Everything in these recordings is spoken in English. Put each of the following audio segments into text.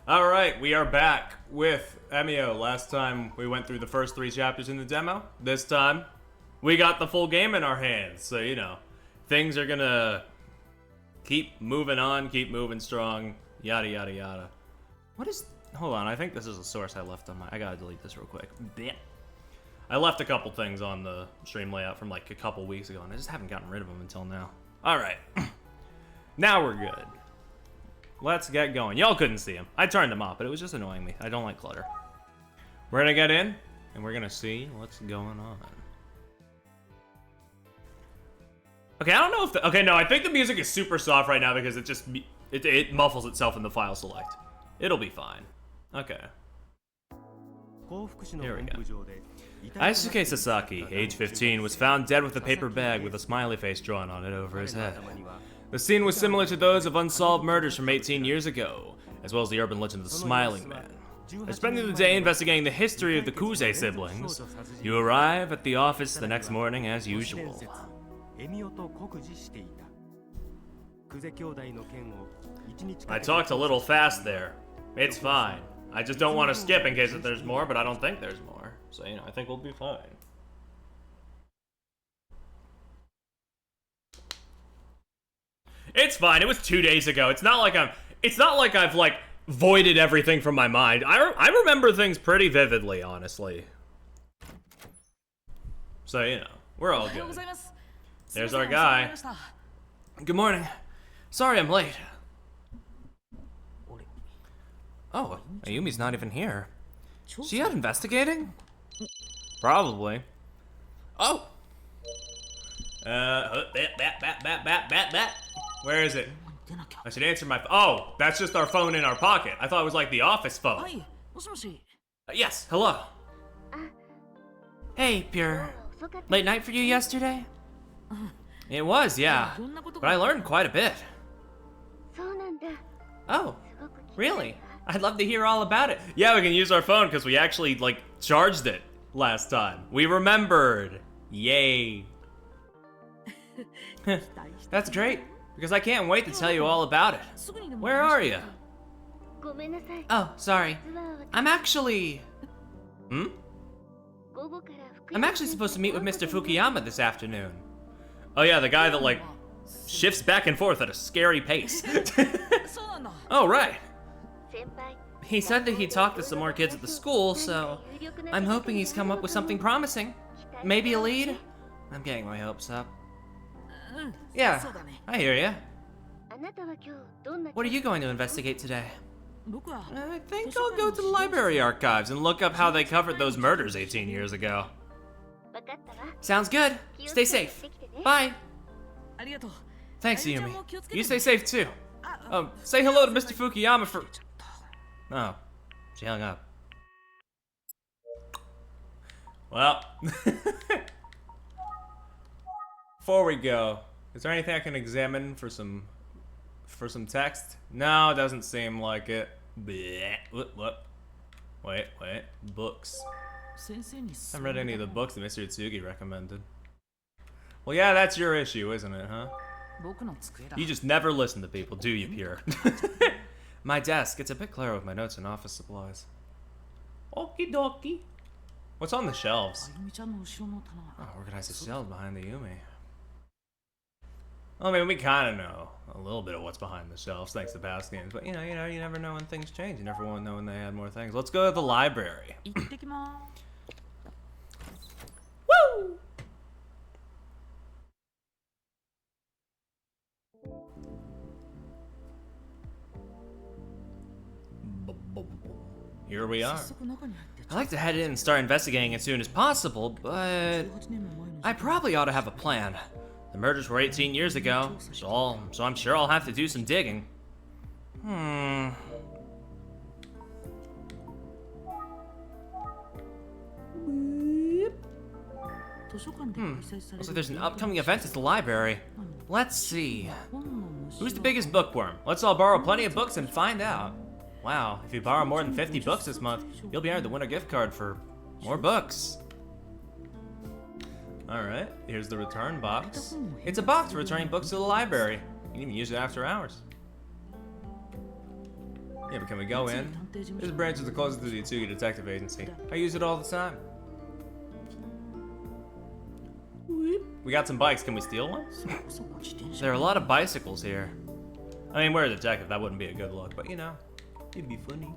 Alright, we are back with Emio. Last time we went through the first 3 chapters in the demo. This time, we got the full game in our hands. So, you know, things are gonna keep moving on, keep moving strong, yada yada yada. What is... Hold on, I think this is a source I left on my... I gotta delete this real quick. Blech. I left a couple things on the stream layout from like a couple weeks ago, and I just haven't gotten rid of them until now. Alright. Now we're good. Let's get going. Y'all couldn't see him. I turned him off, but it was just annoying me. I don't like clutter. We're gonna get in, and we're gonna see what's going on. Okay, I don't know if the... Okay, no, I think the music is super soft right now because it just... It muffles itself in the file select. It'll be fine. Okay. Here we go. Aisuke Sasaki, age 15, was found dead with a paper bag with a smiley face drawn on it over his head. The scene was similar to those of unsolved murders from 18 years ago, as well as the urban legend of the Smiling Man. By spending the day investigating the history of the Kuze siblings, you arrive at the office the next morning as usual. I talked a little fast there. It's fine. I just don't want to skip in case there's more, but I don't think there's more. So, you know, I think we'll be fine. It's fine. It was 2 days ago. It's not like I've like voided everything from my mind. I remember things pretty vividly, honestly. So, you know, we're all good. There's our guy. Good morning. Sorry I'm late. Oh, Ayumi's not even here. She out investigating? Probably. Oh! Where is it? I should answer my... Oh, that's just our phone in our pocket. I thought it was like the office phone. Yes, hello. Hey, Pure. Late night for you yesterday? It was, yeah. But I learned quite a bit. Oh, really? I'd love to hear all about it. Yeah, we can use our phone because we actually, like, charged it last time. We remembered. Yay. That's great, because I can't wait to tell you all about it. Where are you? Oh, sorry. I'm actually... I'm actually supposed to meet with Mr. Fukuyama this afternoon. Oh yeah, the guy that, like, shifts back and forth at a scary pace. Oh, right. He said that he talked to some more kids at the school, so I'm hoping he's come up with something promising. Maybe a lead? I'm getting my hopes up. Yeah, I hear ya. What are you going to investigate today? I think I'll go to the library archives and look up how they covered those murders 18 years ago. Sounds good. Stay safe. Bye. Thanks, Ayumi. You stay safe too. Say hello to Mr. Fukuyama for... Oh, she hung up. Well, before we go, is there anything I can examine for some text? No, it doesn't seem like it. Blech. What? Wait, books. I haven't read any of the books that Mr. Itsugi recommended. Well, yeah, that's your issue, isn't it, huh? You just never listen to people, do you, Pure? My desk, it's a bit clearer with my notes and office supplies. Okie dokie. What's on the shelves? Oh, organize the shelves behind the Yumi. I mean, we kind of know a little bit of what's behind the shelves, thanks to past games. But you never know when things change. You never want to know when they add more things. Let's go to the library. Woo! Here we are. I'd like to head in and start investigating as soon as possible, but I probably ought to have a plan. The murders were 18 years ago, so I'm sure I'll have to do some digging. Looks like there's an upcoming event at the library. Let's see. Who's the biggest bookworm? Let's all borrow plenty of books and find out. Wow, if you borrow more than 50 books this month, you'll be entered to win a gift card for more books. Alright, here's the return box. It's a box for returning books to the library. You can even use it after hours. Yeah, but can we go in? This branch is the closest to the Itsugi Detective Agency. I use it all the time. We got some bikes, can we steal one? There are a lot of bicycles here. I mean, we're a detective, that wouldn't be a good look, but you know, it'd be funny.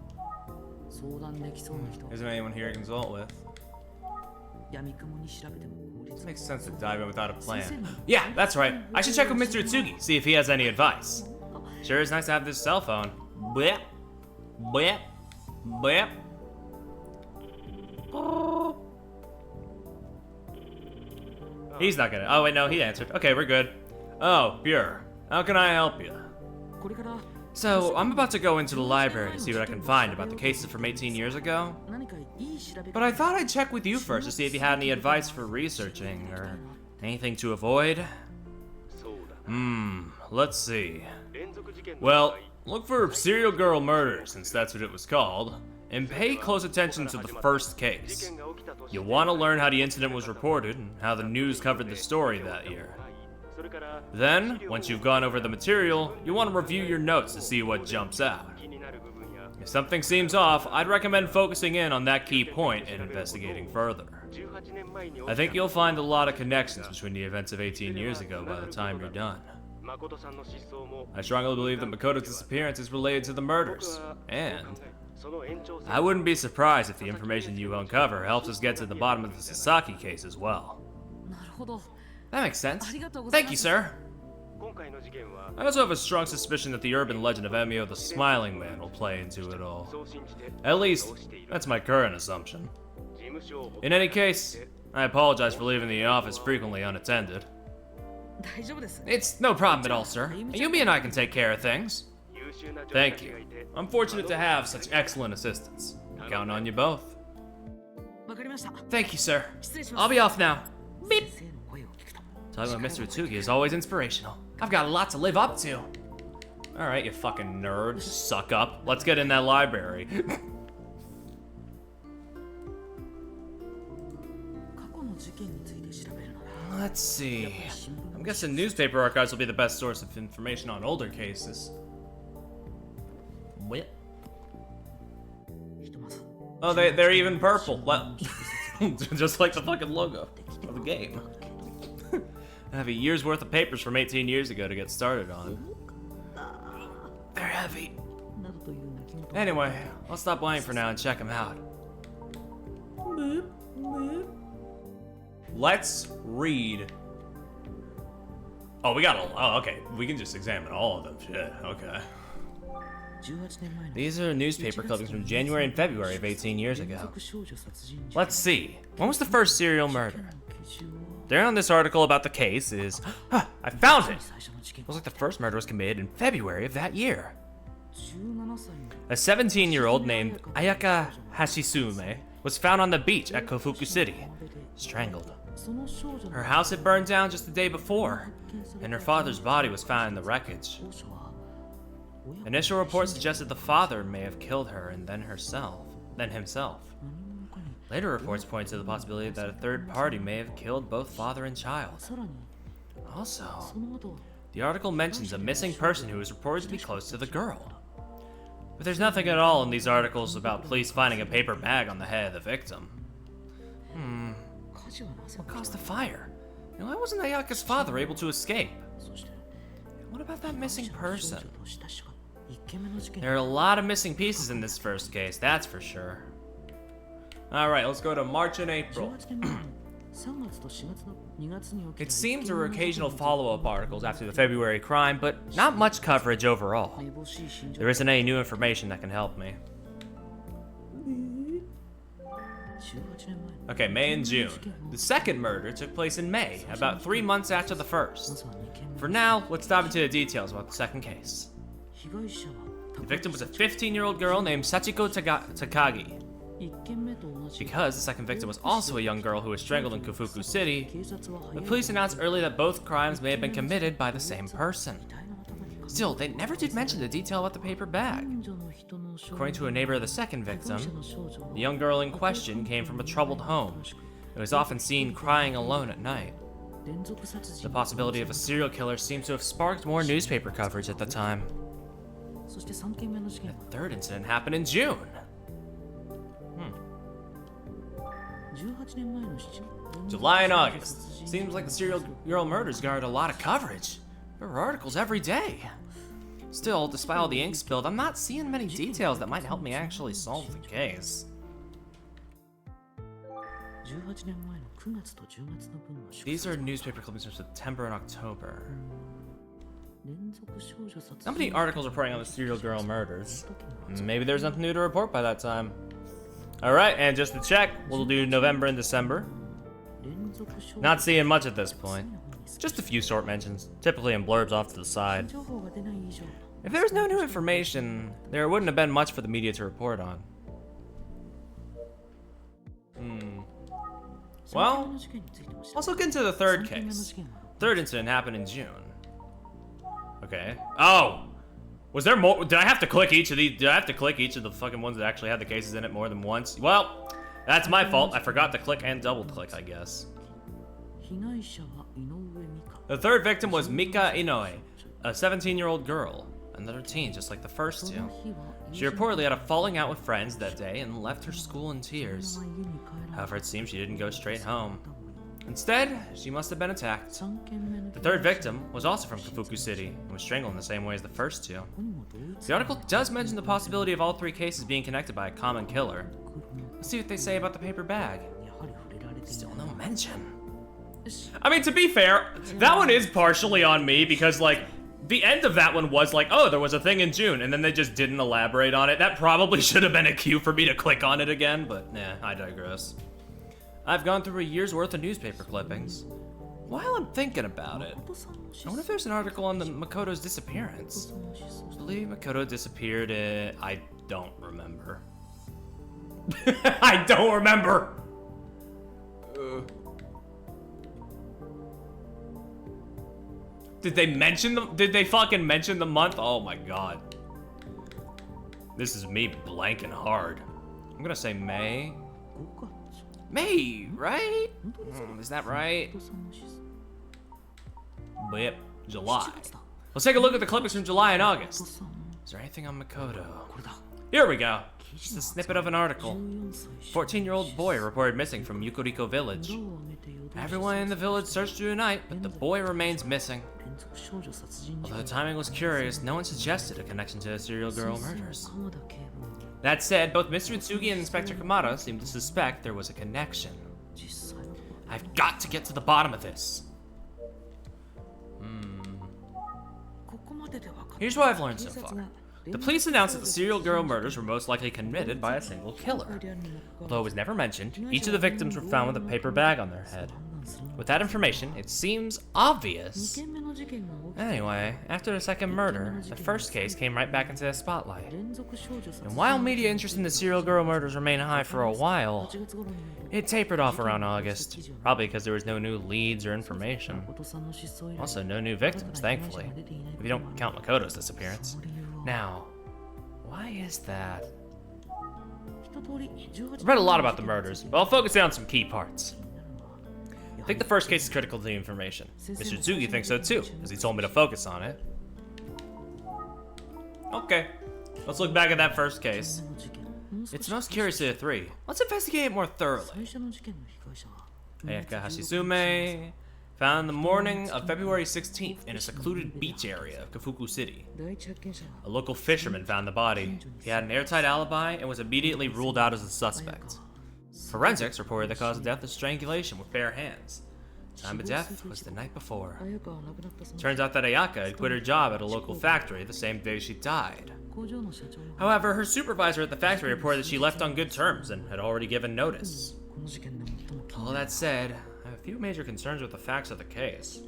Is there anyone here to consult with? It makes sense to dive in without a plan. Yeah, that's right. I should check with Mr. Itsugi, see if he has any advice. Sure is nice to have this cell phone. Blip. Blip. Blip. He's not gonna. Oh, wait, no, he answered. Okay, we're good. Oh, Pure. How can I help you? So, I'm about to go into the library to see what I can find about the cases from 18 years ago. But I thought I'd check with you first to see if you had any advice for researching, or anything to avoid. Let's see. Well, look for serial girl murder, since that's what it was called, and pay close attention to the first case. You'll want to learn how the incident was reported, and how the news covered the story that year. Then, once you've gone over the material, you want to review your notes to see what jumps out. If something seems off, I'd recommend focusing in on that key point and investigating further. I think you'll find a lot of connections between the events of 18 years ago by the time you're done. I strongly believe that Makoto's disappearance is related to the murders, and I wouldn't be surprised if the information you uncover helps us get to the bottom of the Sasaki case as well. That makes sense. Thank you, sir. I also have a strong suspicion that the urban legend of Emio the Smiling Man will play into it all. At least, that's my current assumption. In any case, I apologize for leaving the office frequently unattended. It's no problem at all, sir. Yumi and I can take care of things. Thank you. I'm fortunate to have such excellent assistants. I'm counting on you both. Thank you, sir. I'll be off now. Beep. Talking about Mr. Itsugi is always inspirational. I've got a lot to live up to. Alright, you fucking nerd. Suck up. Let's get in that library. Let's see. I'm guessing newspaper archives will be the best source of information on older cases. What? Oh, they're even purple. Well, just like the fucking logo of the game. I have a year's worth of papers from 18 years ago to get started on. They're heavy. Anyway, I'll stop lying for now and check them out. Let's read. Oh, we got oh, okay. We can just examine all of them. Shit, okay. These are newspaper clippings from January and February of 18 years ago. Let's see. When was the first serial murder? There on this article about the case is... I found it! It looks like the first murder was committed in February of that year. A 17-year-old named Ayaka Hashisume was found on the beach at Kofuku City, strangled. Her house had burned down just the day before, and her father's body was found in the wreckage. Initial reports suggested the father may have killed her and then himself. Later reports point to the possibility that a third party may have killed both father and child. Also, the article mentions a missing person who is reported to be close to the girl. But there's nothing at all in these articles about police finding a paper bag on the head of the victim. What caused the fire? And why wasn't Ayaka's father able to escape? What about that missing person? There are a lot of missing pieces in this first case, that's for sure. Alright, let's go to March and April. It seems there were occasional follow-up articles after the February crime, but not much coverage overall. There isn't any new information that can help me. Okay, May and June. The second murder took place in May, about 3 months after the first. For now, let's dive into the details about the second case. The victim was a 15-year-old girl named Sachiko Takagi. Because the second victim was also a young girl who was strangled in Kofuku City, the police announced early that both crimes may have been committed by the same person. Still, they never did mention the detail about the paper bag. According to a neighbor of the second victim, the young girl in question came from a troubled home and was often seen crying alone at night. The possibility of a serial killer seems to have sparked more newspaper coverage at the time. The third incident happened in June. July and August. Seems like the serial girl murders garnered a lot of coverage. There were articles every day. Still, despite all the ink spilled, I'm not seeing many details that might help me actually solve the case. These are newspaper clippings from September and October. How many articles reporting on the serial girl murders? Maybe there's nothing new to report by that time. Alright, and just to check, we'll do November and December. Not seeing much at this point. Just a few short mentions, typically in blurbs off to the side. If there was no new information, there wouldn't have been much for the media to report on. Well, let's look into the third case. Third incident happened in June. Okay. Oh! Was there more? Did I have to click each of these? Did I have to click each of the fucking ones that actually had the cases in it more than once? Well, that's my fault. I forgot to click and double click, I guess. The third victim was Mika Inoue, a 17-year-old girl. Another teen, just like the first two. She reportedly had a falling out with friends that day and left her school in tears. However, it seems she didn't go straight home. Instead, she must have been attacked. The third victim was also from Kafuku City and was strangled in the same way as the first two. The article does mention the possibility of all three cases being connected by a common killer. Let's see what they say about the paper bag. Still no mention. I mean, to be fair, that one is partially on me because, like, the end of that one was like, oh, there was a thing in June, and then they just didn't elaborate on it. That probably should have been a cue for me to click on it again, but nah, I digress. I've gone through a year's worth of newspaper clippings. While I'm thinking about it, I wonder if there's an article on the Makoto's disappearance. I believe Makoto disappeared in... I don't remember. I don't remember! Did they mention the... Did they fucking mention the month? Oh my god. This is me blanking hard. I'm gonna say May. May, right? Is that right? Yep, July. Let's take a look at the clippings from July and August. Is there anything on Makoto? Here we go. Just a snippet of an article. 14-year-old boy reported missing from Yukoriko village. Everyone in the village searched through the night, but the boy remains missing. Although the timing was curious, no one suggested a connection to the serial girl murders. That said, both Mr. Utsugi and Inspector Kamada seemed to suspect there was a connection. I've got to get to the bottom of this. Here's what I've learned so far. The police announced that the serial girl murders were most likely committed by a single killer. Although it was never mentioned, each of the victims were found with a paper bag on their head. With that information, it seems obvious. Anyway, after the second murder, the first case came right back into the spotlight. And while media interest in the serial girl murders remained high for a while, it tapered off around August, probably because there was no new leads or information. Also, no new victims, thankfully, if you don't count Makoto's disappearance. Now, why is that? I've read a lot about the murders, but I'll focus in on some key parts. I think the first case is critical to the information. Mr. Tsugi thinks so too, as he told me to focus on it. Okay, let's look back at that first case. It's most curious of the three. Let's investigate it more thoroughly. Ayaka Hashisume, found in the morning of February 16th in a secluded beach area of Kafuku City. A local fisherman found the body. He had an airtight alibi and was immediately ruled out as a suspect. Forensics reported the cause of death as strangulation with bare hands. Time of death was the night before. Turns out that Ayaka had quit her job at a local factory the same day she died. However, her supervisor at the factory reported that she left on good terms and had already given notice. All that said, I have a few major concerns with the facts of the case.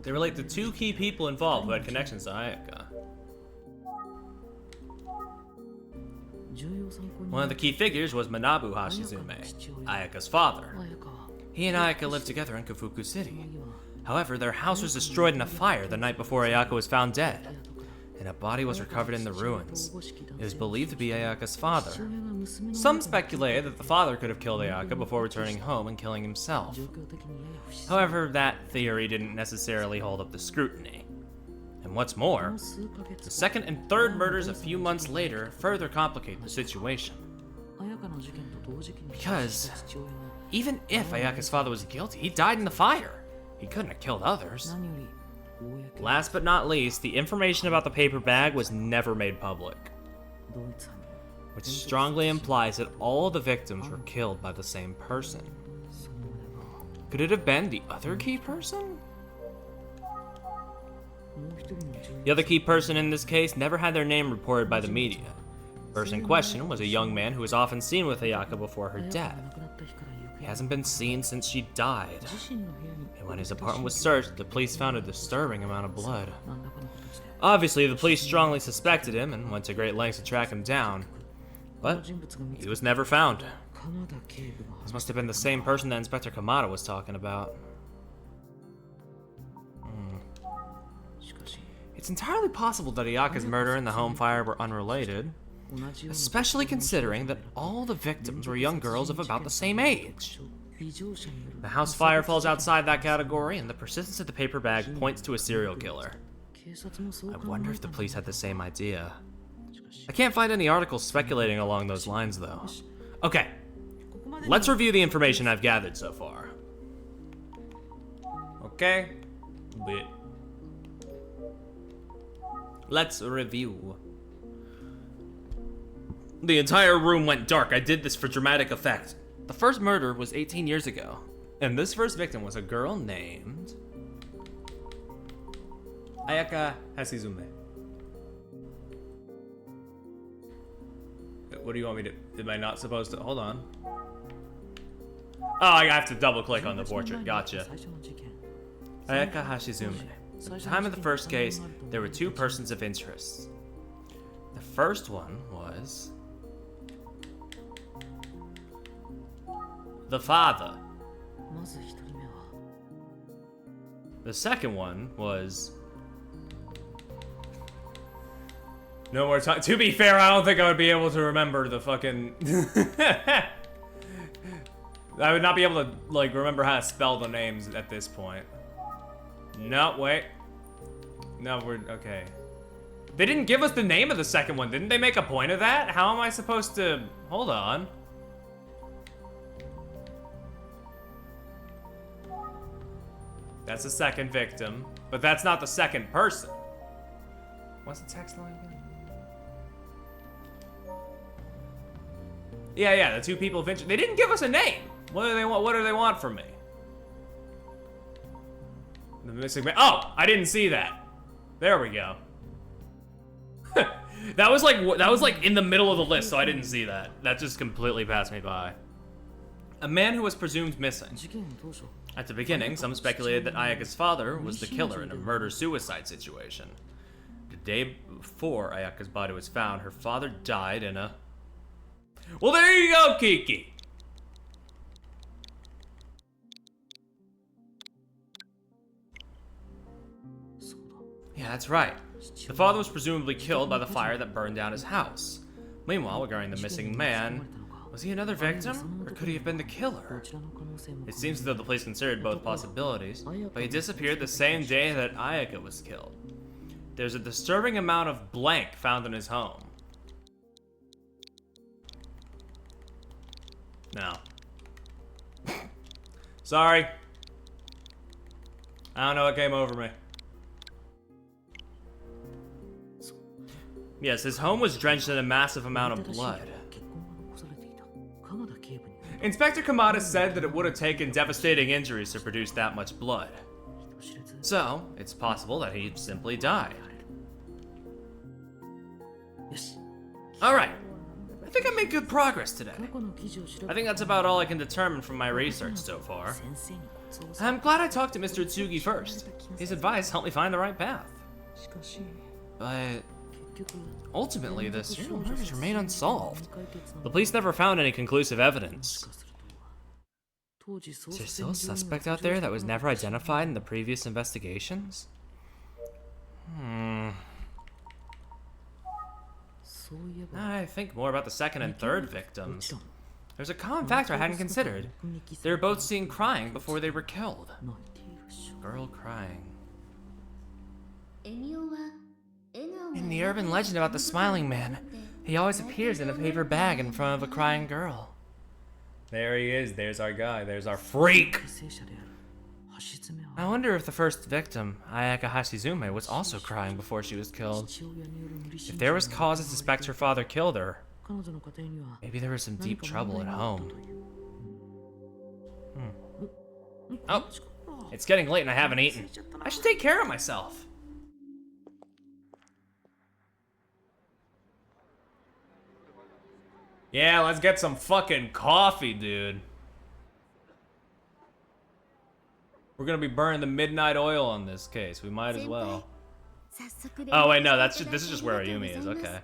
They relate to two key people involved who had connections to Ayaka. One of the key figures was Manabu Hashizume, Ayaka's father. He and Ayaka lived together in Kafuku City. However, their house was destroyed in a fire the night before Ayaka was found dead, and a body was recovered in the ruins. It was believed to be Ayaka's father. Some speculated that the father could have killed Ayaka before returning home and killing himself. However, that theory didn't necessarily hold up to scrutiny. And what's more, the second and third murders a few months later further complicate the situation. Because even if Ayaka's father was guilty, he died in the fire. He couldn't have killed others. Last but not least, the information about the paper bag was never made public, which strongly implies that all the victims were killed by the same person. Could it have been the other key person? The other key person in this case never had their name reported by the media. The person in question was a young man who was often seen with Ayaka before her death. He hasn't been seen since she died. And when his apartment was searched, the police found a disturbing amount of blood. Obviously, the police strongly suspected him and went to great lengths to track him down. But he was never found. This must have been the same person that Inspector Kamada was talking about. It's entirely possible that Ayaka's murder and the home fire were unrelated, especially considering that all the victims were young girls of about the same age. The house fire falls outside that category, and the persistence of the paper bag points to a serial killer. I wonder if the police had the same idea. I can't find any articles speculating along those lines, though. Okay, let's review the information I've gathered so far. Okay, let's review. The entire room went dark. I did this for dramatic effect. The first murder was 18 years ago, and this first victim was a girl named Ayaka Hashizume. What do you want me to... Am I not supposed to... Hold on. Oh, I have to double click on the portrait. Gotcha. Ayaka Hashizume. At the time of the first case, there were two persons of interest. The first one was the father. The second one was... No more time. To be fair, I don't think I would be able to remember the fucking... I would not be able to, like, remember how to spell the names at this point. No, wait. No, we're... Okay. They didn't give us the name of the second one. Didn't they make a point of that? How am I supposed to... Hold on. That's the second victim. But that's not the second person. What's the text line again? Yeah, the two people of interest. They didn't give us a name. What do they want? What do they want from me? The missing man. Oh, I didn't see that. There we go. that was like in the middle of the list, so I didn't see that. That just completely passed me by. A man who was presumed missing. At the beginning, some speculated that Ayaka's father was the killer in a murder-suicide situation. The day before Ayaka's body was found, her father died in a... Well, there you go, Kiki! Yeah, that's right. The father was presumably killed by the fire that burned down his house. Meanwhile, regarding the missing man, was he another victim, or could he have been the killer? It seems as though the police considered both possibilities, but he disappeared the same day that Ayaka was killed. There's a disturbing amount of blank found in his home. No. Sorry. I don't know what came over me. Yes, his home was drenched in a massive amount of blood. Inspector Kamada said that it would have taken devastating injuries to produce that much blood. So, it's possible that he simply died. Alright, I think I made good progress today. I think that's about all I can determine from my research so far. I'm glad I talked to Mr. Tsugi first. His advice helped me find the right path. But ultimately, the serial murders remain unsolved. The police never found any conclusive evidence. Is there still a suspect out there that was never identified in the previous investigations? I think more about the second and third victims. There's a common factor I hadn't considered. They were both seen crying before they were killed. Girl crying. In the urban legend about the smiling man, he always appears in a paper bag in front of a crying girl. There he is. There's our guy. There's our freak. I wonder if the first victim, Ayaka Hashizume, was also crying before she was killed. If there was cause to suspect her father killed her, maybe there was some deep trouble at home. Oh, it's getting late and I haven't eaten. I should take care of myself. Yeah, let's get some fucking coffee, dude. We're gonna be burning the midnight oil on this case. We might as well. Oh wait, no, this is just where Ayumi is. Okay.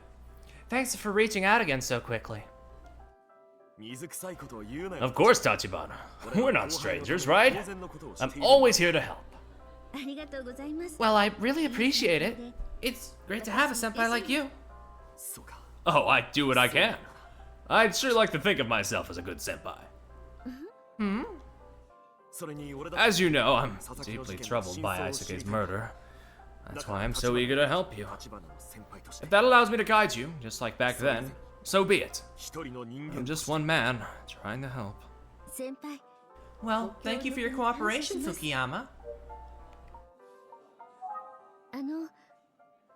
Thanks for reaching out again so quickly. Of course, Tachibana. We're not strangers, right? I'm always here to help. Well, I really appreciate it. It's great to have a senpai like you. Oh, I do what I can. I'd sure like to think of myself as a good senpai. As you know, I'm deeply troubled by Aisuke's murder. That's why I'm so eager to help you. If that allows me to guide you, just like back then, so be it. I'm just one man, trying to help. Well, thank you for your cooperation, Fukuyama.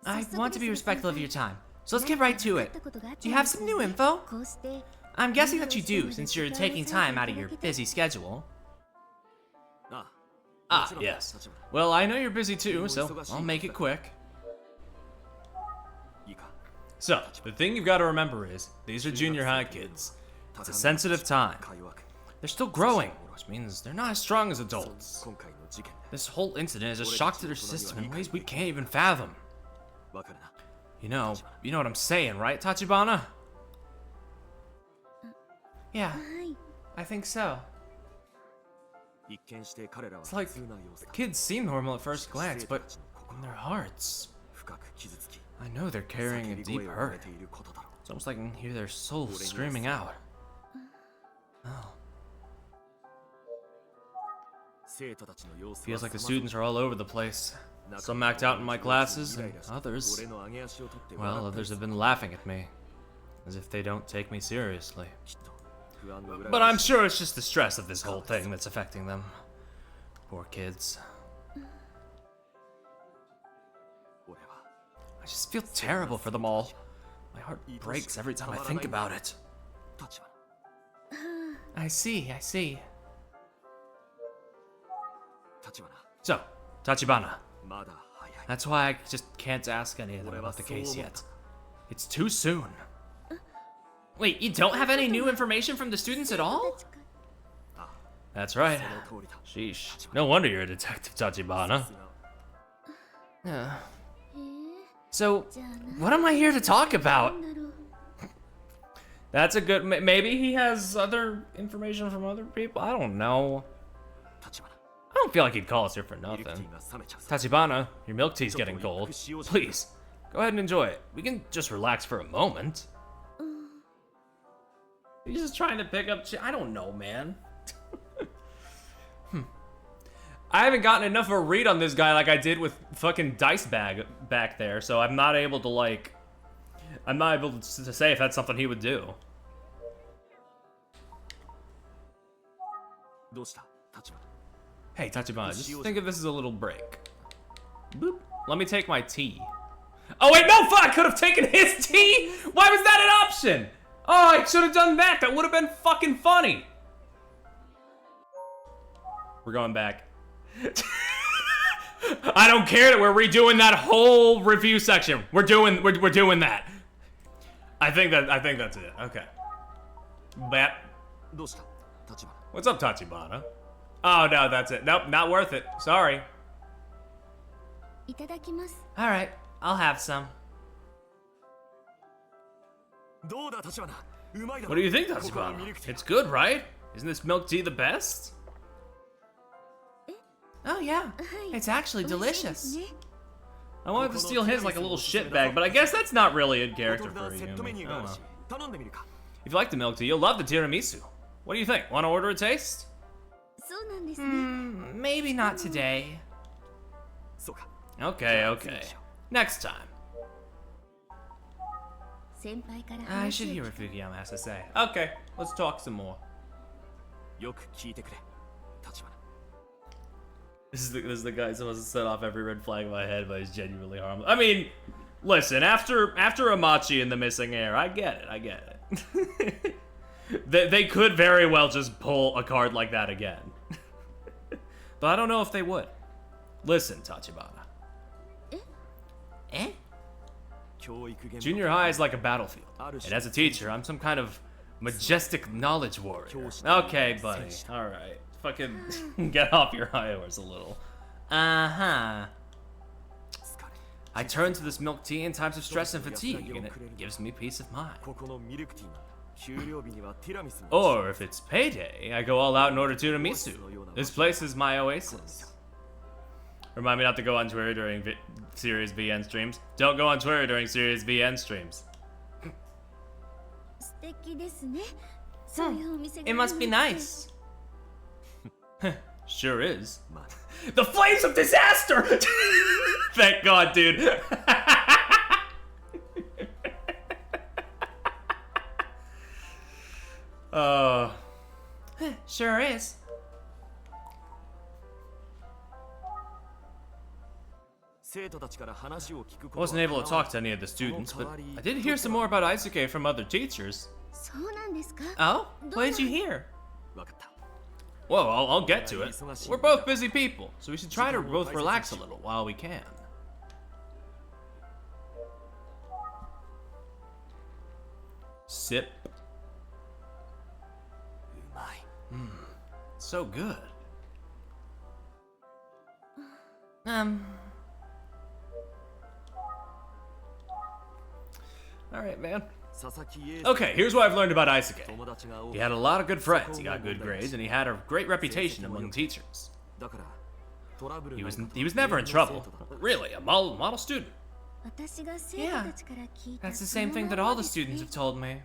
I want to be respectful of your time, so let's get right to it. Do you have some new info? I'm guessing that you do, since you're taking time out of your busy schedule. Ah, yes. Well, I know you're busy too, so I'll make it quick. So, the thing you've got to remember is, these are junior high kids. It's a sensitive time. They're still growing, which means they're not as strong as adults. This whole incident is a shock to their system in ways we can't even fathom. You know what I'm saying, right, Tachibana? Yeah, I think so. It's like, the kids seem normal at first glance, but in their hearts, I know they're carrying a deep hurt. It's almost like I can hear their souls screaming out. Oh. Feels like the students are all over the place. Some act out in my classes, and others have been laughing at me, as if they don't take me seriously. But I'm sure it's just the stress of this whole thing that's affecting them. Poor kids. I just feel terrible for them all. My heart breaks every time I think about it. I see. So, Tachibana. That's why I just can't ask any of them about the case yet. It's too soon. Wait, you don't have any new information from the students at all? That's right. Sheesh. No wonder you're a detective, Tachibana. So, what am I here to talk about? That's a good... Maybe he has other information from other people? I don't know. I don't feel like he'd call us here for nothing. Tachibana, your milk tea's getting cold. Please, go ahead and enjoy it. We can just relax for a moment. He's just trying to pick up I don't know, man. I haven't gotten enough of a read on this guy like I did with fucking Dice Bag back there, so I'm not able to, like... I'm not able to say if that's something he would do. Hey, Tachibana, just think of this as a little break. Boop. Let me take my tea. Oh wait, no, fuck! I could have taken his tea! Why was that an option? Oh, I should have done that! That would have been fucking funny! We're going back. I don't care that we're redoing that whole review section. We're doing that. I think that's it. Okay. What's up, Tachibana? Oh no, that's it. Nope, not worth it. Sorry. Alright, I'll have some. What do you think, Tachibana? It's good, right? Isn't this milk tea the best? Oh yeah, it's actually delicious. I wanted to steal his like a little shitbag, but I guess that's not really a character for a human. Oh well. If you like the milk tea, you'll love the tiramisu. What do you think? Want to order a taste? Maybe not today. Okay. Next time. I should hear what Fukuyama has to say. Okay, let's talk some more. This is the guy supposed to set off every red flag in my head, but he's genuinely harmless. I mean, listen, after Amachi and the missing heir, I get it. they could very well just pull a card like that again. But I don't know if they would. Listen, Tachibana. Eh? Junior high is like a battlefield, and as a teacher, I'm some kind of majestic knowledge warrior. Okay, buddy. Alright. Fucking get off your high horse a little. Uh-huh. I turn to this milk tea in times of stress and fatigue, and it gives me peace of mind. Or, if it's payday, I go all out in order to tiramisu. This place is my oasis. Remind me not to go on Twitter during Series VN streams. Don't go on Twitter during Series VN streams. It must be nice. Sure is. The flames of disaster! Thank God, dude. Sure is. I wasn't able to talk to any of the students, but I did hear some more about Isuke from other teachers. Oh? What did you hear? Well, I'll get to it. We're both busy people, so we should try to both relax a little while we can. Sip. So good. Alright, man. Okay, here's what I've learned about Isuke. He had a lot of good friends, he got good grades, and he had a great reputation among teachers. He was never in trouble. Really, a model student. Yeah, that's the same thing that all the students have told me.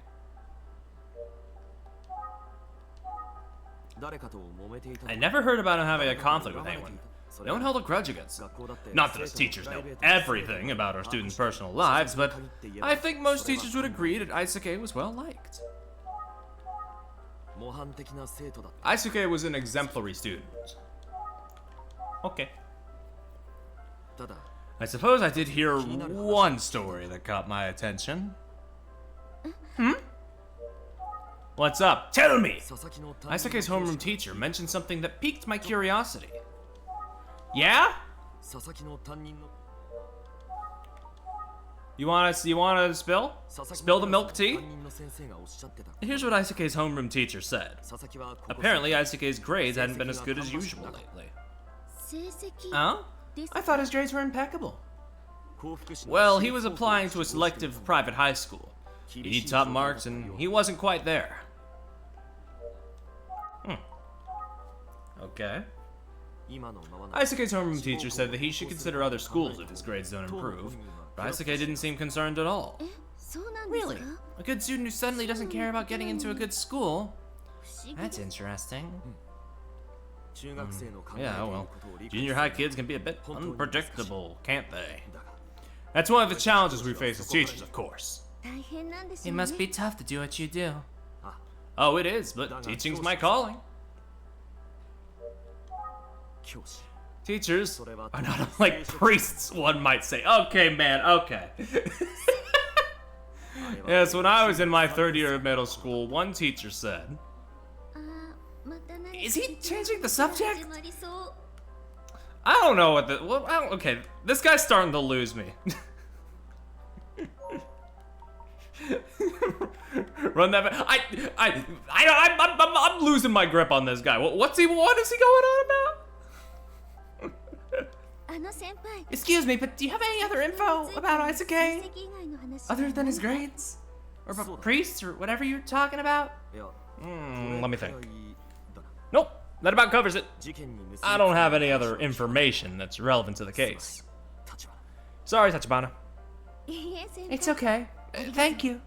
I never heard about him having a conflict with anyone. No one held a grudge against him. Not that his teachers know everything about our students' personal lives, but I think most teachers would agree that Isuke was well liked. Isuke was an exemplary student. Okay. I suppose I did hear one story that caught my attention. What's up? Tell me! Isuke's homeroom teacher mentioned something that piqued my curiosity. Yeah? You wanna spill? Spill the milk tea? Here's what Isuke's homeroom teacher said. Apparently, Isuke's grades hadn't been as good as usual lately. Oh? I thought his grades were impeccable. Well, he was applying to a selective private high school. He needed top marks, and he wasn't quite there. Okay. Isuke's homeroom teacher said that he should consider other schools if his grades don't improve, but Isuke didn't seem concerned at all. Really? A good student who suddenly doesn't care about getting into a good school? That's interesting. Yeah, well, junior high kids can be a bit unpredictable, can't they? That's one of the challenges we face as teachers, of course. It must be tough to do what you do. Oh, it is, but teaching's my calling. Teachers are not unlike priests, one might say. Okay, man, okay. Yes, when I was in my third year of middle school, one teacher said... Is he changing the subject? I don't know what the... Well, okay, this guy's starting to lose me. Run that back. I'm losing my grip on this guy. What is he going on about? Excuse me, but do you have any other info about Isuke? Other than his grades? Or about priests, or whatever you're talking about? Let me think. Nope, that about covers it. I don't have any other information that's relevant to the case. Sorry, Tachibana. It's okay. Thank you.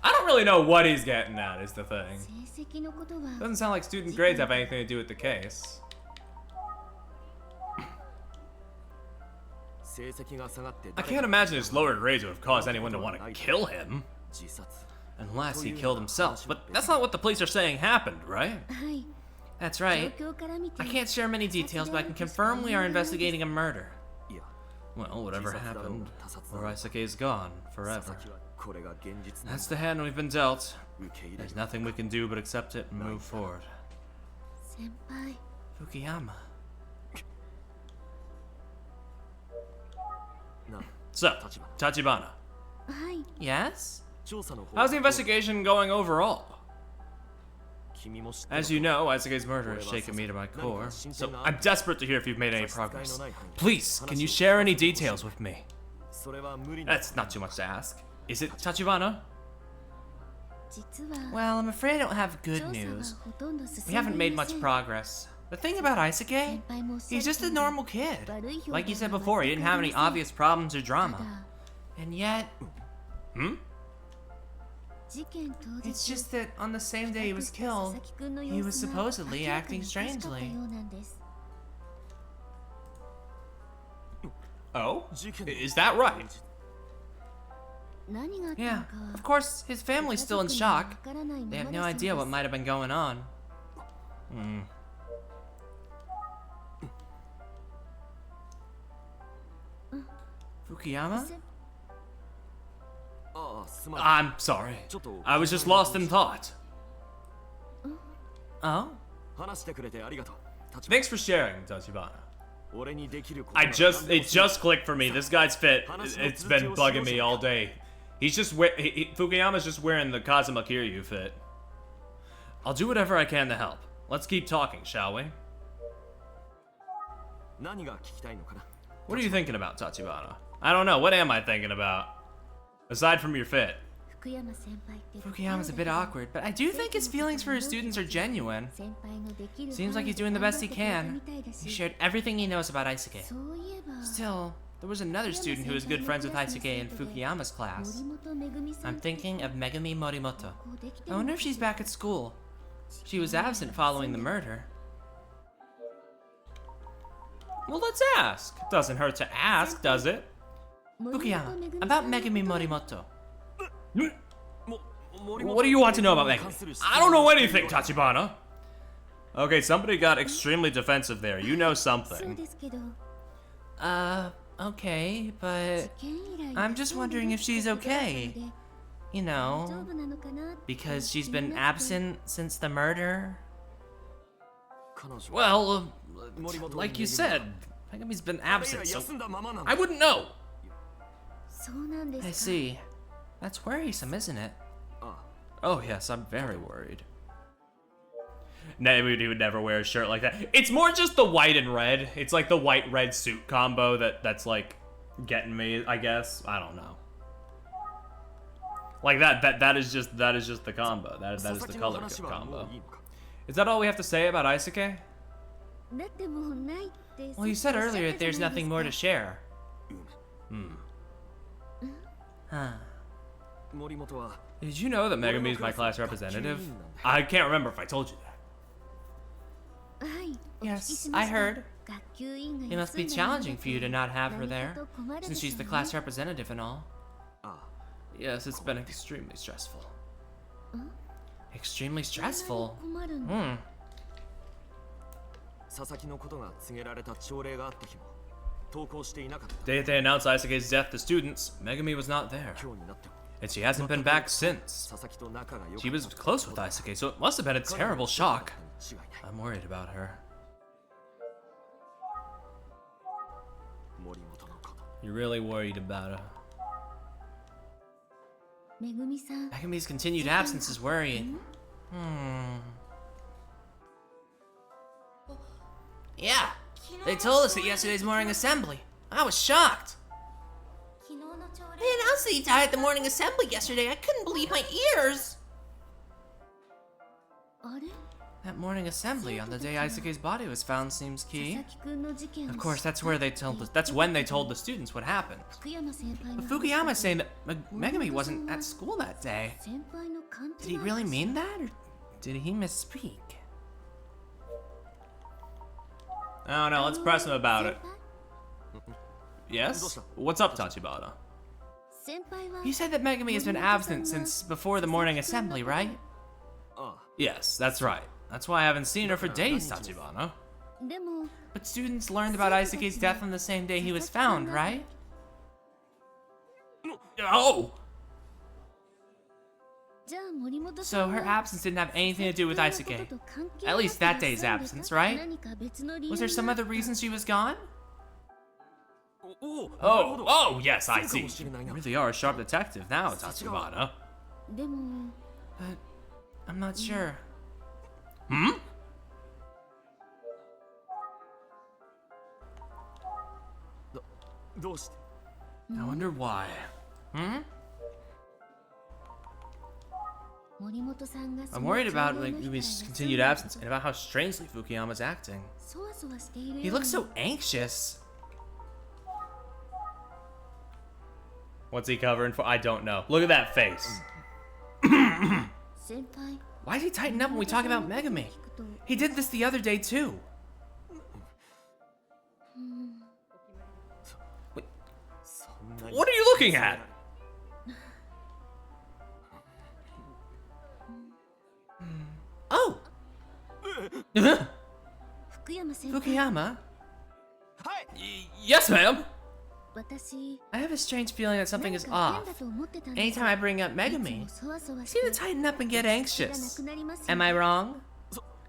I don't really know what he's getting at, is the thing. Doesn't sound like student grades have anything to do with the case. I can't imagine his lower grades would have caused anyone to want to kill him. Unless he killed himself. But that's not what the police are saying happened, right? That's right. I can't share many details, but I can confirm we are investigating a murder. Well, whatever happened, Morisuke is gone forever. That's the hand we've been dealt. There's nothing we can do but accept it and move forward. Fukuyama. So, Tachibana. Yes? How's the investigation going overall? As you know, Isuke's murder has shaken me to my core, so I'm desperate to hear if you've made any progress. Please, can you share any details with me? That's not too much to ask. Is it Tachibana? Well, I'm afraid I don't have good news. We haven't made much progress. The thing about Isuke, he's just a normal kid. Like you said before, he didn't have any obvious problems or drama. And yet... It's just that on the same day he was killed, he was supposedly acting strangely. Oh? Is that right? Yeah, of course, his family's still in shock. They have no idea what might have been going on. Fukuyama? I'm sorry. I was just lost in thought. Oh? Thanks for sharing, Tachibana. It just clicked for me. This guy's fit. It's been bugging me all day. He's just Fukuyama's just wearing the Kazuma Kiryu fit. I'll do whatever I can to help. Let's keep talking, shall we? What are you thinking about, Tachibana? I don't know. What am I thinking about? Aside from your fit. Fukuyama's a bit awkward, but I do think his feelings for his students are genuine. Seems like he's doing the best he can. He shared everything he knows about Isuke. Still, there was another student who was good friends with Isuke in Fukuyama's class. I'm thinking of Megumi Morimoto. I wonder if she's back at school. She was absent following the murder. Well, let's ask. Doesn't hurt to ask, does it? Fukuyama, about Megumi Morimoto. What do you want to know about Megumi? I don't know anything, Tachibana. Okay, somebody got extremely defensive there. You know something. Okay, but I'm just wondering if she's okay. You know, because she's been absent since the murder. Well, like you said, Megumi's been absent, so I wouldn't know. I see. That's worrisome, isn't it? Oh yes, I'm very worried. He would never wear a shirt like that. It's more just the white and red. It's like the white-red suit combo that's like getting me, I guess. I don't know. Like that is just the combo. That is the color combo. Is that all we have to say about Isuke? Well, you said earlier that there's nothing more to share. Huh. Did you know that Megumi is my class representative? I can't remember if I told you that. Yes, I heard. It must be challenging for you to not have her there, since she's the class representative and all. Yes, it's been extremely stressful. Extremely stressful? Day they announced Isuke's death to students, Megumi was not there. And she hasn't been back since. She was close with Isuke, so it must have been a terrible shock. I'm worried about her. You're really worried about her. Megumi's continued absence is worrying. Yeah, they told us at yesterday's morning assembly. I was shocked. They announced that he died at the morning assembly yesterday. I couldn't believe my ears. That morning assembly on the day Isuke's body was found seems key. Of course, that's when they told the students what happened. But Fukuyama's saying that Megumi wasn't at school that day. Did he really mean that, or did he misspeak? I don't know, let's press him about it. Yes? What's up, Tachibana? You said that Megami has been absent since before the morning assembly, right? Yes, that's right. That's why I haven't seen her for days, Tachibana. But students learned about Aisuke's death on the same day he was found, right? Oh! So her absence didn't have anything to do with Aisuke. At least that day's absence, right? Was there some other reason she was gone? Oh, yes, I see. You really are a sharp detective now, Tachibana. But I'm not sure. Hmm? I wonder why. Hmm? I'm worried about Megumi's continued absence and about how strangely Fukuyama's acting. He looks so anxious. What's he covering for? I don't know. Look at that face. Why did he tighten up when we talk about Megami? He did this the other day too. Wait, what are you looking at? Oh! Fukuyama? Yes, ma'am? I have a strange feeling that something is off. Anytime I bring up Megami, I seem to tighten up and get anxious. Am I wrong?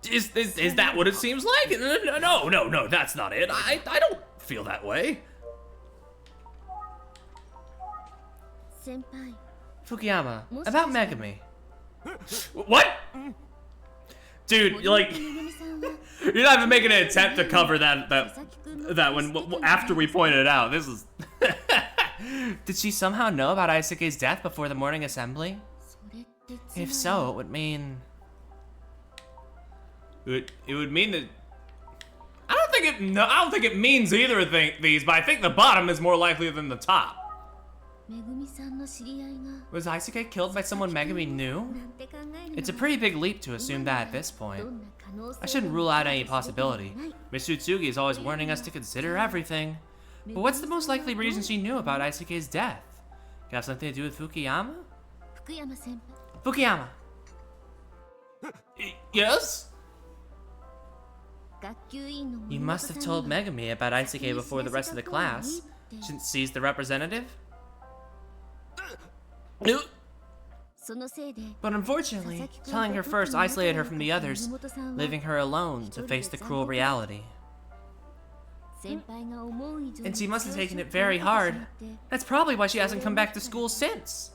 Is that what it seems like? No, that's not it. I don't feel that way. Fukuyama, about Megami. What? Dude, you're like, you're not even making an attempt to cover that one after we pointed it out. This is. Did she somehow know about Aisuke's death before the morning assembly? If so, it would mean. It would mean that. I don't think it means either of these, but I think the bottom is more likely than the top. Was Aisuke killed by someone Megami knew? It's a pretty big leap to assume that at this point. I shouldn't rule out any possibility. Miss Utsugi is always warning us to consider everything. But what's the most likely reason she knew about Aisuke's death? Could have something to do with Fukuyama? Fukuyama! Yes? You must have told Megami about Aisuke before the rest of the class. Shouldn't seize the representative? But unfortunately, telling her first isolated her from the others, leaving her alone to face the cruel reality. And she must have taken it very hard. That's probably why she hasn't come back to school since.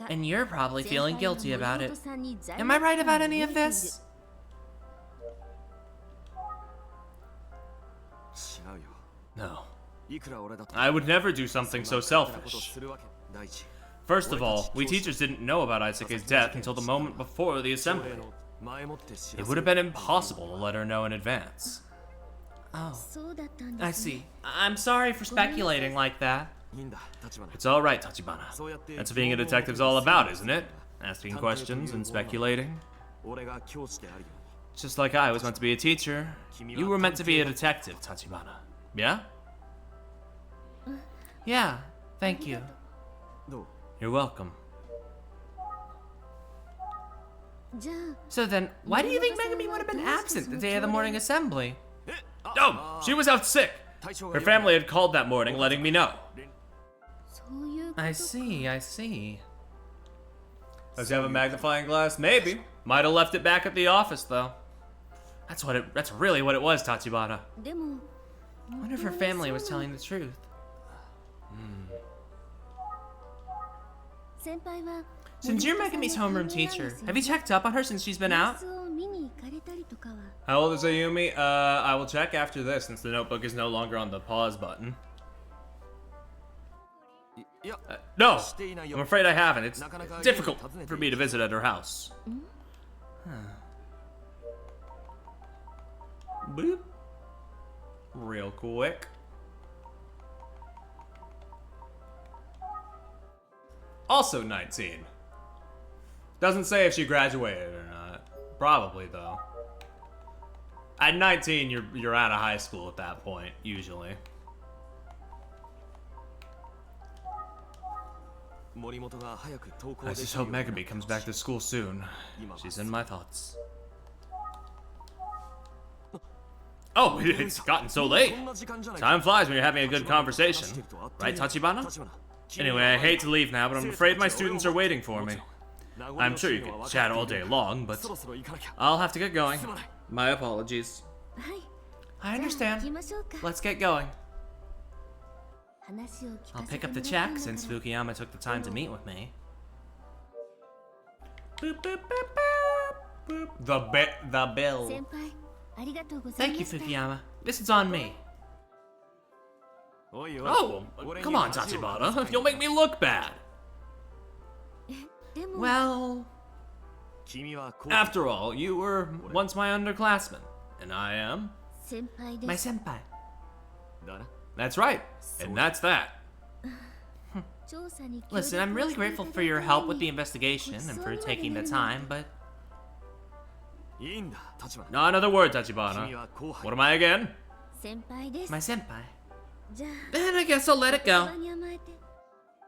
And you're probably feeling guilty about it. Am I right about any of this? No. I would never do something so selfish. First of all, we teachers didn't know about Aisuke's death until the moment before the assembly. It would have been impossible to let her know in advance. Oh, I see. I'm sorry for speculating like that. It's alright, Tachibana. That's what being a detective's all about, isn't it? Asking questions and speculating. Just like I was meant to be a teacher, you were meant to be a detective, Tachibana. Yeah? Yeah, thank you. You're welcome. So then, why do you think Megami would have been absent the day of the morning assembly? Oh, she was out sick. Her family had called that morning, letting me know. I see. Does she have a magnifying glass? Maybe. Might have left it back at the office, though. That's really what it was, Tachibana. I wonder if her family was telling the truth. Since you're Megami's homeroom teacher, have you checked up on her since she's been out? How old is Ayumi? I will check after this since the notebook is no longer on the pause button. No, I'm afraid I haven't. It's difficult for me to visit at her house. Boop. Real quick. Also 19. Doesn't say if she graduated or not. Probably, though. At 19, you're out of high school at that point, usually. I just hope Megami comes back to school soon. She's in my thoughts. Oh, it's gotten so late. Time flies when you're having a good conversation. Right, Tachibana? Anyway, I hate to leave now, but I'm afraid my students are waiting for me. I'm sure you can chat all day long, but I'll have to get going. My apologies. I understand. Let's get going. I'll pick up the check since Fukuyama took the time to meet with me. Boop, boop, boop, boop. The bill. Thank you, Fukuyama. This is on me. Oh, come on, Tachibana. You'll make me look bad. Well, after all, you were once my underclassman, and I am my senpai. That's right, and that's that. Listen, I'm really grateful for your help with the investigation and for taking the time, but... Not another word, Tachibana. What am I again? My senpai. Then I guess I'll let it go.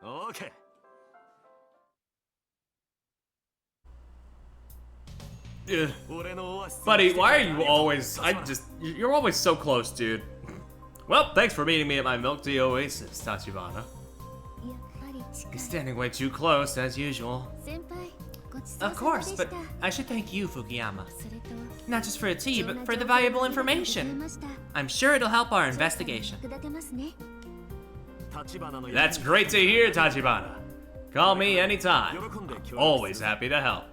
Okay. Ugh. Buddy, why are you always... You're always so close, dude. Well, thanks for meeting me at my milk tea oasis, Tachibana. You're standing way too close, as usual. Of course, but I should thank you, Fukuyama. Not just for the tea, but for the valuable information. I'm sure it'll help our investigation. That's great to hear, Tachibana. Call me anytime. I'm always happy to help.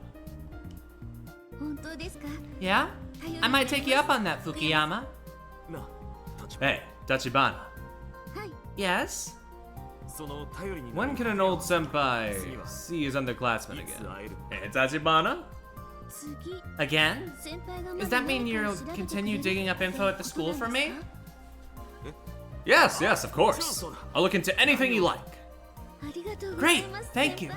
Yeah? I might take you up on that, Fukuyama. Hey, Tachibana. Yes? When can an old senpai see his underclassmen again? Hey, Tachibana? Again? Does that mean you'll continue digging up info at the school for me? Yes, of course. I'll look into anything you like. Great, thank you.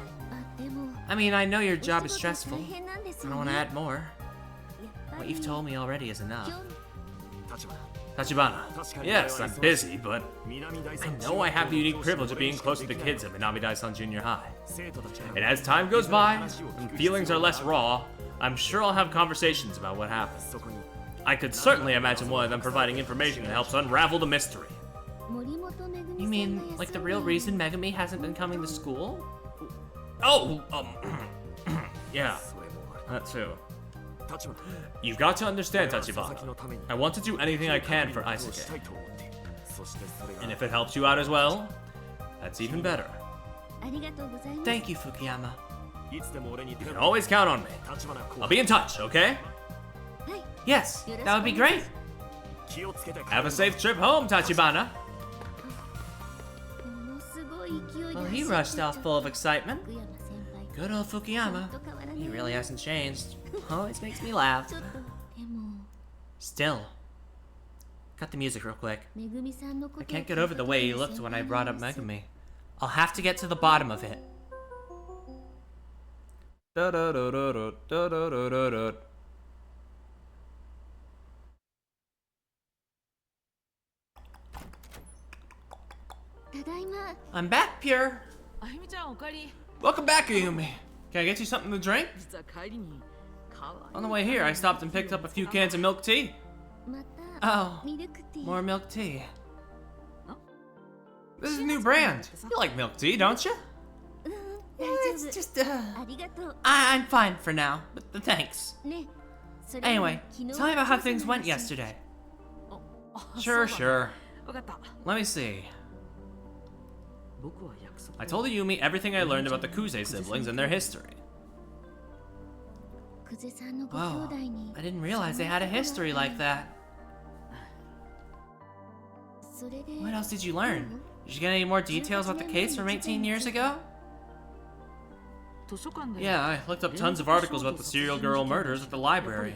I mean, I know your job is stressful. I don't want to add more. What you've told me already is enough. Tachibana, yes, I'm busy, but I know I have the unique privilege of being close to the kids at Minami-Daisan Junior High. And as time goes by, and feelings are less raw, I'm sure I'll have conversations about what happened. I could certainly imagine one of them providing information that helps unravel the mystery. You mean, like the real reason Megami hasn't been coming to school? Oh, yeah, that too. You've got to understand, Tachibana. I want to do anything I can for Aisuke. And if it helps you out as well, that's even better. Thank you, Fukuyama. You can always count on me. I'll be in touch, okay? Yes, that would be great. Have a safe trip home, Tachibana. Well, he rushed off full of excitement. Good old Fukuyama. He really hasn't changed. Always makes me laugh. Still. Cut the music real quick. I can't get over the way he looked when I brought up Megami. I'll have to get to the bottom of it. I'm back, Pure. Welcome back, Ayumi. Can I get you something to drink? On the way here, I stopped and picked up a few cans of milk tea. Oh, more milk tea. This is a new brand. You like milk tea, don't you? It's just, I'm fine for now, but thanks. Anyway, tell me about how things went yesterday. Sure. Let me see. I told Ayumi everything I learned about the Kuze siblings and their history. Whoa, I didn't realize they had a history like that. What else did you learn? Did you get any more details about the case from 18 years ago? Yeah, I looked up tons of articles about the serial girl murders at the library.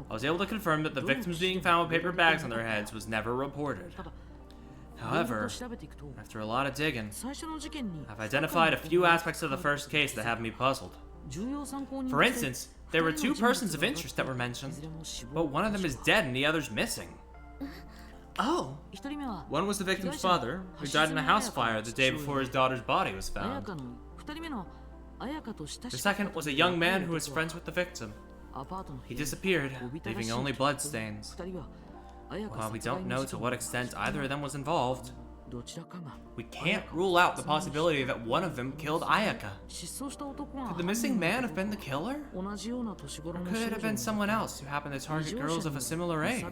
I was able to confirm that the victims being found with paper bags on their heads was never reported. However, after a lot of digging, I've identified a few aspects of the first case that have me puzzled. For instance, There were two persons of interest that were mentioned, but one of them is dead and the other's missing. Oh. One was the victim's father, who died in a house fire the day before his daughter's body was found. The second was a young man who was friends with the victim. He disappeared, leaving only bloodstains. While we don't know to what extent either of them was involved, we can't rule out the possibility that one of them killed Ayaka. Could the missing man have been the killer? Or could it have been someone else who happened to target girls of a similar age?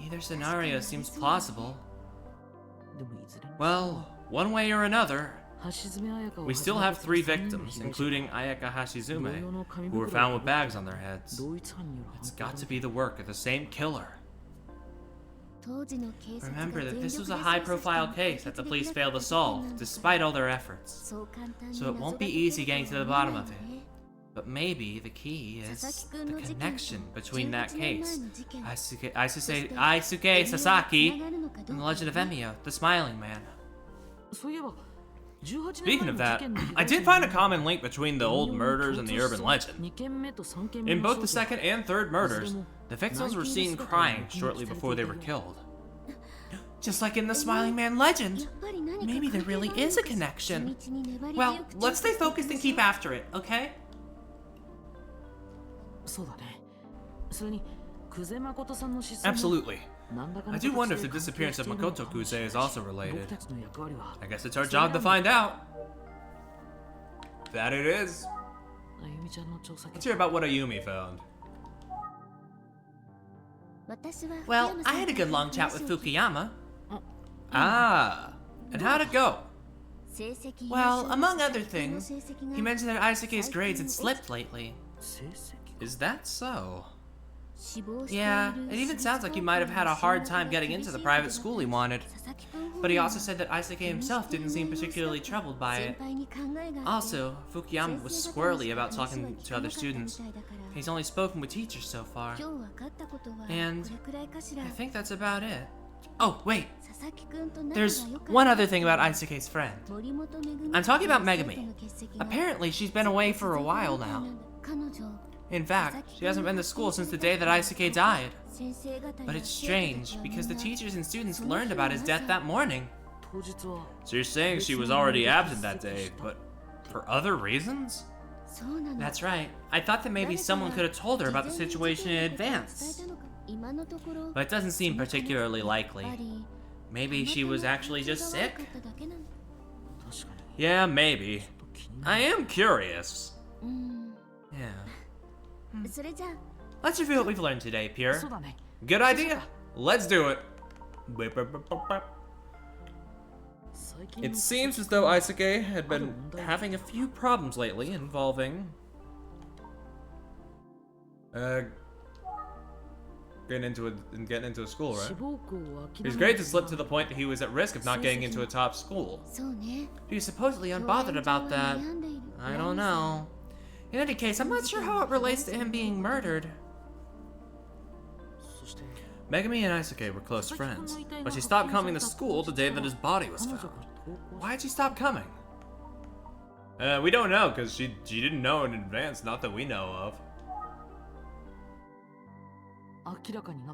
Either scenario seems plausible. Well, one way or another, we still have 3 victims, including Ayaka Hashizume, who were found with bags on their heads. It's got to be the work of the same killer. Remember that this was a high-profile case that the police failed to solve, despite all their efforts. So it won't be easy getting to the bottom of it. But maybe the key is the connection between that case, Aisuke Sasaki, and the legend of Emio, the Smiling Man. Speaking of that, I did find a common link between the old murders and the urban legend. In both the second and third murders, the victims were seen crying shortly before they were killed. Just like in the Smiling Man legend. Maybe there really is a connection. Well, let's stay focused and keep after it, okay? Absolutely. I do wonder if the disappearance of Makoto Kuze is also related. I guess it's our job to find out. That it is. Let's hear about what Ayumi found. Well, I had a good long chat with Fukuyama. Ah, and how'd it go? Well, among other things, he mentioned that Aisuke's grades had slipped lately. Is that so? Yeah, it even sounds like he might have had a hard time getting into the private school he wanted. But he also said that Aisuke himself didn't seem particularly troubled by it. Also, Fukuyama was squirrely about talking to other students. He's only spoken with teachers so far. And I think that's about it. Oh, wait. There's one other thing about Aisuke's friend. I'm talking about Megami. Apparently, she's been away for a while now. In fact, she hasn't been to school since the day that Aisuke died. But it's strange, because the teachers and students learned about his death that morning. So you're saying she was already absent that day, but for other reasons? That's right. I thought that maybe someone could have told her about the situation in advance. But it doesn't seem particularly likely. Maybe she was actually just sick? Yeah, maybe. I am curious. Yeah. Let's review what we've learned today, Pierre. Good idea. Let's do it. It seems as though Aisuke had been having a few problems lately involving getting into a school, right? His grades had slipped to the point that he was at risk of not getting into a top school. He's supposedly unbothered about that. I don't know. In any case, I'm not sure how it relates to him being murdered. Megami and Aisuke were close friends, but she stopped coming to school the day that his body was found. Why'd she stop coming? We don't know, because she didn't know in advance, not that we know of.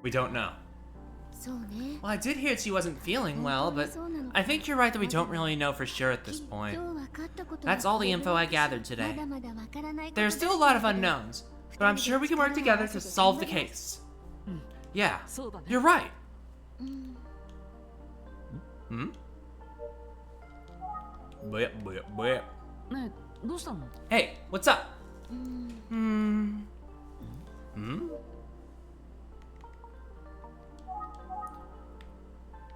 We don't know. Well, I did hear she wasn't feeling well, but I think you're right that we don't really know for sure at this point. That's all the info I gathered today. There's still a lot of unknowns, but I'm sure we can work together to solve the case. Yeah, you're right. Hmm? Hey, what's up?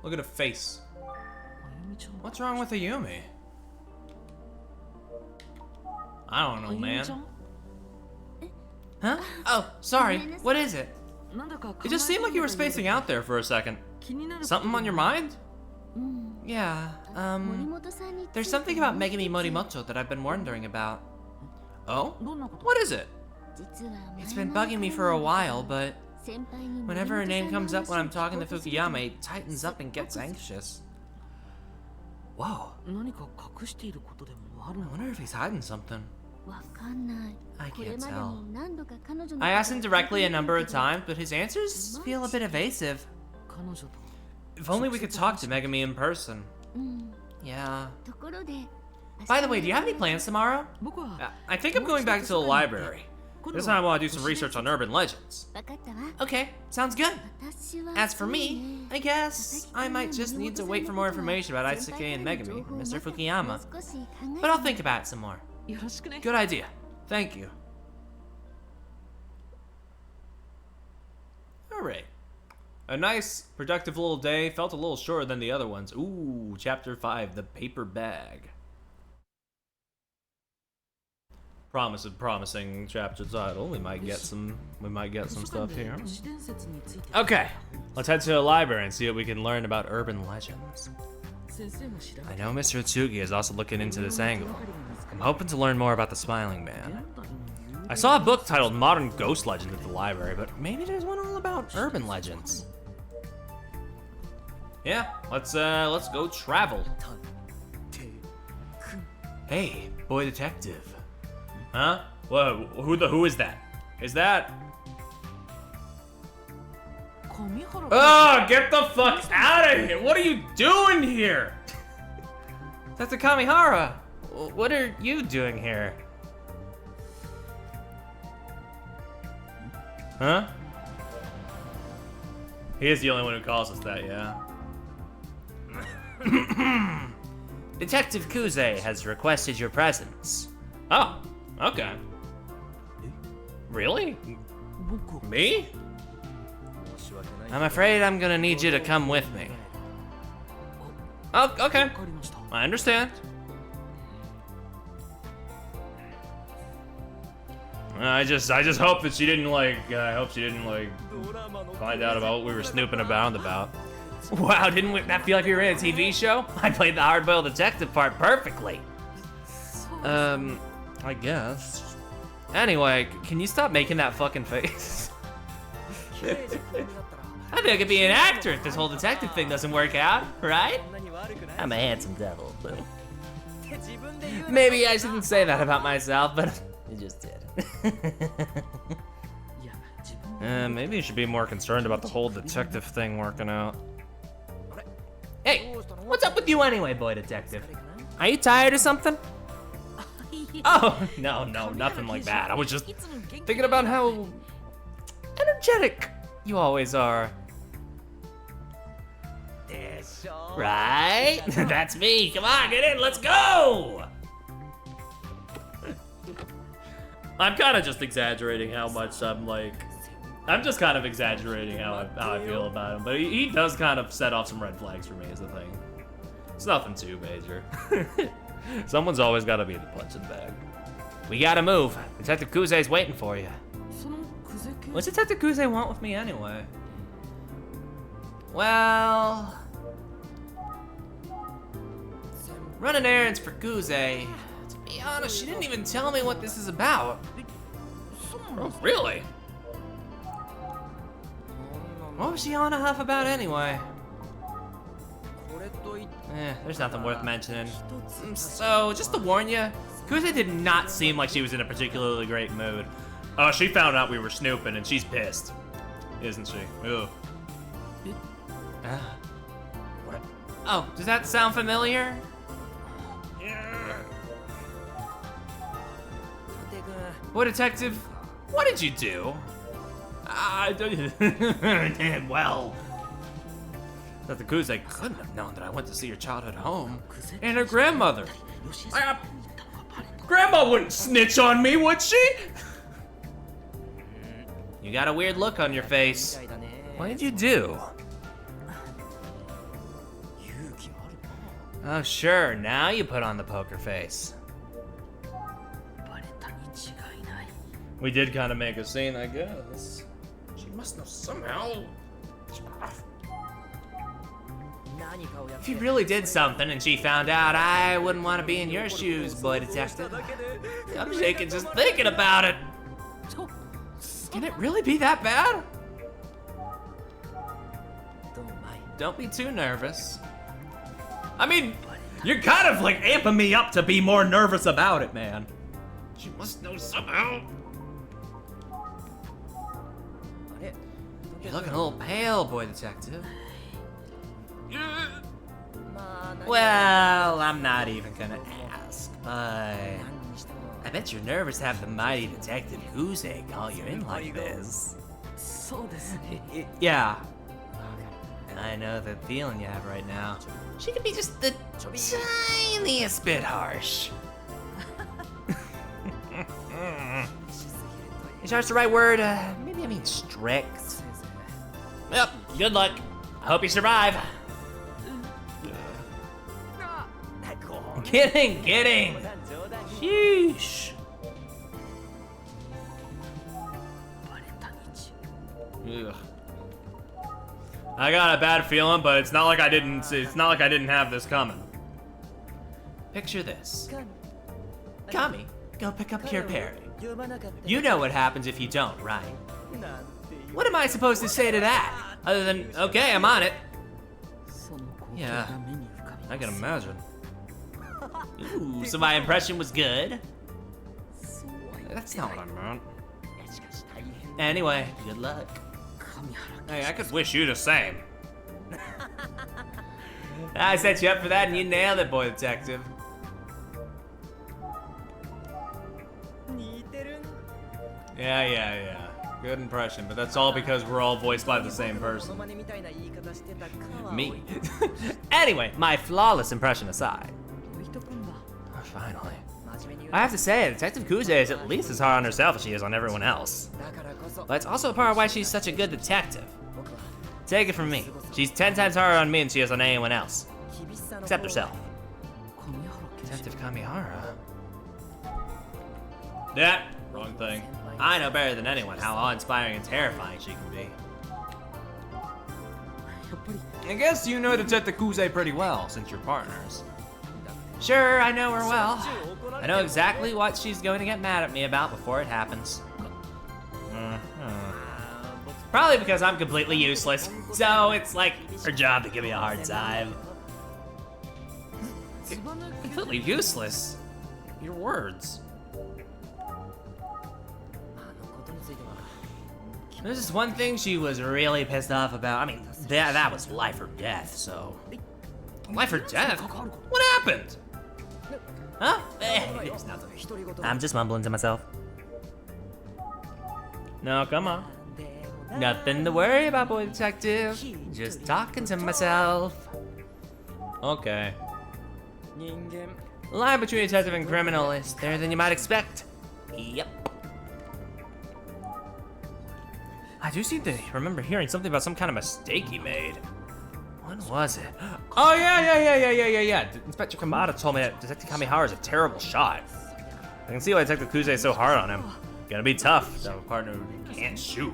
Look at her face. What's wrong with Ayumi? I don't know, man. Huh? Oh, sorry. What is it? It just seemed like you were spacing out there for a second. Something on your mind? Yeah, there's something about Megami Morimoto that I've been wondering about. Oh? What is it? It's been bugging me for a while, but whenever her name comes up when I'm talking to Fukuyama, it tightens up and gets anxious. Whoa. I wonder if he's hiding something. I can't tell. I asked him directly a number of times, but his answers feel a bit evasive. If only we could talk to Megami in person. Yeah. By the way, do you have any plans tomorrow? I think I'm going back to the library. This time I want to do some research on urban legends. Okay, sounds good. As for me, I guess I might just need to wait for more information about Aisuke and Megami from Mr. Fukuyama. But I'll think about it some more. Good idea. Thank you. Alright. A nice, productive little day. Felt a little shorter than the other ones. Ooh, Chapter 5, The Paper Bag. Promising chapter title. We might get some stuff here. Okay, let's head to the library and see what we can learn about urban legends. I know Mr. Atsugi is also looking into this angle. I'm hoping to learn more about the Smiling Man. I saw a book titled Modern Ghost Legends at the library, but maybe there's one all about urban legends. Yeah, let's go travel. Hey, boy detective. Huh? Whoa, who is that? Is that? Oh, get the fuck out of here! What are you doing here? That's a Kamihara. What are you doing here? Huh? He is the only one who calls us that, yeah. Detective Kuze has requested your presence. Oh, okay. Really? Me? I'm afraid I'm gonna need you to come with me. Oh, okay. I understand. I just hope that she didn't I hope she didn't find out about what we were snooping around about. Wow, didn't that feel like we were in a TV show? I played the hard-boiled detective part perfectly. I guess. Anyway, can you stop making that fucking face? I think I could be an actor if this whole detective thing doesn't work out, right? I'm a handsome devil, but... Maybe I shouldn't say that about myself, but I just did. Maybe you should be more concerned about the whole detective thing working out. Hey, what's up with you anyway, boy detective? Are you tired or something? Oh, no, nothing like that. I was just thinking about how energetic you always are. Right? That's me. Come on, get in. Let's go. I'm kind of just exaggerating how much I'm just kind of exaggerating how I feel about him. But he does kind of set off some red flags for me is the thing. It's nothing too major. Someone's always got to be the punching bag. We gotta move. Detective Kuze's waiting for you. What's Detective Kuze want with me anyway? Well... running errands for Kuze. To be honest, she didn't even tell me what this is about. Oh, really? What was she on a huff about anyway? There's nothing worth mentioning. So, just to warn you, Kuze did not seem like she was in a particularly great mood. Oh, she found out we were snooping and she's pissed. Isn't she? Ugh. Oh, does that sound familiar? Boy detective, what did you do? I did well. Dr. Kuze couldn't have known that I went to see her childhood home and her grandmother. Grandma wouldn't snitch on me, would she? You got a weird look on your face. What did you do? Oh, sure, now you put on the poker face. We did kind of make a scene, I guess. She must have somehow... If you really did something and she found out, I wouldn't want to be in your shoes, boy detective. I'm shaking just thinking about it. Can it really be that bad? Don't be too nervous. I mean, you're kind of amping me up to be more nervous about it, man. She must know somehow. You're looking a little pale, boy detective. Well, I'm not even gonna ask, but I bet you're nervous to have the mighty Detective Kuze call you in like this. Yeah. I know the feeling you have right now. She could be just the tiniest bit harsh. Is harsh the right word? Maybe I mean strict. Yep, good luck. I hope you survive. Kidding. Sheesh. Ugh. I got a bad feeling, but it's not like I didn't have this coming. Picture this. Kami, go pick up Pure Perry. You know what happens if you don't, right? What am I supposed to say to that? Other than, okay, I'm on it. Yeah, I can imagine. Ooh, so my impression was good? That's not what I meant. Anyway, good luck. Hey, I could wish you the same. I set you up for that and you nailed it, boy detective. Yeah. Good impression, but that's all because we're all voiced by the same person. Me. Anyway, my flawless impression aside. Finally. I have to say, Detective Kuze is at least as hard on herself as she is on everyone else. But it's also a part of why she's such a good detective. Take it from me, she's 10 times harder on me than she is on anyone else. Except herself. Detective Kamihara? Yeah, wrong thing. I know better than anyone how awe-inspiring and terrifying she can be. I guess you know Detective Kuze pretty well, since you're partners. Sure, I know her well. I know exactly what she's going to get mad at me about before it happens. Probably because I'm completely useless, so it's like her job to give me a hard time. Completely useless? Your words. There's just one thing she was really pissed off about. I mean, that was life or death, so... Life or death? What happened? Huh? It's nothing. I'm just mumbling to myself. No, come on. Nothing to worry about, boy detective. Just talking to myself. Okay. The line between detective and criminal is thinner than you might expect. Yep. I do seem to remember hearing something about some kind of mistake he made. When was it? Oh, yeah. Inspector Kamada told me that Detective Kamihara is a terrible shot. I can see why Detective Kuze is so hard on him. Gonna be tough to have a partner who can't shoot.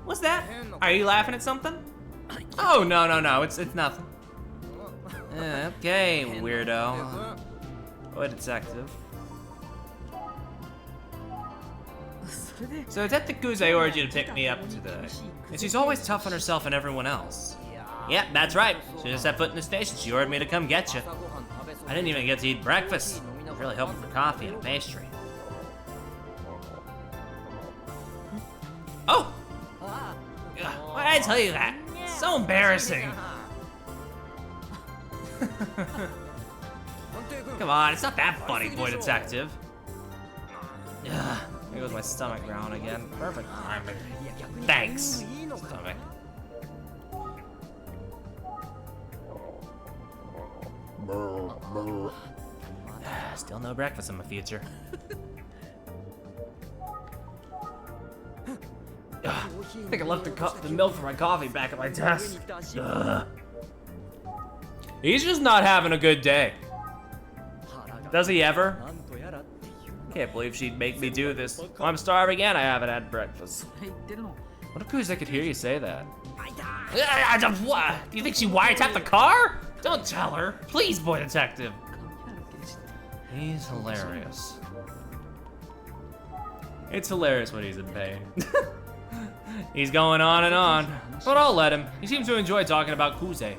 What's that? Are you laughing at something? Oh, no, it's nothing. Okay, weirdo. Boy detective. So Detective Kuze ordered you to pick me up today. And she's always tough on herself and everyone else. Yep, that's right. She just set foot in the station, she ordered me to come get you. I didn't even get to eat breakfast. I was really hoping for coffee and a pastry. Oh! Why did I tell you that? So embarrassing. Come on, it's not that funny, boy detective. Ugh, there goes my stomach growling again. Perfect timing. Thanks, stomach. Still no breakfast in my future. I think I left the milk for my coffee back at my desk. Ugh. He's just not having a good day. Does he ever? Can't believe she'd make me do this. I'm starving and I haven't had breakfast. What if Kuze could hear you say that? What? Do you think she wiretapped the car? Don't tell her. Please, boy detective. He's hilarious. It's hilarious when he's in pain. He's going on and on, but I'll let him. He seems to enjoy talking about Kuze.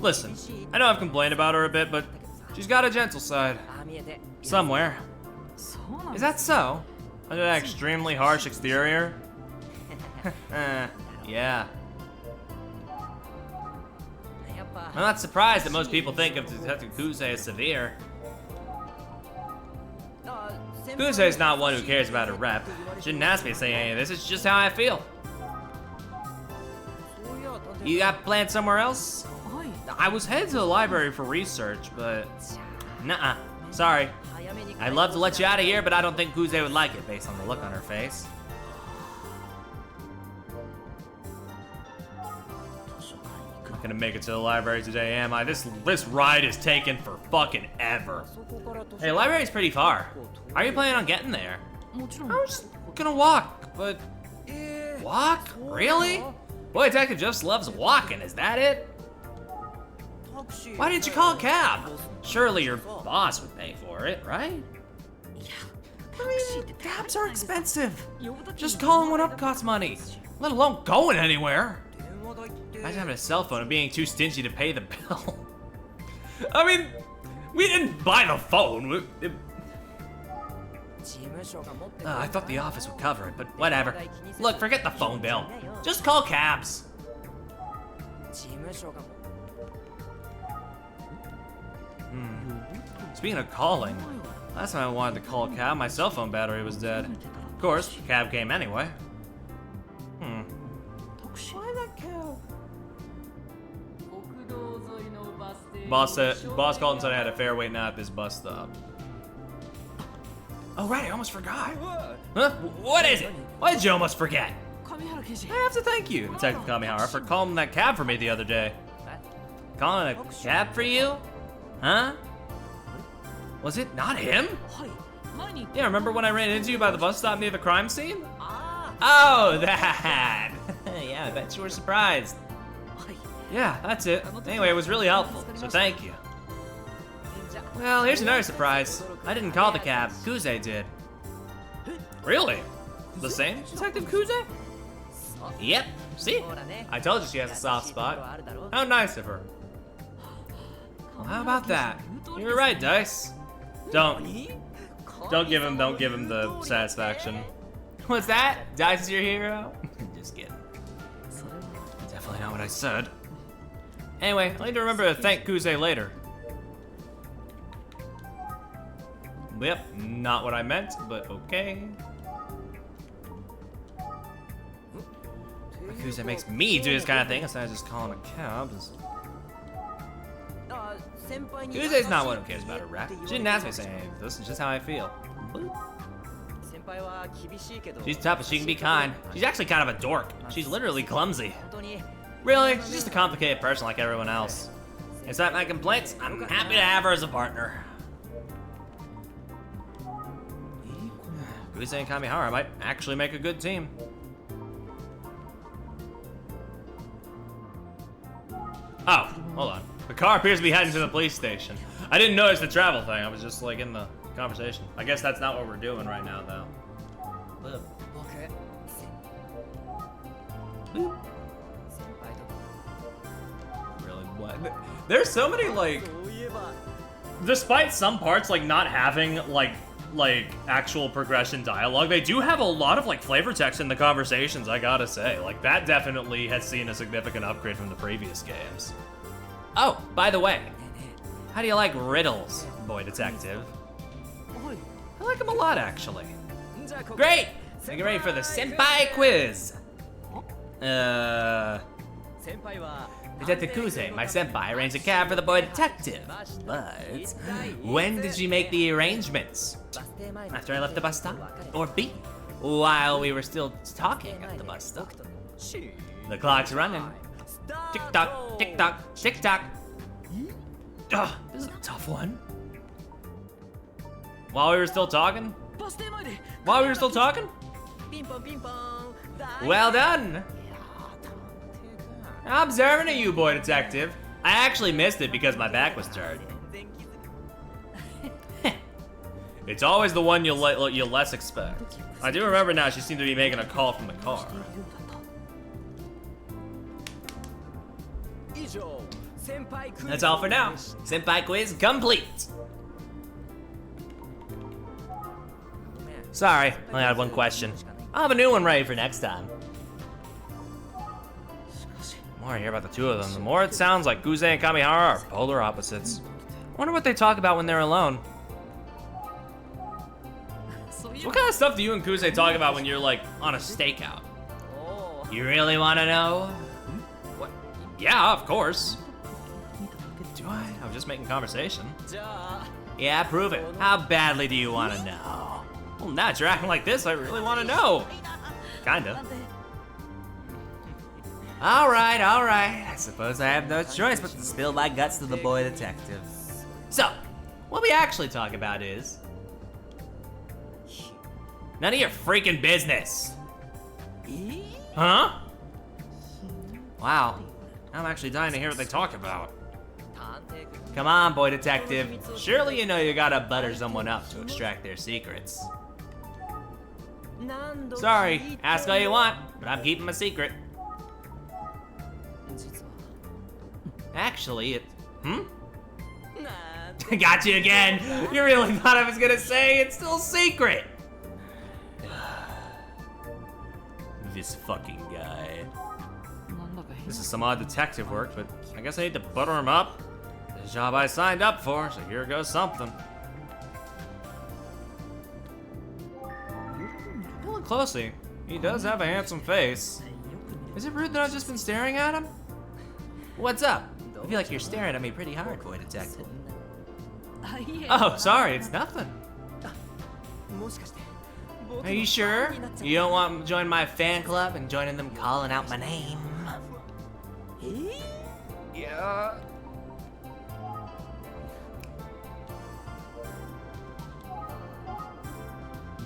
Listen, I know I've complained about her a bit, but she's got a gentle side. Somewhere. Is that so? Under that extremely harsh exterior? Yeah. I'm not surprised that most people think of Detective Kuze as severe. Kuze is not one who cares about her rep. Shouldn't ask me to say any of this, it's just how I feel. You got planned somewhere else? I was headed to the library for research, but... Nuh-uh. Sorry. I'd love to let you out of here, but I don't think Kuze would like it based on the look on her face. Not gonna make it to the library today, am I? This ride is taking for fucking ever. Hey, the library's pretty far. How are you planning on getting there? I was just gonna walk, but... Walk? Really? Boy, Detective just loves walking, is that it? Why didn't you call a cab? Surely your boss would pay for it, right? I mean, cabs are expensive. Just calling one up costs money, let alone going anywhere. Imagine having a cell phone and being too stingy to pay the bill. I mean, we didn't buy the phone. I thought the office would cover it, but whatever. Look, forget the phone bill. Just call cabs. Speaking of calling, last time I wanted to call a cab, my cell phone battery was dead. Of course, the cab came anyway. Why that cab? Boss called and said I had a fair wait now at this bus stop. Oh right, I almost forgot. Huh? What is it? Why did you almost forget? I have to thank you, Detective Kamihara, for calling that cab for me the other day. Calling a cab for you? Huh? Was it not him? Yeah, remember when I ran into you by the bus stop near the crime scene? Oh, that! Yeah, I bet you were surprised. Yeah, that's it. Anyway, it was really helpful, so thank you. Well, here's another surprise. I didn't call the cab, Kuze did. Really? The same Detective Kuze? Yep, see? I told you she has a soft spot. How nice of her. Well, how about that? You were right, Dice. Don't give him the satisfaction. What's that? Dice is your hero? Just kidding. Definitely not what I said. Anyway, I'll need to remember to thank Kuze later. Yep, not what I meant, but okay. Kuze makes me do this kind of thing instead of just calling a cab. Kuze's not one who cares about her rap. She didn't ask me to say any of this, it's just how I feel. She's tough, but she can be kind. She's actually kind of a dork. She's literally clumsy. Really, she's just a complicated person like everyone else. Is that my complaints? I'm happy to have her as a partner. Kuze and Kamihara might actually make a good team. Oh, hold on. The car appears to be heading to the police station. I didn't notice the travel thing. I was just like in the conversation. I guess that's not what we're doing right now, though. Really, what? There's so many, like... Despite some parts, like, not having, like actual progression dialogue, they do have a lot of, like, flavor text in the conversations, I gotta say. Like, that definitely has seen a significant upgrade from the previous games. Oh, by the way, how do you like riddles, boy detective? I like them a lot, actually. Great! So get ready for the Senpai quiz. Detective Kuze, my senpai, arranged a cab for the boy detective. But when did she make the arrangements? After I left the bus stop? Or B, while we were still talking at the bus stop? The clock's running. Tick-tock, tick-tock, tick-tock. Ugh, this is a tough one. While we were still talking? While we were still talking? Well done! I'm observing at you, boy detective. I actually missed it because my back was turned. It's always the one you less expect. I do remember now she seemed to be making a call from the car. That's all for now. Senpai quiz complete. Sorry, I only had one question. I'll have a new one ready for next time. The more I hear about the two of them, the more it sounds like Kuze and Kamihara are polar opposites. I wonder what they talk about when they're alone. So what kind of stuff do you and Kuze talk about when you're like on a stakeout? You really want to know? What? Yeah, of course. Do I? I'm just making conversation. Yeah, prove it. How badly do you want to know? Well, now that you're acting like this, I really want to know. Kinda. Alright. I suppose I have no choice but to spill my guts to the boy detective. So, what we actually talk about is... none of your freaking business. Huh? Wow. I'm actually dying to hear what they talk about. Come on, boy detective. Surely you know you gotta butter someone up to extract their secrets. Sorry, ask all you want, but I'm keeping my secret. Actually, Got you again. You really thought I was gonna say it's still secret. This fucking guy. This is some odd detective work, but I guess I need to butter him up. This job I signed up for, so here goes something. Look closely. He does have a handsome face. Is it rude that I've just been staring at him? What's up? I feel like you're staring at me pretty hard, boy detective. Oh, sorry, it's nothing. Are you sure? You don't want to join my fan club and joining them calling out my name? Yeah.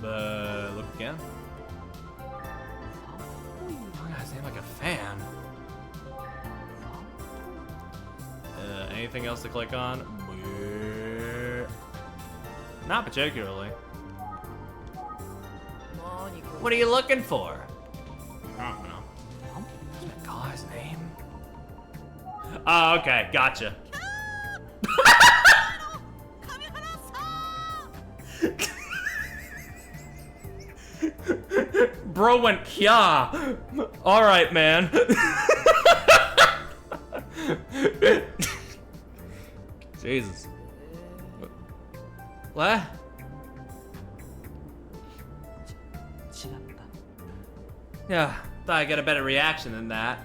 Look again. Oh, guys, name like a fan. Anything else to click on? Not particularly. What are you looking for? I don't know. What's that guy's name? Oh, okay, gotcha. Bro went kya. All right, man. Jesus. What? Yeah, thought I'd get a better reaction than that.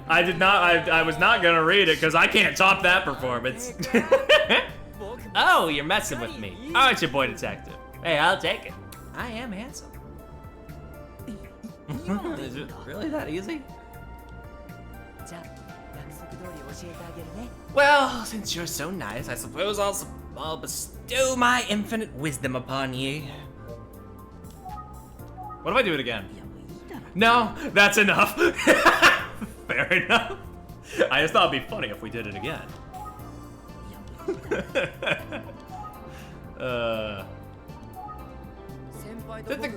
I did not, I was not gonna read it because I can't top that performance. Oh, you're messing with me. Aren't you, boy detective? Hey, I'll take it. I am handsome. Is it really that easy? Well, since you're so nice, I suppose I'll bestow my infinite wisdom upon you. What if I do it again? No, that's enough. Fair enough. I just thought it'd be funny if we did it again.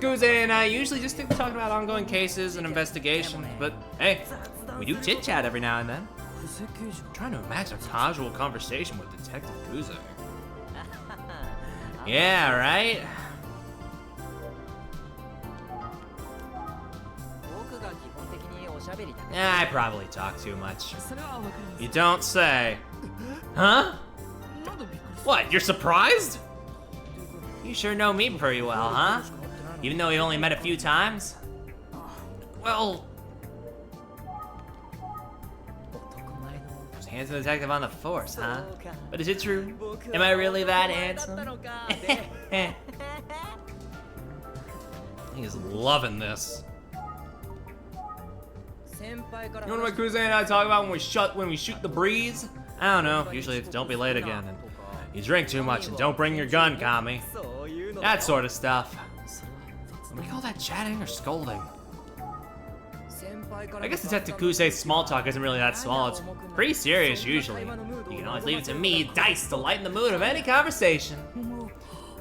Kuze and I usually just stick to talking about ongoing cases and investigations, but hey, we do chit-chat every now and then. I'm trying to imagine a casual conversation with Detective Kuze. Yeah, right? I probably talk too much. You don't say. Huh? What, you're surprised? You sure know me pretty well, huh? Even though we only met a few times? Well... handsome detective on the force, huh? But is it true? Am I really that handsome? He's loving this. You know what Kuze and I talk about when we shoot the breeze? I don't know. Usually it's don't be late again, and you drink too much and don't bring your gun, Kami. That sort of stuff. Would we call that chatting or scolding? I guess Detective Kuse's small talk isn't really that small. It's pretty serious usually. You can always leave it to me, Dice, to lighten the mood of any conversation.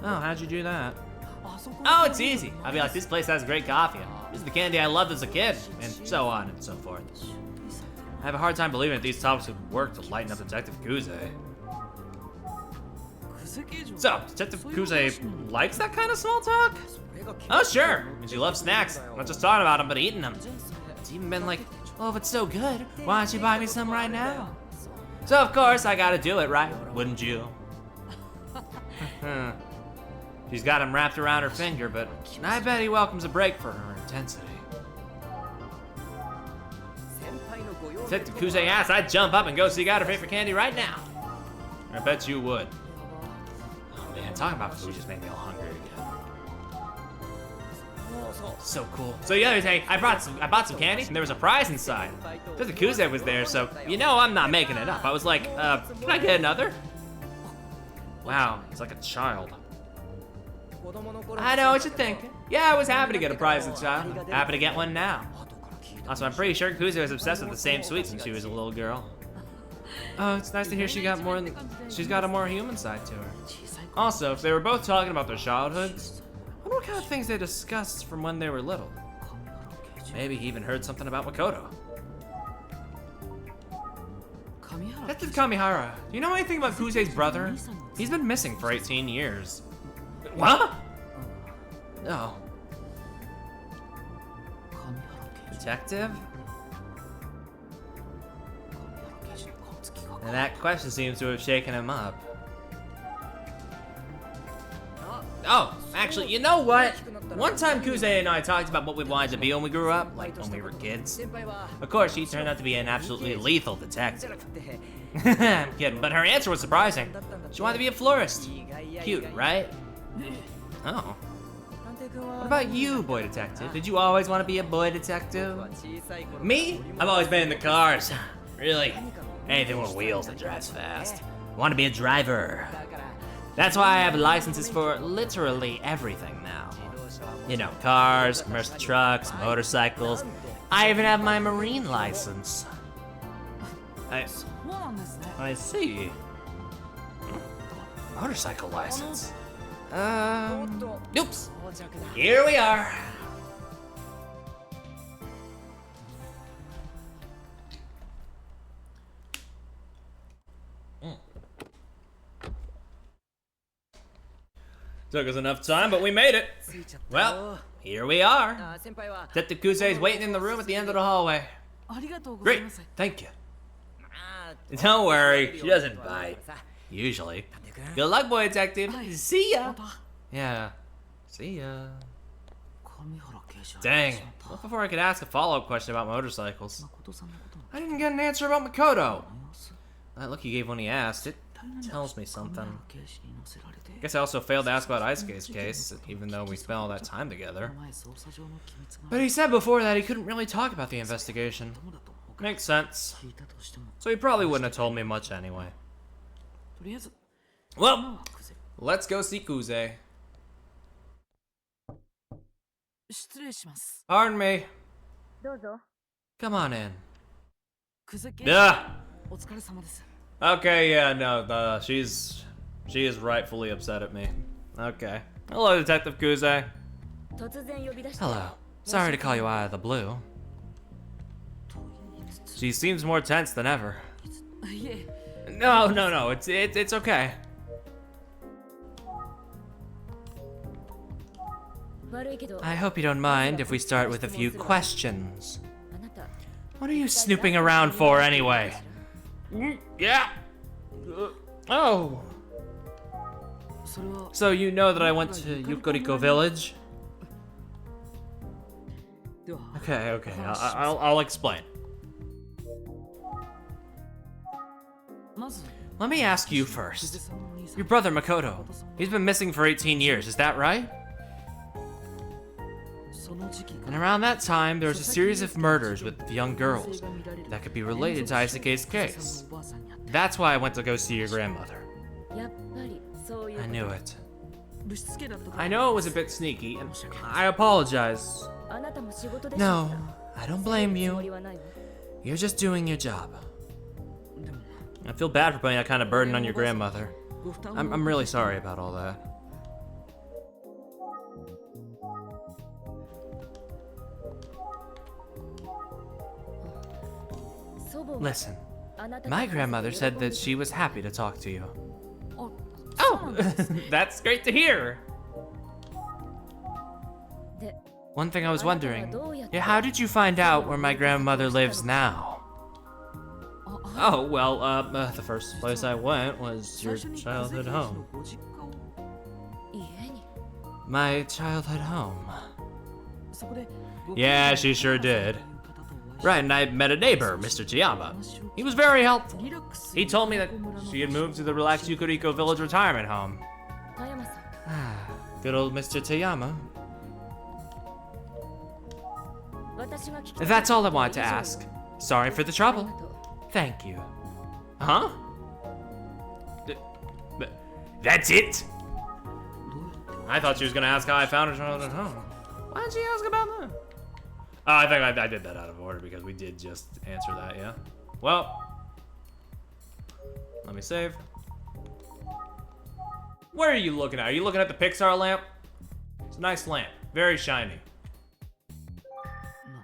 Oh, how'd you do that? Oh, it's easy. I'll be like, this place has great coffee. This is the candy I loved as a kid, and so on and so forth. I have a hard time believing that these topics would work to lighten up Detective Kuze. So, Detective Kuze likes that kind of small talk? Oh, sure. And she loves snacks. Not just talking about them, but eating them. It's even been like, well, if it's so good, why don't you buy me some right now? So, of course, I gotta do it, right? Wouldn't you? She's got him wrapped around her finger, but I bet he welcomes a break for her intensity. Detective Kuze asks, I'd jump up and go seek out her favorite candy right now. I bet you would. Oh man, talking about food just made me all hungry again. So cool. So the other day, I bought some candy and there was a prize inside. Detective Kuze was there, so you know I'm not making it up. I was like, can I get another? Wow, he's like a child. I know what you're thinking. Yeah, I was happy to get a prize as a child. Happy to get one now. Also, I'm pretty sure Kuze was obsessed with the same sweets when she was a little girl. Oh, it's nice to hear she's got a more human side to her. Also, if they were both talking about their childhoods, I wonder what kind of things they discussed from when they were little. Maybe he even heard something about Makoto. Detective Kamihara, do you know anything about Kuze's brother? He's been missing for 18 years. What? No. Detective? And that question seems to have shaken him up. Oh, actually, you know what? One time Kuze and I talked about what we wanted to be when we grew up, like when we were kids. Of course, she turned out to be an absolutely lethal detective. I'm kidding, but her answer was surprising. She wanted to be a florist. Cute, right? Oh. What about you, boy detective? Did you always want to be a boy detective? Me? I've always been in the cars. Really? Anything with wheels that drives fast. I want to be a driver. That's why I have licenses for literally everything now. You know, cars, commercial trucks, motorcycles. I even have my marine license. I see. Motorcycle license. Oops. Here we are. Took us enough time, but we made it. Well, here we are. Detective Kuze is waiting in the room at the end of the hallway. Great, thank you. Don't worry, she doesn't bite. Usually. Good luck, boy detective. See ya. Yeah. See ya. Dang. Well, before I could ask a follow-up question about motorcycles. I didn't get an answer about Makoto. That look he gave when he asked, it tells me something. Guess I also failed to ask about Isuke's case, even though we spent all that time together. But he said before that he couldn't really talk about the investigation. Makes sense. So he probably wouldn't have told me much anyway. Well, let's go see Kuze. Pardon me. Come on in. Yeah. Okay, yeah, no, she is rightfully upset at me. Okay. Hello, Detective Kuze. Hello. Sorry to call you out of the blue. She seems more tense than ever. No, it's okay. I hope you don't mind if we start with a few questions. What are you snooping around for anyway? Yeah. Oh. So you know that I went to Yukoriko Village? Okay. I'll explain. Let me ask you first. Your brother Makoto, he's been missing for 18 years, is that right? And around that time, there was a series of murders with young girls that could be related to Isuke's case. That's why I went to go see your grandmother. I knew it. I know it was a bit sneaky, and I apologize. No, I don't blame you. You're just doing your job. I feel bad for putting that kind of burden on your grandmother. I'm really sorry about all that. Listen, my grandmother said that she was happy to talk to you. Oh, that's great to hear. One thing I was wondering, how did you find out where my grandmother lives now? Oh, well, the first place I went was your childhood home. My childhood home. Yeah, she sure did. Right, and I met a neighbor, Mr. Tayama. He was very helpful. He told me that she had moved to the Relax Yukuriko Village retirement home. Good old Mr. Tayama. That's all I wanted to ask. Sorry for the trouble. Thank you. Huh? That's it? I thought she was gonna ask how I found her childhood home. Why did she ask about that? I think I did that out of order because we did just answer that, yeah? Well, let me save. Where are you looking at? Are you looking at the Pixar lamp? It's a nice lamp, very shiny.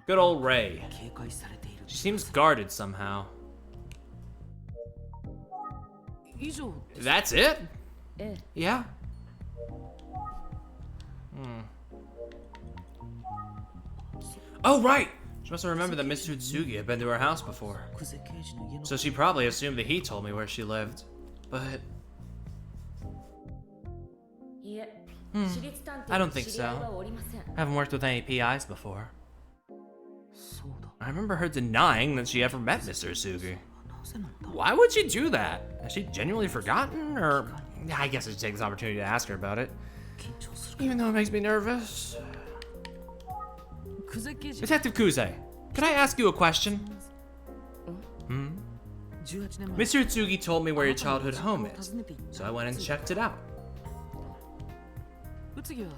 Good old Ray. She seems guarded somehow. That's it? Yeah. Oh, right! She must have remembered that Mr. Utsugi had been to her house before. So she probably assumed that he told me where she lived. But... I don't think so. I haven't worked with any PIs before. I remember her denying that she ever met Mr. Utsugi. Why would she do that? Has she genuinely forgotten? Or... I guess I should take this opportunity to ask her about it. Even though it makes me nervous. Detective Kuze, could I ask you a question? Mr. Utsugi told me where your childhood home is, so I went and checked it out.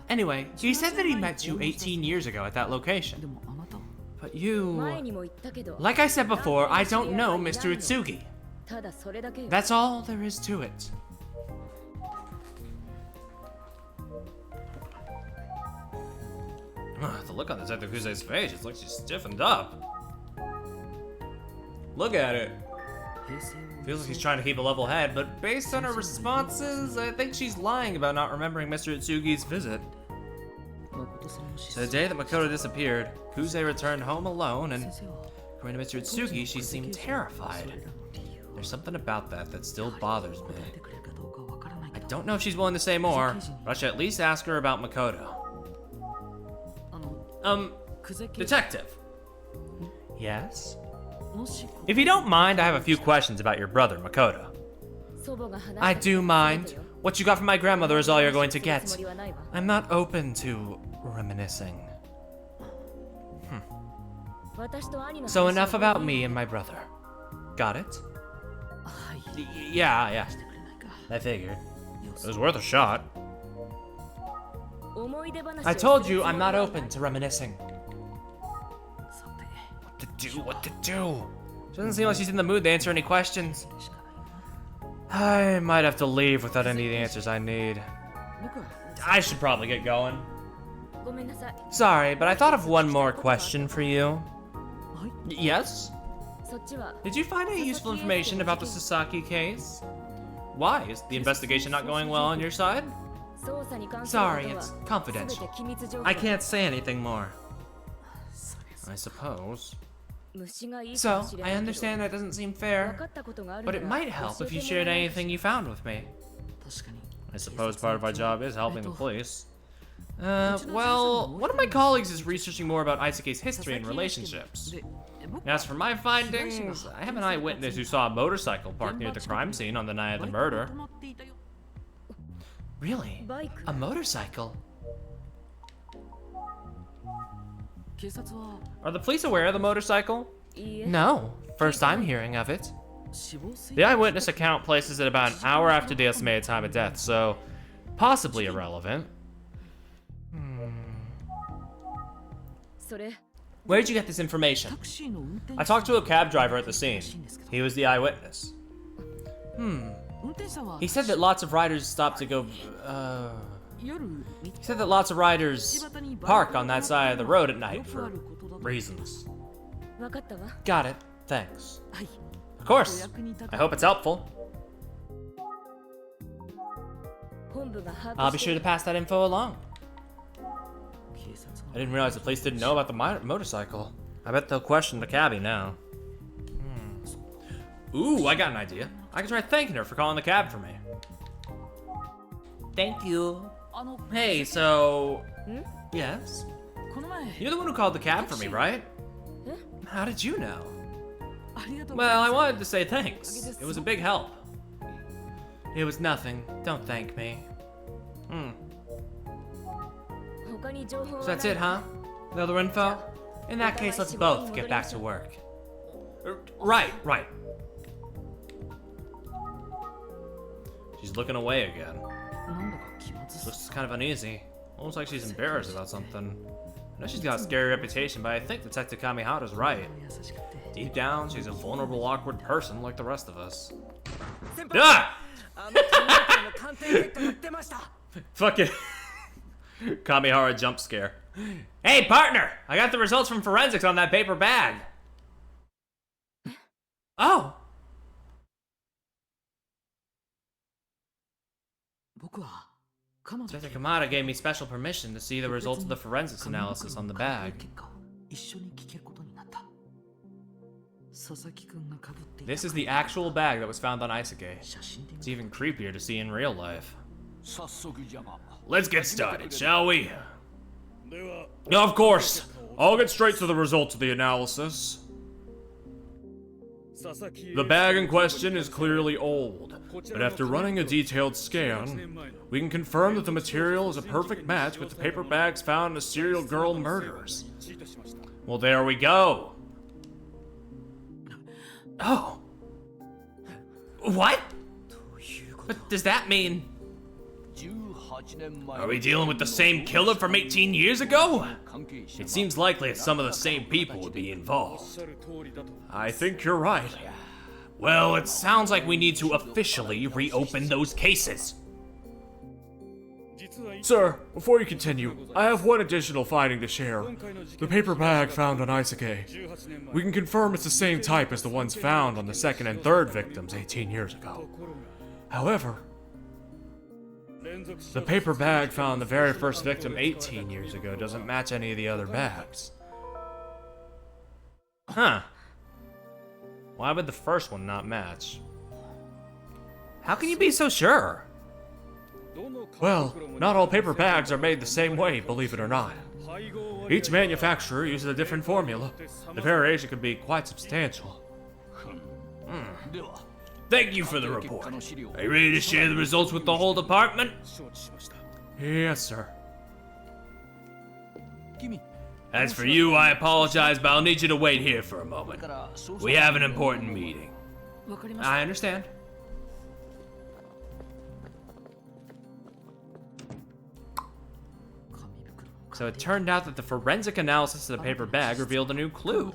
Anyway, he said that he met you 18 years ago at that location. But you... Like I said before, I don't know Mr. Utsugi. That's all there is to it. The look on Detective Kuze's face, it's like she's stiffened up. Look at it. Feels like she's trying to keep a level head, but based on her responses, I think she's lying about not remembering Mr. Utsugi's visit. So the day that Makoto disappeared, Kuze returned home alone, and according to Mr. Utsugi, she seemed terrified. There's something about that still bothers me. I don't know if she's willing to say more, but I should at least ask her about Makoto. Detective. Yes? If you don't mind, I have a few questions about your brother, Makoto. I do mind. What you got from my grandmother is all you're going to get. I'm not open to reminiscing. So enough about me and my brother. Got it? Yeah. I figured. It was worth a shot. I told you I'm not open to reminiscing. What to do? She doesn't seem like she's in the mood to answer any questions. I might have to leave without any of the answers I need. I should probably get going. Sorry, but I thought of one more question for you. Yes? Did you find any useful information about the Sasaki case? Why? Is the investigation not going well on your side? Sorry, it's confidential. I can't say anything more. I suppose. So, I understand that doesn't seem fair, but it might help if you shared anything you found with me. I suppose part of our job is helping the police. Well, one of my colleagues is researching more about Isuke's history and relationships. As for my findings, I have an eyewitness who saw a motorcycle parked near the crime scene on the night of the murder. Really? A motorcycle? Are the police aware of the motorcycle? No, first I'm hearing of it. The eyewitness account places it about an hour after the estimated time of death, so possibly irrelevant. Where did you get this information? I talked to a cab driver at the scene. He was the eyewitness. He said that lots of riders stop to go, He said that lots of riders park on that side of the road at night for reasons. Got it. Thanks. Of course. I hope it's helpful. I'll be sure to pass that info along. I didn't realize the police didn't know about the motorcycle. I bet they'll question the cabbie now. Ooh, I got an idea. I can try thanking her for calling the cab for me. Thank you. Hey, so... Yes? You're the one who called the cab for me, right? How did you know? Well, I wanted to say thanks. It was a big help. It was nothing. Don't thank me. So that's it, huh? No other info? In that case, let's both get back to work. Right. She's looking away again. Looks kind of uneasy. Almost like she's embarrassed about something. I know she's got a scary reputation, but I think Detective Kamihara's right. Deep down, she's a vulnerable, awkward person like the rest of us. Ah! Fucking Kamihara jump scare. Hey, partner! I got the results from forensics on that paper bag. Oh! Inspector Kamada gave me special permission to see the results of the forensics analysis on the bag. This is the actual bag that was found on Isuke. It's even creepier to see in real life. Let's get started, shall we? Of course! I'll get straight to the results of the analysis. The bag in question is clearly old, but after running a detailed scan, we can confirm that the material is a perfect match with the paper bags found in the serial girl murders. Well, there we go. Oh. What? But does that mean... Are we dealing with the same killer from 18 years ago? It seems likely that some of the same people would be involved. I think you're right. Well, it sounds like we need to officially reopen those cases. Sir, before you continue, I have one additional finding to share. The paper bag found on Isuke. We can confirm it's the same type as the ones found on the second and third victims 18 years ago. However, the paper bag found on the very first victim 18 years ago doesn't match any of the other bags. Huh. Why would the first one not match? How can you be so sure? Well, not all paper bags are made the same way, believe it or not. Each manufacturer uses a different formula. The variation can be quite substantial. Thank you for the report. Are you ready to share the results with the whole department? Yes, sir. As for you, I apologize, but I'll need you to wait here for a moment. We have an important meeting. I understand. So it turned out that the forensic analysis of the paper bag revealed a new clue.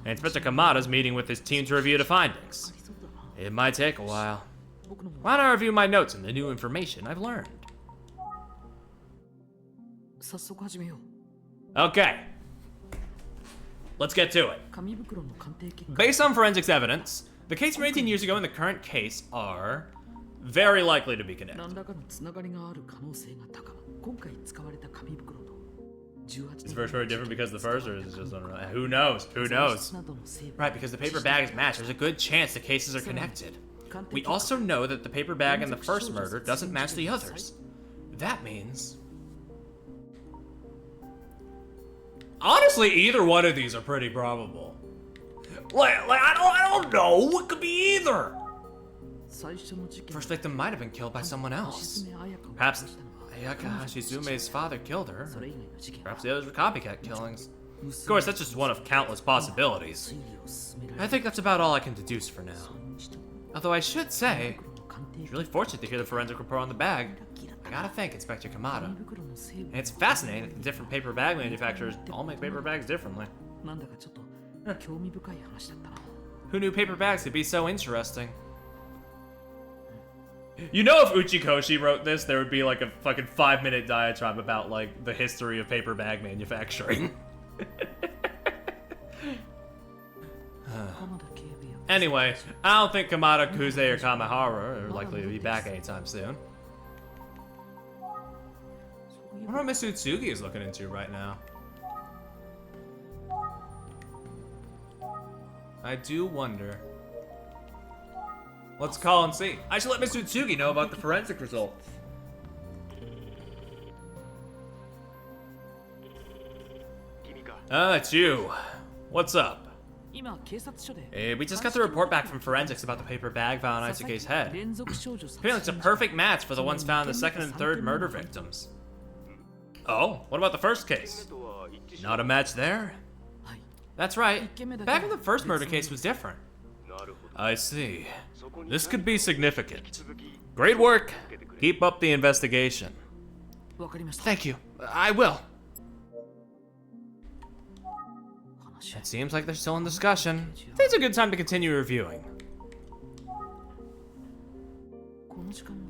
And Inspector Kamada's meeting with his team to review the findings. It might take a while. Why don't I review my notes and the new information I've learned? Okay. Let's get to it. Based on forensics evidence, the case from 18 years ago and the current case are very likely to be connected. Is the first very different because the first, or is it just unrelated? Who knows? Who knows? Right, because the paper bag is matched, there's a good chance the cases are connected. We also know that the paper bag in the first murder doesn't match the others. That means... Honestly, either one of these are pretty probable. I don't know. It could be either. First victim might have been killed by someone else. Perhaps Ayaka Hashizume's father killed her. Perhaps the others were copycat killings. Of course, that's just one of countless possibilities. I think that's about all I can deduce for now. Although I should say, I was really fortunate to hear the forensic report on the bag. I gotta thank Inspector Kamada. And it's fascinating that the different paper bag manufacturers all make paper bags differently. Huh. Who knew paper bags could be so interesting? You know, if Uchikoshi wrote this, there would be like a fucking 5-minute diatribe about like the history of paper bag manufacturing. Anyway, I don't think Kamada, Kuze, or Kamihara are likely to be back anytime soon. I wonder what Miss Utsugi is looking into right now. I do wonder. Let's call and see. I should let Miss Utsugi know about the forensic results. It's you. What's up? We just got the report back from forensics about the paper bag found on Isuke's head. Apparently it's a perfect match for the ones found in the second and third murder victims. Oh, what about the first case? Not a match there? That's right. Back when the first murder case was different. I see. This could be significant. Great work. Keep up the investigation. Thank you. I will. It seems like they're still in discussion. It's a good time to continue reviewing.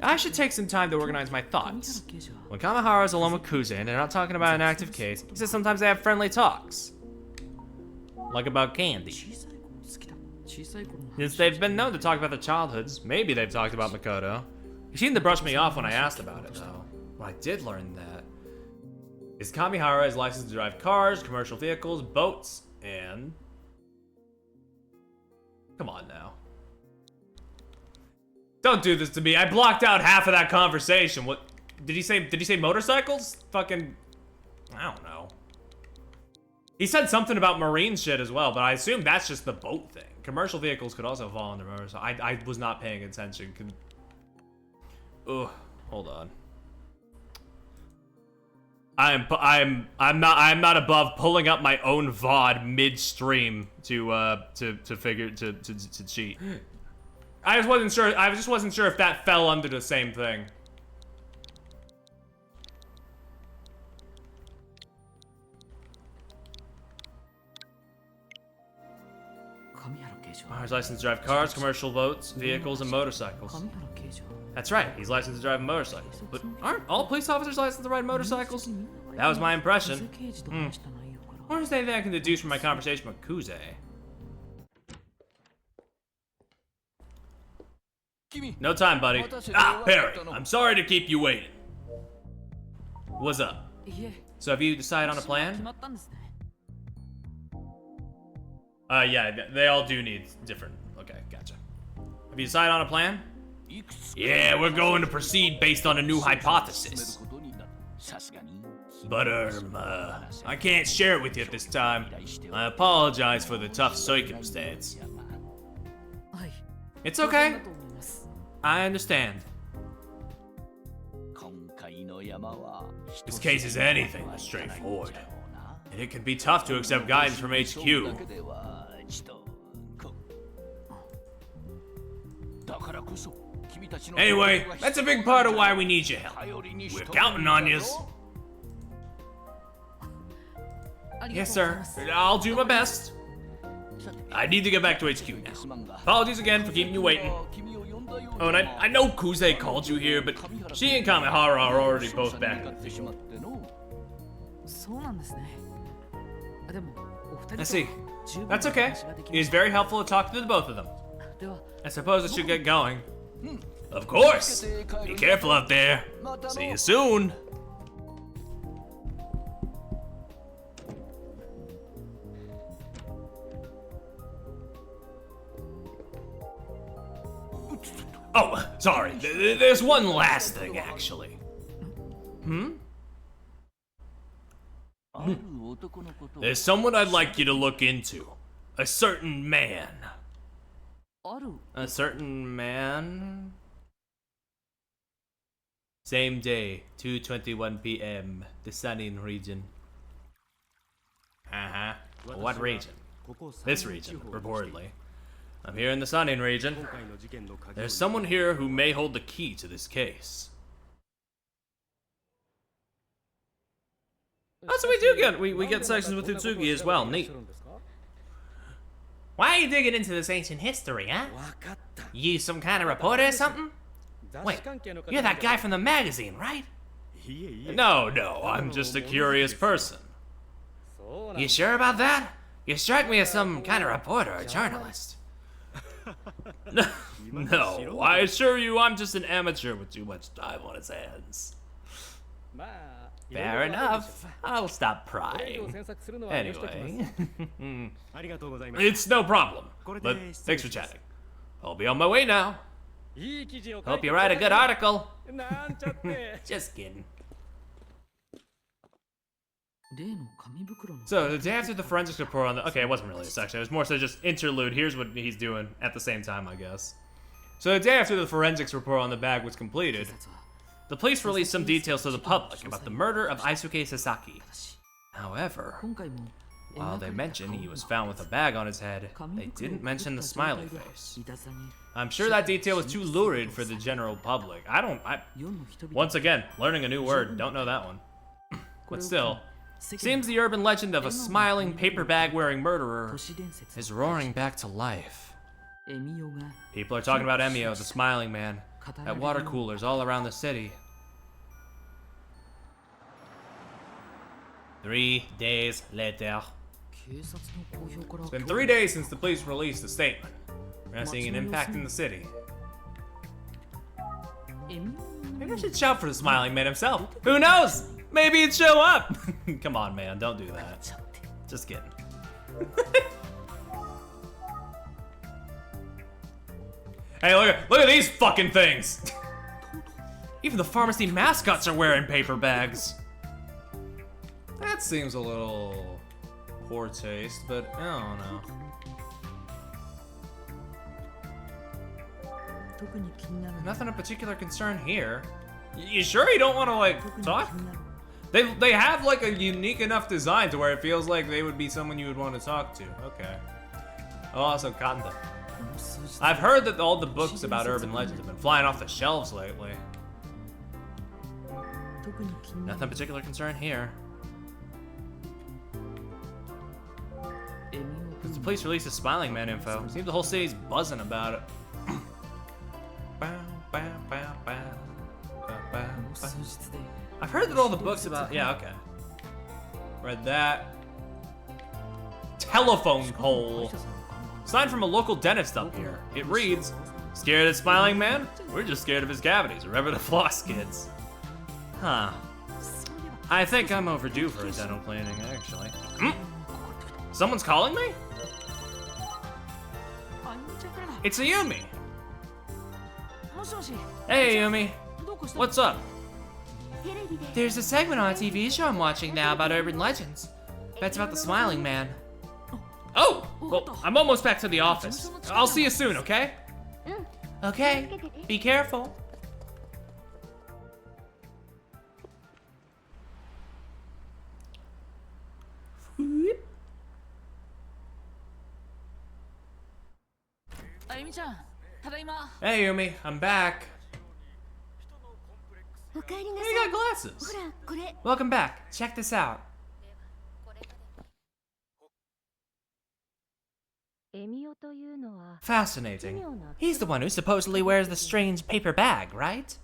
I should take some time to organize my thoughts. When Kamihara is alone with Kuze and they're not talking about an active case, he says sometimes they have friendly talks. Like about candy. Since they've been known to talk about their childhoods, maybe they've talked about Makoto. He seemed to brush me off when I asked about it, though. Well, I did learn that. Is Kamihara is licensed to drive cars, commercial vehicles, boats, and... Come on now. Don't do this to me. I blocked out half of that conversation. What did he say? Did he say motorcycles? Fucking... I don't know. He said something about marine shit as well, but I assume that's just the boat thing. Commercial vehicles could also fall under motorcycle. I was not paying attention. Ugh, hold on. I'm not above pulling up my own VOD midstream to cheat. I just wasn't sure. I just wasn't sure if that fell under the same thing. He's licensed to drive cars, commercial boats, vehicles, and motorcycles. That's right, he's licensed to drive motorcycles. But aren't all police officers licensed to ride motorcycles? That was my impression. I wonder if there's anything I can deduce from my conversation with Kuze. No time, buddy. Ah, Perry, I'm sorry to keep you waiting. What's up? So have you decided on a plan? Yeah, they all do need different. Okay, gotcha. Have you decided on a plan? Yeah, we're going to proceed based on a new hypothesis. But, I can't share it with you at this time. I apologize for the tough circumstance. It's okay. I understand. This case is anything but straightforward. And it can be tough to accept guidance from HQ. Anyway, that's a big part of why we need your help. We're counting on yous. Yes, sir. I'll do my best. I need to get back to HQ now. Apologies again for keeping you waiting. Oh, and I know Kuze called you here, but she and Kamihara are already both back. I see. That's okay. It is very helpful to talk to the both of them. I suppose it should get going. Of course! Be careful out there. See you soon. Oh, sorry. There's one last thing, actually. There's someone I'd like you to look into. A certain man. A certain man? Same day, 2:21 p.m., the Sunning region. Uh-huh. What region? This region, reportedly. I'm here in the Sunning region. There's someone here who may hold the key to this case. Oh, so we get sections with Utsugi as well. Neat. Why are you digging into this ancient history, huh? You some kind of reporter or something? Wait, you're that guy from the magazine, right? No, I'm just a curious person. You sure about that? You strike me as some kind of reporter or journalist. No, I assure you I'm just an amateur with too much time on his hands. Fair enough. I'll stop prying. Anyway. It's no problem. But thanks for chatting. I'll be on my way now. Hope you write a good article. Just kidding. So, the day after the forensics report on the... Okay, it wasn't really a section. It was more so just interlude. Here's what he's doing at the same time, I guess. So, the day after the forensics report on the bag was completed, the police released some details to the public about the murder of Aisuke Sasaki. However, while they mentioned he was found with a bag on his head, they didn't mention the smiley face. I'm sure that detail was too lurid for the general public. Once again, learning a new word, don't know that one. But still, seems the urban legend of a smiling paper bag wearing murderer is roaring back to life. People are talking about Emio, the smiling man, at water coolers all around the city. 3 days later. It's been 3 days since the police released a statement. We're not seeing an impact in the city. Maybe I should shout for the smiling man himself. Who knows? Maybe he'd show up. Come on, man, don't do that. Just kidding. Hey, look at these fucking things. Even the pharmacy mascots are wearing paper bags. That seems a little poor taste, but I don't know. Nothing of particular concern here. You sure you don't want to, like, talk? They have, like, a unique enough design to where it feels like they would be someone you would want to talk to. Okay. Oh, also Kanda. I've heard that all the books about urban legends have been flying off the shelves lately. Nothing of particular concern here. Since the police released the Smiling Man info, it seems the whole city's buzzing about it. I've heard that all the books about... Yeah, okay. Read that. Telephone pole. Sign from a local dentist up here. It reads, "Scared of Smiling Man? We're just scared of his cavities. Remember the floss, kids." Huh. I think I'm overdue for a dental cleaning, actually. Someone's calling me? It's Ayumi. Hey, Ayumi. What's up? There's a segment on a TV show I'm watching now about urban legends. That's about the Smiling Man. Oh! Well, I'm almost back to the office. I'll see you soon, okay? Okay. Be careful. Hey, Yumi, I'm back. Hey, you got glasses. Welcome back. Check this out. Fascinating. He's the one who supposedly wears the strange paper bag, right?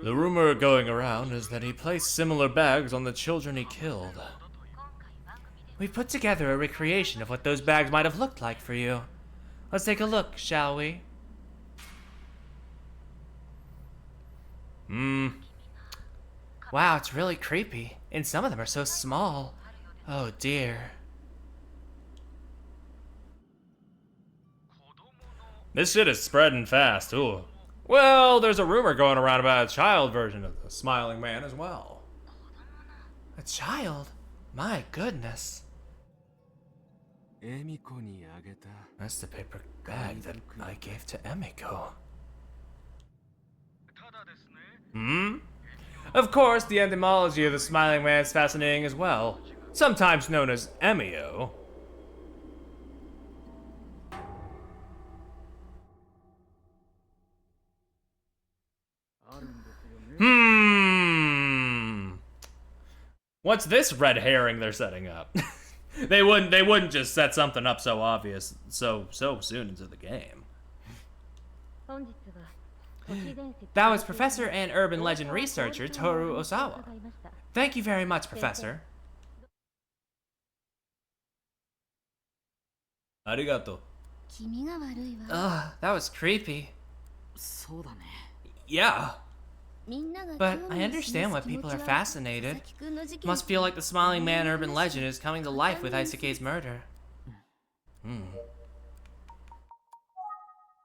The rumor going around is that he placed similar bags on the children he killed. We've put together a recreation of what those bags might have looked like for you. Let's take a look, shall we? Wow, it's really creepy. And some of them are so small. Oh dear. This shit is spreading fast, ooh. Well, there's a rumor going around about a child version of the Smiling Man as well. A child? My goodness. That's the paper bag that I gave to Emiko. Of course, the etymology of the Smiling Man is fascinating as well. Sometimes known as Emio. What's this red herring they're setting up? They wouldn't just set something up so obvious so soon into the game. That was Professor and urban legend researcher Toru Osawa. Thank you very much, Professor. Arigato. Ugh, that was creepy. そうだね。 Yeah. But I understand why people are fascinated. Must feel like the Smiling Man urban legend is coming to life with Isuke's murder. I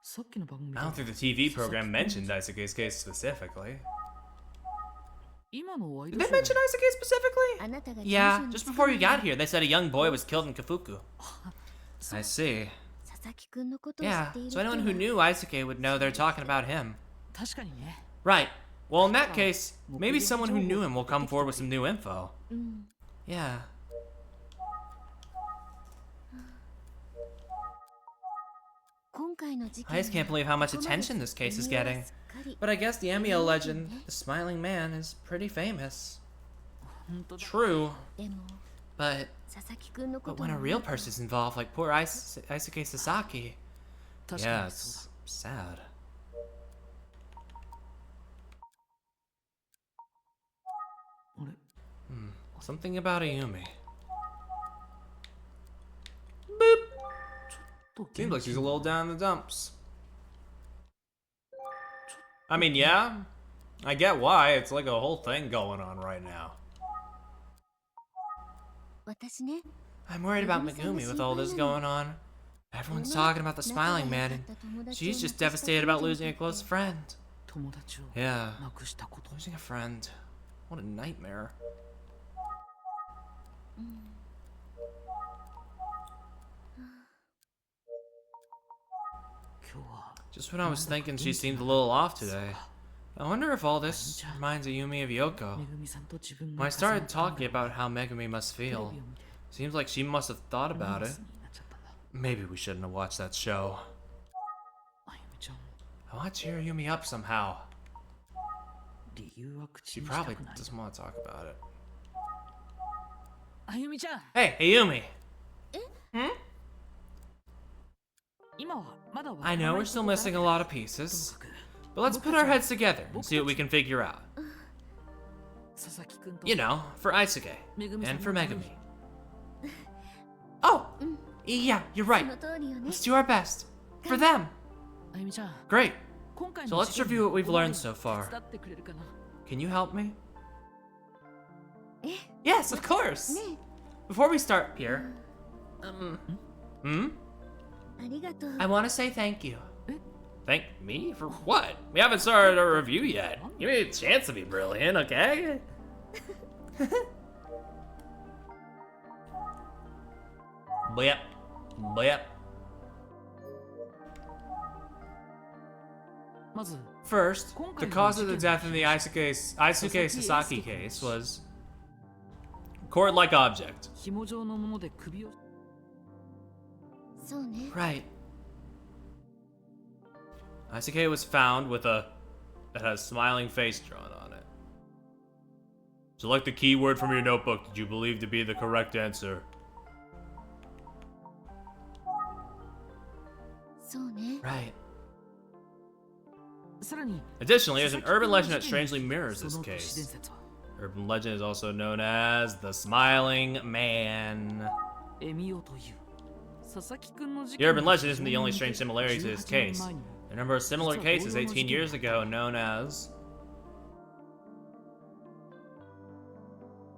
don't think the TV program mentioned Isuke's case specifically. Did they mention Isuke specifically? Yeah, just before you got here, they said a young boy was killed in Kafuku. I see. Yeah, so anyone who knew Isuke would know they're talking about him. 確かにね。 Right. Well, in that case, maybe someone who knew him will come forward with some new info. Yeah. I just can't believe how much attention this case is getting. But I guess the Emio legend, the Smiling Man, is pretty famous. True. But when a real person's involved, like poor Isuke Sasaki, yeah, it's sad. Something about Ayumi. Boop. Seems like she's a little down in the dumps. I mean, yeah, I get why. It's like a whole thing going on right now. I'm worried about Megumi with all this going on. Everyone's talking about the Smiling Man, and she's just devastated about losing a close friend. Yeah, losing a friend. What a nightmare. Just when I was thinking she seemed a little off today. I wonder if all this reminds Ayumi of Yoko. When I started talking about how Megumi must feel, seems like she must have thought about it. Maybe we shouldn't have watched that show. I want to cheer Ayumi up somehow. She probably doesn't want to talk about it. Hey, Ayumi! I know we're still missing a lot of pieces, but let's put our heads together and see what we can figure out. You know, for Isuke, and for Megumi. Oh! Yeah, you're right. Let's do our best. For them! Great. So let's review what we've learned so far. Can you help me? Yes, of course! Before we start, Pierre, I want to say thank you. Thank me? For what? We haven't started our review yet. Give me a chance to be brilliant, okay? Blip. Blip. First, the cause of the death in the Isuke Sasaki case was cord-like object. Right. Isuke was found with that has smiling face drawn on it. Select the keyword from your notebook that you believe to be the correct answer. Right. Additionally, there's an urban legend that strangely mirrors this case. Urban legend is also known as the Smiling Man. The urban legend isn't the only strange similarity to this case. There are a number of similar cases 18 years ago known as...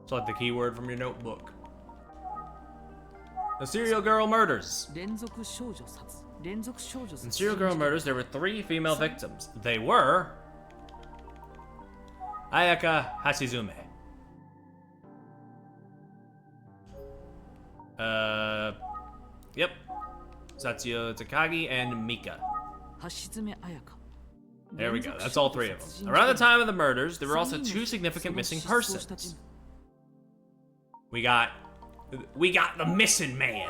Select the keyword from your notebook. The serial girl murders. In serial girl murders, there were 3 female victims. They were... Ayaka Hashizume. Yep. Satsuyo Takagi and Mika. There we go, that's all 3 of them. Around the time of the murders, there were also 2 significant missing persons. We got the missing man.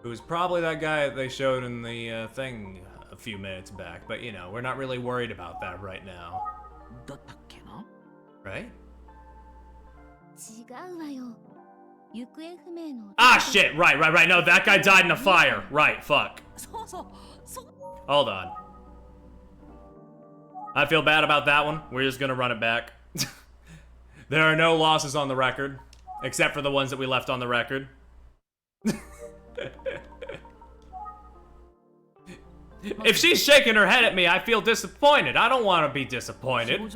It was probably that guy that they showed in the thing a few minutes back, but you know, we're not really worried about that right now. Right? Ah, shit! Right. No, that guy died in a fire. Right, fuck. Hold on. I feel bad about that one. We're just gonna run it back. There are no losses on the record. Except for the ones that we left on the record. If she's shaking her head at me, I feel disappointed. I don't want to be disappointed.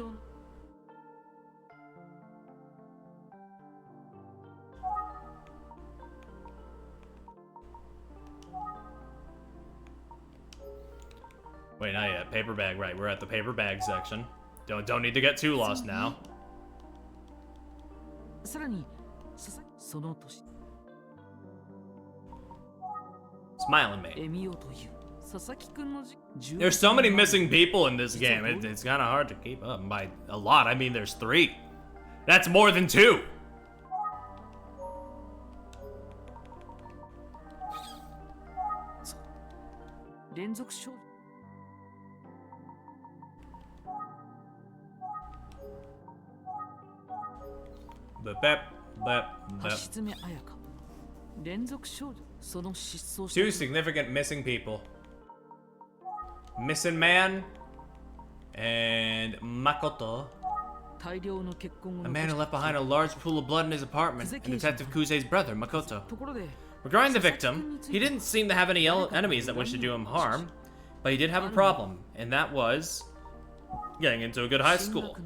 Wait, not yet. Paper bag, right. We're at the paper bag section. Don't need to get too lost now. Smile at me. There's so many missing people in this game. It's kind of hard to keep up. By a lot, I mean there's 3. That's more than 2. Two significant missing people. Missing man and Makoto. A man who left behind a large pool of blood in his apartment, and Detective Kusei's brother, Makoto. Regarding the victim, he didn't seem to have any enemies that wished to do him harm, but he did have a problem, and that was getting into a good high school.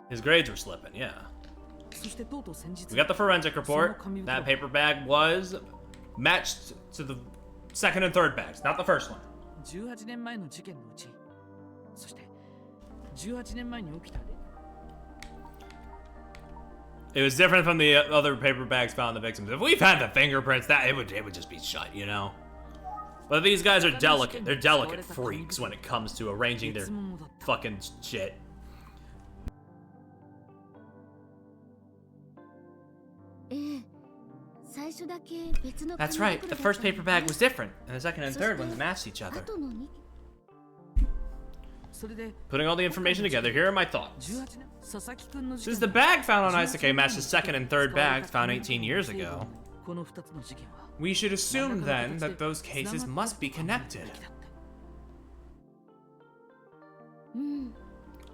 His grades were slipping, yeah. We got the forensic report. That paper bag was matched to the second and third bags, not the first one. It was different from the other paper bags found in the victims. If we've had the fingerprints, that it would just be shut, you know. But these guys are delicate. They're delicate freaks when it comes to arranging their fucking shit. That's right, the first paper bag was different, and the second and third ones matched each other. Putting all the information together, here are my thoughts. Since the bag found on Isuke matched the second and third bags found 18 years ago, we should assume then that those cases must be connected.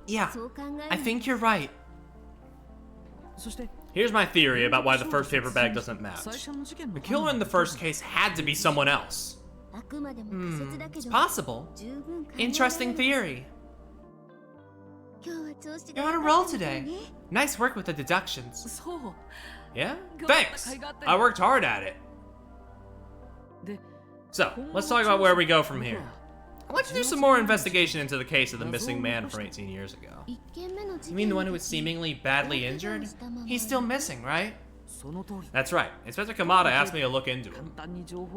Yeah, I think you're right. Here's my theory about why the first paper bag doesn't match. The killer in the first case had to be someone else. It's possible. Interesting theory. You're on a roll today. Nice work with the deductions. Yeah? Thanks! I worked hard at it. So, let's talk about where we go from here. I'd like to do some more investigation into the case of the missing man from 18 years ago. You mean the one who was seemingly badly injured? He's still missing, right? That's right. Inspector Kamada asked me to look into him.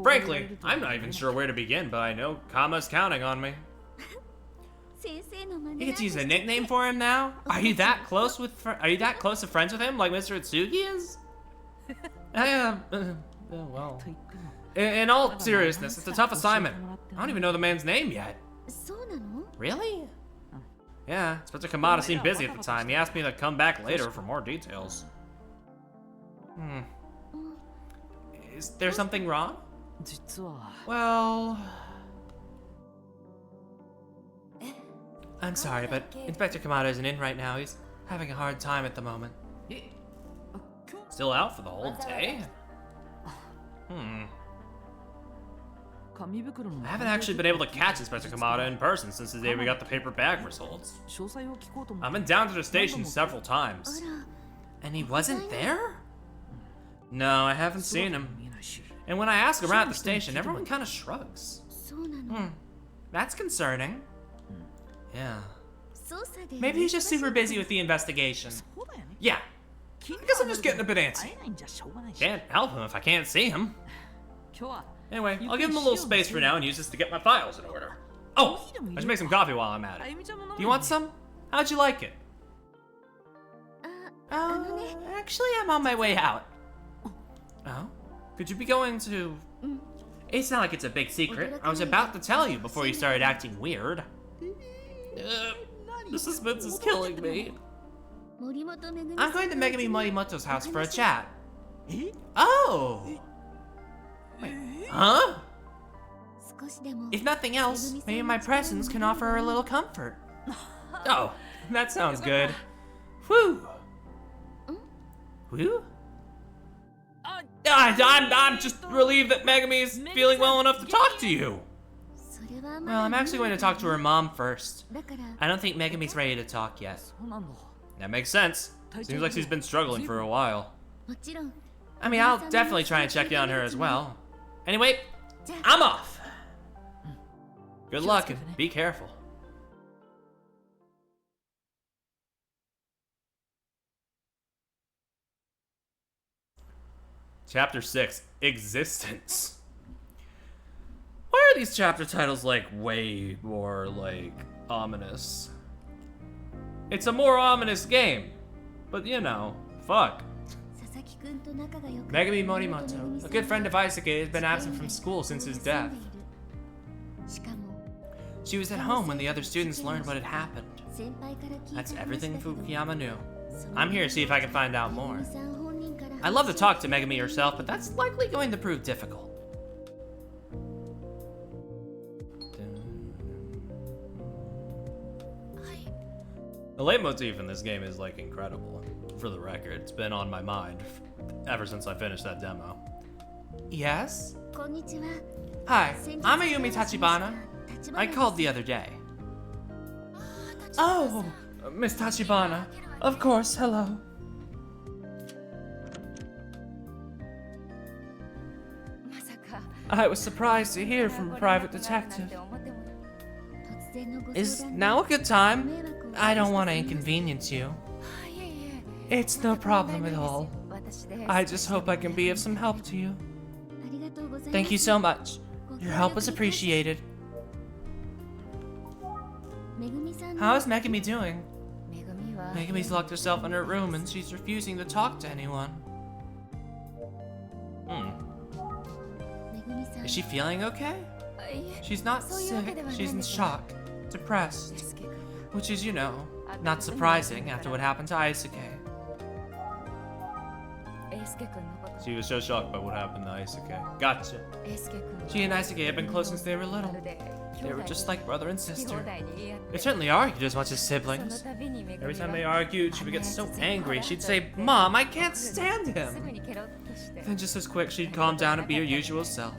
Frankly, I'm not even sure where to begin, but I know Kama's counting on me. You get to use a nickname for him now? Are you that close of friends with him, like Mr. Itsugi is? Well. In all seriousness, it's a tough assignment. I don't even know the man's name yet. Really? Yeah, Inspector Kamada seemed busy at the time. He asked me to come back later for more details. Is there something wrong? Well... I'm sorry, but Inspector Kamada isn't in right now. He's having a hard time at the moment. Still out for the whole day? I haven't actually been able to catch Inspector Kamada in person since the day we got the paper bag results. I've been down to the station several times. And he wasn't there? No, I haven't seen him. And when I ask around at the station, everyone kind of shrugs. That's concerning. Yeah. Maybe he's just super busy with the investigation. Yeah. I guess I'm just getting a bit antsy. Can't help him if I can't see him. Anyway, I'll give him a little space for now and use this to get my files in order. Oh, I should make some coffee while I'm at it. Do you want some? How'd you like it? Actually, I'm on my way out. Oh? Could you be going to... It's not like it's a big secret. I was about to tell you before you started acting weird. The suspense is killing me. I'm going to Megami Morimoto's house for a chat. Oh! Wait, huh? If nothing else, maybe my presence can offer her a little comfort. Oh, that sounds good. Whew. Who? I'm just relieved that Megami is feeling well enough to talk to you. Well, I'm actually going to talk to her mom first. I don't think Megami's ready to talk yet. That makes sense. Seems like she's been struggling for a while. I mean, I'll definitely try and check in on her as well. Anyway, I'm off. Good luck and be careful. Chapter 6, Existence. Why are these chapter titles, like, way more, like, ominous? It's a more ominous game. But, you know, fuck. Megami Morimoto, a good friend of Isuke, has been absent from school since his death. She was at home when the other students learned what had happened. That's everything Fukuyama knew. I'm here to see if I can find out more. I'd love to talk to Megami herself, but that's likely going to prove difficult. The leitmotif in this game is, like, incredible. For the record, it's been on my mind ever since I finished that demo. Yes? Hi, I'm Ayumi Tachibana. I called the other day. Oh, Miss Tachibana. Of course, hello. I was surprised to hear from a private detective. Is now a good time? I don't want to inconvenience you. It's no problem at all. I just hope I can be of some help to you. Thank you so much. Your help was appreciated. How is Megami doing? Megami's locked herself in her room and she's refusing to talk to anyone. Is she feeling okay? She's not sick, she's in shock, depressed. Which is, you know, not surprising after what happened to Isuke. She was so shocked by what happened to Isuke. Gotcha. She and Isuke have been close since they were little. They were just like brother and sister. They certainly argued as much as siblings. Every time they argued, she would get so angry. She'd say, "Mom, I can't stand him." Then just as quick, she'd calm down and be her usual self.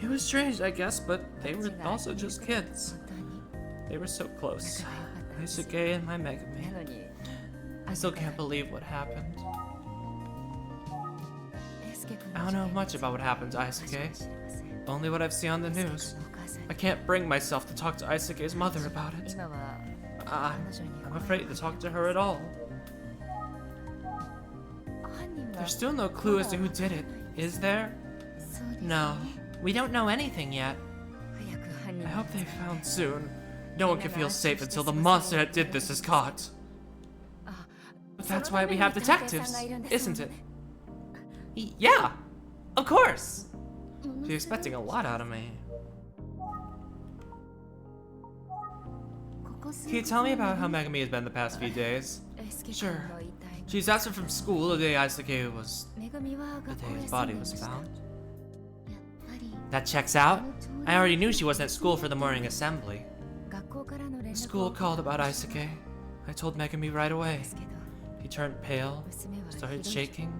It was strange, I guess, but they were also just kids. They were so close. Isuke and my Megami. I still can't believe what happened. I don't know much about what happened to Isuke. Only what I've seen on the news. I can't bring myself to talk to Isuke's mother about it. I'm afraid to talk to her at all. There's still no clue as to who did it, is there? No, we don't know anything yet. I hope they found soon. No one can feel safe until the monster that did this is caught. But that's why we have detectives, isn't it? Yeah, of course. She's expecting a lot out of me. Can you tell me about how Megami has been the past few days? Sure. She's absent from school the day the day his body was found. That checks out. I already knew she wasn't at school for the morning assembly. The school called about Isuke. I told Megami right away. She turned pale, started shaking.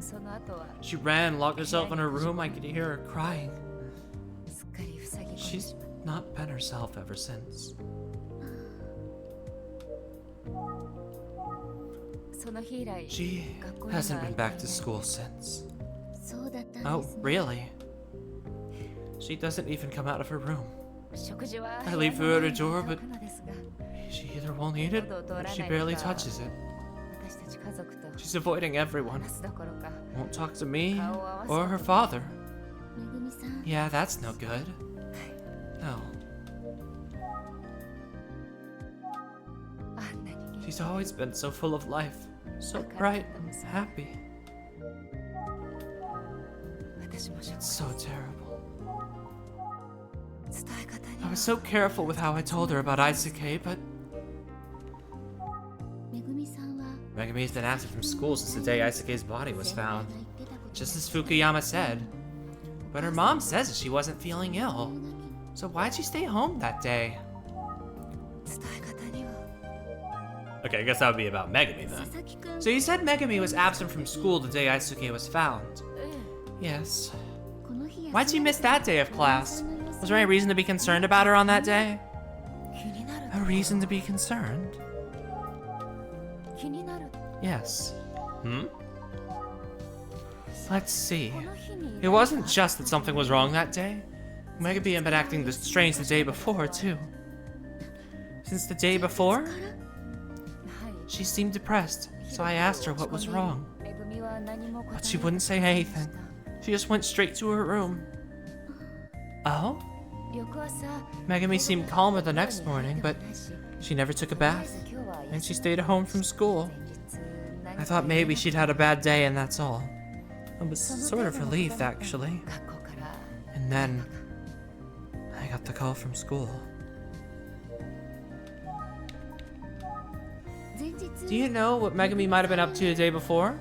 She ran, locked herself in her room. I could hear her crying. She's not been herself ever since. She hasn't been back to school since. Oh, really? She doesn't even come out of her room. I leave food at her door, but she either won't eat it or she barely touches it. She's avoiding everyone. Won't talk to me or her father. Yeah, that's no good. No. She's always been so full of life, so bright and happy. It's so terrible. I was so careful with how I told her about Isuke, but Megami's been absent from school since the day Isuke's body was found, just as Fukuyama said. But her mom says that she wasn't feeling ill, so why'd she stay home that day? Okay, I guess that would be about Megami then. So you said Megami was absent from school the day Aisuke was found? Yes. Why'd she miss that day of class? Was there any reason to be concerned about her on that day? A reason to be concerned? Yes. Let's see. It wasn't just that something was wrong that day. Megami had been acting strange the day before, too. Since the day before? She seemed depressed, so I asked her what was wrong. But she wouldn't say anything. She just went straight to her room. Oh? Megami seemed calmer the next morning, but she never took a bath, and she stayed at home from school. I thought maybe she'd had a bad day and that's all. I was sort of relieved, actually. And then, I got the call from school. Do you know what Megami might have been up to the day before?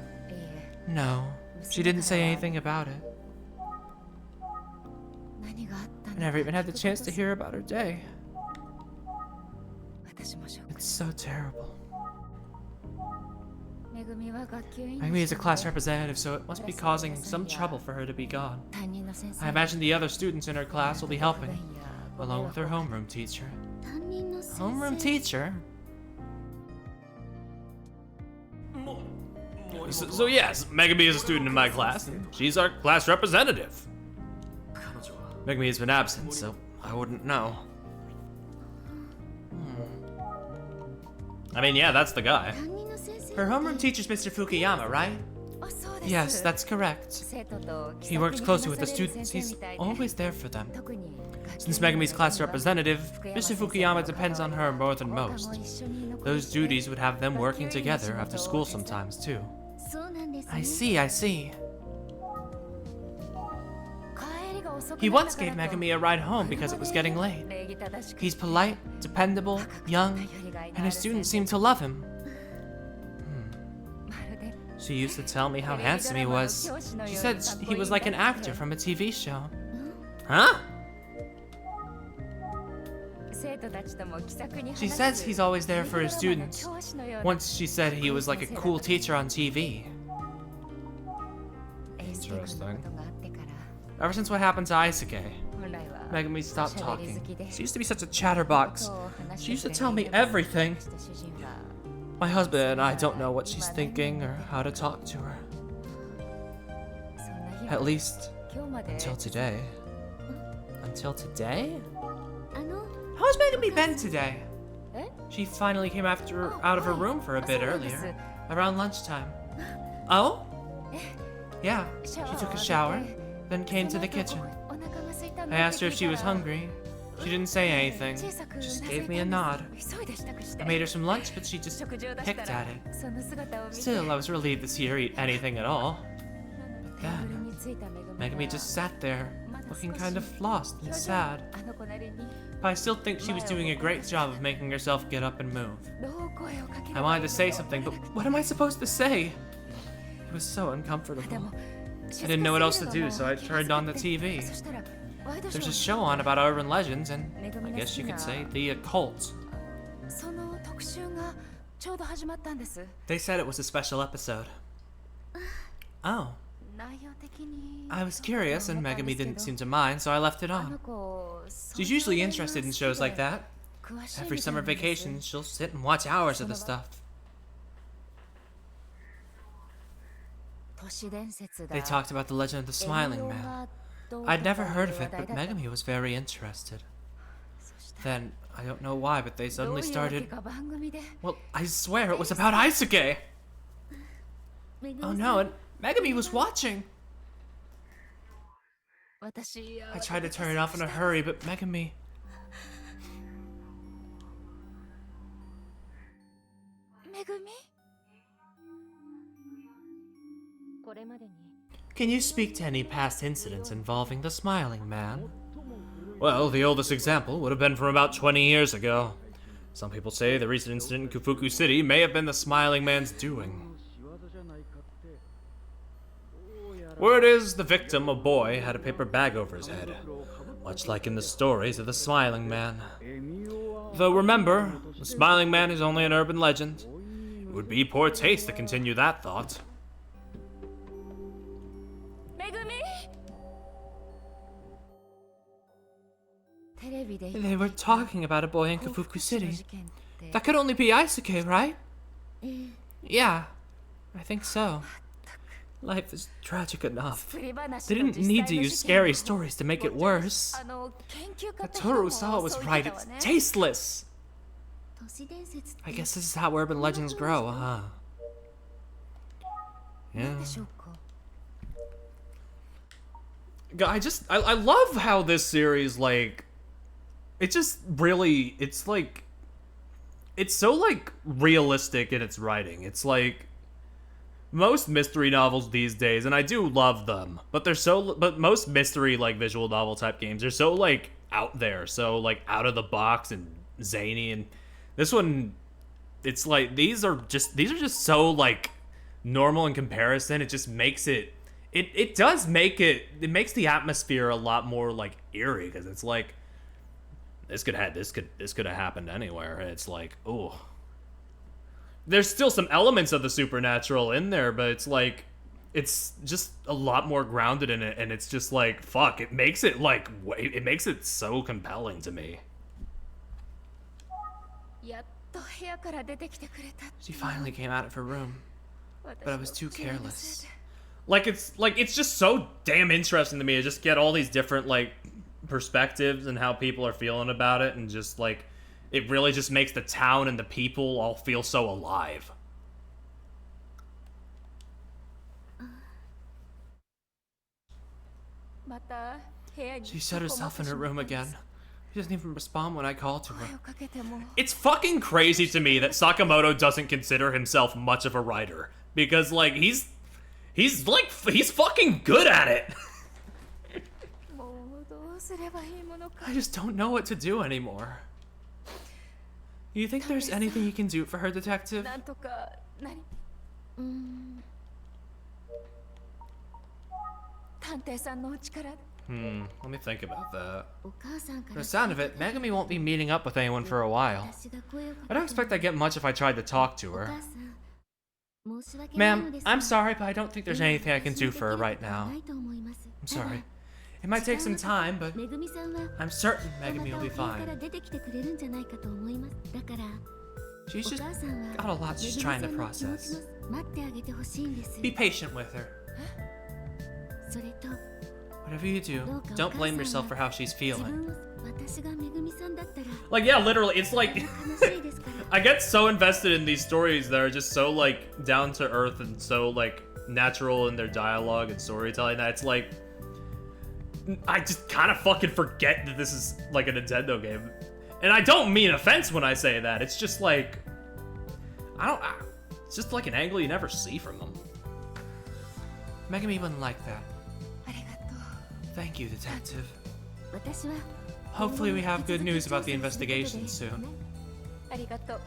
No, she didn't say anything about it. I never even had the chance to hear about her day. It's so terrible. Megami is a class representative, so it must be causing some trouble for her to be gone. I imagine the other students in her class will be helping, along with her homeroom teacher. Homeroom teacher? So yes, Megami is a student in my class, and she's our class representative. Megami has been absent, so I wouldn't know. I mean, yeah, that's the guy. Her homeroom teacher's Mr. Fukuyama, right? Yes, that's correct. He works closely with the students. He's always there for them. Since Megami's class representative, Mr. Fukuyama depends on her more than most. Those duties would have them working together after school sometimes, too. I see. He once gave Megami a ride home because it was getting late. He's polite, dependable, young, and his students seem to love him. She used to tell me how handsome he was. She said he was like an actor from a TV show. Huh? She says he's always there for his students. Once she said he was like a cool teacher on TV. Interesting. Ever since what happened to Aisuke, Megami stopped talking. She used to be such a chatterbox. She used to tell me everything. My husband and I don't know what she's thinking or how to talk to her. At least, until today. Until today? How's Megami been today? She finally came out of her room for a bit earlier, around lunchtime. Oh? Yeah, she took a shower, then came to the kitchen. I asked her if she was hungry. She didn't say anything, just gave me a nod. I made her some lunch, but she just picked at it. Still, I was relieved to see her eat anything at all. But then, Megami just sat there, looking kind of lost and sad. But I still think she was doing a great job of making herself get up and move. I wanted to say something, but what am I supposed to say? It was so uncomfortable. I didn't know what else to do, so I turned on the TV. There's a show on about urban legends and, I guess you could say, the occult. They said it was a special episode. Oh. I was curious and Megami didn't seem to mind, so I left it on. She's usually interested in shows like that. Every summer vacation, she'll sit and watch hours of the stuff. They talked about the legend of the Smiling Man. I'd never heard of it, but Megami was very interested. Then, I don't know why, but they suddenly started... Well, I swear it was about Aisuke! Oh no, and Megami was watching! I tried to turn it off in a hurry, but Megami... Can you speak to any past incidents involving the Smiling Man? Well, the oldest example would have been from about 20 years ago. Some people say the recent incident in Kufuku City may have been the Smiling Man's doing. Word is, the victim, a boy, had a paper bag over his head, much like in the stories of the Smiling Man. Though remember, the Smiling Man is only an urban legend. It would be poor taste to continue that thought. They were talking about a boy in Kafuku City. That could only be Isuke, right? Yeah, I think so. Life is tragic enough. They didn't need to use scary stories to make it worse. But Toru-sawa was right, it's tasteless! I guess this is how urban legends grow, huh? Yeah. I love how this series, like, it just really, it's like, it's so, like, realistic in its writing. It's like, most mystery novels these days, and I do love them, but most mystery, like, visual novel type games are so, like, out there, so, like, out of the box and zany, and this one, it's like, these are just so, like, normal in comparison. It just makes it makes the atmosphere a lot more, like, eerie, because it's like, this could have happened anywhere. It's like, oh, there's still some elements of the supernatural in there, but it's like, it's just a lot more grounded in it, and it's just like, fuck, it makes it like, it makes it so compelling to me. She finally came out of her room, but I was too careless. Like, it's just so damn interesting to me to just get all these different, like, perspectives and how people are feeling about it, and just, like, it really just makes the town and the people all feel so alive. She shut herself in her room again. She doesn't even respond when I call to her. It's fucking crazy to me that Sakamoto doesn't consider himself much of a writer. Because, like, he's fucking good at it. I just don't know what to do anymore. You think there's anything you can do for her, detective? Let me think about that. From the sound of it, Megami won't be meeting up with anyone for a while. I don't expect I'd get much if I tried to talk to her. Ma'am, I'm sorry, but I don't think there's anything I can do for her right now. I'm sorry. It might take some time, but I'm certain Megami will be fine. She's just got a lot she's trying to process. Be patient with her. Whatever you do, don't blame yourself for how she's feeling. Like, yeah, literally, it's like, I get so invested in these stories that are just so, like, down to earth and so, like, natural in their dialogue and storytelling that it's like, I just kind of fucking forget that this is, like, a Nintendo game. And I don't mean offense when I say that. It's just like, it's just like an angle you never see from them. Megami wouldn't like that. Thank you, detective. Hopefully we have good news about the investigation soon.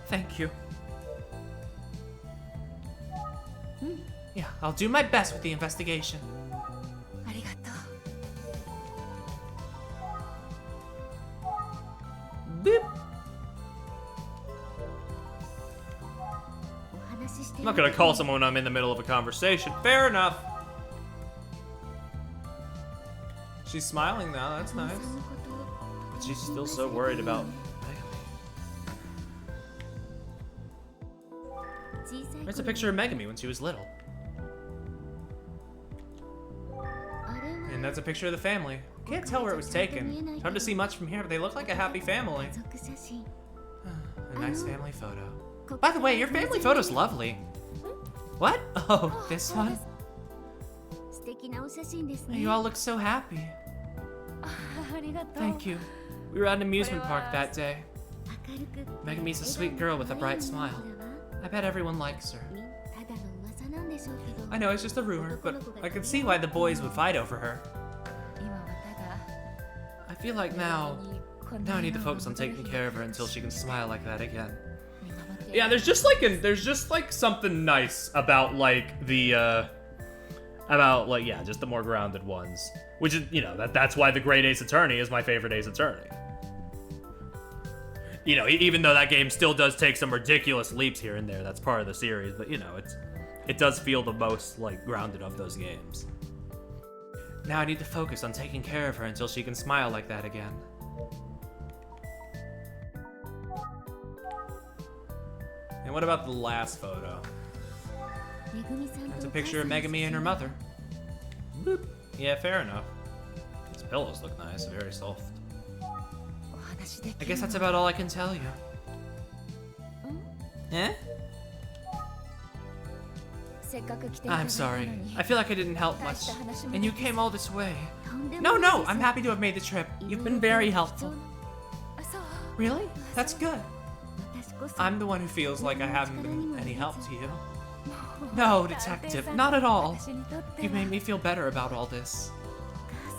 Thank you. Yeah, I'll do my best with the investigation. Beep. I'm not gonna call someone when I'm in the middle of a conversation. Fair enough. She's smiling now, that's nice. But she's still so worried about Megami. There's a picture of Megami when she was little. And that's a picture of the family. Can't tell where it was taken. It's hard to see much from here, but they look like a happy family. A nice family photo. By the way, your family photo's lovely. What? Oh, this one? You all look so happy. Thank you. We were at an amusement park that day. Megami's a sweet girl with a bright smile. I bet everyone likes her. I know it's just a rumor, but I can see why the boys would fight over her. I feel like now I need to focus on taking care of her until she can smile like that again. Yeah, there's just like something nice about like the just the more grounded ones, which is, you know, that's why the Great Ace Attorney is my favorite Ace Attorney. You know, even though that game still does take some ridiculous leaps here and there, that's part of the series, but you know, it does feel the most, like, grounded of those games. Now I need to focus on taking care of her until she can smile like that again. And what about the last photo? It's a picture of Megami and her mother. Boop. Yeah, fair enough. These pillows look nice, very soft. I guess that's about all I can tell you. Eh? I'm sorry. I feel like I didn't help much. And you came all this way. No, I'm happy to have made the trip. You've been very helpful. Really? That's good. I'm the one who feels like I haven't been any help to you. No, detective, not at all. You made me feel better about all this.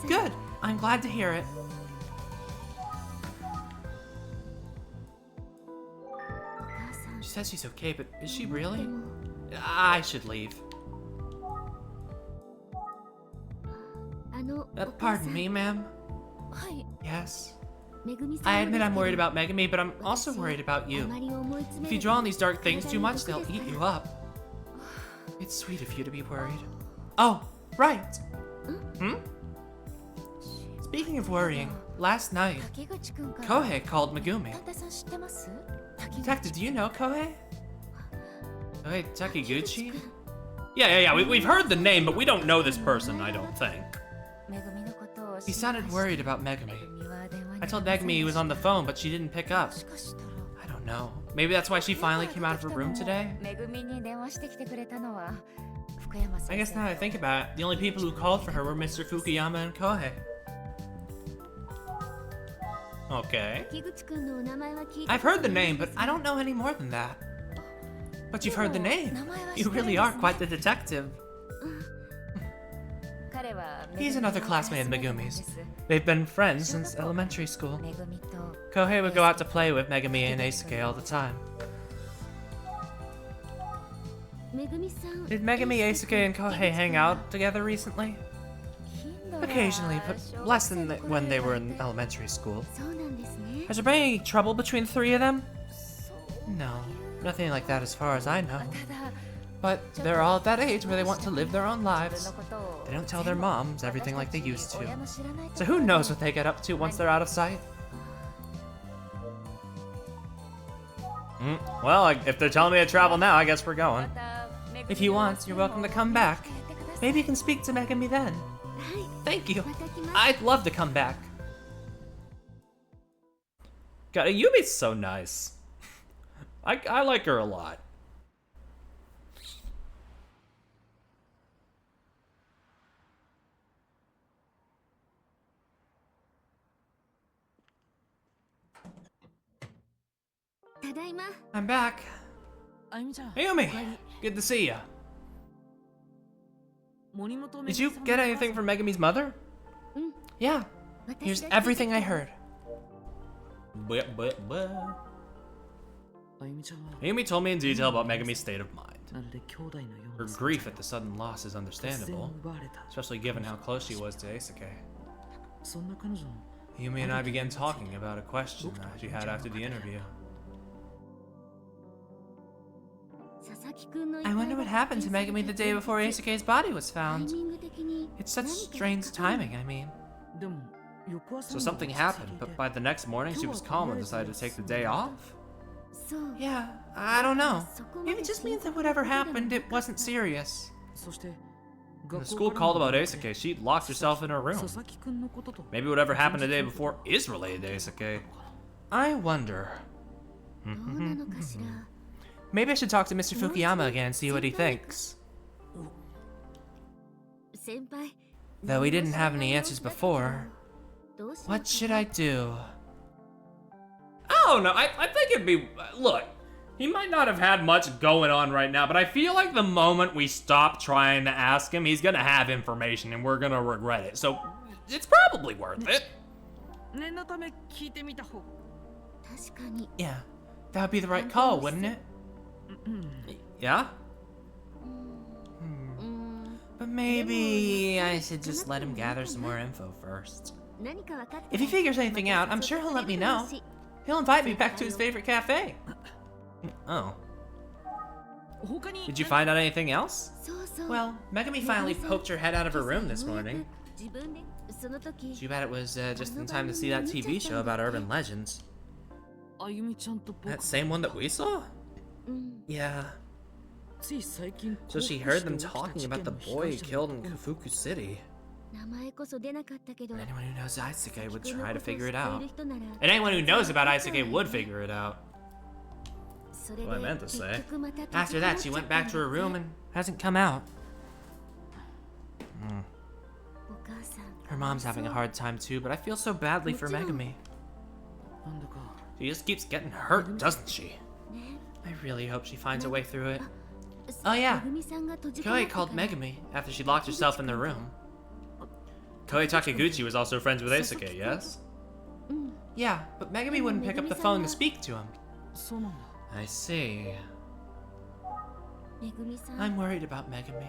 Good. I'm glad to hear it. She says she's okay, but is she really? I should leave. Pardon me, ma'am? Yes. I admit I'm worried about Megami, but I'm also worried about you. If you draw on these dark things too much, they'll eat you up. It's sweet of you to be worried. Oh, right. Speaking of worrying, last night, Kohei called Megumi. Detective, do you know Kohei? Kohei Takiguchi? Yeah, we've heard the name, but we don't know this person, I don't think. He sounded worried about Megami. I told Megami he was on the phone, but she didn't pick up. I don't know. Maybe that's why she finally came out of her room today? I guess now that I think about it, the only people who called for her were Mr. Fukuyama and Kohei. Okay. I've heard the name, but I don't know any more than that. But you've heard the name. You really are quite the detective. He's another classmate of Megumi's. They've been friends since elementary school. Kohei would go out to play with Megami and Eisuke all the time. Did Megami, Eisuke, and Kohei hang out together recently? Occasionally, but less than when they were in elementary school. Has there been any trouble between the three of them? No, nothing like that as far as I know. But they're all at that age where they want to live their own lives. They don't tell their moms everything like they used to. So who knows what they get up to once they're out of sight? Well, if they're telling me to travel now, I guess we're going. If you want, you're welcome to come back. Maybe you can speak to Megami then. Thank you. I'd love to come back. God, Yumi's so nice. I like her a lot. I'm back. Ayumi, good to see ya. Did you get anything from Megami's mother? Yeah, here's everything I heard. Ayumi told me in detail about Megami's state of mind. Her grief at the sudden loss is understandable, especially given how close she was to Eisuke. Ayumi and I began talking about a question that she had after the interview. I wonder what happened to Megami the day before Eisuke's body was found. It's such strange timing, I mean. So something happened, but by the next morning she was calm and decided to take the day off? Yeah, I don't know. Maybe it just means that whatever happened, it wasn't serious. When the school called about Eisuke, she locked herself in her room. Maybe whatever happened the day before is related to Eisuke. I wonder. Maybe I should talk to Mr. Fukuyama again and see what he thinks. Though we didn't have any answers before, what should I do? Oh no, I think it'd be, look, he might not have had much going on right now, but I feel like the moment we stop trying to ask him, he's gonna have information and we're gonna regret it. So it's probably worth it. Yeah, that would be the right call, wouldn't it? Yeah? But maybe I should just let him gather some more info first. If he figures anything out, I'm sure he'll let me know. He'll invite me back to his favorite cafe. Oh. Did you find out anything else? Well, Megami finally poked her head out of her room this morning. Too bad it was just in time to see that TV show about urban legends. That same one that we saw? Yeah. So she heard them talking about the boy killed in Kafuku City. And anyone who knows Aisuke would try to figure it out. And anyone who knows about Aisuke would figure it out. What I meant to say. After that, she went back to her room and hasn't come out. Her mom's having a hard time too, but I feel so badly for Megami. She just keeps getting hurt, doesn't she? I really hope she finds a way through it. Oh yeah, Koei called Megami after she locked herself in the room. Koei Takiguchi was also friends with Aisuke, yes? Yeah, but Megami wouldn't pick up the phone to speak to him. I see. I'm worried about Megami.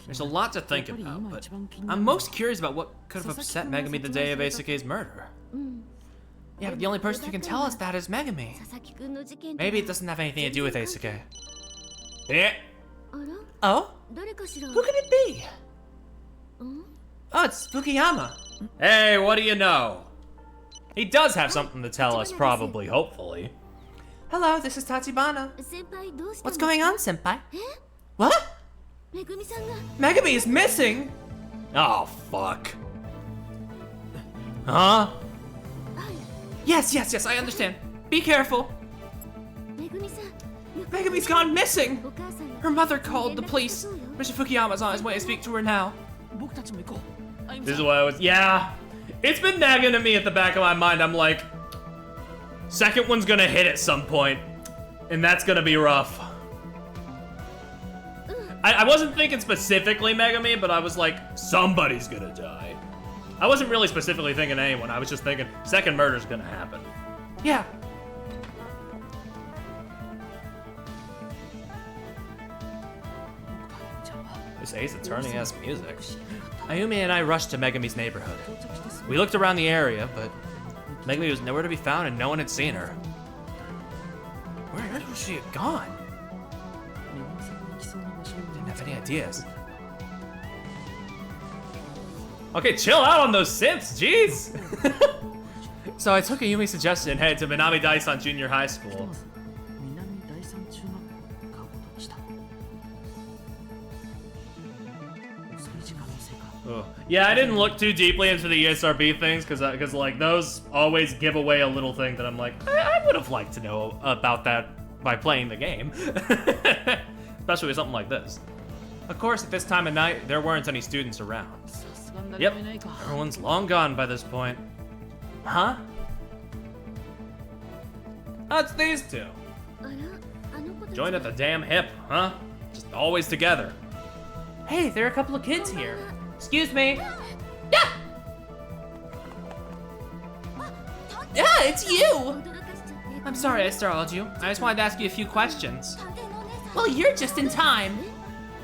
There's a lot to think about, but I'm most curious about what could have upset Megami the day of Aisuke's murder. Yeah, but the only person who can tell us that is Megami. Maybe it doesn't have anything to do with Aisuke. Yeah. Oh? Who could it be? Oh, it's Fukuyama. Hey, what do you know? He does have something to tell us, probably, hopefully. Hello, this is Tachibana. What's going on, senpai? What? Megami is missing! Oh, fuck. Huh? Yes, I understand. Be careful. Megami's gone missing! Her mother called the police. Mr. Fukuyama's on his way to speak to her now. This is what I was. Yeah. It's been nagging at me at the back of my mind. I'm like, second one's gonna hit at some point, and that's gonna be rough. I wasn't thinking specifically Megami, but I was like, somebody's gonna die. I wasn't really specifically thinking anyone. I was just thinking second murder's gonna happen. Yeah. This Ace Attorney has music. Ayumi and I rushed to Megami's neighborhood. We looked around the area, but Megami was nowhere to be found and no one had seen her. Where was she gone? Didn't have any ideas. Okay, chill out on those synths, jeez! So I took Ayumi's suggestion and headed to Minami Daisan Junior High School. Ugh. Yeah, I didn't look too deeply into the ESRB things because like those always give away a little thing that I'm like, I would have liked to know about that by playing the game. Especially with something like this. Of course, at this time of night, there weren't any students around. Yep, everyone's long gone by this point. Huh? Oh, it's these two. Joined at the damn hip, huh? Just always together. Hey, there are a couple of kids here. Excuse me. Yeah! Yeah, it's you! I'm sorry I startled you. I just wanted to ask you a few questions. Well, you're just in time.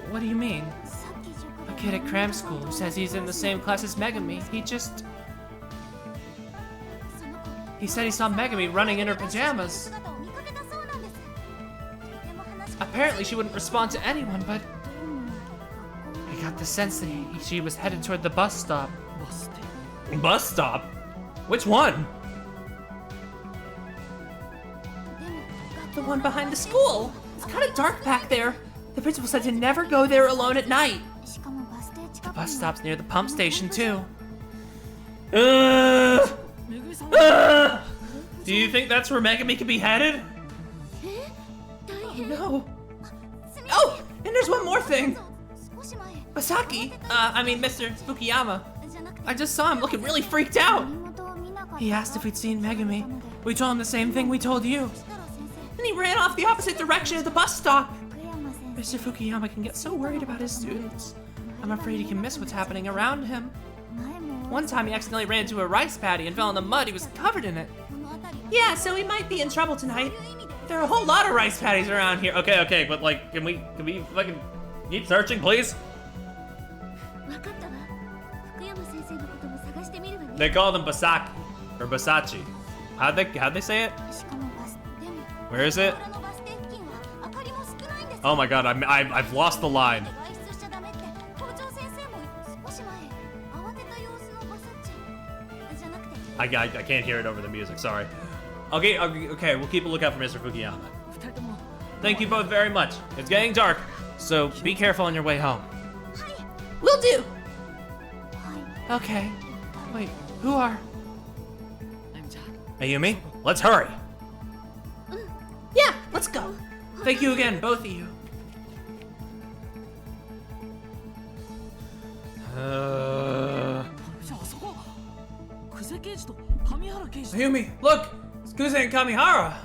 What do you mean? A kid at cram school who says he's in the same class as Megami. He said he saw Megami running in her pajamas. Apparently she wouldn't respond to anyone, but I got the sense that she was headed toward the bus stop. Bus stop? Which one? The one behind the school. It's kind of dark back there. The principal said to never go there alone at night. The bus stop's near the pump station, too. Do you think that's where Megami could be headed? Oh, no. Oh, and there's one more thing. Mr. Fukuyama. I just saw him looking really freaked out. He asked if we'd seen Megami. We told him the same thing we told you. And he ran off the opposite direction of the bus stop. Mr. Fukuyama can get so worried about his students. I'm afraid he can miss what's happening around him. One time he accidentally ran into a rice paddy and fell in the mud. He was covered in it. Yeah, so he might be in trouble tonight. There are a whole lot of rice paddies around here. Okay, but like, can we fucking keep searching, please? They call them Basaki or Basachi. How'd they say it? Where is it? Oh my god, I've lost the line. I can't hear it over the music, sorry. Okay, we'll keep a lookout for Mr. Fukuyama. Thank you both very much. It's getting dark, so be careful on your way home. Will do. Okay. Wait, who are? Ayumi, let's hurry. Yeah, let's go. Thank you again, both of you. Ayumi, look! It's Kuze and Kamihara!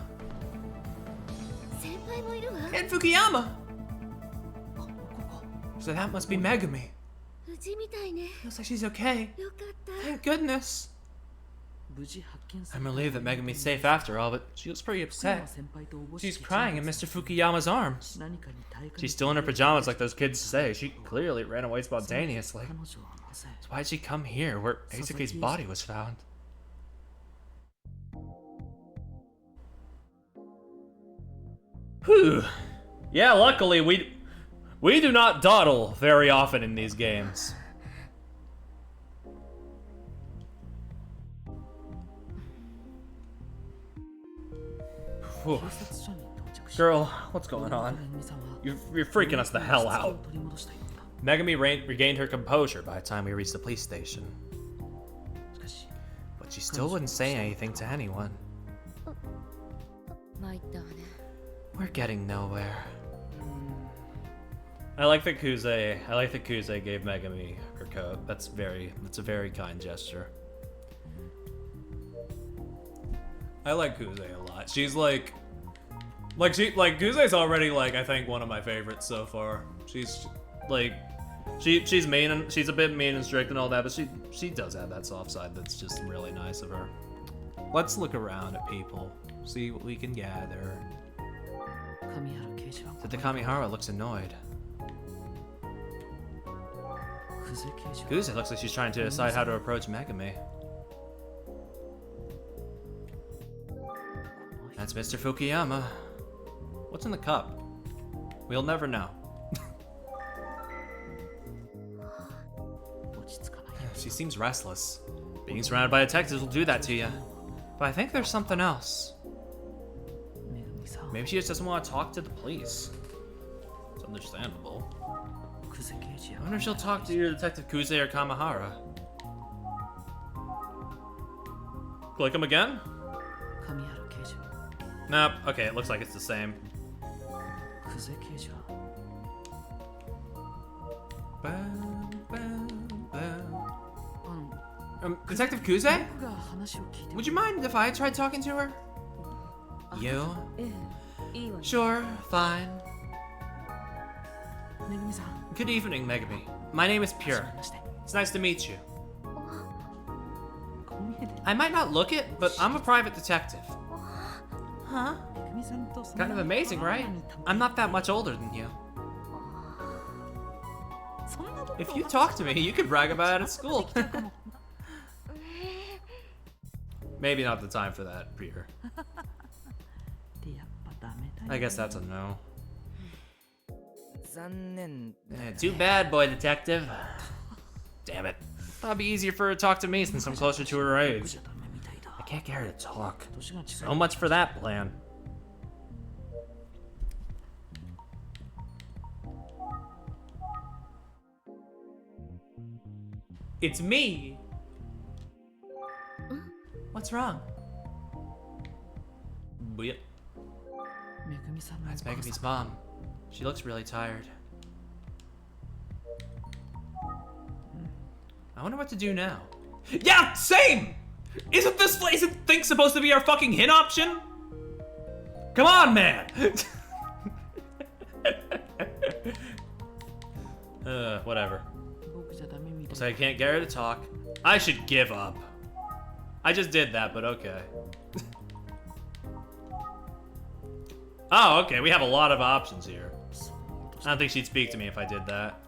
And Fukuyama. So that must be Megumi. Looks like she's okay. Thank goodness. I'm relieved that Megumi's safe after all, but she looks pretty upset. She's crying in Mr. Fukuyama's arms. She's still in her pajamas like those kids say. She clearly ran away spontaneously. So why'd she come here, where Eisuke's body was found? Whew. Yeah, luckily we do not dawdle very often in these games. Whew. Girl, what's going on? You're freaking us the hell out. Megumi regained her composure by the time we reached the police station. But she still wouldn't say anything to anyone. We're getting nowhere. I like that Kuze gave Megumi her coat. That's a very kind gesture. I like Kuze a lot. She's Kuze's already I think one of my favorites so far. She's she's mean and she's a bit mean and strict and all that, but she does have that soft side that's just really nice of her. Let's look around at people, see what we can gather. The Kamihara looks annoyed. Kuze looks like she's trying to decide how to approach Megumi. That's Mr. Fukuyama. What's in the cup? We'll never know. She seems restless. Being surrounded by detectives will do that to you. But I think there's something else. Maybe she just doesn't want to talk to the police. It's understandable. I wonder if she'll talk to either Detective Kuze or Kamihara. Click him again? Nope. Okay, it looks like it's the same. Detective Kuze? Would you mind if I tried talking to her? You? Sure, fine. Good evening, Megumi. My name is Pure. It's nice to meet you. I might not look it, but I'm a private detective. Huh? Kind of amazing, right? I'm not that much older than you. If you talk to me, you could brag about it at school. Maybe not the time for that, Pure. I guess that's a no. Too bad, boy detective. Damn it. It'll be easier for her to talk to me since I'm closer to her age. I can't get her to talk. So much for that plan. It's me. What's wrong? Yep. That's Megumi's mom. She looks really tired. I wonder what to do now. Yeah, same! Isn't thing supposed to be our fucking hint option? Come on, man! Whatever. So I can't get her to talk. I should give up. I just did that, but okay. Oh, okay, we have a lot of options here. I don't think she'd speak to me if I did that.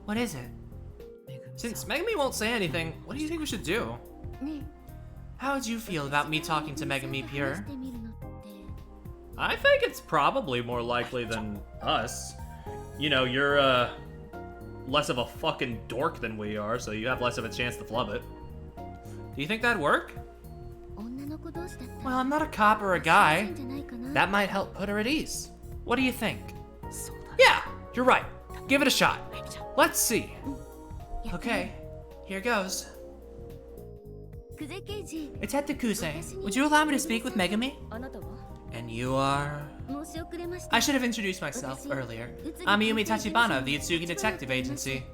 What is it? Since Megami won't say anything, what do you think we should do? How would you feel about me talking to Megami Pure? I think it's probably more likely than us. You know, you're less of a fucking dork than we are, so you have less of a chance to flub it. Do you think that'd work? Well, I'm not a cop or a guy. That might help put her at ease. What do you think? Yeah, you're right. Give it a shot. Let's see. Okay, here goes. Detective Kuse, would you allow me to speak with Megami? And you are... I should have introduced myself earlier. I'm Yumi Tachibana of the Itsugi Detective Agency.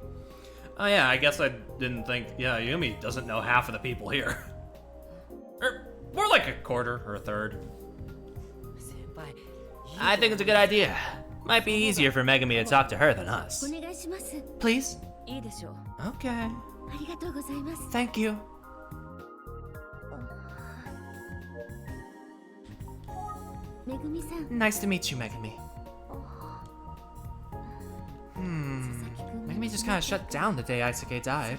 Oh yeah, I guess I didn't think... Yeah, Yumi doesn't know half of the people here. Or more like a quarter or a third. I think it's a good idea. Might be easier for Megami to talk to her than us. Please? Okay. Thank you. Nice to meet you, Megami. Megami just kind of shut down the day Aisuke died.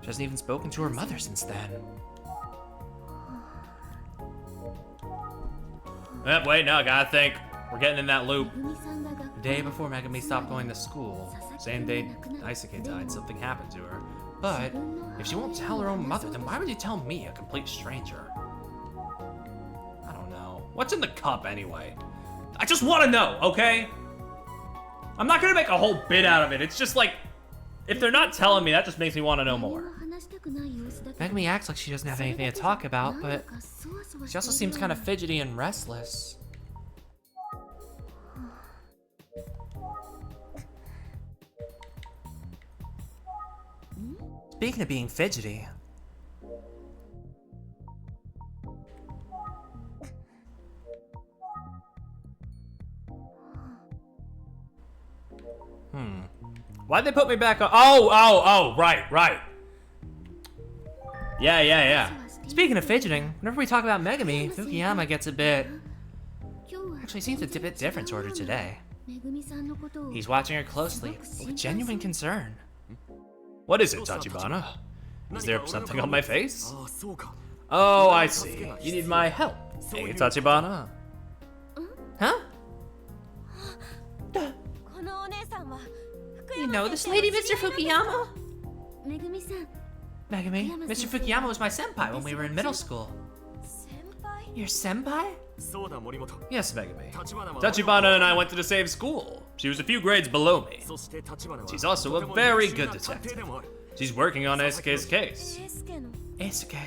She hasn't even spoken to her mother since then. Yep, wait, no, I gotta think. We're getting in that loop. The day before Megami stopped going to school, same day Aisuke died, something happened to her. But if she won't tell her own mother, then why would you tell me, a complete stranger? I don't know. What's in the cup anyway? I just want to know, okay? I'm not gonna make a whole bit out of it. It's just like, if they're not telling me, that just makes me want to know more. Megami acts like she doesn't have anything to talk about, but she also seems kind of fidgety and restless. Speaking of being fidgety, Why'd they put me back on? Oh, right. Yeah. speaking of fidgeting, whenever we talk about Megami, Fukuyama gets a bit... Actually, seems a bit different toward her today. He's watching her closely, with genuine concern. What is it, Tachibana? Is there something on my face? Oh, I see. You need my help. Hey, Tachibana. Huh? You know this lady, Mr. Fukuyama? Megami, Mr. Fukuyama was my senpai when we were in middle school. Your senpai? Yes, Megami. Tachibana and I went to the same school. She was a few grades below me. She's also a very good detective. She's working on Eisuke's case. Eisuke.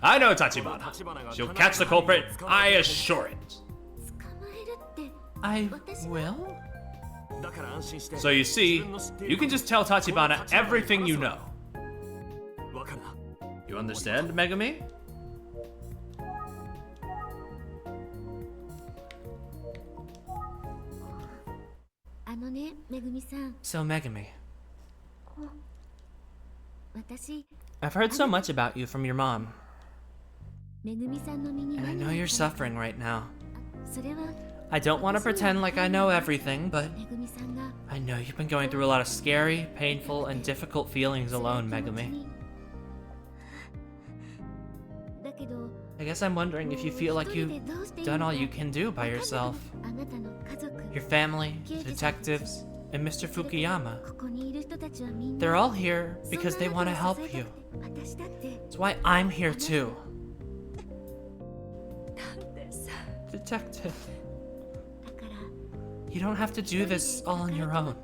I know Tachibana. She'll catch the culprit, I assure it. I will? So you see, you can just tell Tachibana everything you know. You understand, Megami? So, Megami. I've heard so much about you from your mom. And I know you're suffering right now. I don't want to pretend like I know everything, but I know you've been going through a lot of scary, painful, and difficult feelings alone, Megami. I guess I'm wondering if you feel like you've done all you can do by yourself. Your family, the detectives, and Mr. Fukuyama. They're all here because they want to help you. That's why I'm here too. Detective. You don't have to do this all on your own.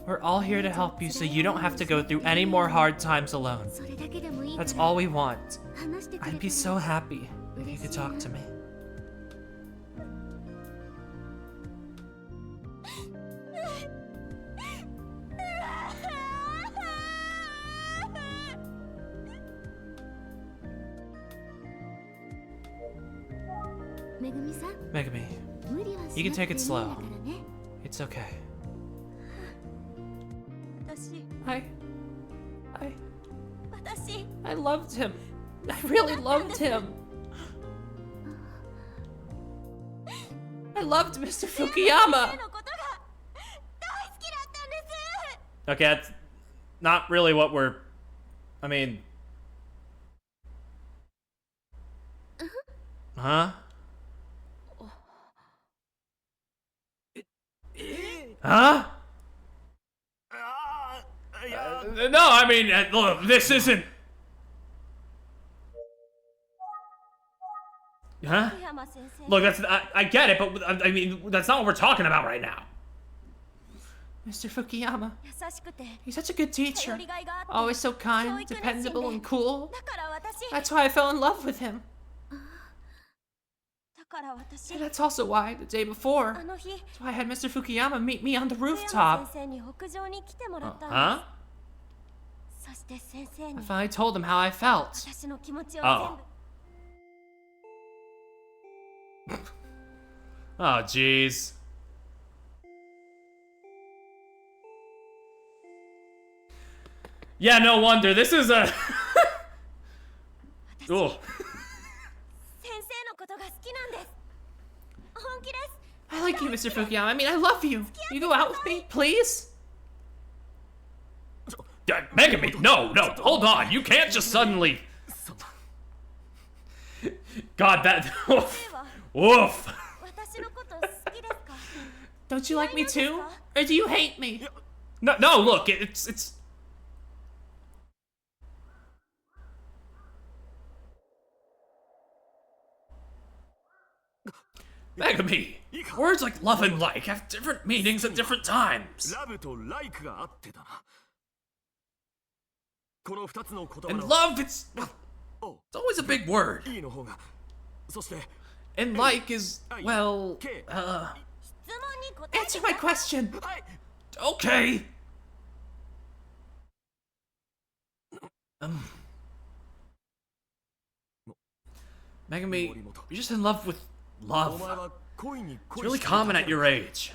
We're all here to help you so you don't have to go through any more hard times alone. That's all we want. I'd be so happy if you could talk to me. Megami, you can take it slow. It's okay. I loved him. I really loved him. I loved Mr. Fukuyama. Okay, not really what we're... I mean... Huh? Huh? No, I mean, look, this isn't... Huh? Look, that's... I get it, but I mean, that's not what we're talking about right now. Mr. Fukuyama. He's such a good teacher. Always so kind, dependable, and cool. That's why I fell in love with him. And that's also why, the day before, that's why I had Mr. Fukuyama meet me on the rooftop. Huh? I finally told him how I felt. Oh. Oh, jeez. Yeah, no wonder. This is a... Ooh. I like you, Mr. Fukuyama. I mean, I love you. You go out with me, please? Megami, no, hold on. You can't just suddenly... God, that... Woof. Don't you like me too? Or do you hate me? No, look, it's... Megami, words like love and like have different meanings at different times. And love, it's always a big word. And like is, well, Answer my question. Okay. Megami, you're just in love with love. It's really common at your age.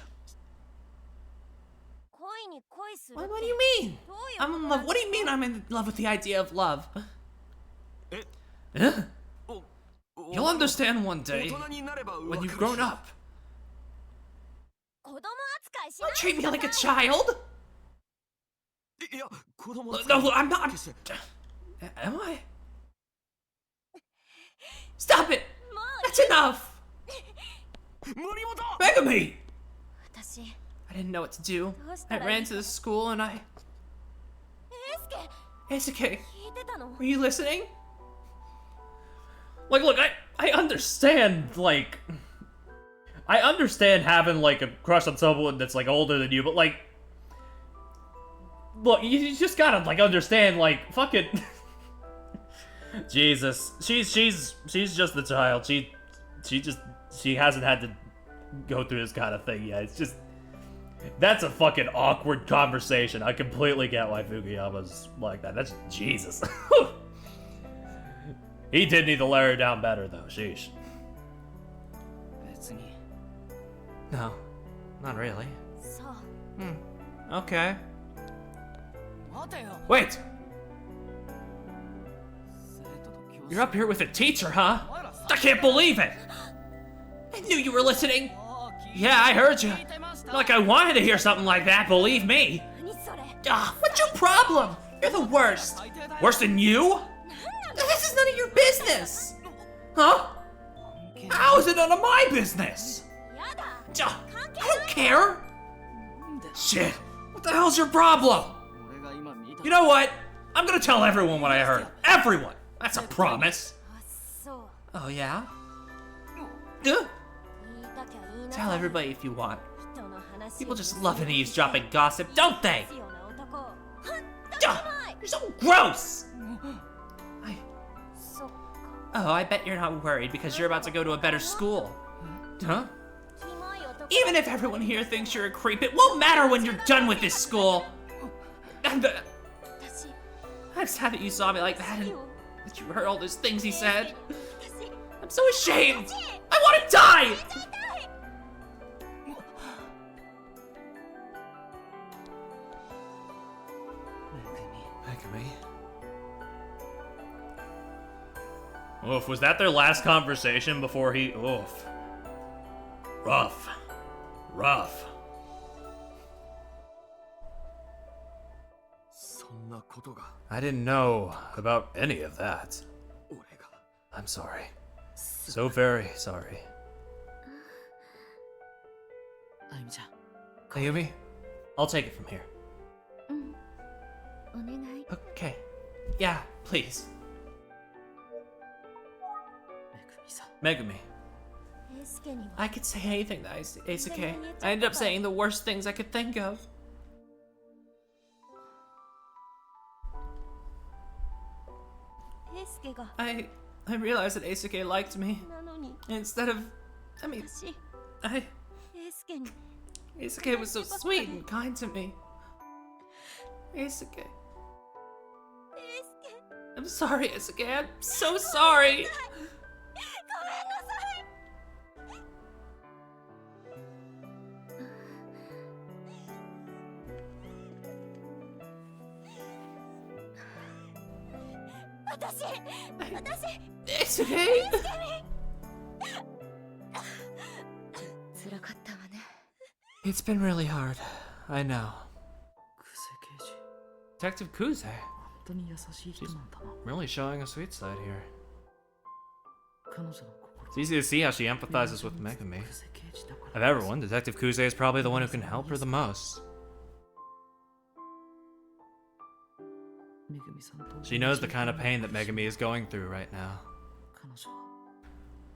What do you mean? I'm in love. What do you mean I'm in love with the idea of love? Huh? You'll understand one day when you've grown up. Don't treat me like a child. No, I'm not. Am I? Stop it. That's enough. Megami! I didn't know what to do. I ran to the school and I... Eisuke, were you listening? Like, look, I understand, like... I understand having, like, a crush on someone that's, like, older than you, but, like... Look, you just gotta, like, understand, like, fucking... Jesus. She's just the child. She hasn't had to go through this kind of thing yet. It's just... That's a fucking awkward conversation. I completely get why Fukuyama's like that. That's Jesus. He did need to let her down better, though. Sheesh. No, not really. Okay. Wait! You're up here with a teacher, huh? I can't believe it! I knew you were listening. Yeah, I heard you. Like I wanted to hear something like that, believe me. What's your problem? You're the worst. Worse than you? This is none of your business. Huh? How is it none of my business? I don't care. Shit. What the hell's your problem? You know what? I'm gonna tell everyone what I heard. Everyone! That's a promise. Oh, yeah? Tell everybody if you want. People just love an eavesdropping gossip, don't they? You're so gross! Oh, I bet you're not worried because you're about to go to a better school. Huh? Even if everyone here thinks you're a creep, it won't matter when you're done with this school. I'm sad that you saw me like that and that you heard all those things he said. I'm so ashamed. I want to die! Megami. Oof, was that their last conversation before he... Oof. Rough. I didn't know about any of that. I'm sorry. So very sorry. あゆみちゃん Ayumi, I'll take it from here. お願い。 Okay. Yeah, please. めぐみさん Megumi. 英介には I could say anything that Asuke. I ended up saying the worst things I could think of. 英介が I realized that Asuke liked me. なのに Instead of, I mean, 私 I, 英介に Asuke was so sweet and kind to me. Asuke. 英介 I'm sorry, Asuke. I'm so sorry. ごめんなさい。私 Asuke. 辛かったわね。 It's been really hard. I know. クセ刑事 Detective Kuze. 本当に優しい人なんだな Really showing a sweet side here. 彼女の心 It's easy to see how she empathizes with Megumi. クセ刑事だか Of ら everyone, Detective Kuze is probably the one who can help her the most. めぐみさんと She knows the kind of pain that Megumi is going through right now. 彼女は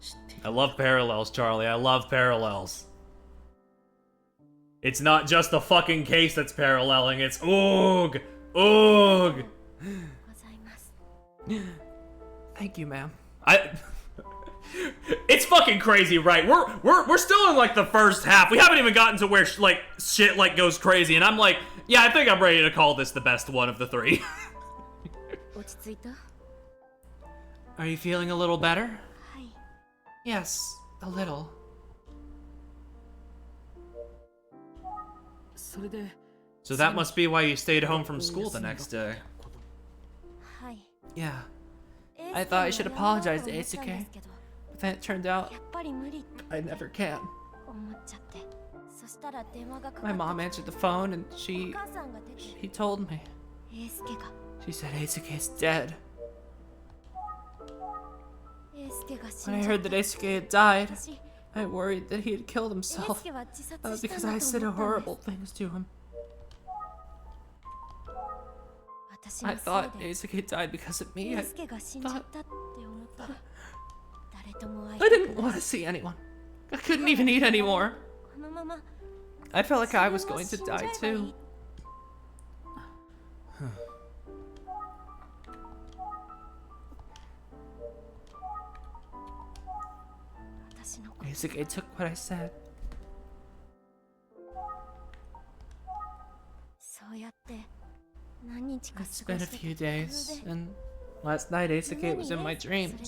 知ってい I る love parallels, Charlie. I love parallels. It's not just the fucking case that's paralleling, it's oog! Oog! ございます。 Thank you, ma'am. It's fucking crazy, right? We're still in like the first half. We haven't even gotten to where like shit like goes crazy, and I'm like, yeah, I think I'm ready to call this the best one of the three. 落ち着いた？ Are you feeling a little better? はい。 Yes, a little. それで So that must be why you stayed home from school the next day. はい。 Yeah. 英 I 介 thought I に should は apologize 謝ろう to と思ったんですけど、 But then it turned out やっぱり無理って I never can. 思っちゃって。そしたら電話がかか My って mom answered the phone and お she 母さんが出て、 he told me. 英介が She said Asuke's dead. 英介が死 When ん I じゃっ heard た。 that Asuke had died, 私、 I worried that he had killed 英 himself. 介は自殺 That was した because ん I だ said と思ったん horrible です。 things to him. 私 I のせ thought いで Asuke died because of me. 英介が死んじゃったって思ったら、誰とも会い I た didn't くな want い to see anyone. I couldn't even eat anymore. このまま I felt like I was 自分も going to 死んじゃ die えばいい too. 私のこと Asuke took what I said. そうやって何日か It's 過 been ご a して few た days, それで and last night Asuke was in my それ dreams. で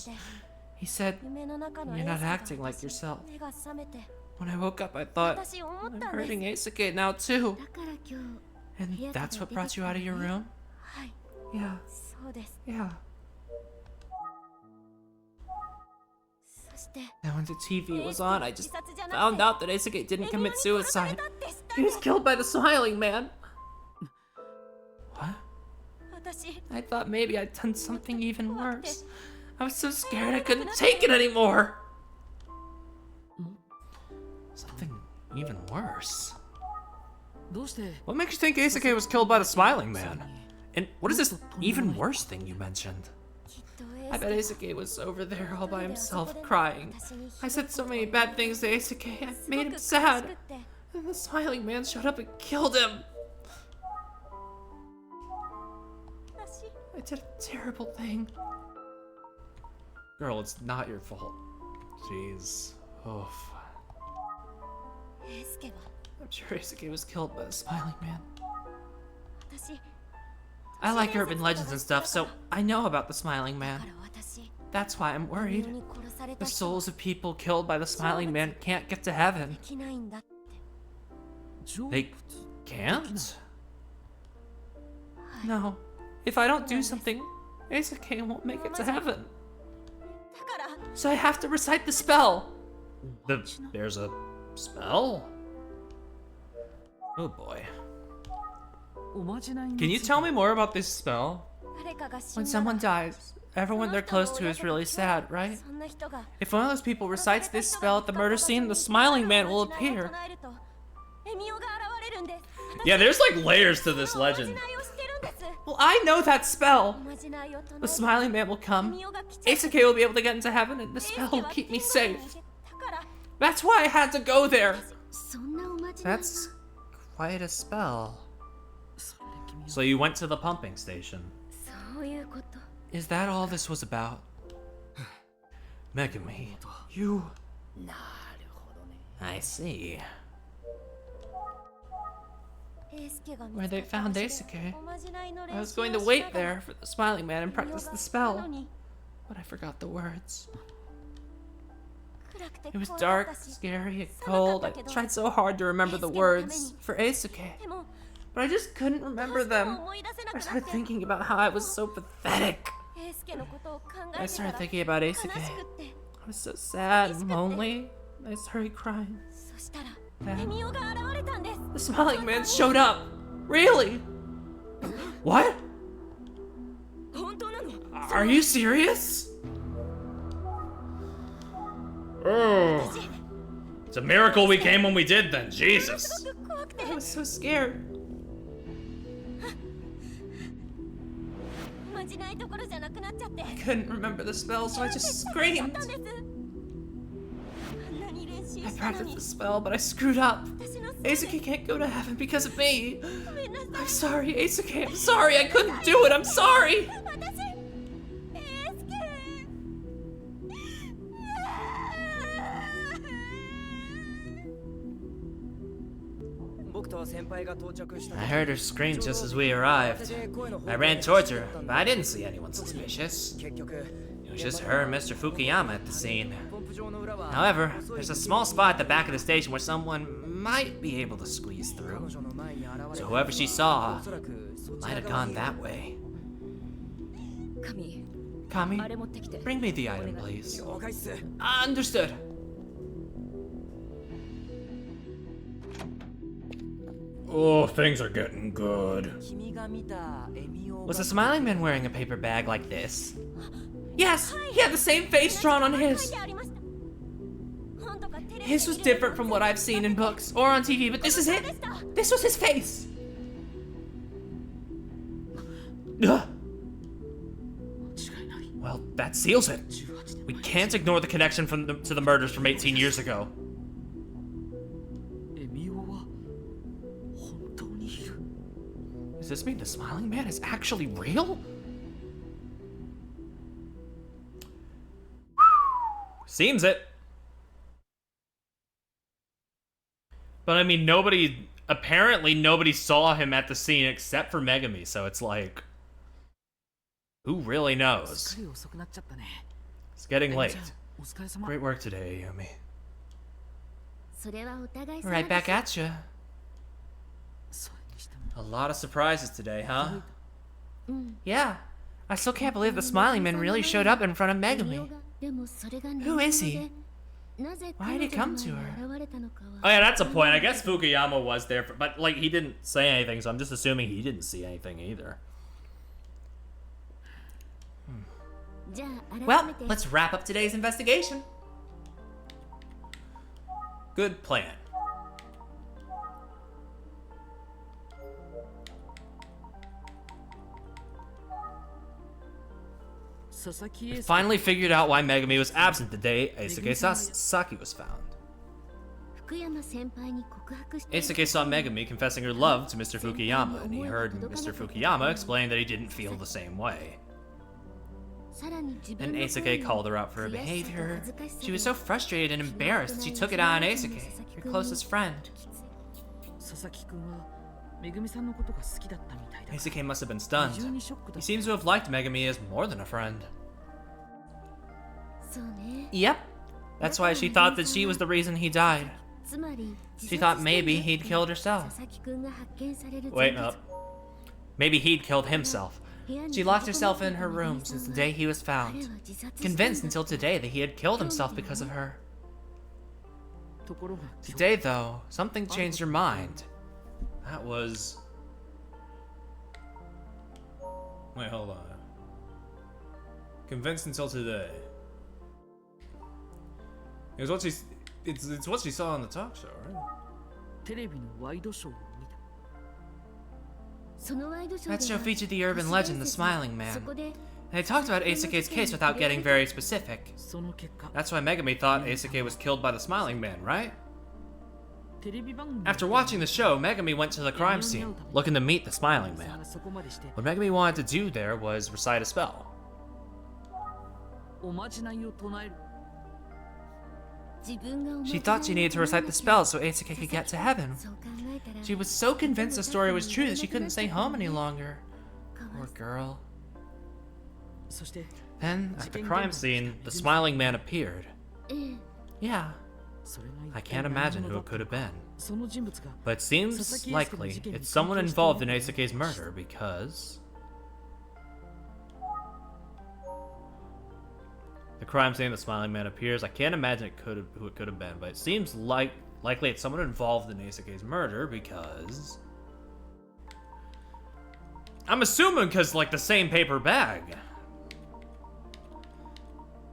He said, 夢の中の You're エー not スが acting like 私 yourself. 目が覚めて When I woke up, I thought, 私思っ I'm たんです hurting Asuke now too. だから今日 And that's what brought you out of your room? はい Yeah, そうです yeah. そして And when the TV was on, I just 自殺じゃなく found て out that Asuke didn't エミオ commit に殺され suicide. たって知った He んで was す killed by the smiling man. What? 私 I thought maybe I'd done something even worse. I was so scared I couldn't take it anymore. Something even worse. どうして What makes you think Asuke was killed by the smiling man? And what is this even worse thing you mentioned? きっと I bet Asuke was over there all by himself crying. I said so many bad things to Asuke. I made him sad. And the smiling man showed up and killed him. 私 I did a terrible thing. Girl, it's not your fault. Jeez. Oof. 英介は I'm sure Asuke was killed by the smiling man. 私 I like urban legends and stuff, so I know about the smiling だ man. から私 That's why I'm エミオ worried. に殺された The 人は souls of people killed by the smiling man can't get to heaven. できないんだって They can't? No. If I don't do something, Asuke won't make it to heaven. だから So I have to recite the spell. There's a spell? Oh boy. Can you tell me more about this spell? When someone dies, everyone they're close to is really sad, right? If one of those people recites this spell at the murder scene, the smiling man will appear. Yeah, there's like layers to this legend. Well, I know that spell! The smiling man will come, Eisuke will be able to get into heaven, and the spell will keep me safe. That's why I had to go there! That's quite a spell. So you went to the pumping station. Is that all this was about? Megami, you... I see. Where they found Eisuke. I was going to wait there for the smiling man and practice the spell, but I forgot the words. It was dark, scary, and cold. I tried so hard to remember the words for Eisuke, but I just couldn't remember them. I started thinking about how I was so pathetic. I started thinking about Eisuke. I was so sad and lonely. I started crying. Then, the smiling man showed up. Really? What? Are you serious? Oh. It's a miracle we came when we did then, Jesus. I was so scared. I couldn't remember the spell, so I just screamed. I practiced the spell, but I screwed up. Eisuke can't go to heaven because of me. I'm sorry, Eisuke. I'm sorry. I couldn't do it. I'm sorry. I heard her scream just as we arrived. I ran towards her, but I didn't see anyone suspicious. It was just her and Mr. Fukuyama at the scene. However, there's a small spot at the back of the station where someone might be able to squeeze through. So whoever she saw might have gone that way. Kami, bring me the item, please. Understood. Oh, things are getting good. Was the smiling man wearing a paper bag like this? Yes, he had the same face drawn on his. His was different from what I've seen in books or on TV, but this is it. This was his face. Ugh. Well, that seals it. We can't ignore the connection to the murders from 18 years ago. Does this mean the smiling man is actually real? Seems it. But I mean, apparently nobody saw him at the scene except for Megami, so it's like, who really knows? It's getting late. Great work today, Ayumi. Right back at you. A lot of surprises today, huh? Yeah. I still can't believe the smiling man really showed up in front of Megami. Who is he? Why did he come to her? Oh yeah, that's a point. I guess Fukuyama was there, but like he didn't say anything, so I'm just assuming he didn't see anything either. Well, let's wrap up today's investigation. Good plan. We finally figured out why Megami was absent the day Eisuke Sasaki was found. Eisuke saw Megami confessing her love to Mr. Fukuyama, and he heard Mr. Fukuyama explain that he didn't feel the same way. Then Eisuke called her out for her behavior. She was so frustrated and embarrassed that she took it out on Eisuke, her closest friend. Eisuke must have been stunned. He seems to have liked Megami as more than a friend. Yep. That's why she thought that she was the reason he died. She thought maybe he'd killed herself. Wait up. Maybe he'd killed himself. She locked herself in her room since the day he was found, convinced until today that he had killed himself because of her. Today, though, something changed her mind. That was Wait, hold on. Convinced until today. It's what she saw on the talk show, right? テレビのワイドショーを見た。 That show featured the urban legend, the Smiling Man. And they talked about Eisuke's case without getting very specific. その結果、 That's why Megami thought Eisuke was killed by the Smiling Man, right? テレビ番組 After watching the show, Megami went to the crime scene, looking to meet the Smiling さん Man. がそこまでして What Megami wanted to do there was recite a spell. おまじないを唱える。 She thought she needed to recite the spell so Eisuke could get to heaven. She was so convinced the story was true that she couldn't stay home any longer. Poor girl. そして Then, at the crime scene, the Smiling Man appeared. Yeah, それが I 一体 can't 何 imagine 者 who だ it った could の have か been. その人物が But it seems likely it's someone involved in Eisuke's murder because... The crime scene, the Smiling Man appears. I can't imagine who it could have been, but it seems likely it's someone involved in Eisuke's murder because... I'm assuming because, like, the same paper bag.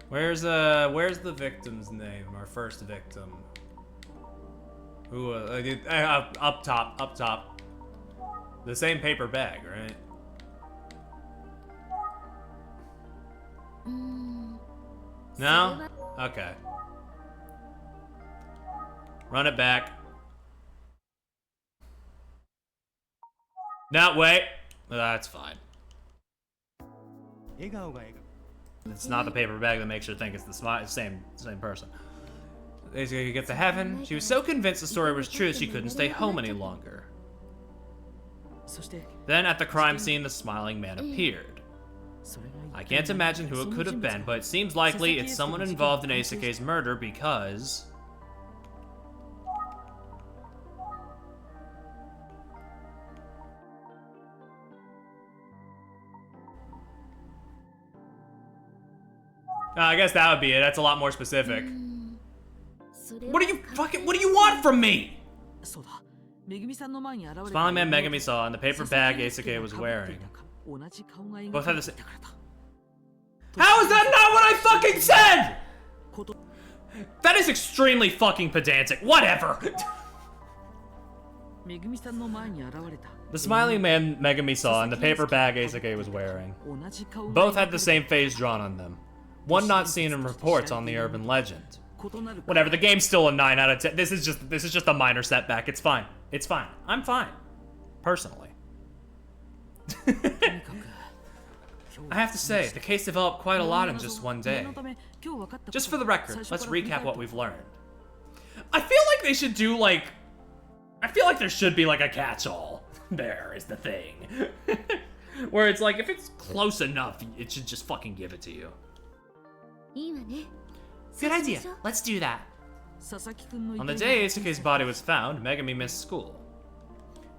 Where's the victim's name? Our first victim. Who? Up top. The same paper bag, right? No? Okay. Run it back. No, wait. That's fine. It's not the paper bag that makes her think it's the same person. They could get to heaven. She was so convinced the story was true she couldn't stay home any longer. そして Then at the crime scene, the Smiling Man appeared. それが I 一体 can't imagine who it could have been, but it seems likely it's someone involved in Eisuke's murder because... I guess that would be it. That's a lot more specific. What do you want from me? そうだ。めぐみさんの前に現れた Smiling Man Megami saw and the paper bag Eisuke was wearing. 同じ顔が描 Both か had れ the て same... いたからだ。 How is that not what I fucking said? こと That is extremely fucking pedantic. Whatever. めぐみさんの前に現れた The Smiling Man Megami saw and the paper bag Eisuke was wearing. 同じ顔が Both had the same face drawn on them. One not seen in reports on the urban legend. 異なる Whatever, the game's still a 9 out of 10. This is just a minor setback. It's fine. It's fine. I'm fine. Personally. とにかく I have to say, the case developed quite a lot in just one day. 念のため今日分かったこと Just for the record, 最初 let's から振り返 recap る what と we've learned. I feel like they should do like... I feel like there should be like a catch-all. There is the thing. Where it's like, if it's close enough, it should just fucking give it to you. いいわね。 Good idea. Let's do that. 佐々木くんの On the 遺 day 体が Eisuke's body was found, Megami missed school.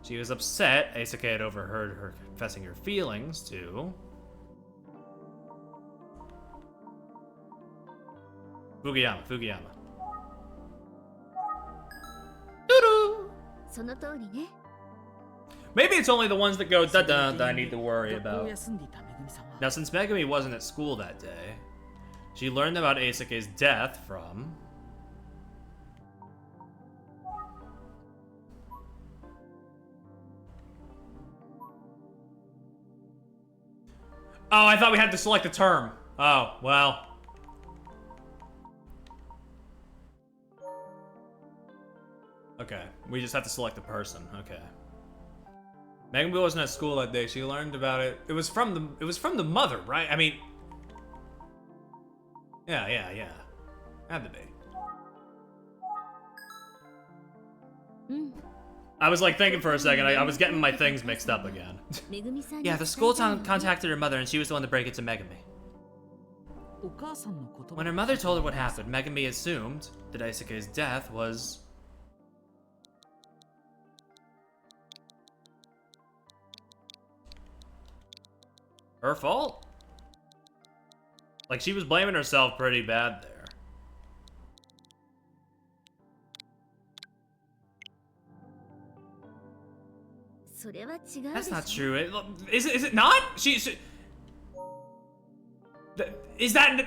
She was upset Eisuke had overheard her confessing her feelings to... Fugiyama. Doo-doo! その通りね。 Maybe it's only the ones that go da-da that I need to worry 学校を about. 休んでいためぐみさんは Now, since Megami wasn't at school that day, she learned about Eisuke's death from... Oh, I thought we had to select a term. Oh, well. Okay, we just have to select a person. Okay. Megami wasn't at school that day. She learned about it. It was from the mother, right? I mean, yeah. Had to be. うん。 I was like thinking for a second. I was getting my things mixed up again. めぐみさんに Yeah, the school contacted her mother, and she was the one to break it to Megami. お母さんの言葉 When her mother told her what happened, Megami assumed that Eisuke's death was... her fault? Like, she was blaming herself pretty bad there.それは違うでしょ That's not true. Is it not? Is that...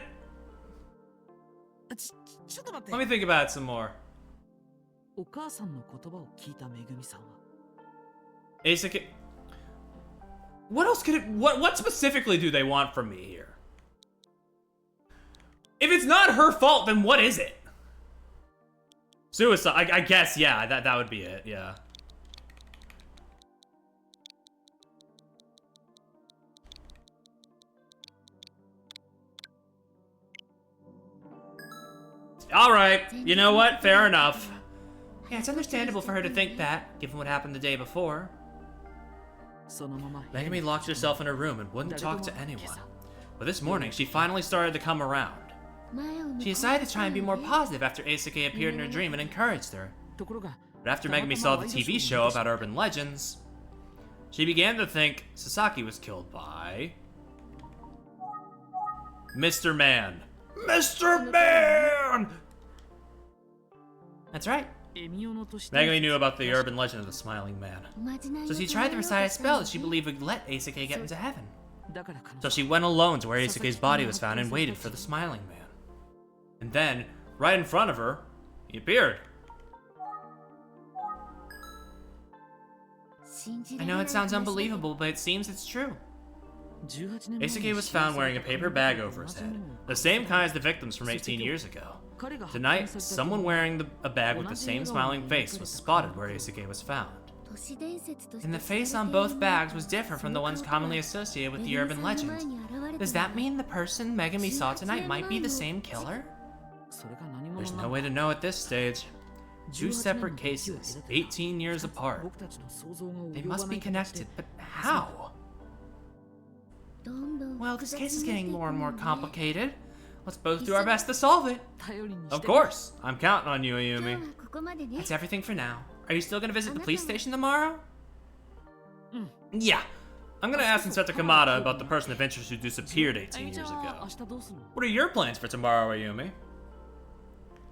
ちょっと待って Let me think about it some more. お母さんの言葉を聞いためぐみさんは Asuke... What else could it... What specifically do they want from me here? If it's not her fault, then what is it? Suicide. I guess, yeah, that would be it, yeah. Alright, you know what? Fair enough. Yeah, it's understandable for her to think that, given what happened the day before. そのまま Megami locked herself in her room and wouldn't talk to anyone. But this morning, she finally started to come around. She decided to try and be more positive after Asuke appeared in her dream and encouraged her. ところが But after Megami saw the TV show about urban legends, she began to think Sasaki was killed by... Mr. Man. Mr. Man! That's right. エミオのとして Megami knew about the urban legend of the Smiling Man. So she tried to recite a spell that she believed would let Asuke get into heaven. だから彼 So 女 she went alone to where Asuke's body was found and waited for the Smiling Man. And then, right in front of her, he appeared. I know it sounds unbelievable, but it seems it's true. 18年前に Asuke was found wearing a paper bag over his head, the same kind as the victims from 18 years ago. 彼が発見 Tonight, された someone wearing a bag with the same smiling face was spotted where Asuke was found. And the face on both bags was different from the ones commonly associated with the urban legend. Does that mean the person Megami saw tonight might be the same killer? それが何者 There's な no の way to know at this stage. Two separate cases, 18 years apart. 僕たちの想像が They 及ば must な be い形で connected, but how? Well, this case is getting more and more complicated. Let's both do our best to solve it. 頼りにして Of course, I'm counting on you, Ayumi. ここまでね That's everything for now. Are you still gonna visit the police station tomorrow? Yeah. I'm gonna ask Inspector Kamada about the person of interest who disappeared 18 じゃ years あ ago. 明日どうするの What are your plans for tomorrow, Ayumi?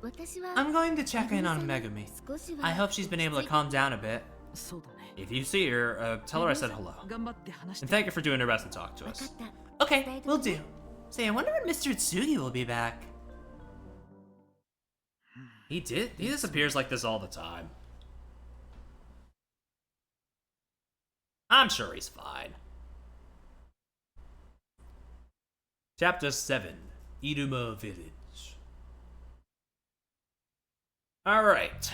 私は I'm going to check in on Megami. 少しは I hope she's been able to calm down a bit. そうだね If you see her, tell her I said hello. 頑張って話し And て thank her for doing her best to talk to 分か us. った Okay, we'll do. Say, I wonder when Mr. Tsugi will be back. He disappears like this all the time. I'm sure he's fine. Chapter 7, Iruma Village. Alright.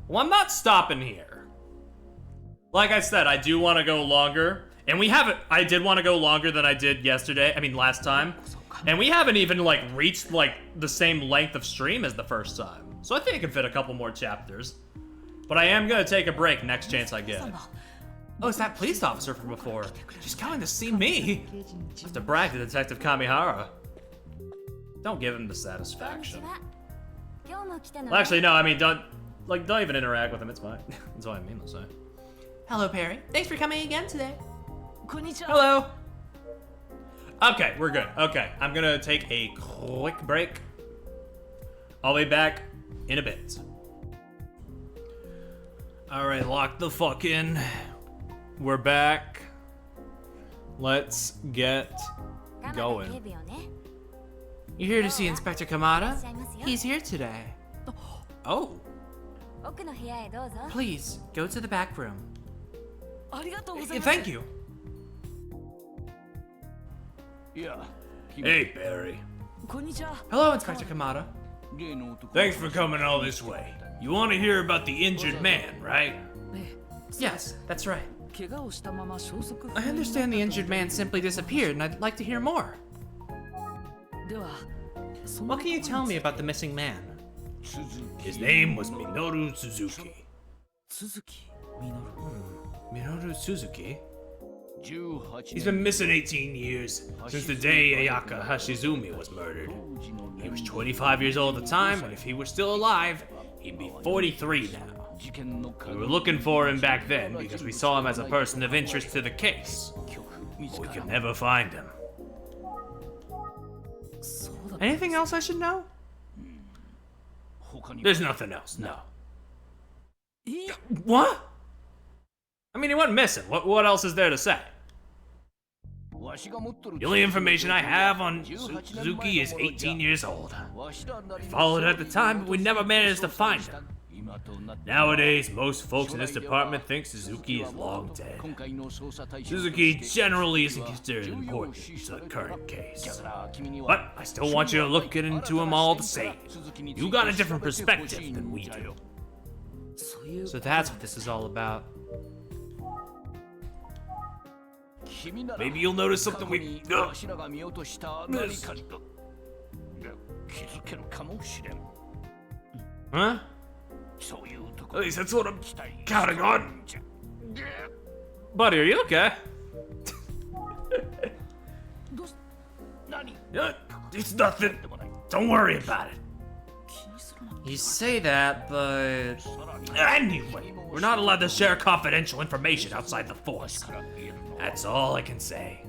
Well, I'm not stopping here. Like I said, I do want to go longer. And we haven't, I did want to go longer than I did last time. And we haven't even, reached, the same length of stream as the first time. So I think I can fit a couple more chapters. But I am gonna take a break next chance I get. Oh, it's that police officer from before. She's coming to see me. I have to brag to Detective Kamihara. Don't give him the こんにち satisfaction. は今日も来たの Well, actually, no, I mean, don't even interact with him, it's fine. That's all I mean to say. Hello, Perry. Thanks for coming again today. こんにちは Hello! Okay, we're good. Okay, I'm gonna take a quick break. I'll be back in a bit. Alright, lock the fuck in. We're back. Let's get 蒲田警 going. 部よね You're here to see Inspector Kamada? He's here today. Oh, 奥の部屋へどうぞ Please, go to the back room. ありがとうございます thank you. Hey, Barry. こんにちは Hello, Inspector Kamada. Thanks for coming all this way. You want to hear about the injured man, right? ね Yes, that's right. 怪我をしたまま消息不 I 明になった understand the と injured man simply disappeared, and I'd like to hear more. ではその What can you tell me about the missing man? His name was Minoru Suzuki. 鈴木みのる Minoru Suzuki? He's been missing 18 years, since the day Ayaka Hashizumi was murdered. He was 25 years old at the time, and if he were still alive, he'd be 43 now. We were looking for him back then because we saw him as a person of interest to the case. But we could never find him. そうだ Anything else I should know? There's nothing else, no. え What? I mean, he went missing. What else is there to say? The only information I have on Suzuki is 18 years old. We followed at the time, but we never managed to find him. Nowadays, most folks in this department think Suzuki is long dead. Suzuki generally isn't considered important to the current case. But I still want you to look into him all the same. You got a different perspective than we do. So that's what this is all about. Maybe you'll notice something we... Huh? At least that's what I'm counting on. Buddy, are you okay? It's nothing. Don't worry about it. You say that, but... Anyway, we're not allowed to share confidential information outside the force. That's all I can say.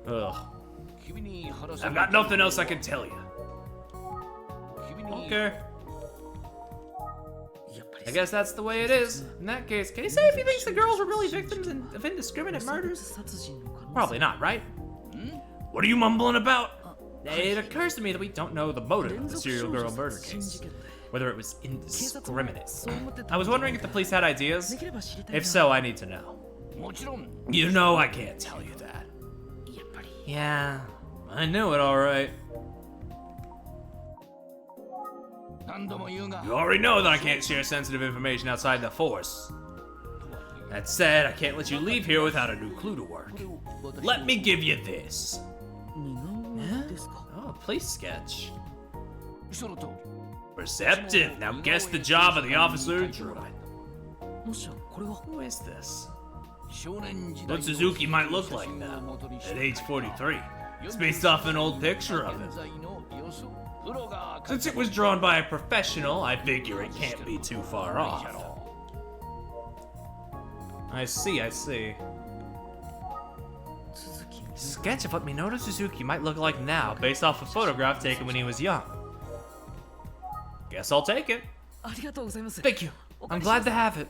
Ugh. I've got nothing else I can tell you. Okay. I guess that's the way it is. In that case, can he say if he thinks the girls were really victims of indiscriminate murders? Probably not, right? What are you mumbling about? It occurs to me that we don't know the motive of the serial girl murder case. Whether it was indiscriminate. I was wondering if the police had ideas. If so, I need to know. You know I can't tell you that. Yeah. I knew it alright. You already know that I can't share sensitive information outside the force. That said, I can't let you leave here without a new clue to work. Let me give you this. Oh, a police sketch. Perceptive. Now guess the job of the officer who drew it. Who is this? What Suzuki might look like now, at age 43. It's based off an old picture of him. Since it was drawn by a professional, I figure it can't be too far off. I see. Sketch of what Minoru Suzuki might look like now, based off a photograph taken when he was young. Guess I'll take it. Thank you. I'm glad to have it.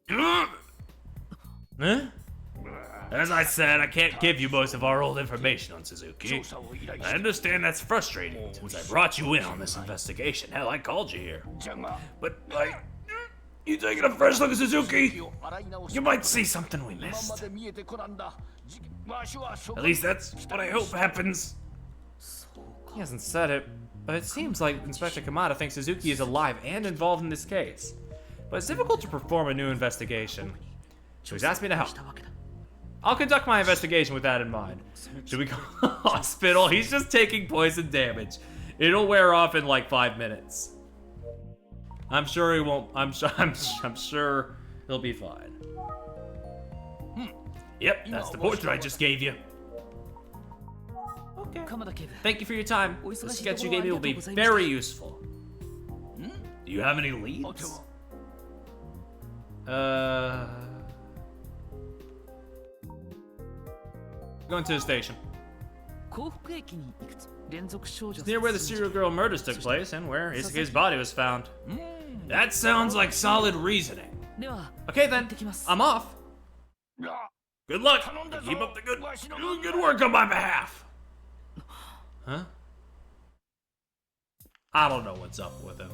Huh? As I said, I can't give you most of our old information on Suzuki. I understand that's frustrating, since I brought you in on this investigation. Hell, I called you here. But, you taking a fresh look at Suzuki? You might see something we missed. At least that's what I hope happens. He hasn't said it, but it seems like Inspector Kamada thinks Suzuki is alive and involved in this case. But it's difficult to perform a new investigation. So he's asked me to help. I'll conduct my investigation with that in mind. Should we go to the hospital? He's just taking poison damage. It'll wear off in like 5 minutes. I'm sure he won't. I'm sure he'll be fine. Yep, that's the portrait I just gave you. Okay. Thank you for your time. The sketch you gave me will be very useful. Do you have any leads? Going to the station. It's near where the serial girl murders took place and where Isuke's body was found. That sounds like solid reasoning. Okay then, I'm off. Good luck. Keep up the good work on my behalf. Huh? I don't know what's up with him.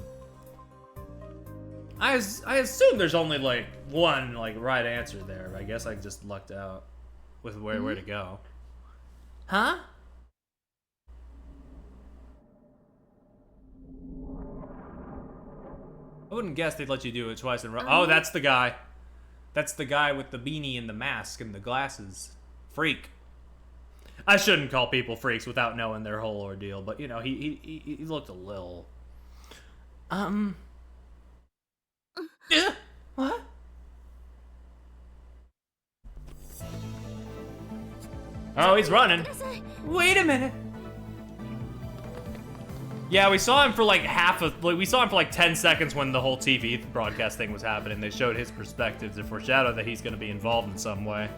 I assume there's only like one right answer there. I guess I just lucked out with where to go. Huh? I wouldn't guess they'd let you do it twice in a row. Oh, that's the guy. That's the guy with the beanie and the mask and the glasses. Freak. I shouldn't call people freaks without knowing their whole ordeal, but you know, he looked a little... Yeah? What? Oh, he's running. Wait a minute. Yeah, we saw him for like we saw him for like 10 seconds when the whole TV broadcast thing was happening. They showed his perspective to foreshadow that he's gonna be involved in some way.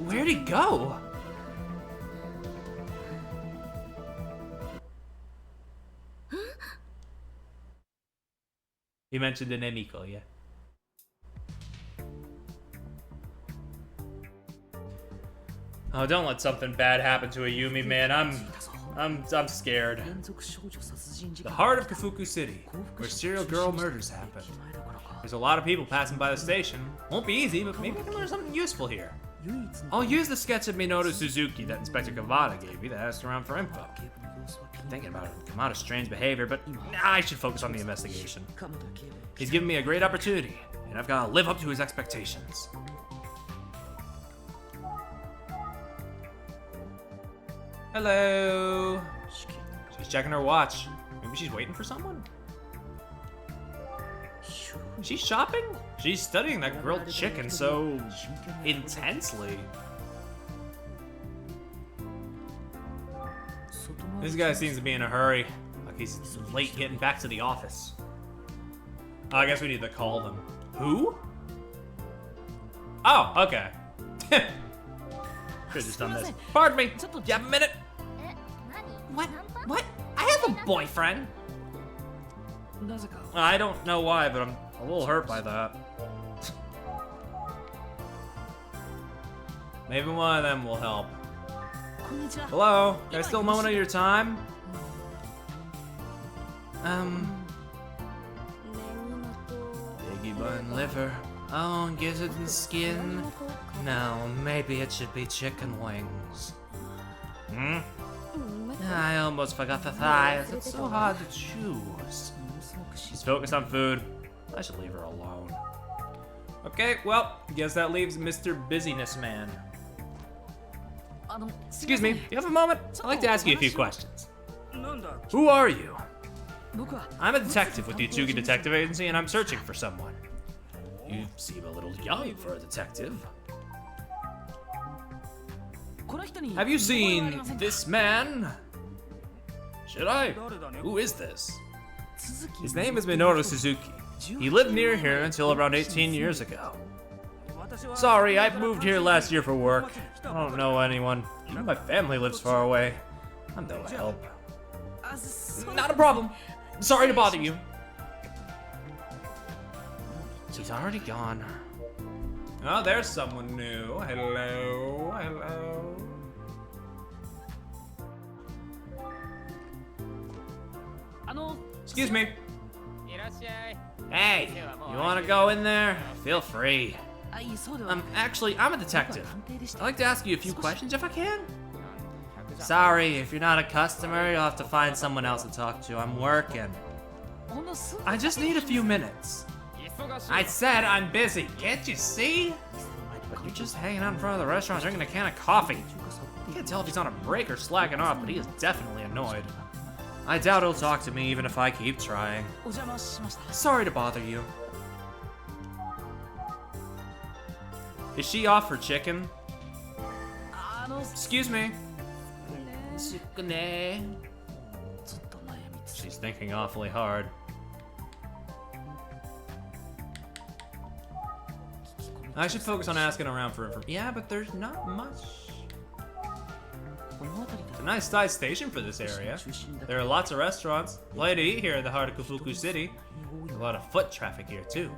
Where'd he go? He mentioned an Emiko, yeah. Oh, don't let something bad happen to a Yumi, man. I'm scared. The heart of Kafuku City, where serial girl murders happen. There's a lot of people passing by the station. Won't be easy, but maybe I can learn something useful here. I'll use the sketch of Minoru Suzuki that Inspector Kawada gave me that asked around for info. I'm thinking about Kamada's strange behavior, but I should focus on the investigation. He's given me a great opportunity, and I've got to live up to his expectations. Hello. She's checking her watch. Maybe she's waiting for someone? She's shopping? She's studying that grilled chicken so intensely. This guy seems to be in a hurry. Like he's late getting back to the office. Oh, I guess we need to call them. Who? Oh, okay. Could've just done this. Pardon me. You have a minute? What? What? I have a boyfriend. I don't know why, but I'm a little hurt by that. Maybe one of them will help. Hello? Can I steal a moment of your time? Piggy bun liver. Oh, gizzard and skin. No, maybe it should be chicken wings. Hmm? I almost forgot the thighs. It's so hard to choose. She's focused on food. I should leave her alone. Okay, well, guess that leaves Mr. Busyness Man. Excuse me, do you have a moment? I'd like to ask you a few questions. Who are you? I'm a detective with the Utsugi Detective Agency, and I'm searching for someone. You seem a little young for a detective. Have you seen this man? Should I? Who is this? His name is Minoru Suzuki. He lived near here until around 18 years ago. Sorry, I moved here last year for work. I don't know anyone. Even my family lives far away. I'm no help. Not a problem. Sorry to bother you. She's already gone. Oh, there's someone new. Hello, hello. Excuse me. Hey, you wanna go in there? Feel free. Actually, I'm a detective. I'd like to ask you a few questions if I can. Sorry, if you're not a customer, you'll have to find someone else to talk to. I'm working. I just need a few minutes. I said I'm busy, can't you see? But you're just hanging out in front of the restaurant drinking a can of coffee. You can't tell if he's on a break or slacking off, but he is definitely annoyed. I doubt he'll talk to me even if I keep trying. Sorry to bother you. Is she off for chicken? Excuse me. She's thinking awfully hard. I should focus on asking around for information. Yeah, but there's not much. It's a nice sized station for this area. There are lots of restaurants. Plenty to eat here in the heart of Kafuku City. A lot of foot traffic here too.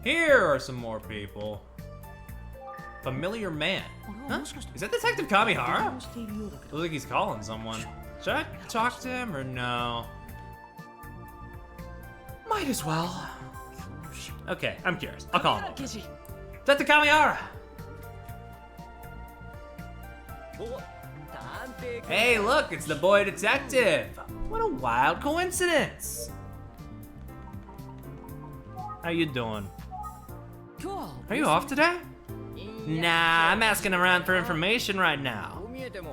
Here are some more people. Familiar man. Huh? Is that Detective Kamihara? Looks like he's calling someone. Should I talk to him or no? Might as well. Okay, I'm curious. I'll call him. Detective Kamihara! Hey, look, it's the boy detective. What a wild coincidence. How you doing? Are you off today? Nah, I'm asking around for information right now.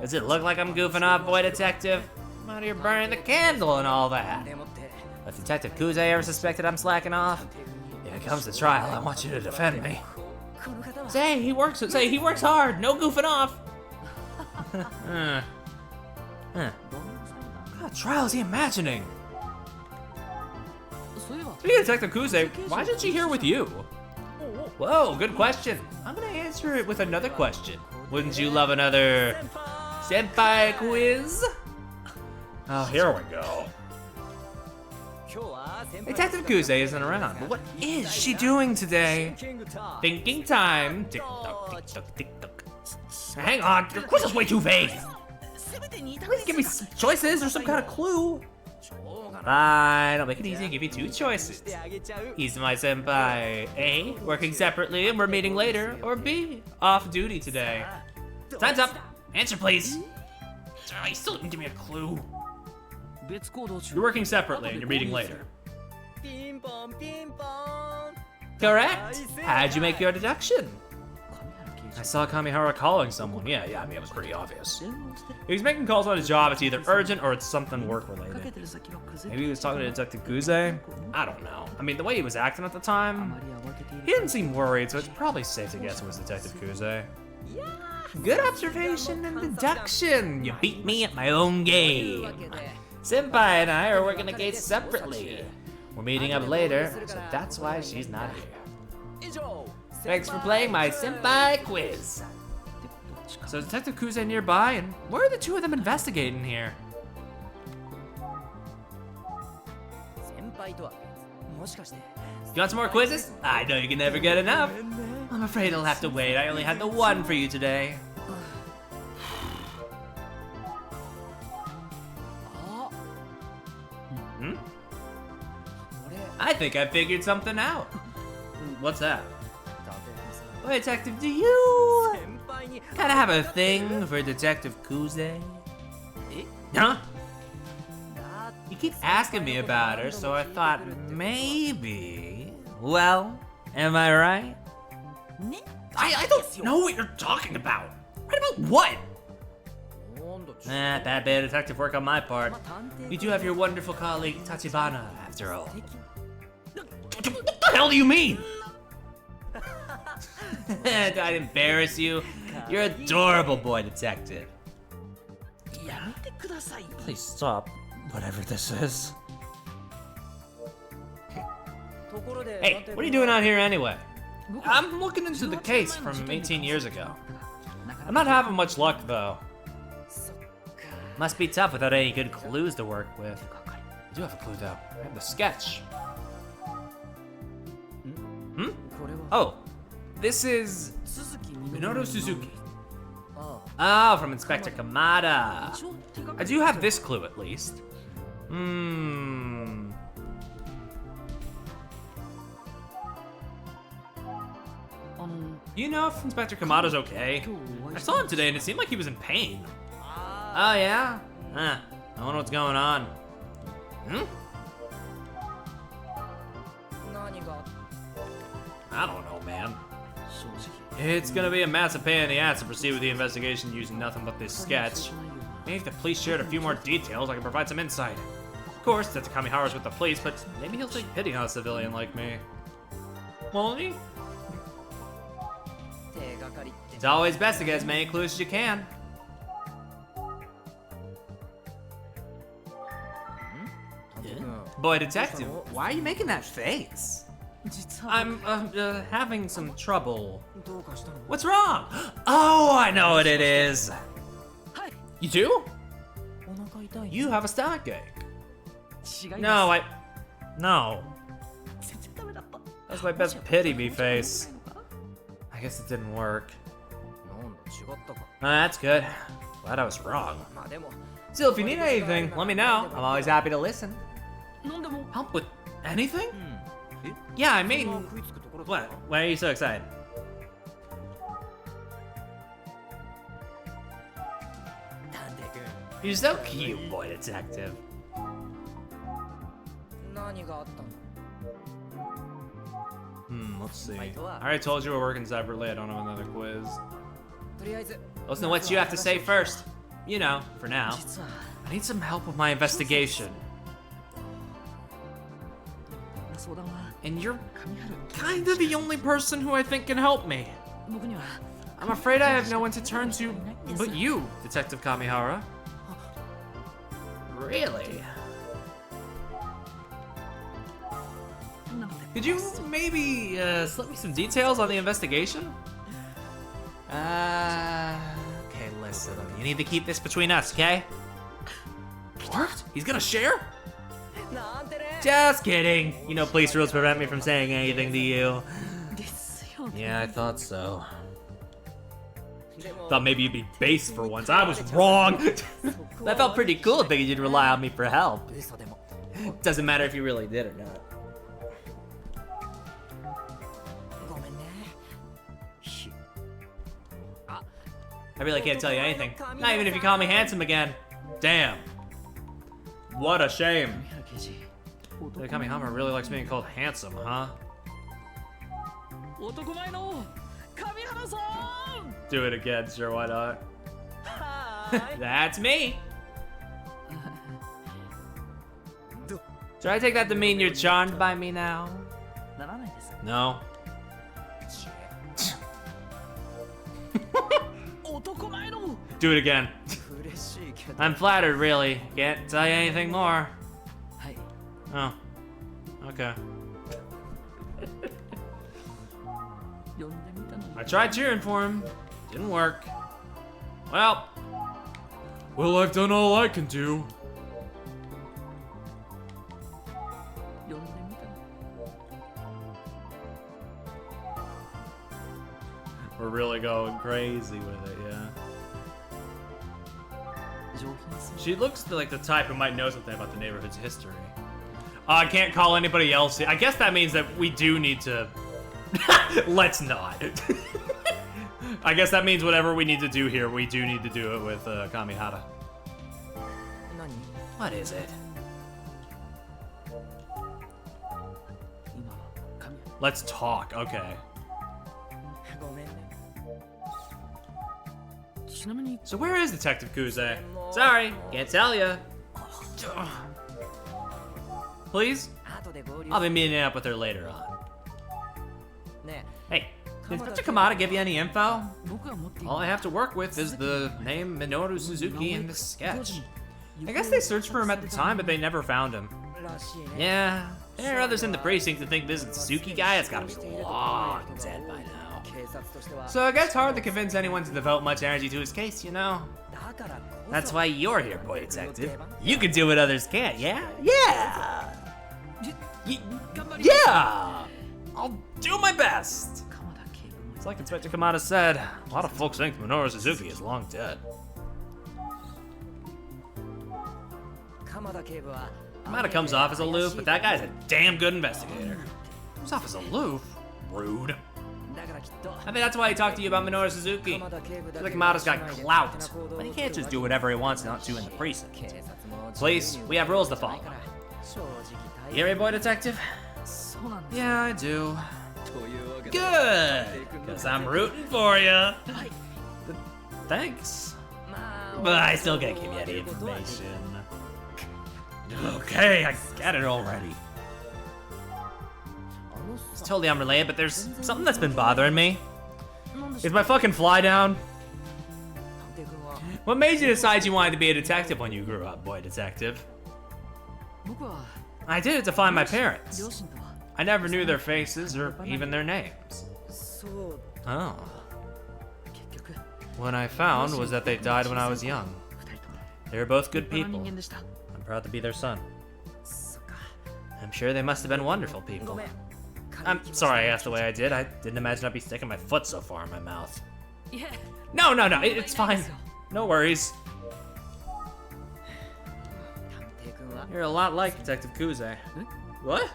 Does it look like I'm goofing off, boy detective? I'm out here burning the candle and all that. If Detective Kuze ever suspected I'm slacking off, if it comes to trial, I want you to defend me. Say he works hard, no goofing off. What trial is he imagining? Speaking of Detective Kuze, why isn't she here with you? Whoa, good question. I'm gonna answer it with another question. Wouldn't you love another senpai quiz? Oh, here we go. Detective Kuze isn't around, but what is she doing today? Thinking time. Tick tock, tick tock, tick tock. Hang on, your quiz is way too vague. Please give me some choices or some kind of clue. Fine, I'll make it easy and give you 2 choices. He's my senpai. A, working separately and we're meeting later. Or B, off duty today. Time's up. Answer, please. You still didn't give me a clue. You're working separately and you're meeting later. Correct. How'd you make your deduction? I saw Kamihara calling someone. Yeah, I mean, it was pretty obvious. If he's making calls on his job, it's either urgent or it's something work-related. Maybe he was talking to Detective Kuze? I don't know. I mean, the way he was acting at the time, he didn't seem worried, so it's probably safe to guess it was Detective Kuze. Good observation and deduction. You beat me at my own game. Senpai and I are working the case separately. We're meeting up later, so that's why she's not here. Thanks for playing my senpai quiz. So Detective Kuze nearby, and where are the 2 of them investigating here? You want some more quizzes? I know you can never get enough. I'm afraid I'll have to wait. I only had the 1 for you today. I think I figured something out. What's that? Wait, Detective, do you kind of have a thing for Detective Kuze? Huh? You keep asking me about her, so I thought maybe. Well, am I right? I don't know what you're talking about. Right about what? Bad bit of detective work on my part. You do have your wonderful colleague Tachibana, after all. What the hell do you mean? Did I embarrass you? You're adorable, boy detective. Please stop, whatever this is. Hey, what are you doing out here anyway? I'm looking into the case from 18 years ago. I'm not having much luck, though. Must be tough without any good clues to work with. I do have a clue, though. I have the sketch. Oh, this is Minoru Suzuki. Oh, from Inspector Kamada. I do have this clue, at least. You know if Inspector Kamada's okay? I saw him today and it seemed like he was in pain. Oh, yeah? I wonder what's going on. I don't know, man. It's gonna be a massive pain in the ass to proceed with the investigation using nothing but this sketch. Maybe if the police shared a few more details, I can provide some insight. Of course, that's Kamihara's with the police, but maybe he'll take pity on a civilian like me. Won't he? It's always best to get as many clues as you can. Boy detective, why are you making that face? I'm having some trouble. What's wrong? Oh, I know what it is. You do? You have a stomachache. No, No. That's my best pity me face. I guess it didn't work. That's good. Glad I was wrong. Still, if you need anything, let me know. I'm always happy to listen. Help with anything? Yeah, I mean, what? Why are you so excited? You're so cute, boy detective. Let's see. I already told you we're working separately. I don't have another quiz. Listen to what you have to say first. You know, for now. I need some help with my investigation. And you're kind of the only person who I think can help me. I'm afraid I have no one to turn to but you, Detective Kamihara. Really? Could you maybe slip me some details on the investigation? Okay, listen. You need to keep this between us, okay? What? He's gonna share? Just kidding. You know, police rules prevent me from saying anything to you. Yeah, I thought so. Thought maybe you'd be base for once. I was wrong. That felt pretty cool thinking you'd rely on me for help. Doesn't matter if you really did or not. I really can't tell you anything. Not even if you call me handsome again. Damn. What a shame. The Kamihama really likes being called handsome, huh? Do it again, sure, why not? That's me. Should I take that to mean you're charmed by me now? No. Do it again. I'm flattered, really. Can't tell you anything more. Oh. Okay. I tried cheering for him. Didn't work. Well, I've done all I can do. We're really going crazy with it, yeah. She looks like the type who might know something about the neighborhood's history. I can't call anybody else. I guess that means that we do need to... Let's not. I guess that means whatever we need to do here, we do need to do it with Kamihara. What is it? Let's talk, okay. So where is Detective Kuze? Sorry, can't tell you. Please? I'll be meeting up with her later on. Hey, did Inspector Kamada give you any info? All I have to work with is the name Minoru Suzuki in this sketch. I guess they searched for him at the time, but they never found him. Yeah, there are others in the precinct who think this Suzuki guy has gotta be long dead by now. So it gets hard to convince anyone to devote much energy to his case, you know? That's why you're here, boy detective. You can do what others can't, yeah? Yeah! Yeah! I'll do my best! It's like Inspector Kamada said, a lot of folks think Minoru Suzuki is long dead. Kamada comes off as aloof, but that guy's a damn good investigator. Comes off as aloof? Rude. I think that's why he talked to you about Minoru Suzuki. I feel like Kamada's got clout, but he can't just do whatever he wants not to in the precinct. Police, we have rules to follow. You hear me, boy detective? Yeah, I do. Good, because I'm rooting for you. Thanks. But I still can't give you any information. Okay, I get it already. It's totally unrelated, but there's something that's been bothering me. Is my fucking fly down? What made you decide you wanted to be a detective when you grew up, boy detective? I did it to find my parents. I never knew their faces or even their names. Oh. What I found was that they died when I was young. They were both good people. I'm proud to be their son. I'm sure they must have been wonderful people. I'm sorry I asked the way I did. I didn't imagine I'd be sticking my foot so far in my mouth. No, it's fine. No worries. You're a lot like Detective Kuze. What?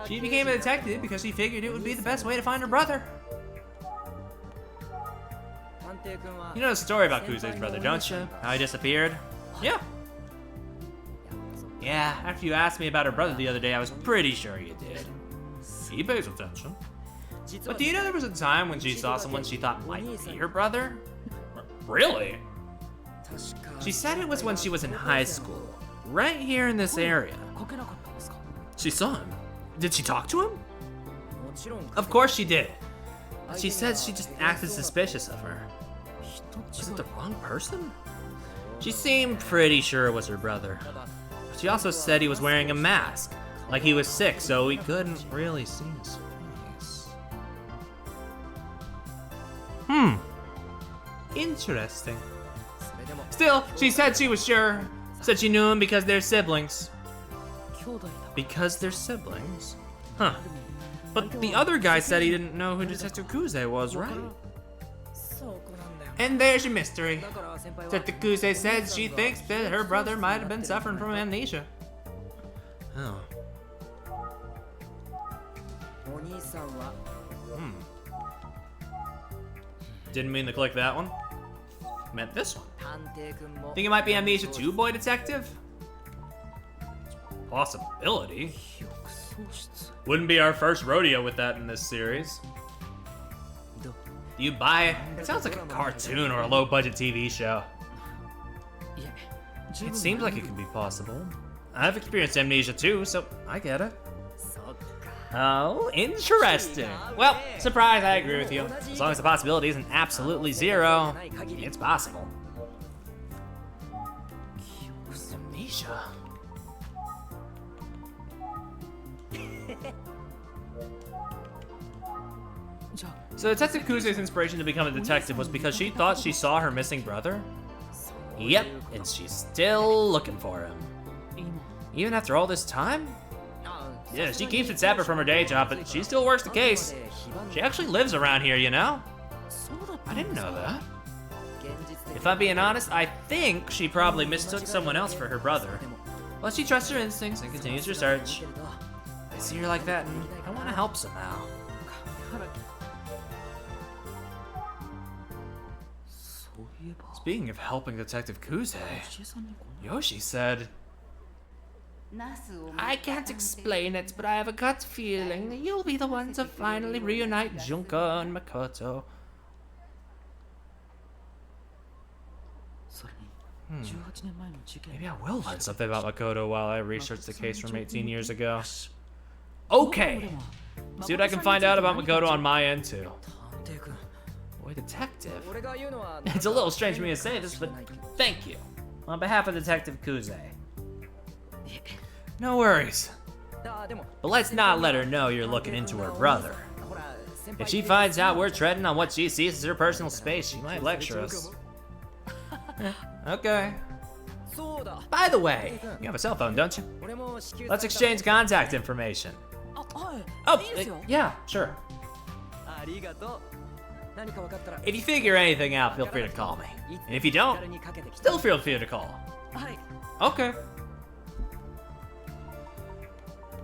She became a detective because she figured it would be the best way to find her brother. You know the story about Kuze's brother, don't you? How he disappeared? Yeah. Yeah, after you asked me about her brother the other day, I was pretty sure you did. He pays attention. But do you know there was a time when she saw someone she thought might be her brother? Really? She said it was when she was in high school, right here in this area. She saw him. Did she talk to him? Of course she did. She said she just acted suspicious of her. Was it the wrong person? She seemed pretty sure it was her brother. She also said he was wearing a mask, like he was sick, so we couldn't really see his face. Interesting. Still, she said she was sure. Said she knew him because they're siblings. Because they're siblings. Huh. But the other guy said he didn't know who Detective Kuze was, right? And there's your mystery. Detective Kuze says she thinks that her brother might have been suffering from amnesia. Oh. Didn't mean to click that one. Meant this one. Think it might be amnesia too, boy detective? Possibility. Wouldn't be our first rodeo with that in this series. Do you buy it? It sounds like a cartoon or a low-budget TV show. It seems like it could be possible. I've experienced amnesia too, so I get it. Oh, interesting. Well, surprise, I agree with you. As long as the possibility isn't absolutely zero, it's possible. Amnesia. So Detective Kuze's inspiration to become a detective was because she thought she saw her missing brother? Yep, and she's still looking for him. Even after all this time? Yeah, she keeps it separate from her day job, but she still works the case. She actually lives around here, you know? I didn't know that. If I'm being honest, I think she probably mistook someone else for her brother. But she trusts her instincts and continues her search. I see her like that, and I want to help somehow. Speaking of helping Detective Kuze, Yoshi said, I can't explain it, but I have a gut feeling that you'll be the one to finally reunite Junko and Makoto. Maybe I will learn something about Makoto while I research the case from 18 years ago. Okay! See what I can find out about Makoto on my end, too. Boy, detective? It's a little strange for me to say this, but thank you. On behalf of Detective Kuze. No worries. But let's not let her know you're looking into her brother. If she finds out we're treading on what she sees as her personal space, she might lecture us. Okay. By the way, you have a cell phone, don't you? Let's exchange contact information. Yeah, sure. If you figure anything out, feel free to call me. And if you don't, still feel free to call. Okay.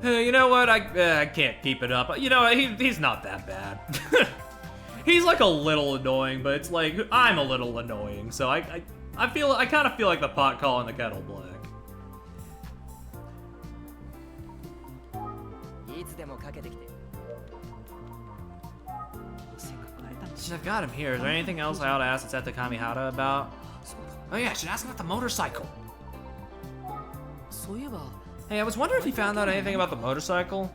You know what? I can't keep it up. You know, he's not that bad. He's like a little annoying, but it's like I'm a little annoying. So I kind of feel like the pot calling the kettle black. Since I've got him here, is there anything else I ought to ask Detective Kamihara about? Oh yeah, I should ask about the motorcycle. Hey, I was wondering if you found out anything about the motorcycle.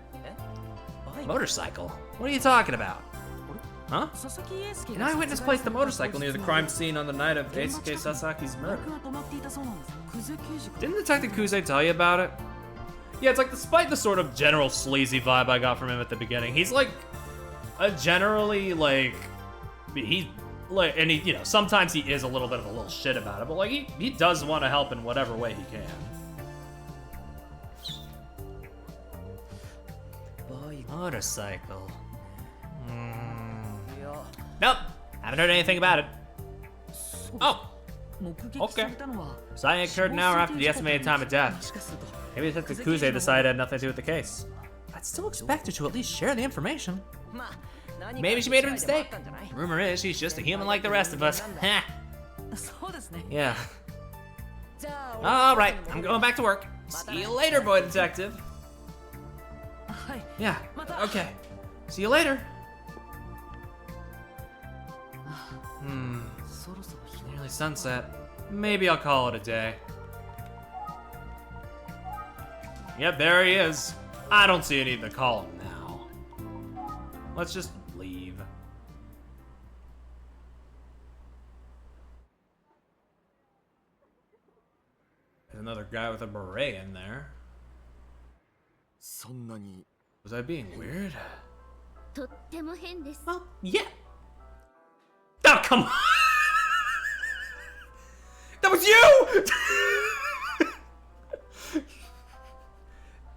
Motorcycle? What are you talking about? Huh? An eyewitness placed the motorcycle near the crime scene on the night of Daisuke Sasaki's murder. Didn't Detective Kuze tell you about it? Yeah, it's like despite the sort of general sleazy vibe I got from him at the beginning, he's like a generally like he's like, and he, you know, sometimes he is a little bit of a little shit about it, but like he does want to help in whatever way he can. Motorcycle. Nope, haven't heard anything about it. Oh, okay. Sighting occurred an hour after the estimated time of death. Maybe Detective Kuze decided it had nothing to do with the case. I'd still expect her to at least share the information. Maybe she made a mistake. Rumor is she's just a human like the rest of us. Yeah. All right, I'm going back to work. See you later, boy detective. Yeah, okay. See you later. Nearly sunset. Maybe I'll call it a day. Yep, there he is. I don't see any need to call him now. Let's just leave. There's another guy with a beret in there. Was I being weird? Well, yeah. Oh, come on! That was you!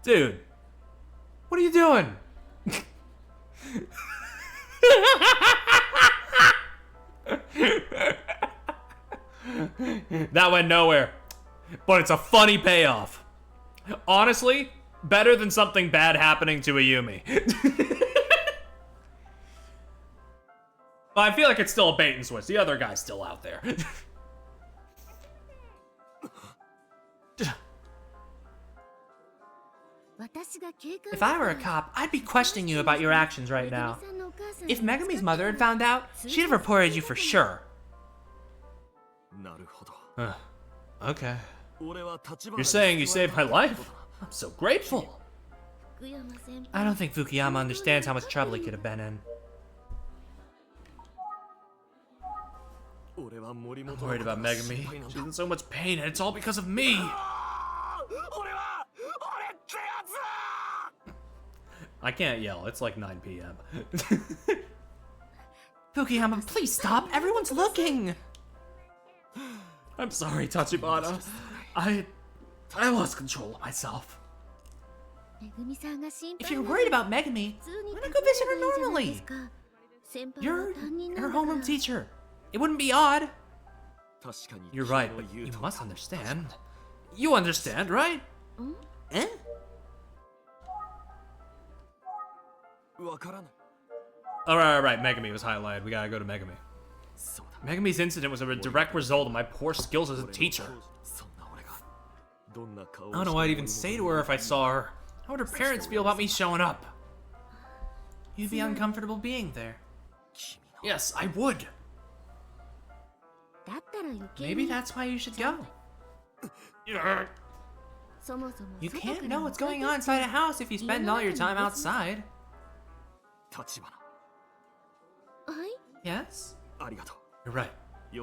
Dude, what are you doing? That went nowhere, but it's a funny payoff. Honestly, better than something bad happening to a Yumi. But I feel like it's still a bait and switch. The other guy's still out there. If I were a cop, I'd be questioning you about your actions right now. If Megami's mother had found out, she'd have reported you for sure. Okay. You're saying you saved my life? I'm so grateful. I don't think Fukuyama understands how much trouble he could have been in. I'm worried about Megami. She's in so much pain, and it's all because of me. I can't yell. It's like 9 p.m. Fukuyama, please stop. Everyone's looking. I'm sorry, Tachibana. I lost control of myself. If you're worried about Megami, why not go visit her normally? You're her homeroom teacher. It wouldn't be odd. You're right, but you must understand. You understand, right? Eh? Alright, Megami was highlighted. We gotta go to Megami. Megami's incident was a direct result of my poor skills as a teacher. I don't know what I'd even say to her if I saw her. How would her parents feel about me showing up? You'd be uncomfortable being there. Yes, I would. Maybe that's why you should go. You can't know what's going on inside a house if you spend all your time outside. Yes? You're right.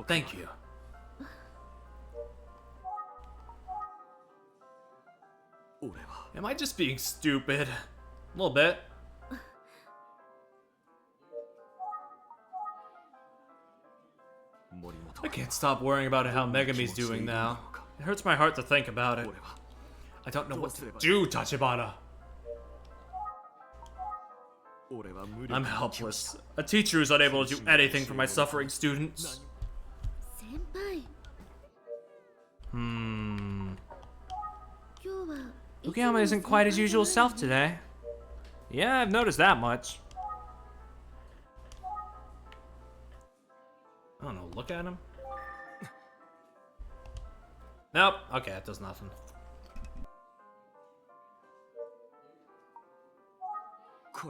Thank you. Am I just being stupid? A little bit. I can't stop worrying about how Megami's doing now. It hurts my heart to think about it. I don't know what to do, Tachibana. I'm helpless. A teacher who's unable to do anything for my suffering students. Fukuyama isn't quite his usual self today. Yeah, I've noticed that much. I don't know, look at him. Nope, okay, that does nothing. I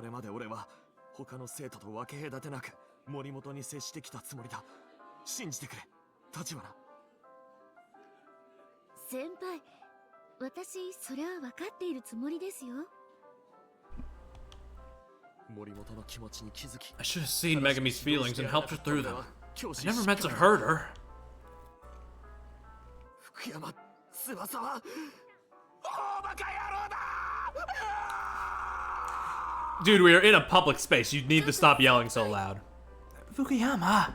should have seen Megami's feelings and helped her through them. I never meant to hurt her. Dude, we are in a public space. You need to stop yelling so loud. Fukuyama!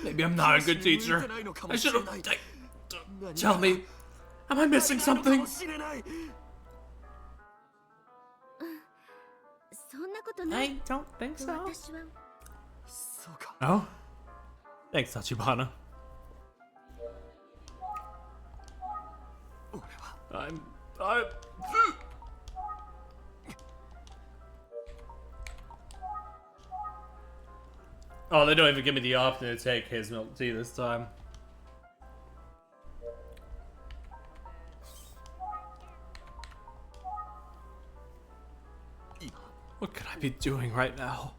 Maybe I'm not a good teacher. I should have... Tell me, am I missing something? I don't think so. Oh? Thanks, Tachibana. I'm... Oh, they don't even give me the option to take his milk tea this time. What could I be doing right now?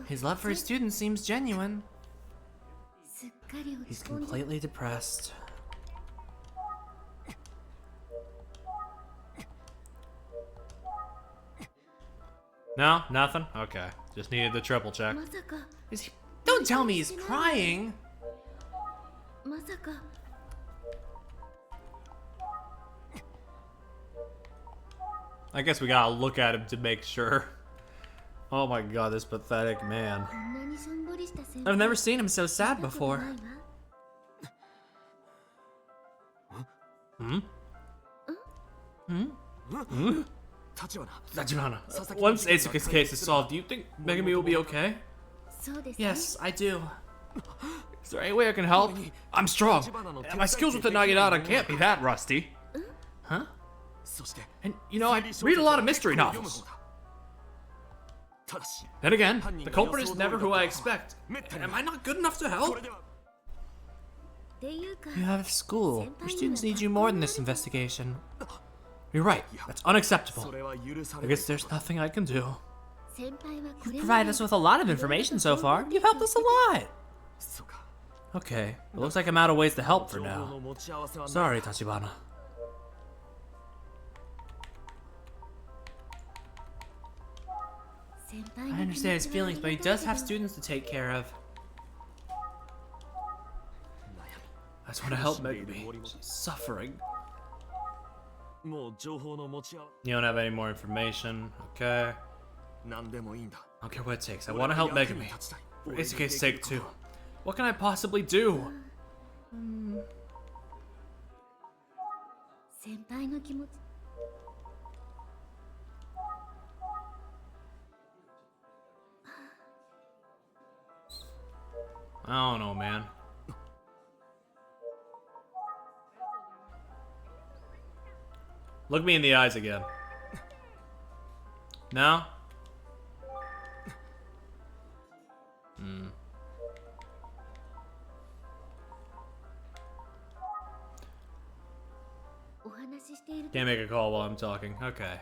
His love for his students seems genuine. He's completely depressed. No? Nothing? Okay. Just needed the triple check. Is he... Don't tell me he's crying! I guess we gotta look at him to make sure. Oh my god, this pathetic man. I've never seen him so sad before. Tachibana, once Asuka's case is solved, do you think Megami will be okay? Yes, I do. Is there any way I can help? I'm strong, and my skills with the Naginata can't be that rusty. Huh? And, you know, I read a lot of mystery novels. Then again, the culprit is never who I expect. Am I not good enough to help? You have school. Your students need you more than this investigation. You're right. That's unacceptable. I guess there's nothing I can do. You've provided us with a lot of information so far. You've helped us a lot. Okay, it looks like I'm out of ways to help for now. Sorry, Tachibana. I understand his feelings, but he does have students to take care of. I just want to help Megami. She's suffering. You don't have any more information, okay? I don't care what it takes. I want to help Megami. For Isuke's sake, too. What can I possibly do? I don't know, man. Look me in the eyes again. No? Can't make a call while I'm talking. Okay.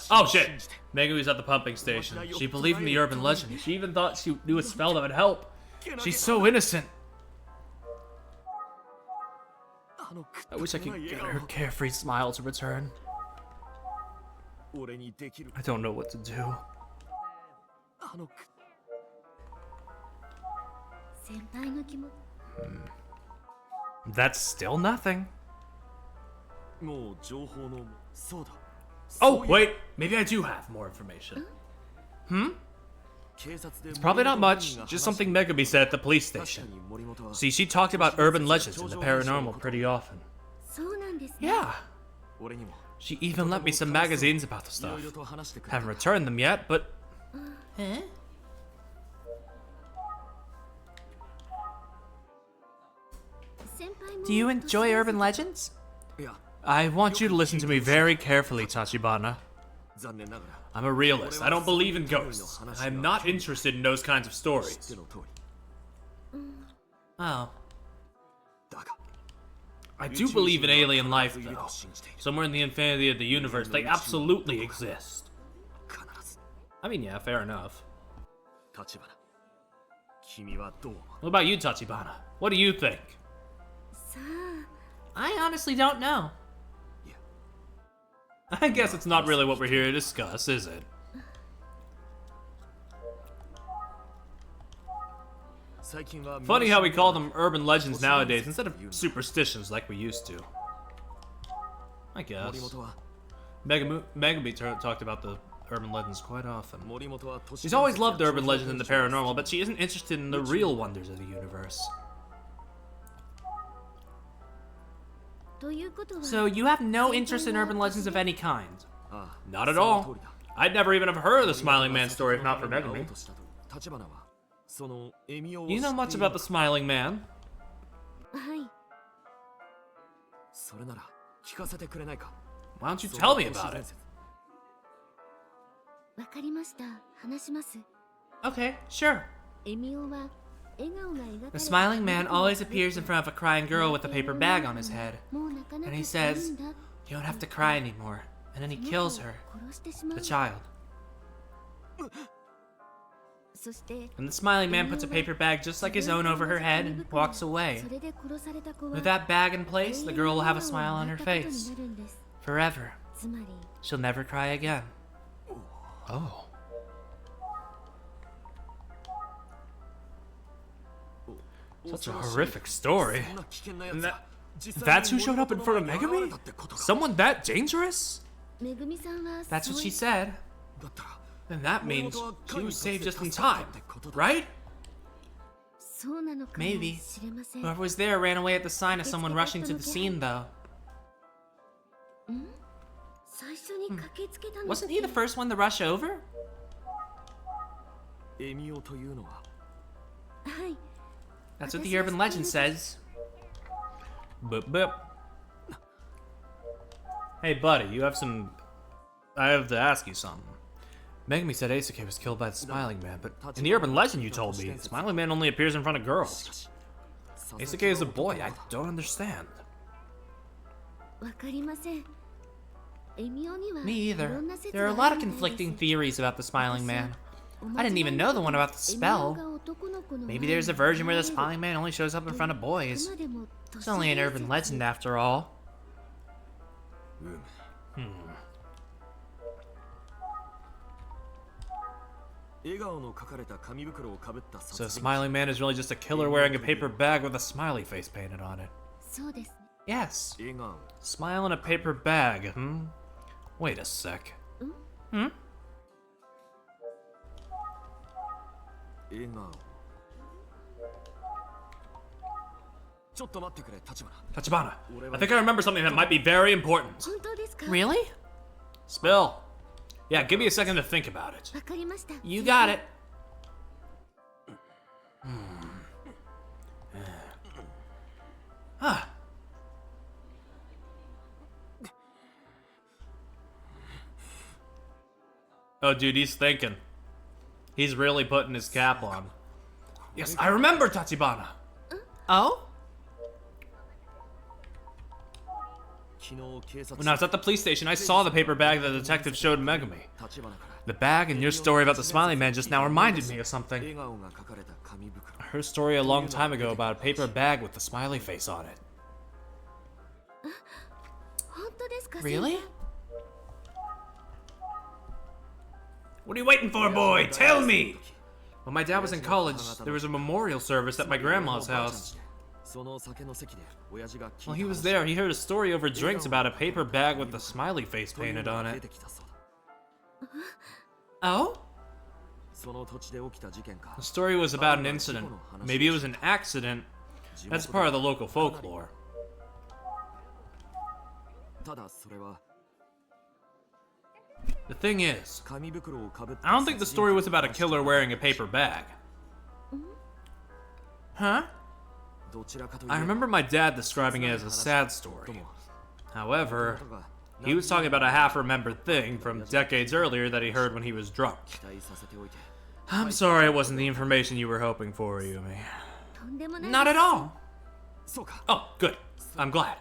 Oh shit! Megami's at the pumping station. She believed in the urban legend. She even thought she knew a spell that would help. She's so innocent. I wish I could get her carefree smile to return. I don't know what to do. That's still nothing. Oh, wait! Maybe I do have more information. It's probably not much, just something Megami said at the police station. See, she talked about urban legends and the paranormal pretty often. Yeah. She even lent me some magazines about the stuff. Haven't returned them yet, but... Huh? Do you enjoy urban legends? I want you to listen to me very carefully, Tachibana. I'm a realist. I don't believe in ghosts. And I'm not interested in those kinds of stories. Oh. I do believe in alien life, though. Somewhere in the infinity of the universe, they absolutely exist. I mean, yeah, fair enough. What about you, Tachibana? What do you think? I honestly don't know. I guess it's not really what we're here to discuss, is it? Funny how we call them urban legends nowadays instead of superstitions like we used to. I guess. Megami talked about the urban legends quite often. She's always loved the urban legends and the paranormal, but she isn't interested in the real wonders of the universe. So you have no interest in urban legends of any kind? Not at all. I'd never even have heard of the Smiling Man story if not for Megami. You know much about the Smiling Man? Why don't you tell me about it? Okay, sure. The Smiling Man always appears in front of a crying girl with a paper bag on his head. And he says, "You don't have to cry anymore." And then he kills her, the child. And the Smiling Man puts a paper bag just like his own over her head and walks away. With that bag in place, the girl will have a smile on her face. Forever. She'll never cry again. Oh. Such a horrific story. And that's who showed up in front of Megami? Someone that dangerous? That's what she said. Then that means she was saved just in time, right? Maybe. Whoever was there ran away at the sign of someone rushing to the scene, though. Wasn't he the first one to rush over? That's what the urban legend says. Boop boop. Hey buddy, you have some... I have to ask you something. Megami said Eisuke was killed by the Smiling Man, but in the urban legend you told me, the Smiling Man only appears in front of girls. Eisuke is a boy, I don't understand. Me either. There are a lot of conflicting theories about the Smiling Man. I didn't even know the one about the spell. Maybe there's a version where the Smiling Man only shows up in front of boys. It's only an urban legend after all. So Smiling Man is really just a killer wearing a paper bag with a smiley face painted on it. Yes. Smile in a paper bag, Wait a sec. Tachibana, I think I remember something that might be very important. Really? Spill. Yeah, give me a second to think about it. You got it. Huh. Oh, dude, he's thinking. He's really putting his cap on. Yes, I remember, Tachibana. Oh? When I was at the police station, I saw the paper bag that the detective showed Megami. The bag and your story about the Smiling Man just now reminded me of something. I heard a story a long time ago about a paper bag with the smiley face on it. Really? What are you waiting for, boy? Tell me! When my dad was in college, there was a memorial service at my grandma's house. While he was there, he heard a story over drinks about a paper bag with a smiley face painted on it. Oh? The story was about an incident. Maybe it was an accident. That's part of the local folklore. The thing is, I don't think the story was about a killer wearing a paper bag. Huh? I remember my dad describing it as a sad story. However, he was talking about a half-remembered thing from decades earlier that he heard when he was drunk. I'm sorry it wasn't the information you were hoping for, Yumi. Not at all. Oh, good. I'm glad.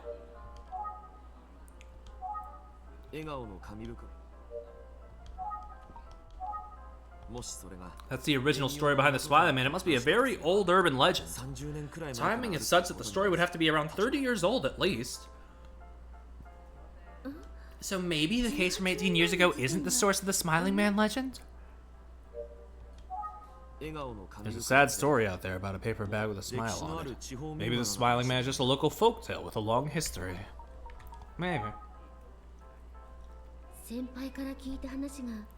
That's the original story behind the Smiling Man. It must be a very old urban legend. Timing is such that the story would have to be around 30 years old at least. So maybe the case from 18 years ago isn't the source of the Smiling Man legend? There's a sad story out there about a paper bag with a smile on it. Maybe the Smiling Man is just a local folktale with a long history. Maybe.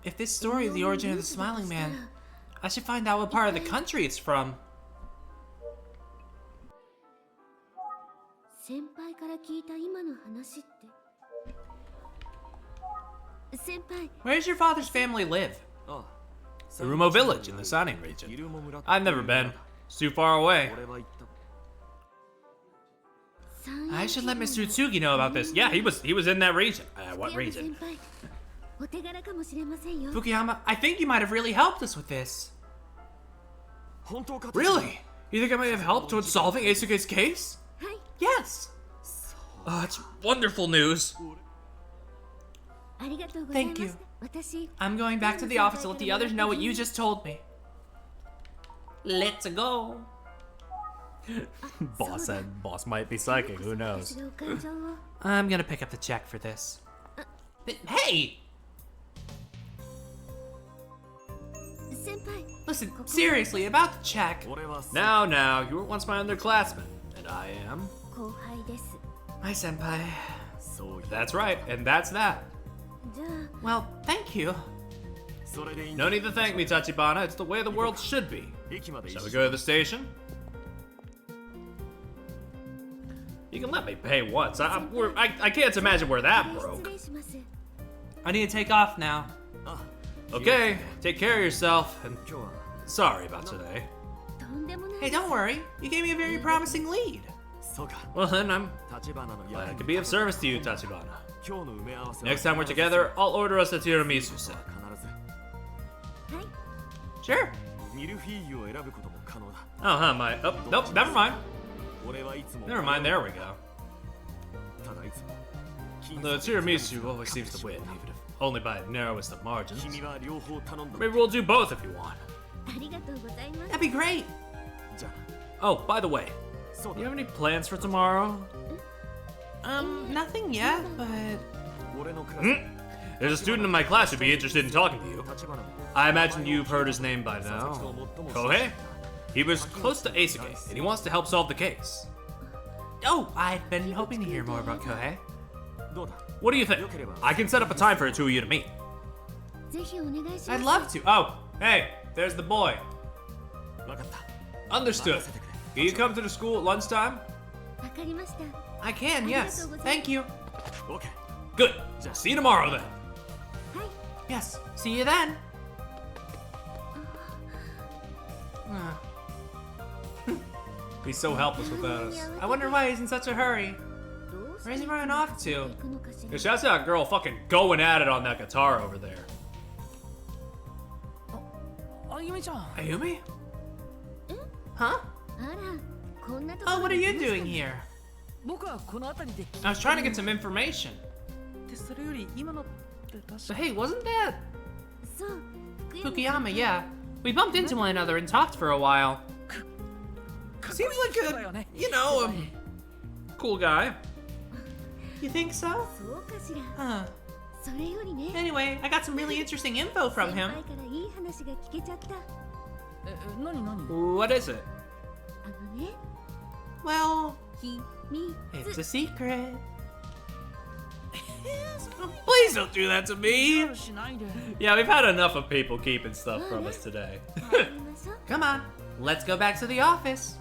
If this story is the origin of the Smiling Man, I should find out what part of the country it's from. Where does your father's family live? Urumo Village in the Sanin region. I've never been. It's too far away. I should let Mr. Utsugi know about this. Yeah, he was in that region. What region? Fukuyama, I think you might have really helped us with this. Really? You think I might have helped towards solving Eisuke's case? Yes. Oh, that's wonderful news. Thank you. I'm going back to the office to let the others know what you just told me. Let's go. Boss might be psychic, who knows? I'm gonna pick up the check for this. Hey! Listen, seriously, about the check. Now, you were once my underclassman, and I am. My senpai. That's right, and that's that. Well, thank you. No need to thank me, Tachibana. It's the way the world should be. Shall we go to the station? You can let me pay once. I can't imagine we're that broke. I need to take off now. Okay, take care of yourself, and sorry about today. Hey, don't worry. You gave me a very promising lead. Well then, I'm glad I could be of service to you, Tachibana. Next time we're together, I'll order us a tiramisu set. Sure. Oh, huh, nope, never mind. Never mind, there we go. The tiramisu always seems to win, even if only by the narrowest of margins. Maybe we'll do both if you want. That'd be great. Oh, by the way, do you have any plans for tomorrow? Nothing yet, but... There's a student in my class who'd be interested in talking to you. I imagine you've heard his name by now. Kohei? He was close to Eisuke, and he wants to help solve the case. Oh, I've been hoping to hear more about Kohei. What do you think? I can set up a time for the two of you to meet. I'd love to. Oh, hey, there's the boy. Understood. Can you come to the school at lunchtime? I can, yes. Thank you. Good. See you tomorrow then. Yes, see you then. He's so helpless without us. I wonder why he's in such a hurry. Where's he running off to? Gosh, that's that girl fucking going at it on that guitar over there. Ayumi? Huh? Oh, what are you doing here? I was trying to get some information. But hey, wasn't that Fukuyama? Yeah. We bumped into one another and talked for a while. Seems like a, you know, cool guy. You think so? Huh. Anyway, I got some really interesting info from him. What is it? Well, it's a secret. Please don't do that to me! Yeah, we've had enough of people keeping stuff from us today. Come on, let's go back to the office.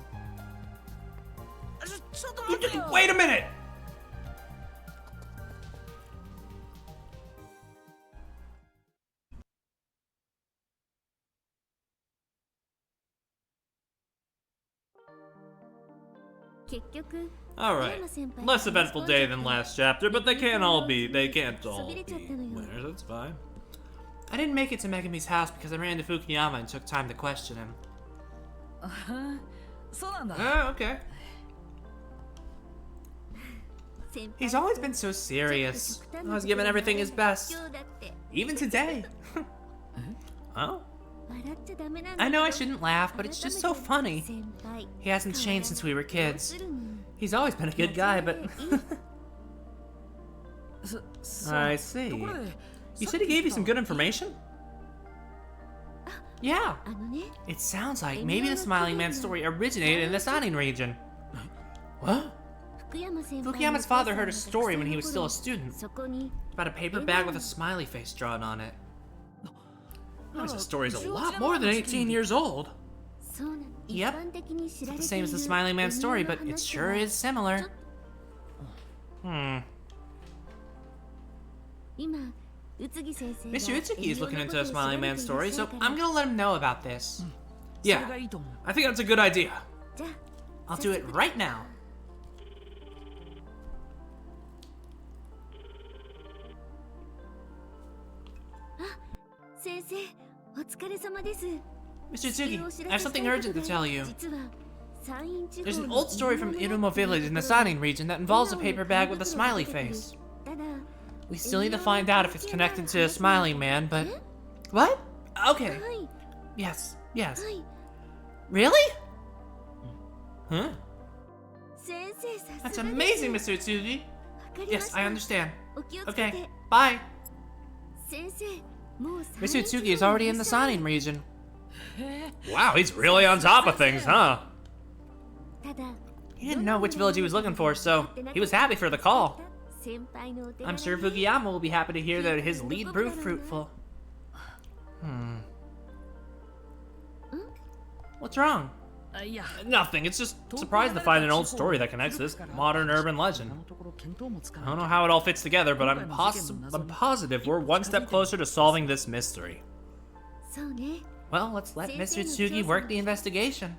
Wait a minute! Alright, less eventful day than last chapter, but they can't all be winners, that's fine. I didn't make it to Megami's house because I ran into Fukuyama and took time to question him. Oh, okay. He's always been so serious. I was giving everything his best. Even today. Oh? I know I shouldn't laugh, but it's just so funny. He hasn't changed since we were kids. He's always been a good guy, but... I see. You said he gave you some good information? Yeah. It sounds like maybe the Smiling Man story originated in the Sanin region. What? Fukuyama's father heard a story when he was still a student about a paper bag with a smiley face drawn on it. This story's a lot more than 18 years old. Yep. It's not the same as the Smiling Man story, but it sure is similar. Mr. Utsuki is looking into a Smiling Man story, so I'm gonna let him know about this. Yeah, I think that's a good idea. I'll do it right now. Mr. Utsuki, I have something urgent to tell you. There's an old story from Irumo village in the Sanin region that involves a paper bag with a smiley face. We still need to find out if it's connected to a Smiling Man, but... What? Okay. Yes, yes. Really? Huh? That's amazing, Mr. Utsugi. Yes, I understand. Okay, bye. Mr. Utsugi is already in the Sanin region. Wow, he's really on top of things, huh? He didn't know which village he was looking for, so he was happy for the call. I'm sure Fukuyama will be happy to hear that his lead proved fruitful. What's wrong? Nothing. It's just surprised to find an old story that connects this modern urban legend. I don't know how it all fits together, but I'm positive we're one step closer to solving this mystery. Well, let's let Mr. Tsugi work the investigation.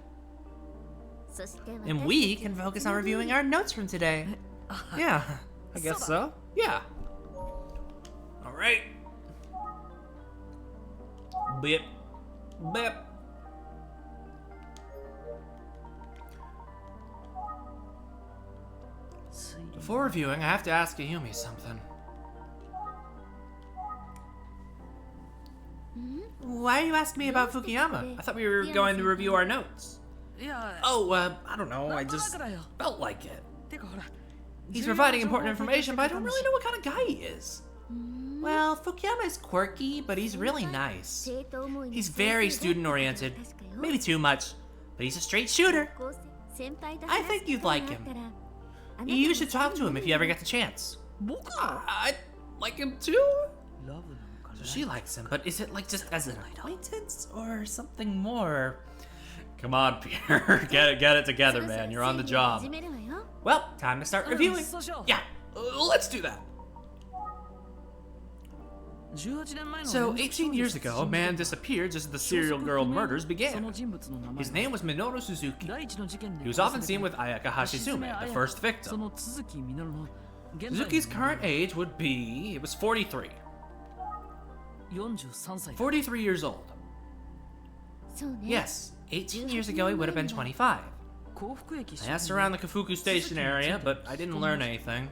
And we can focus on reviewing our notes from today. Yeah, I guess so. Yeah. Alright. Bip. Bip. Before reviewing, I have to ask Ayumi something. Why are you asking me about Fukuyama? I thought we were going to review our notes. Oh, I don't know, I just felt like it. He's providing important information, but I don't really know what kind of guy he is. Well, Fukuyama is quirky, but he's really nice. He's very student-oriented, maybe too much, but he's a straight shooter. I think you'd like him. You should talk to him if you ever get the chance. I like him too? So she likes him, but is it like just as an acquaintance or something more? Come on, Pierre. Get it together, man. You're on the job. Well, time to start reviewing. Yeah, let's do that. So, 18 years ago, a man disappeared just as the serial girl murders began. His name was Minoru Suzuki. He was often seen with Ayaka Hashizume, the first victim. Suzuki's current age would be... it was 43. 43 years old. Yes, 18 years ago he would have been 25. I asked around the Kafuku Station area, but I didn't learn anything.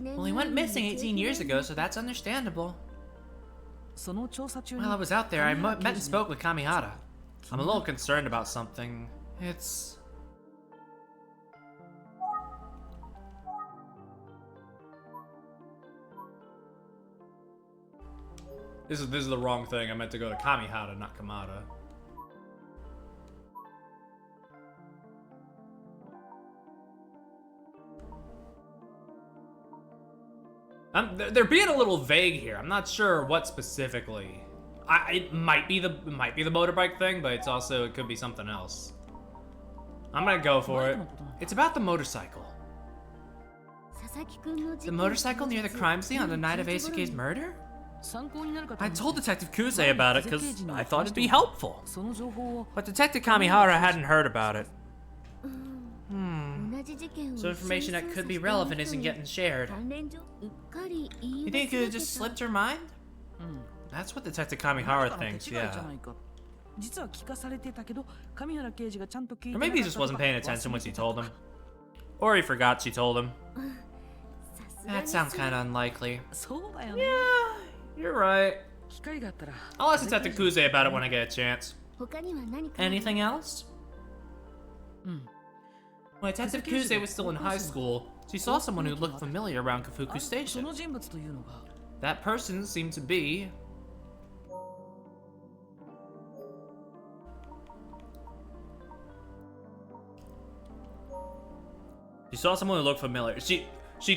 Well, he went missing 18 years ago, so that's understandable. While I was out there, I met and spoke with Kamihara. I'm a little concerned about something. It's... This is the wrong thing. I meant to go to Kamihara, not Kamada. They're being a little vague here. I'm not sure what specifically. It might be the motorbike thing, but it could be something else. I'm gonna go for it. It's about the motorcycle. The motorcycle near the crime scene on the night of Eisuke's murder? I told Detective Kuze about it because I thought it'd be helpful. But Detective Kamihara hadn't heard about it. So information that could be relevant isn't getting shared. You think it could have just slipped her mind? That's what Detective Kamihara thinks, yeah. Or maybe he just wasn't paying attention when she told him. Or he forgot she told him. That sounds kind of unlikely. Yeah, you're right. I'll ask Detective Kuze about it when I get a chance. Anything else? When Detective Kuze was still in high school, she saw someone who looked familiar around Kafuku Station. That person seemed to be... She saw someone who looked familiar. She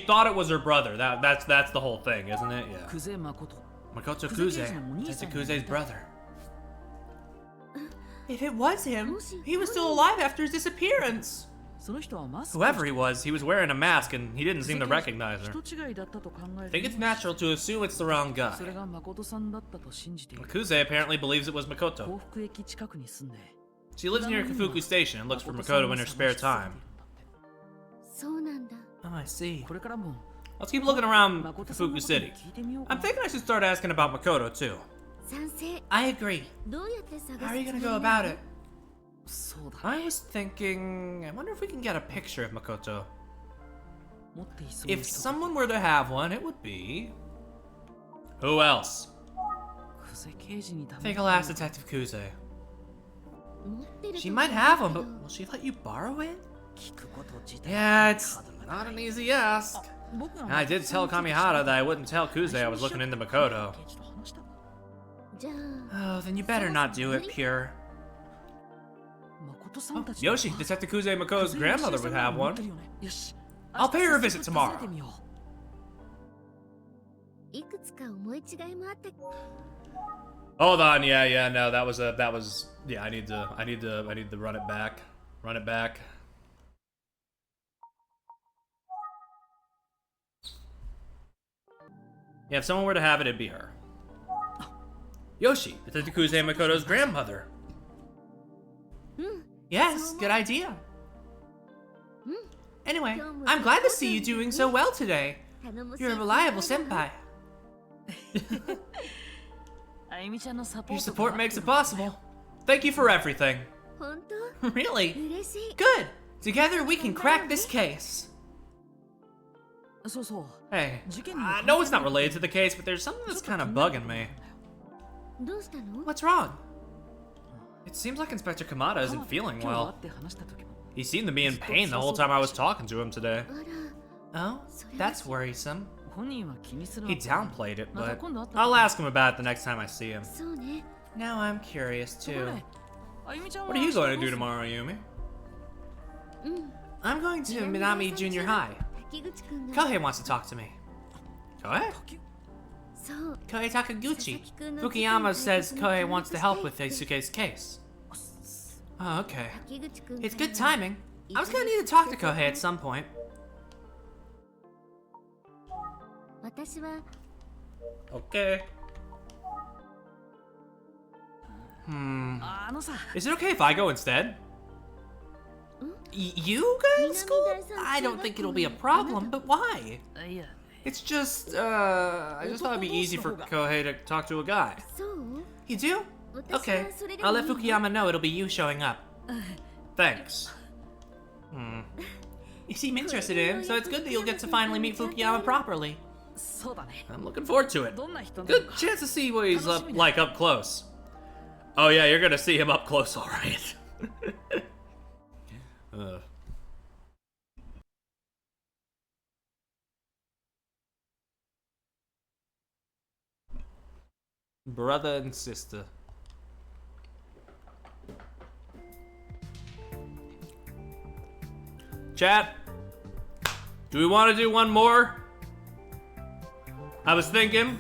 thought it was her brother. That's the whole thing, isn't it? Yeah. Makoto Kuze, Detective Kuze's brother. If it was him, he was still alive after his disappearance. Whoever he was wearing a mask and he didn't seem to recognize her. I think it's natural to assume it's the wrong guy. Kuze apparently believes it was Makoto. She lives near Kafuku Station and looks for Makoto in her spare time. Oh, I see. Let's keep looking around Kafuku City. I'm thinking I should start asking about Makoto too. I agree. How are you gonna go about it? I was thinking, I wonder if we can get a picture of Makoto. If someone were to have one, it would be... Who else? I think I'll ask Detective Kuze. She might have one, but will she let you borrow it? Yeah, it's not an easy ask. I did tell Kamihara that I wouldn't tell Kuze I was looking into Makoto. Oh, then you better not do it, Pure. Oh, Yoshi, Detective Kuze Makoto's grandmother would have one. I'll pay her a visit tomorrow. Hold on, yeah, no, that was yeah, I need to run it back. Run it back. Yeah, if someone were to have it, it'd be her. Yoshi, Detective Kuze Makoto's grandmother. Yes, good idea. Anyway, I'm glad to see you doing so well today. You're a reliable senpai. Your support makes it possible. Thank you for everything. Really? Good. Together we can crack this case. Hey, I know it's not related to the case, but there's something that's kind of bugging me. What's wrong? It seems like Inspector Kamada isn't feeling well. He seemed to be in pain the whole time I was talking to him today. Oh, that's worrisome. He downplayed it, but I'll ask him about it the next time I see him. Now I'm curious too. What are you going to do tomorrow, Yumi? I'm going to Minami Junior High. Kohei wants to talk to me. Kohei? Kohei Takaguchi. Fukuyama says Kohei wants to help with Eisuke's case. Oh, okay. It's good timing. I was gonna need to talk to Kohei at some point. Okay. Is it okay if I go instead? You going to school? I don't think it'll be a problem, but why? It's just, I just thought it'd be easy for Kohei to talk to a guy. You do? Okay, I'll let Fukuyama know it'll be you showing up. Thanks. You seem interested in him, so it's good that you'll get to finally meet Fukuyama properly. I'm looking forward to it. Good chance to see what he's like up close. Oh yeah, you're gonna see him up close, alright. Brother and sister. Chat, do we want to do one more? I was thinking,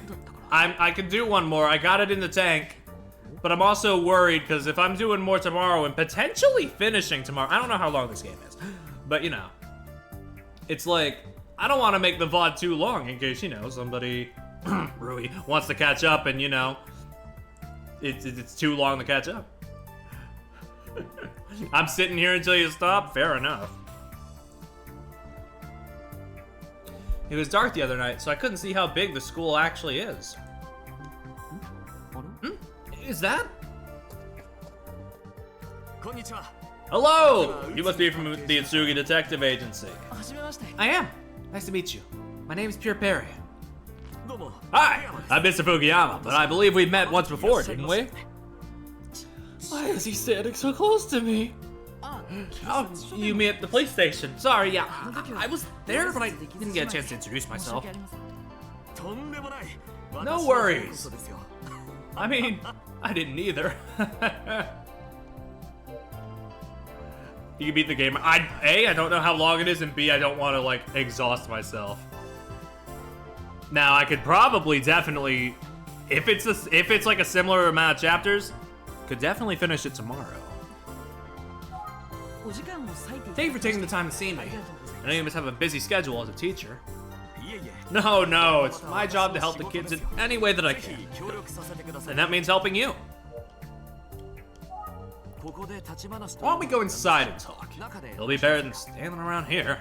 I could do one more. I got it in the tank. But I'm also worried because if I'm doing more tomorrow and potentially finishing tomorrow, I don't know how long this game is, but you know, it's like, I don't want to make the VOD too long in case, you know, somebody, Rui, wants to catch up and, you know, it's too long to catch up. I'm sitting here until you stop? Fair enough. It was dark the other night, so I couldn't see how big the school actually is. Is that? Hello! You must be from the Itsugi Detective Agency. I am. Nice to meet you. My name is Pure Perry. Hi! I'm Mr. Fukuyama, but I believe we met once before, didn't we? Why is he standing so close to me? Oh, you mean at the police station? Sorry, yeah, I was there, but I didn't get a chance to introduce myself. No worries. I mean, I didn't either. You can beat the game. A, I don't know how long it is, and B, I don't want to, like, exhaust myself. Now, I could probably definitely, if it's like a similar amount of chapters, could definitely finish it tomorrow. Thank you for taking the time to see me. I know you must have a busy schedule as a teacher. No, it's my job to help the kids in any way that I can. And that means helping you. Why don't we go inside and talk? It'll be better than standing around here.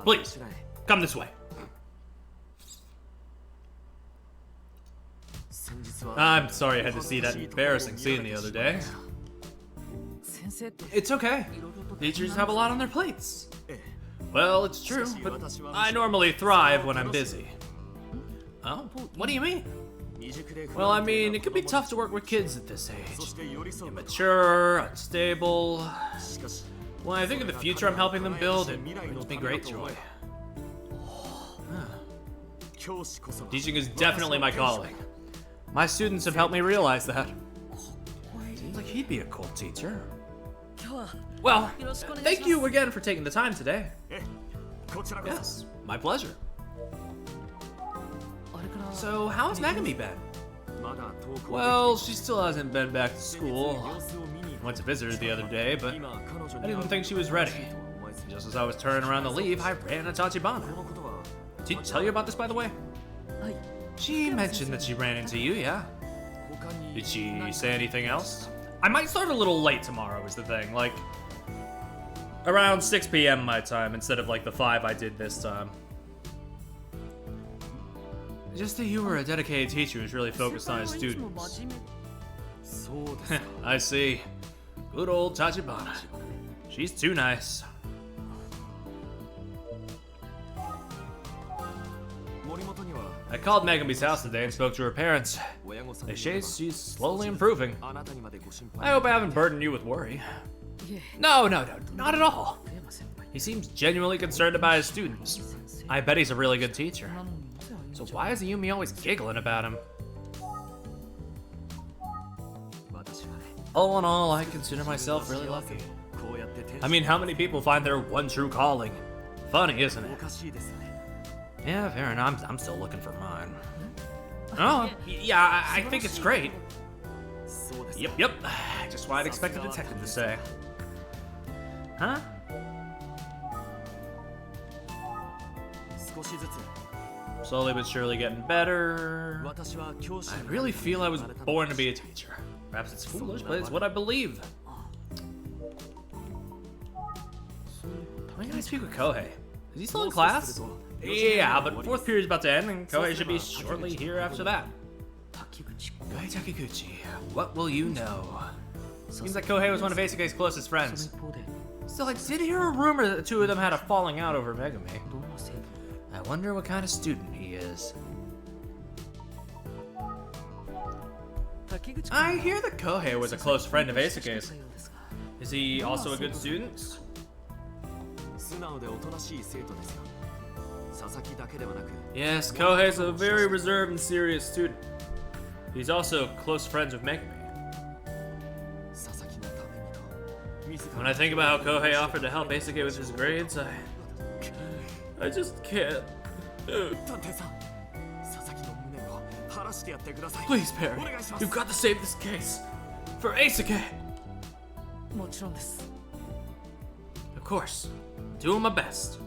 Please, come this way. I'm sorry I had to see that embarrassing scene the other day. It's okay. Teachers have a lot on their plates. Well, it's true, but I normally thrive when I'm busy. Oh, what do you mean? Well, I mean, it can be tough to work with kids at this age. Immature, unstable. When I think of the future I'm helping them build, it brings me great joy. Teaching is definitely my calling. My students have helped me realize that. Seems like he'd be a cool teacher. Well, thank you again for taking the time today. Yes, my pleasure. So, how's Megami been? Well, she still hasn't been back to school. Went to visit her the other day, but I didn't think she was ready. Just as I was turning around to leave, I ran into Tachibana. Did she tell you about this, by the way? She mentioned that she ran into you, yeah. Did she say anything else? I might start a little late tomorrow is the thing, like around 6 p.m. my time instead of like the 5 I did this time. Just that you were a dedicated teacher who's really focused on his students. I see. Good old Tachibana. She's too nice. I called Megami's house today and spoke to her parents. They say she's slowly improving. I hope I haven't burdened you with worry. No, not at all. He seems genuinely concerned about his students. I bet he's a really good teacher. So why is Yumi always giggling about him? All in all, I consider myself really lucky. I mean, how many people find their one true calling? Funny, isn't it? Yeah, fair enough. I'm still looking for mine. Oh, yeah, I think it's great. Yep. Just what I'd expect a detective to say. Huh? Slowly but surely getting better. I really feel I was born to be a teacher. Perhaps it's foolish, but it's what I believe. When can I speak with Kohei? Is he still in class? Yeah, but 4th period's about to end, and Kohei should be shortly here after that. Kohei Takiguchi, what will you know? Seems like Kohei was one of Eisuke's closest friends. Still, I did hear a rumor that the two of them had a falling out over Megami. I wonder what kind of student he is. I hear that Kohei was a close friend of Eisuke's. Is he also a good student? Yes, Kohei's a very reserved and serious student. He's also close friends with Megami. When I think about how Kohei offered to help Eisuke with his grades, I just can't. Please, Perry, you've got to save this case. For Eisuke! Of course. Doing my best.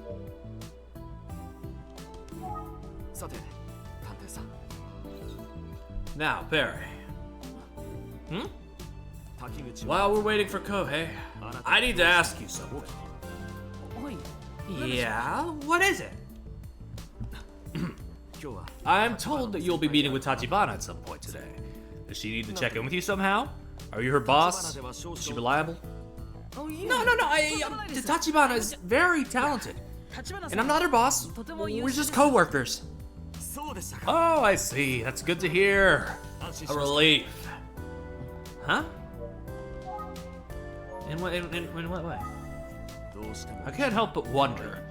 Now, Perry. While we're waiting for Kohei, I need to ask you something. Yeah? What is it? I'm told that you'll be meeting with Tachibana at some point today. Does she need to check in with you somehow? Are you her boss? Is she reliable? No. Tachibana is very talented. And I'm not her boss. We're just co-workers. Oh, I see. That's good to hear. A relief. Huh? In what way? I can't help but wonder.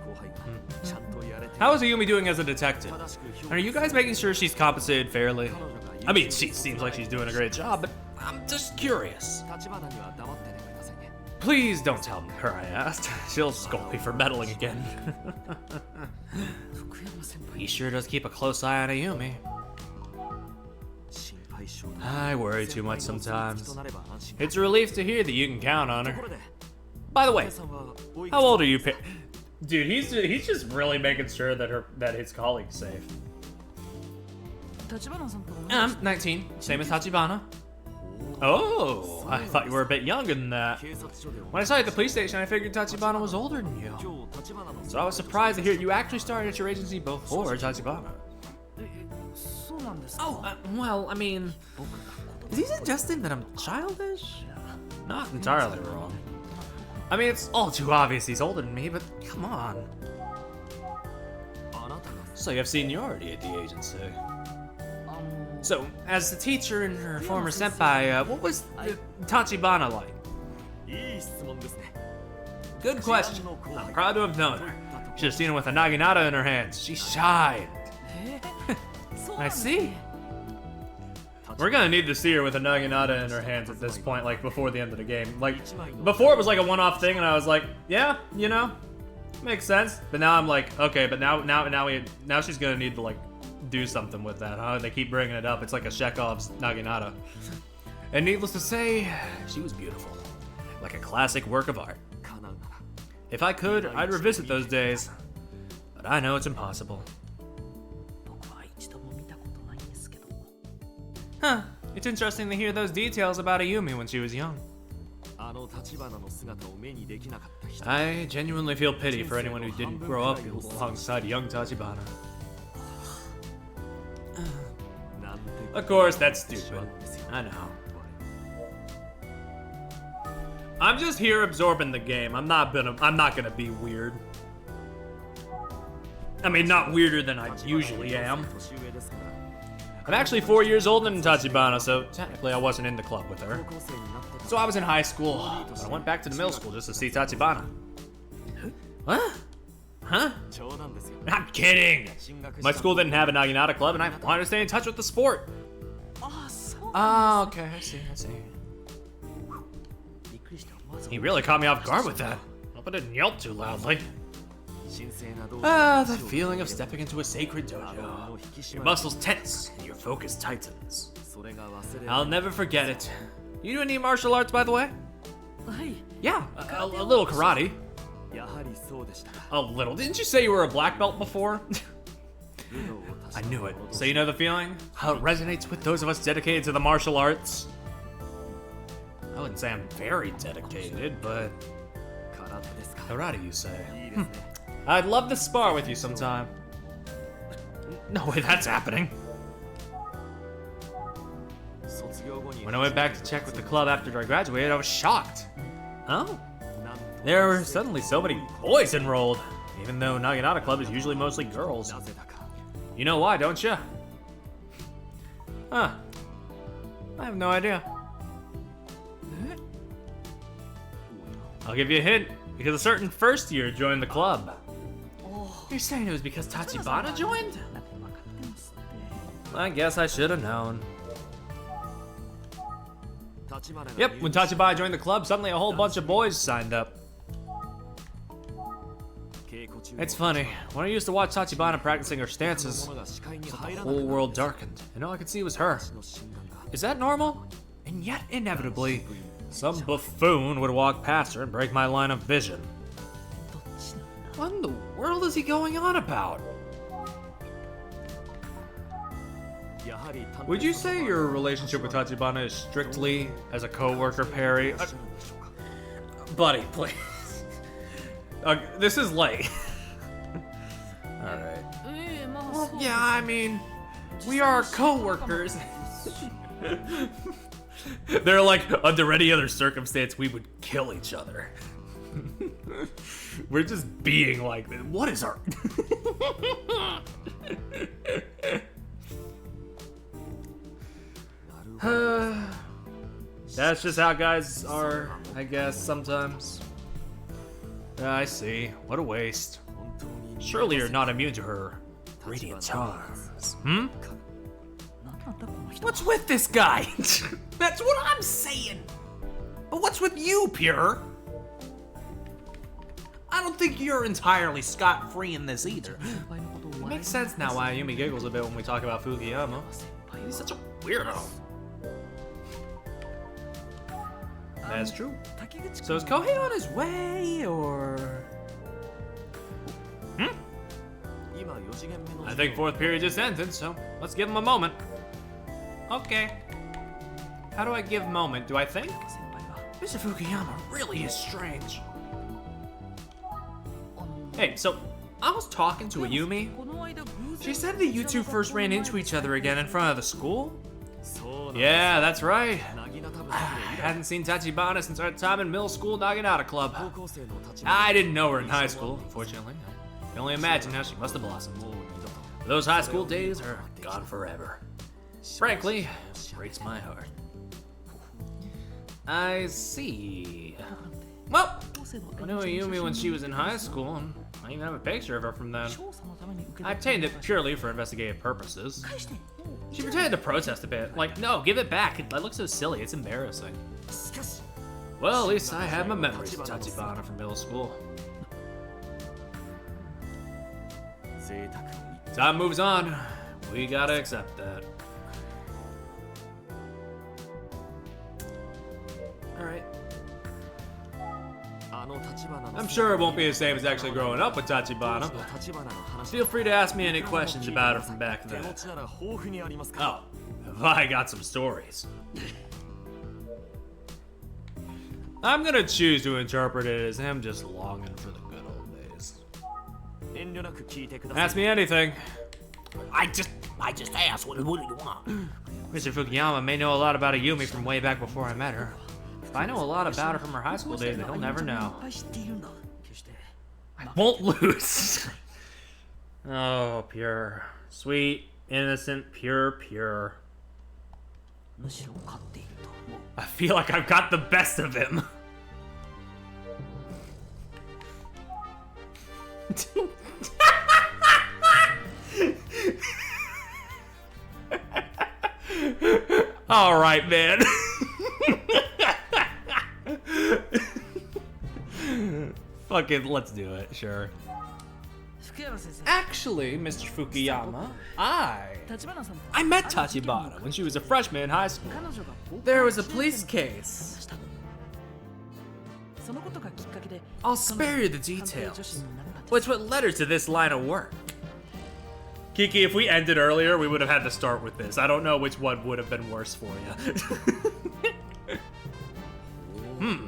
How is Ayumi doing as a detective? Are you guys making sure she's compensated fairly? I mean, she seems like she's doing a great job, but I'm just curious. Please don't tell her I asked. She'll scold me for meddling again. He sure does keep a close eye on Ayumi. I worry too much sometimes. It's a relief to hear that you can count on her. By the way, how old are you, Dude, he's just really making sure that his colleague's safe. 19, same as Tachibana. Oh, I thought you were a bit younger than that. When I saw you at the police station, I figured Tachibana was older than you. So I was surprised to hear you actually started at your agency before Tachibana. Oh, well, I mean, is he suggesting that I'm childish? Not entirely wrong. I mean, it's all too obvious he's older than me, but come on. So you have seniority at the agency. So, as the teacher and her former senpai, what was Tachibana like? Good question. I'm proud to have known her. Should have seen her with a naginata in her hands. She shined. I see. We're gonna need to see her with a naginata in her hands at this point, like before the end of the game. Like, before it was like a one-off thing, and I was like, yeah, you know, makes sense. But now I'm like, okay, but now she's gonna need to like do something with that, huh? They keep bringing it up. It's like a Chekhov's naginata. And needless to say, she was beautiful. Like a classic work of art. If I could, I'd revisit those days. But I know it's impossible. Huh. It's interesting to hear those details about Ayumi when she was young. I genuinely feel pity for anyone who didn't grow up alongside young Tachibana. Of course, that's stupid. I know. I'm just here absorbing the game. I'm not gonna be weird. I mean, not weirder than I usually am. I'm actually 4 years older than Tachibana, so technically I wasn't in the club with her. So I was in high school, but I went back to the middle school just to see Tachibana. What? Huh? I'm kidding! My school didn't have a Naginata club, and I wanted to stay in touch with the sport. Oh, okay, I see. He really caught me off guard with that. Hope I didn't yelp too loudly. Ah, that feeling of stepping into a sacred dojo. Your muscles tense and your focus tightens. I'll never forget it. You do any martial arts, by the way? Yeah, a little karate. A little. Didn't you say you were a black belt before? I knew it. So you know the feeling? How it resonates with those of us dedicated to the martial arts? I wouldn't say I'm very dedicated, but... Karate, you say? I'd love to spar with you sometime. No way that's happening. When I went back to check with the club after I graduated, I was shocked. Oh? There were suddenly so many boys enrolled, even though Naginata Club is usually mostly girls. You know why, don't you? Huh. I have no idea. I'll give you a hint, because a certain first year joined the club. You're saying it was because Tachibana joined? I guess I should have known. Yep, when Tachibana joined the club, suddenly a whole bunch of boys signed up. It's funny, when I used to watch Tachibana practicing her stances, the whole world darkened, and all I could see was her. Is that normal? And yet, inevitably, some buffoon would walk past her and break my line of vision. What in the world is he going on about? Would you say your relationship with Tachibana is strictly as a co-worker, Perry? Buddy, please. This is late. Alright. Well, yeah, I mean, we are co-workers. They're like, under any other circumstance, we would kill each other. We're just being like this. What is our... That's just how guys are, I guess, sometimes. I see. What a waste. Surely you're not immune to her radiant charms. Hmm? What's with this guy? That's what I'm saying. But what's with you, Pure? I don't think you're entirely scot-free in this either. It makes sense now why Ayumi giggles a bit when we talk about Fukuyama. He's such a weirdo. That's true. So is Kohei on his way, or... I think fourth period just ended, so let's give him a moment. Okay. How do I give moment? Do I think? Mr. Fukuyama really is strange. Hey, so I was talking to Ayumi. She said that you two first ran into each other again in front of the school? Yeah, that's right. I hadn't seen Tachibana since our time in middle school Naginata Club. I didn't know her in high school, unfortunately. I can only imagine how she must have blossomed. Those high school days are gone forever. Frankly, it breaks my heart. I see. Well, I knew Ayumi when she was in high school, and I even have a picture of her from then. I obtained it purely for investigative purposes. She pretended to protest a bit, like, no, give it back. It looks so silly, it's embarrassing. Well, at least I have my memories of Tachibana from middle school. Time moves on. We gotta accept that. Alright. I'm sure it won't be the same as actually growing up with Tachibana, but feel free to ask me any questions about her from back then. Oh, have I got some stories. I'm gonna choose to interpret it as him just longing for the good old days. Ask me anything. I just asked, what do you want? Mr. Fukuyama may know a lot about Ayumi from way back before I met her. If I know a lot about her from her high school days, then he'll never know. I won't lose. Oh, pure. Sweet, innocent, pure. I feel like I've got the best of him. All right, man. Fuck it, let's do it, sure. Actually, Mr. Fukuyama, I met Tachibana when she was a freshman in high school. There was a police case. I'll spare you the details, which what led her to this line of work. Kiki, if we ended earlier, we would have had to start with this. I don't know which one would have been worse for you.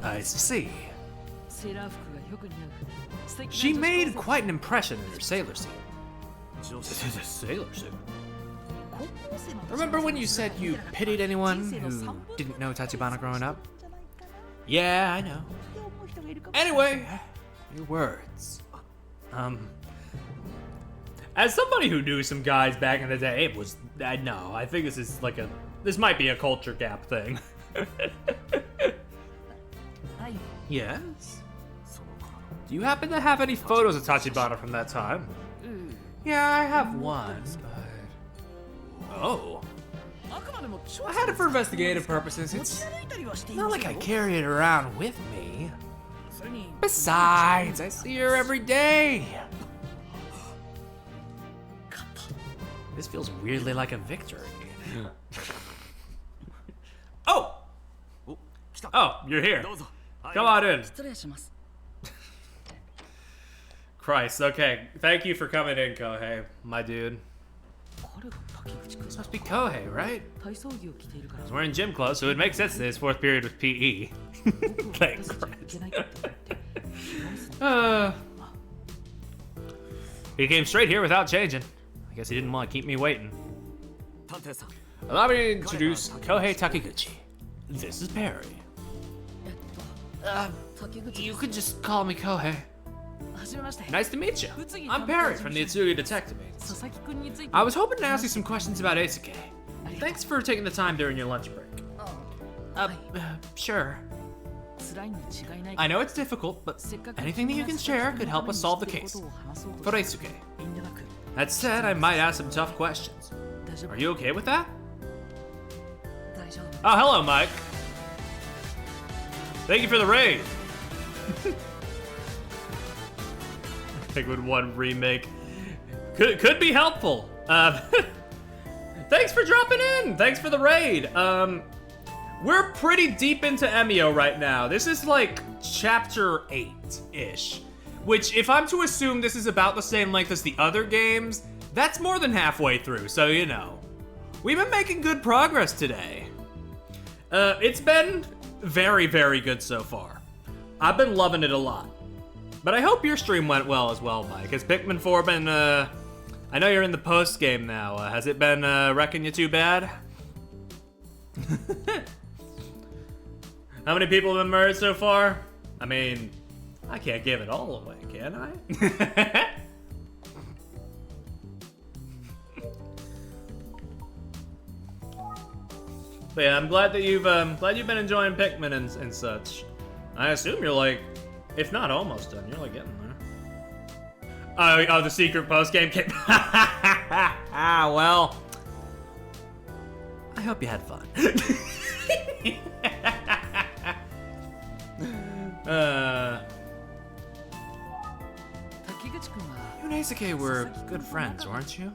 I see. She made quite an impression in her sailor suit. Sailor suit? Remember when you said you pitied anyone who didn't know Tachibana growing up? Yeah, I know. Anyway, your words. As somebody who knew some guys back in the day, it was, no, I think this is like this might be a culture gap thing. Yes? Do you happen to have any photos of Tachibana from that time? Yeah, I have one, but... Oh. I had it for investigative purposes. It's not like I carry it around with me. Besides, I see her every day. This feels weirdly like a victory. Oh! Oh, you're here. Come on in. Christ, okay. Thank you for coming in, Kohei, my dude. This must be Kohei, right? He's wearing gym clothes, so it makes sense that his fourth period was PE. Thank Christ. He came straight here without changing. I guess he didn't want to keep me waiting. Allow me to introduce Kohei Takiguchi. This is Perry. You could just call me Kohei. Nice to meet you. I'm Perry from the Itsugi Detective Agency. I was hoping to ask you some questions about Eisuke. Thanks for taking the time during your lunch break. Sure. I know it's difficult, but anything that you can share could help us solve the case. For Eisuke. That said, I might ask some tough questions. Are you okay with that? Oh, hello, Mike. Thank you for the raid. Penguin 1 remake could be helpful. Thanks for dropping in. Thanks for the raid. We're pretty deep into Emio right now. This is like chapter 8-ish, which if I'm to assume this is about the same length as the other games, that's more than halfway through, so you know. We've been making good progress today. It's been very, very good so far. I've been loving it a lot. But I hope your stream went well as well, Mike. Has Pikmin 4 been, I know you're in the post game now. Has it been, wrecking you too bad? How many people have been murdered so far? I mean, I can't give it all away, can I? But yeah, I'm glad that you've been enjoying Pikmin and such. I assume you're like, if not almost done, you're like getting there. Oh, the secret post-game came. Well, I hope you had fun. You and Eisuke were good friends, weren't you?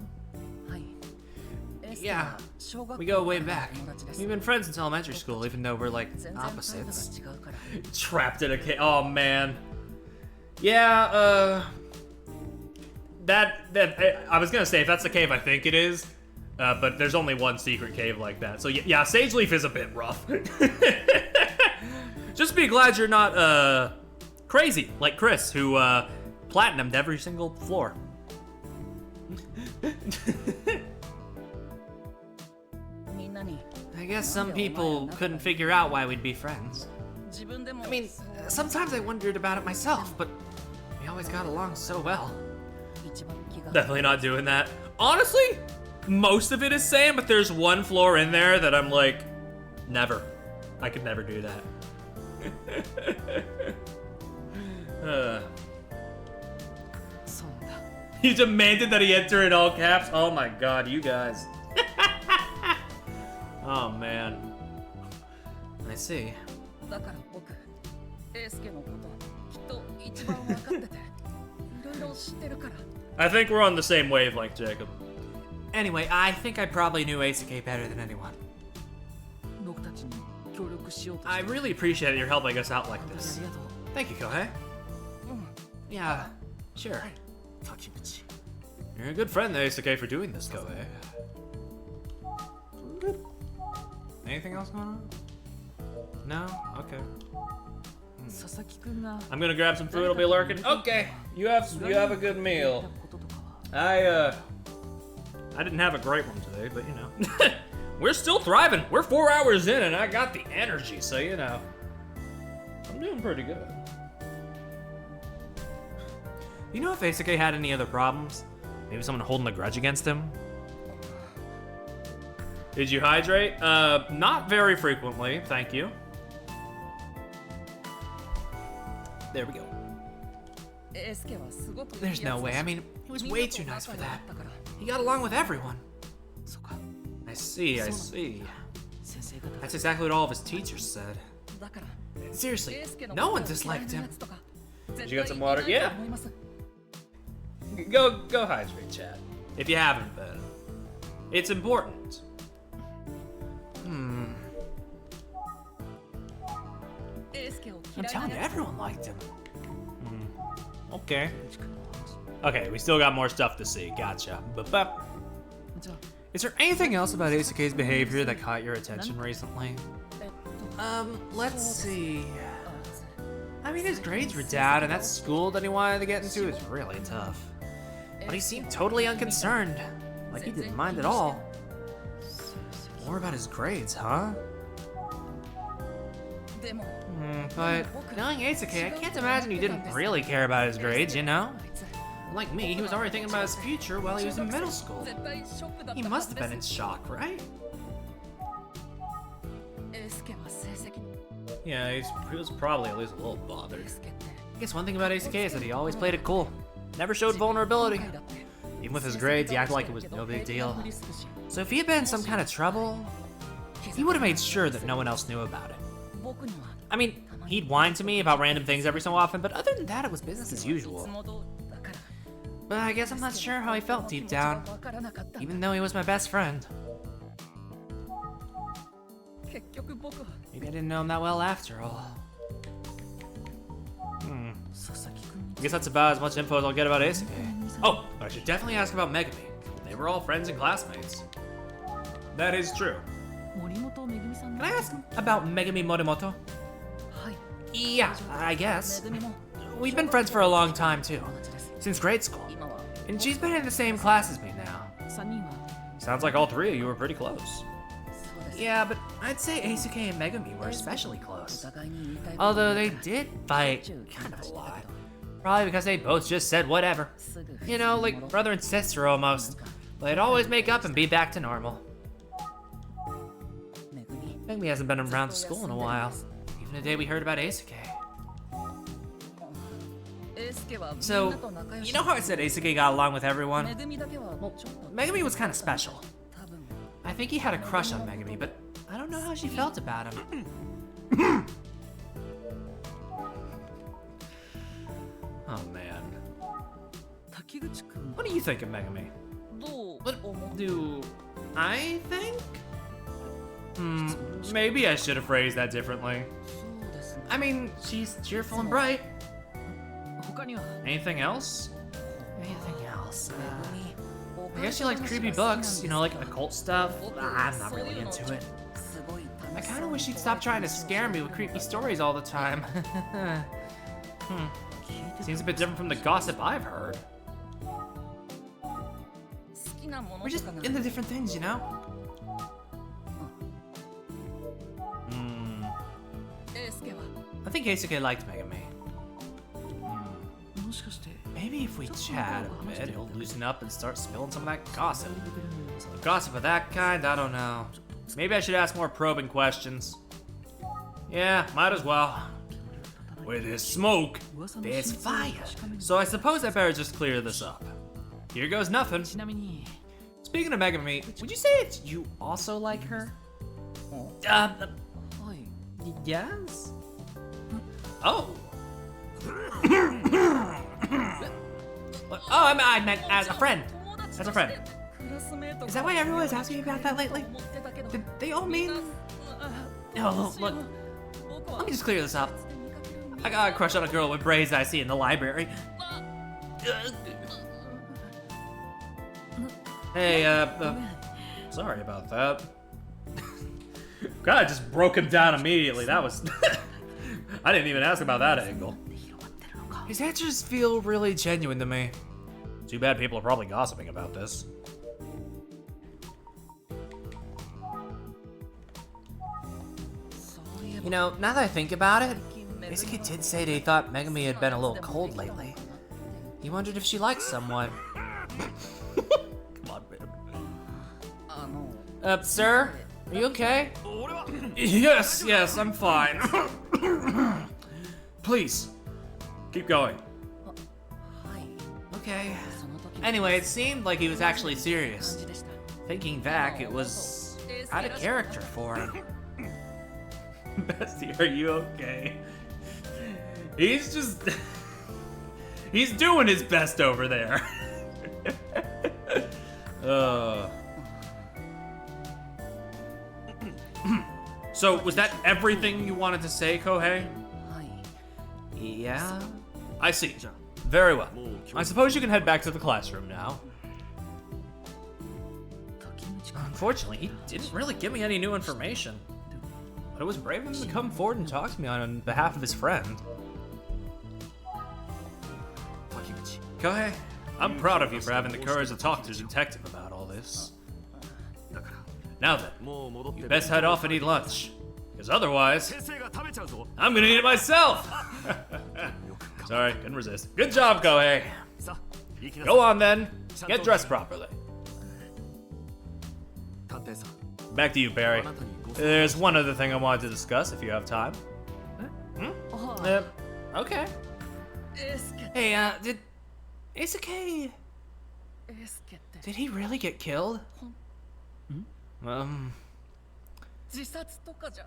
Yeah, we go way back. We've been friends since elementary school, even though we're like opposites. Trapped in a cave. Oh man. Yeah, I was gonna say if that's the cave I think it is, but there's only one secret cave like that. So yeah, Sage Leaf is a bit rough. Just be glad you're not crazy like Chris, who platinumed every single floor. I guess some people couldn't figure out why we'd be friends. I mean, sometimes I wondered about it myself, but we always got along so well. Definitely not doing that. Honestly, most of it is same, but there's one floor in there that I'm like, never. I could never do that. He demanded that he enter in all caps. Oh my god, you guys. Oh man. I see. I think we're on the same wavelength, Jacob. Anyway, I think I probably knew Eisuke better than anyone. I really appreciate your helping us out like this. Thank you, Kohei. Yeah, sure. You're a good friend, Eisuke, for doing this, Kohei. Anything else going on? No? Okay. I'm gonna grab some food, I'll be lurking. Okay, you have a good meal. I didn't have a great one today, but you know. We're still thriving. We're 4 hours in and I got the energy, so you know. I'm doing pretty good. You know if Eisuke had any other problems? Maybe someone holding a grudge against him? Did you hydrate? Not very frequently, thank you. There we go. There's no way, I mean, he was way too nice for that. He got along with everyone. I see. That's exactly what all of his teachers said. Seriously, no one disliked him. Did you get some water? Yeah. Go hydrate, Chad. If you haven't been. It's important. I'm telling you, everyone liked him. Okay. Okay, we still got more stuff to see. Gotcha. Is there anything else about Eisuke's behavior that caught your attention recently? Let's see. I mean, his grades were down, and that school that he wanted to get into is really tough. But he seemed totally unconcerned, like he didn't mind at all. More about his grades, huh? But knowing Eisuke, I can't imagine he didn't really care about his grades, you know? Like me, he was already thinking about his future while he was in middle school. He must have been in shock, right? Yeah, he was probably at least a little bothered. I guess one thing about Eisuke is that he always played it cool. Never showed vulnerability. Even with his grades, he acted like it was no big deal. So if he had been in some kind of trouble, he would have made sure that no one else knew about it. I mean, he'd whine to me about random things every so often, but other than that, it was business as usual. But I guess I'm not sure how he felt deep down, even though he was my best friend. Maybe I didn't know him that well after all. I guess that's about as much info as I'll get about Eisuke. Oh, but I should definitely ask about Megami. They were all friends and classmates. That is true. Can I ask about Megami Morimoto? Yeah, I guess. We've been friends for a long time too, since grade school. And she's been in the same class as me now. Sounds like all three of you were pretty close. Yeah, but I'd say Eisuke and Megami were especially close. Although they did fight kind of a lot. Probably because they both just said whatever. You know, like brother and sister almost. But they'd always make up and be back to normal. Megami hasn't been around school in a while. Even the day we heard about Eisuke. So, you know how I said Eisuke got along with everyone? Well, Megami was kind of special. I think he had a crush on Megami, but I don't know how she felt about him. Oh man. What do you think of Megami? What do I think? Maybe I should have phrased that differently. I mean, she's cheerful and bright. 他には Anything else? Anything else? I guess she likes creepy books, you know, like occult stuff. I'm not really into it. I kind of wish she'd stop trying to scare me with creepy stories all the time. Seems a bit different from the gossip I've heard. We're just into different things, you know? I think Eisuke liked Megami. もしかして Maybe if we chat a bit, he'll loosen up and start spilling some of that gossip. Gossip of that kind? I don't know. Maybe I should ask more probing questions. Yeah, might as well. Where there's smoke, there's fire. So I suppose I better just clear this up. Here goes nothing. ちなみに Speaking of Megami, would you say it's you also like her? はい Yes? Oh. Oh, I meant as a friend. As a friend. Is that why everyone's asking me about that lately? Did they all mean? Oh, look. Let me just clear this up. I got a crush on a girl with braids I see in the library. Hey, sorry about that. God, I just broke him down immediately. That was... I didn't even ask about that angle. His answers feel really genuine to me. Too bad people are probably gossiping about this. You know, now that I think about it, Eisuke did say that he thought Megami had been a little cold lately. He wondered if she liked someone. Come on, man. Sir? Are you okay? Yes, I'm fine. Please, keep going. Okay. Anyway, it seemed like he was actually serious. Thinking back, it was out of character for him. Bestie, are you okay? He's just... He's doing his best over there. So, was that everything you wanted to say, Kohei? Yeah? I see. Very well. I suppose you can head back to the classroom now. Unfortunately, he didn't really give me any new information. But it was brave of him to come forward and talk to me on behalf of his friend. Kohei? I'm proud of you for having the courage to talk to the detective about all this. Now then, you best head off and eat lunch. Because otherwise, I'm gonna eat it myself! Sorry, couldn't resist. Good job, Kohei! Go on then, get dressed properly. Back to you, Barry. There's one other thing I wanted to discuss if you have time. Okay. Hey, did Eisuke... Did he really get killed?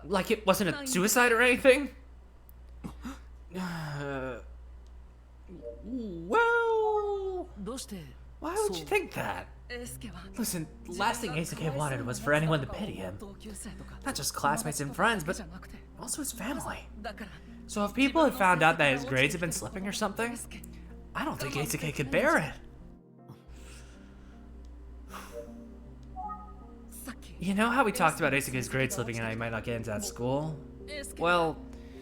Like it wasn't a suicide or anything? Well... どうして Why would you think that? Listen, the last thing Eisuke wanted was for anyone to pity him. Not just classmates and friends, but also his family. So if people had found out that his grades had been slipping or something, I don't think Eisuke could bear it. You know how we talked about Eisuke's grade slipping and how he might not get into that school? Well,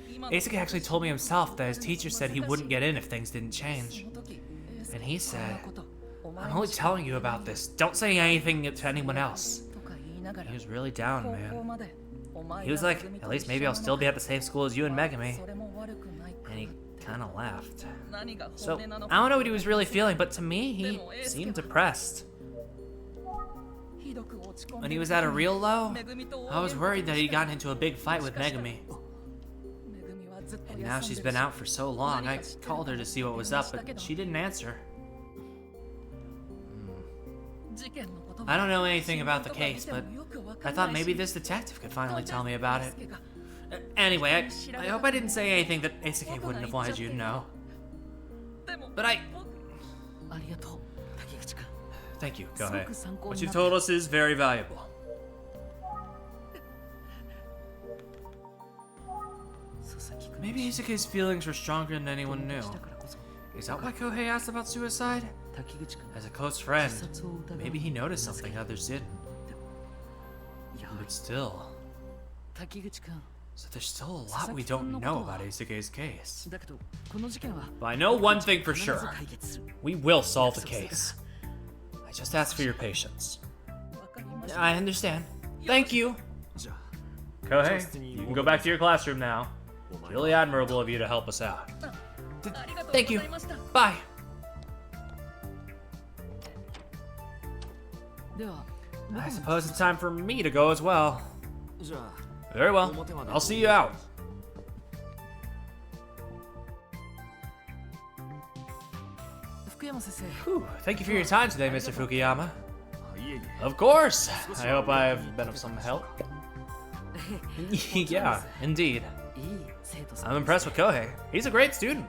Eisuke actually told me himself that his teacher said he wouldn't get in if things didn't change. And he said, I'm only telling you about this. Don't say anything to anyone else. He was really down, man. He was like, at least maybe I'll still be at the same school as you and Megami. And he kind of laughed. So, I don't know what he was really feeling, but to me, he seemed depressed. When he was at a real low, I was worried that he'd gotten into a big fight with Megami. And now she's been out for so long, I called her to see what was up, but she didn't answer. I don't know anything about the case, but I thought maybe this detective could finally tell me about it. Anyway, I hope I didn't say anything that Eisuke wouldn't have wanted you to know. But Thank you, Kohei. What you've told us is very valuable. Maybe Isuke's feelings were stronger than anyone knew. Is that why Kohei asked about suicide? As a close friend, maybe he noticed something others didn't. But still... So there's still a lot we don't know about Isuke's case. But I know one thing for sure. We will solve the case. I just ask for your patience. I understand. Thank you. Kohei, you can go back to your classroom now. It's really admirable of you to help us out. Thank you. Bye. I suppose it's time for me to go as well. Very well. I'll see you out. Whew, thank you for your time today, Mr. Fukuyama. Of course. I hope I have been of some help. Yeah, indeed. I'm impressed with Kohei. He's a great student.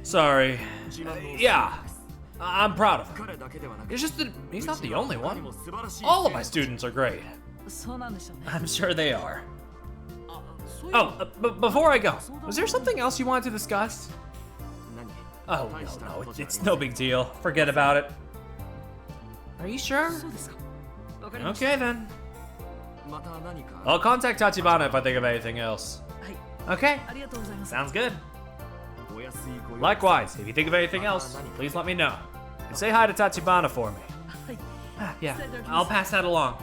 Sorry. Yeah, I'm proud of him. It's just that he's not the only one. All of my students are great. I'm sure they are. Oh, before I go, was there something else you wanted to discuss? Oh, no, it's no big deal. Forget about it. Are you sure? Okay, then. I'll contact Tachibana if I think of anything else. Okay, sounds good. Likewise, if you think of anything else, please let me know. And say hi to Tachibana for me. Yeah, I'll pass that along.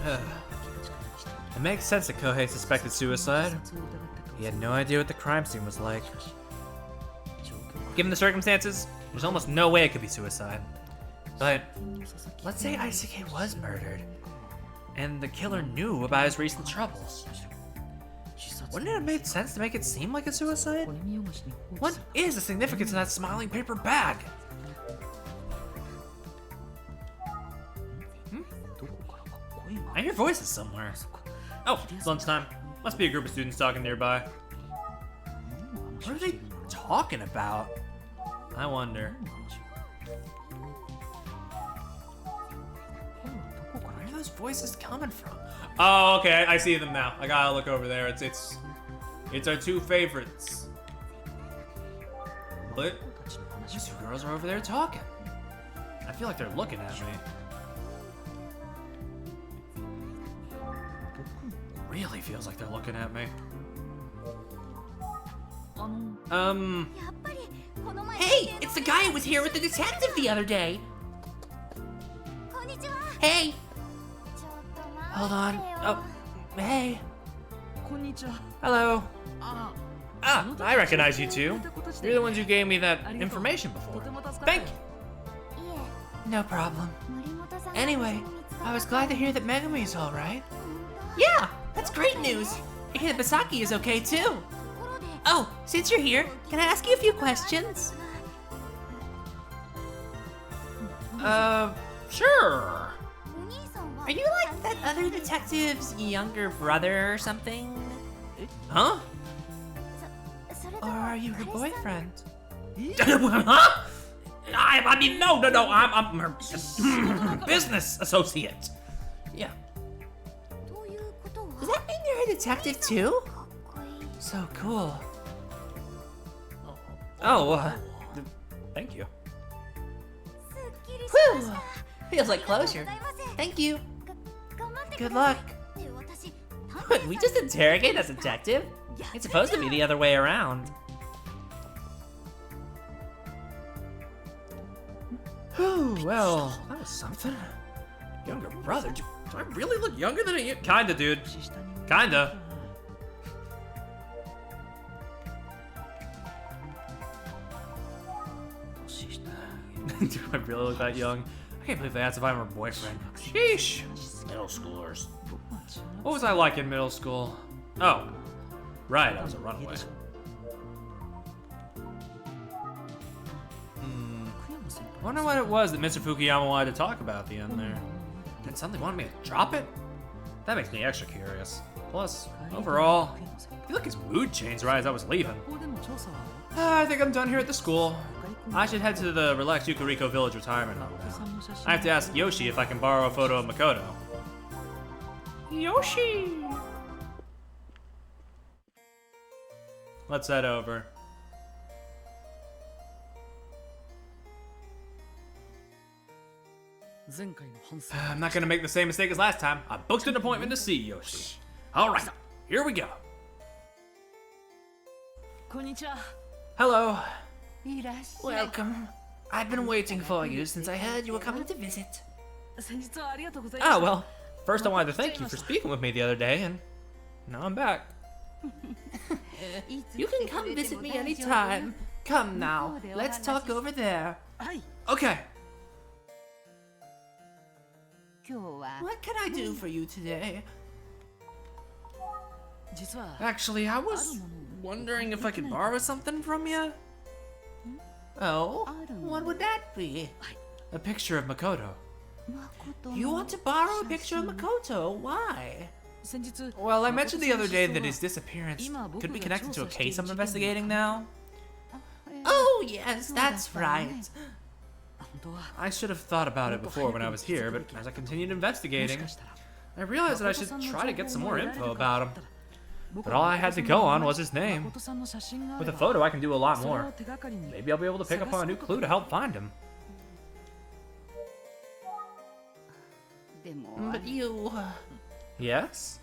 It makes sense that Kohei suspected suicide. He had no idea what the crime scene was like. Given the circumstances, there's almost no way it could be suicide. But let's say Isuke was murdered, and the killer knew about his recent troubles. Wouldn't it have made sense to make it seem like a suicide? What is the significance of that smiling paper bag? I hear voices somewhere. Oh, it's lunchtime. Must be a group of students talking nearby. What are they talking about? I wonder. Where are those voices coming from? Oh, okay, I see them now. I gotta look over there. It's our two favorites. But these two girls are over there talking. I feel like they're looking at me. Really feels like they're looking at me. Hey, it's the guy who was here with the detective the other day. Hey. Hold on. Oh, hey. Hello. Ah, I recognize you two. You're the ones who gave me that information before. Thank you. No problem. Anyway, I was glad to hear that Megumi's all right. Yeah, that's great news. And that Misaki is okay too. Oh, since you're here, can I ask you a few questions? Sure. Are you like that other detective's younger brother or something? Huh? Or are you her boyfriend? Huh? I mean, no, I'm her business associate. Yeah. Does that mean you're a detective too? So cool. Oh, thank you. Whew! Feels like closure. Thank you. Good luck. Would we just interrogate a detective? It's supposed to be the other way around. Whew, well, that was something. Younger brother? Do I really look younger than you? Kinda, dude. Kinda. Do I really look that young? I can't believe they asked if I'm her boyfriend. Sheesh. Middle schoolers. What was I like in middle school? Oh, right, I was a runaway. I wonder what it was that Mr. Fukuyama wanted to talk about at the end there. Did something want me to drop it? That makes me extra curious. Plus, overall, I feel like his mood changed right as I was leaving. I think I'm done here at the school. I should head to the relaxed Yukuriko Village retirement home now. I have to ask Yoshi if I can borrow a photo of Makoto. Yoshi! Let's head over. I'm not gonna make the same mistake as last time. I booked an appointment to see Yoshi. Alright, here we go. Hello. Welcome. I've been waiting for you since I heard you were coming to visit. Oh, well, first I wanted to thank you for speaking with me the other day, and now I'm back. You can come visit me anytime. Come now, let's talk over there. Okay. What can I do for you today? Actually, I was wondering if I could borrow something from you. Oh, what would that be? A picture of Makoto. You want to borrow a picture of Makoto? Why? Well, I mentioned the other day that his disappearance could be connected to a case I'm investigating now. Oh, yes, that's right. I should have thought about it before when I was here, but as I continued investigating, I realized that I should try to get some more info about him. But all I had to go on was his name. With a photo, I can do a lot more. Maybe I'll be able to pick up on a new clue to help find him. But you... Yes?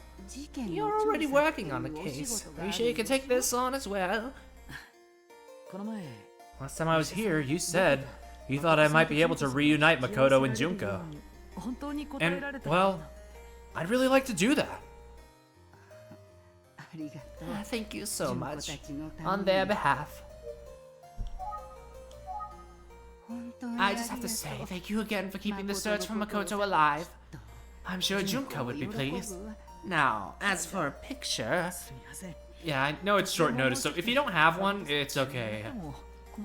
You're already working on the case. Are you sure you can take this on as well? Last time I was here, you said you thought I might be able to reunite Makoto and Junko. And, well, I'd really like to do that. Thank you so much. On their behalf. I just have to say thank you again for keeping the search for Makoto alive. I'm sure Junko would be pleased. Now, as for a picture... Yeah, I know it's short notice, so if you don't have one, it's okay.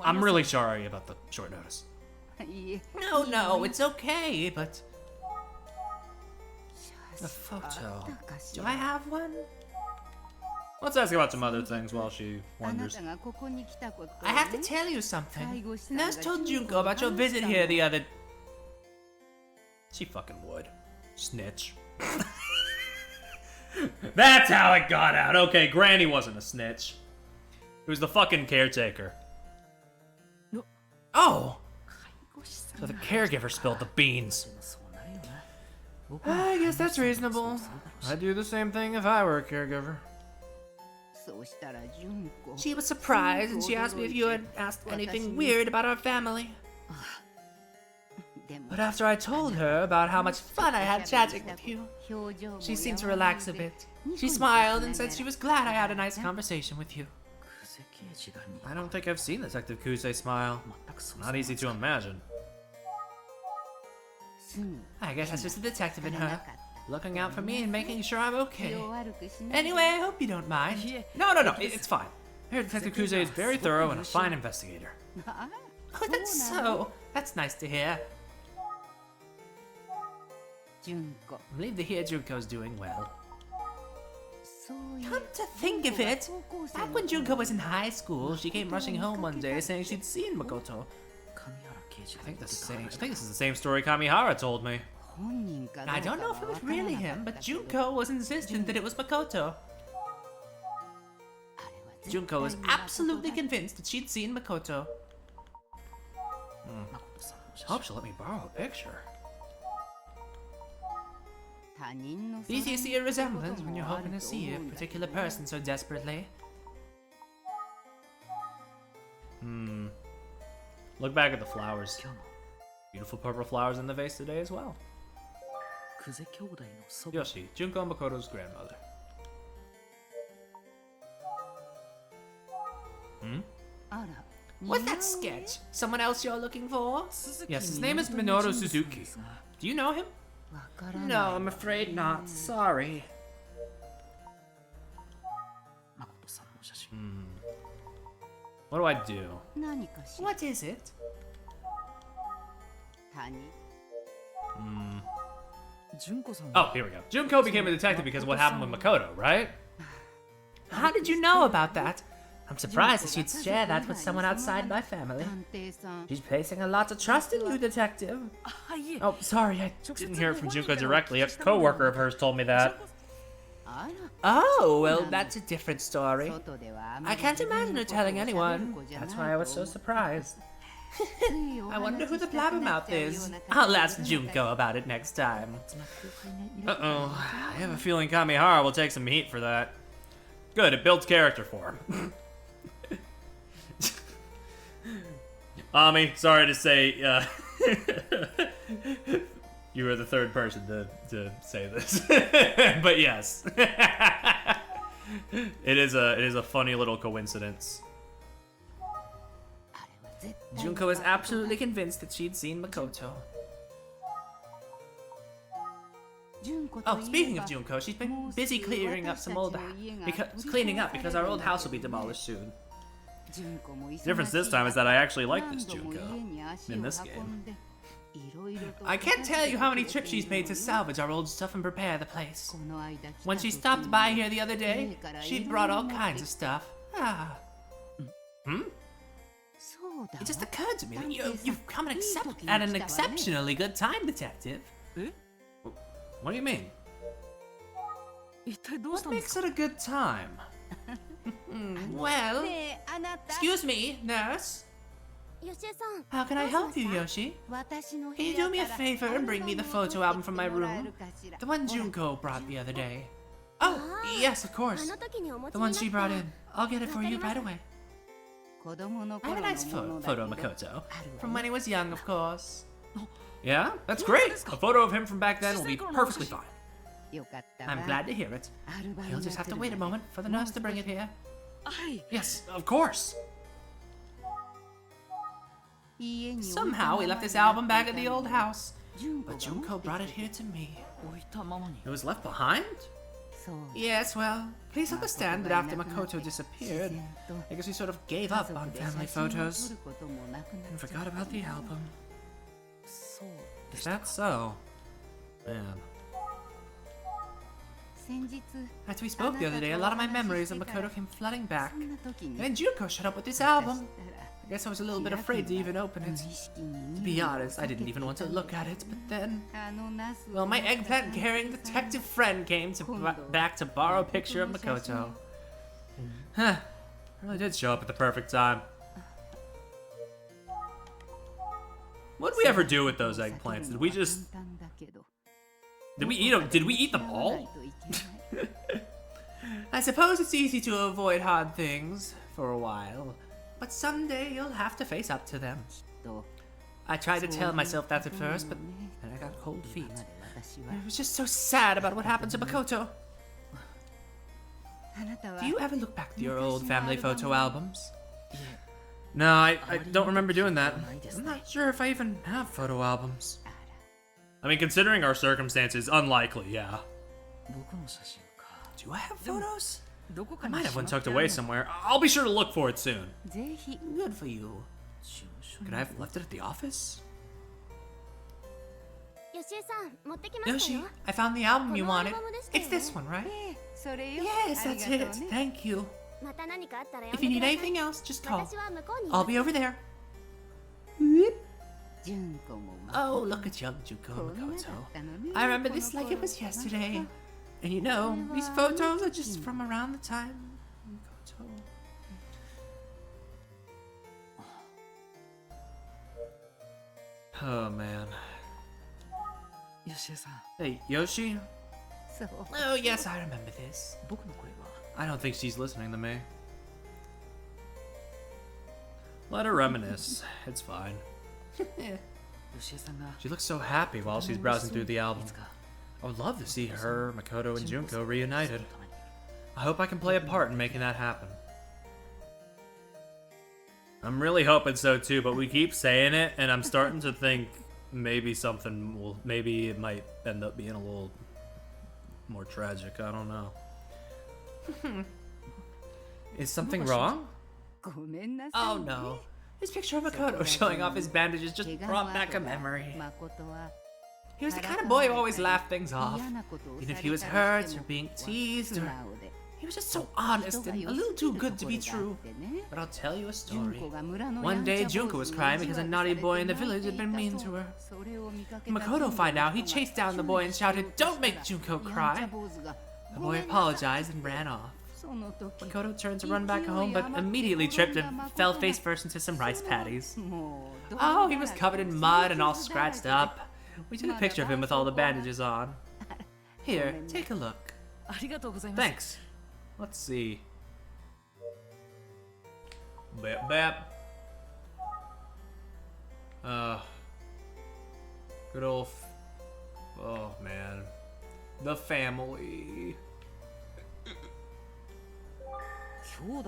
I'm really sorry about the short notice. No, it's okay, but... A photo. Do I have one? Let's ask about some other things while she wonders. I have to tell you something. Nurse told Junko about your visit here the other... She fucking would. Snitch. That's how it got out. Okay, Granny wasn't a snitch. It was the fucking caretaker. Oh! So the caregiver spilled the beans. I guess that's reasonable. I'd do the same thing if I were a caregiver. She was surprised and she asked me if you had asked anything weird about our family. But after I told her about how much fun I had chatting with you, she seemed to relax a bit. She smiled and said she was glad I had a nice conversation with you. I don't think I've seen Detective Kusei smile. Not easy to imagine. I guess that's just a detective in her, looking out for me and making sure I'm okay. Anyway, I hope you don't mind. No, it's fine. I heard Detective Kusei is very thorough and a fine investigator. Oh, that's so. That's nice to hear. I'm relieved to hear Junko's doing well. Come to think of it, back when Junko was in high school, she came rushing home one day saying she'd seen Makoto. I think this is the same story Kamihara told me. I don't know if it was really him, but Junko was insistent that it was Makoto. Junko was absolutely convinced that she'd seen Makoto. Hope she'll let me borrow a picture. It's easy to see a resemblance when you're hoping to see a particular person so desperately. Look back at the flowers. Beautiful purple flowers in the vase today as well. Yoshi, Junko and Makoto's grandmother. What's that sketch? Someone else you're looking for? Yes, his name is Minoru Suzuki. Do you know him? No, I'm afraid not. Sorry. What do I do? What is it? Oh, here we go. Junko became a detective because of what happened with Makoto, right? How did you know about that? I'm surprised that she'd share that with someone outside my family. She's placing a lot of trust in you, detective. Oh, sorry, I didn't hear it from Junko directly. A co-worker of hers told me that. Oh, well, that's a different story. I can't imagine her telling anyone. That's why I was so surprised. I wonder who the blabbermouth is. I'll ask Junko about it next time. Uh-oh. I have a feeling Kamihara will take some heat for that. Good, it builds character for him. Ami, sorry to say, you were the third person to say this. But yes. It is a funny little coincidence. Junko is absolutely convinced that she'd seen Makoto. Oh, speaking of Junko, she's been busy clearing up some old cleaning up because our old house will be demolished soon. The difference this time is that I actually like this Junko in this game. I can't tell you how many trips she's made to salvage our old stuff and prepare the place. When she stopped by here the other day, she'd brought all kinds of stuff. Ah. It just occurred to me that you've come at an exceptionally good time, detective. What do you mean? What makes it a good time? Well, excuse me, nurse. How can I help you, Yoshi? Can you do me a favor and bring me the photo album from my room? The one Junko brought the other day. Oh, yes, of course. The one she brought in. I'll get it for you right away. I have a nice photo of Makoto. From when he was young, of course. Yeah? That's great! A photo of him from back then will be perfectly fine. I'm glad to hear it. You'll just have to wait a moment for the nurse to bring it here. Yes, of course! Somehow we left this album back at the old house, but Junko brought it here to me. It was left behind? Yes, well, please understand that after Makoto disappeared, I guess we sort of gave up on family photos and forgot about the album. Is that so? Man. After we spoke the other day, a lot of my memories of Makoto came flooding back. And then Junko showed up with this album. I guess I was a little bit afraid to even open it. To be honest, I didn't even want to look at it, but then... Well, my eggplant-carrying detective friend came back to borrow a picture of Makoto. Huh. Really did show up at the perfect time. What did we ever do with those eggplants? Did we just... Did we eat them? Did we eat them all? I suppose it's easy to avoid hard things for a while, but someday you'll have to face up to them. I tried to tell myself that at first, but then I got cold feet. I was just so sad about what happened to Makoto. Do you ever look back to your old family photo albums? No, I don't remember doing that. I'm not sure if I even have photo albums. I mean, considering our circumstances, unlikely, yeah. Do I have photos? I might have one tucked away somewhere. I'll be sure to look for it soon. Good for you. Could I have left it at the office? Yoshi, I found the album you wanted. It's this one, right? Yes, that's it. Thank you. If you need anything else, just call. I'll be over there. Oh, look at young Junko Makoto. I remember this like it was yesterday. And you know, these photos are just from around the time Makoto... Oh, man. Hey, Yoshi? Oh, yes, I remember this. I don't think she's listening to me. Let her reminisce. It's fine. She looks so happy while she's browsing through the album. I would love to see her, Makoto, and Junko reunited. I hope I can play a part in making that happen. I'm really hoping so too, but we keep saying it, and I'm starting to think maybe it might end up being a little more tragic. I don't know. Is something wrong? Oh no. This picture of Makoto showing off his bandages just brought back a memory. He was the kind of boy who always laughed things off. Even if he was hurt or being teased or... He was just so honest and a little too good to be true. But I'll tell you a story. One day, Junko was crying because a naughty boy in the village had been mean to her. When Makoto found out, he chased down the boy and shouted, "Don't make Junko cry!" The boy apologized and ran off. Makoto turned to run back home, but immediately tripped and fell face first into some rice patties. Oh, he was covered in mud and all scratched up. We took a picture of him with all the bandages on. Here, take a look. Thanks. Let's see. Bap bap. Good old. Oh man. The family. Well,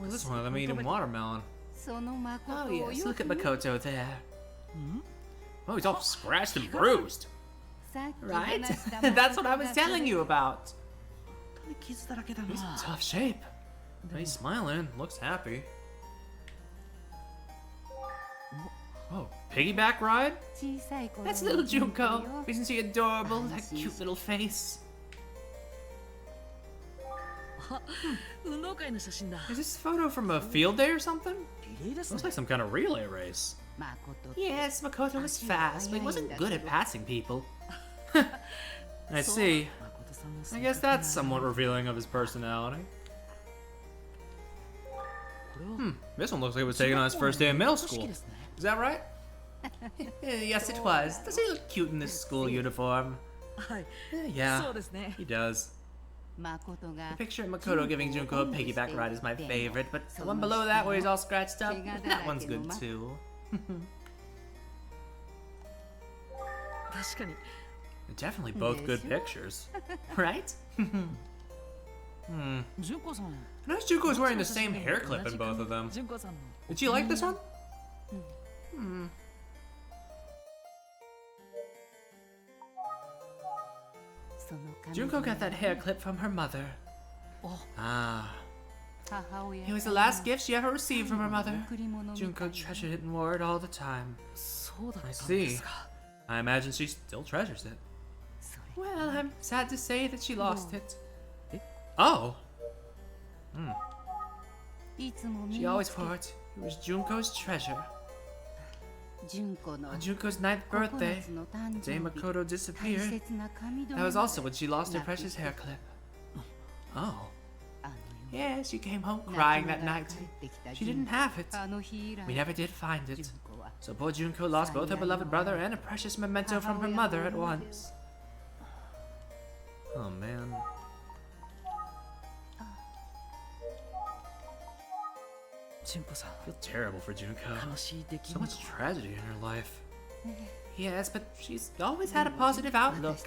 this one, I'm eating watermelon. Oh yes, look at Makoto there. Oh, he's all scratched and bruised. Right? That's what I was telling you about. He's in tough shape. He's smiling, looks happy. Oh, piggyback ride? That's little Junko. Isn't she adorable? That cute little face. Is this photo from a field day or something? Looks like some kind of relay race. Yes, Makoto was fast, but he wasn't good at passing people. I see. I guess that's somewhat revealing of his personality. This one looks like it was taken on his first day of middle school. Is that right? Yes, it was. Does he look cute in this school uniform? Yeah, he does. The picture of Makoto giving Junko a piggyback ride is my favorite, but the one below that where he's all scratched up, that one's good too. They're definitely both good pictures. Right? Notice Junko's wearing the same hair clip in both of them. Did you like this one? Junko got that hair clip from her mother. Ah. It was the last gift she ever received from her mother. Junko treasured it and wore it all the time. I see. I imagine she still treasures it. Well, I'm sad to say that she lost it. Oh! She always wore it. It was Junko's treasure. On Junko's 9th birthday, the day Makoto disappeared, that was also when she lost her precious hair clip. Oh. Yeah, she came home crying that night. She didn't have it. We never did find it. So poor Junko lost both her beloved brother and a precious memento from her mother at once. Oh man. I feel terrible for Junko. So much tragedy in her life. Yes, but she's always had a positive outlook.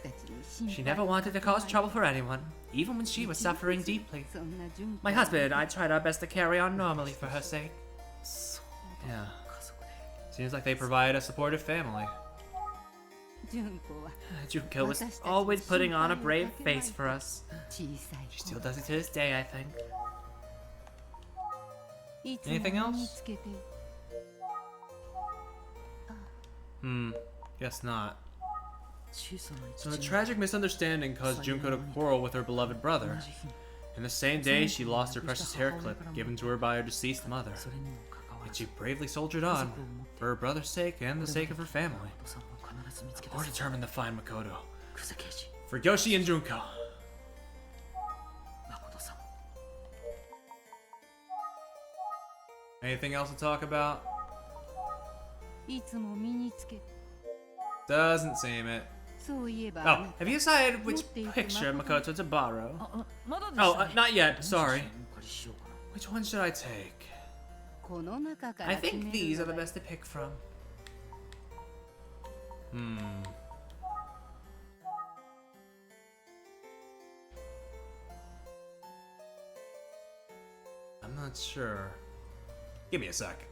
She never wanted to cause trouble for anyone, even when she was suffering deeply. My husband and I tried our best to carry on normally for her sake. Yeah. Seems like they provide a supportive family. Junko was always putting on a brave face for us. She still does it to this day, I think. Anything else? Guess not. So a tragic misunderstanding caused Junko to quarrel with her beloved brother. And the same day, she lost her precious hair clip given to her by her deceased mother. Yet she bravely soldiered on, for her brother's sake and the sake of her family. We're determined to find Makoto. For Yoshi and Junko. Anything else to talk about? Doesn't seem it. Oh, have you decided which picture of Makoto to borrow? Oh, not yet, sorry. Which one should I take? I think these are the best to pick from. I'm not sure. Give me a sec.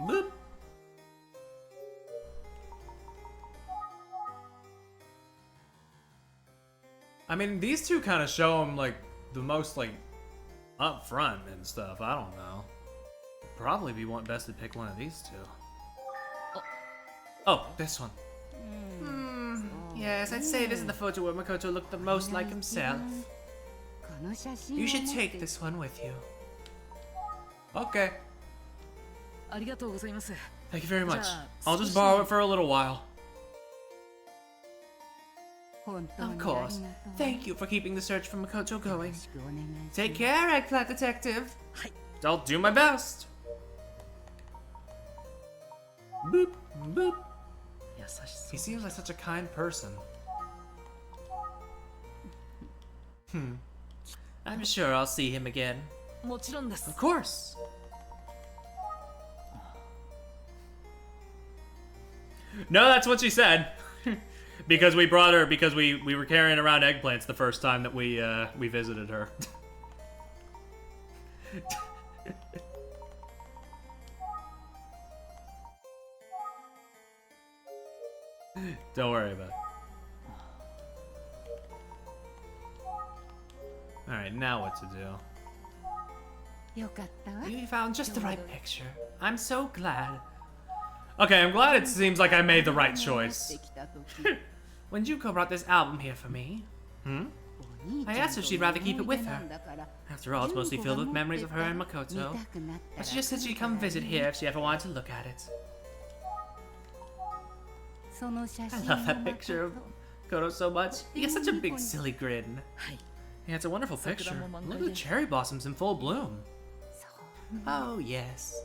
Boop. I mean, these two kind of show him like the most like up front and stuff. I don't know. probably be best to pick one of these two. Oh, this one. Yes, I'd say this is the photo where Makoto looked the most like himself. You should take this one with you. Okay. ありがとうございます。 Thank you very much. Ja, I'll just borrow it for a little while. Of course. Thank you for keeping the search for Makoto going. Take care, Eggplant Detective. I'll do my best. Boop, boop. 優し He そう。 seems like such a kind person. I'm sure I'll see him again. もちろんです。 Of course. No, that's what she said. Because we brought her, because we were carrying around eggplants the first time that we visited her. Don't worry about it. Alright, now what to do? You found just the right picture. I'm so glad. Okay, I'm glad it seems like I made the right choice. When Junko brought this album here for me, I asked if she'd rather keep it with her. After all, it's mostly filled with memories of her and Makoto. But she just said she'd come visit here if she ever wanted to look at it. I love that picture of Makoto so much. He has such a big silly grin. Yeah, it's a wonderful picture. Look at the cherry blossoms in full bloom. Oh, yes.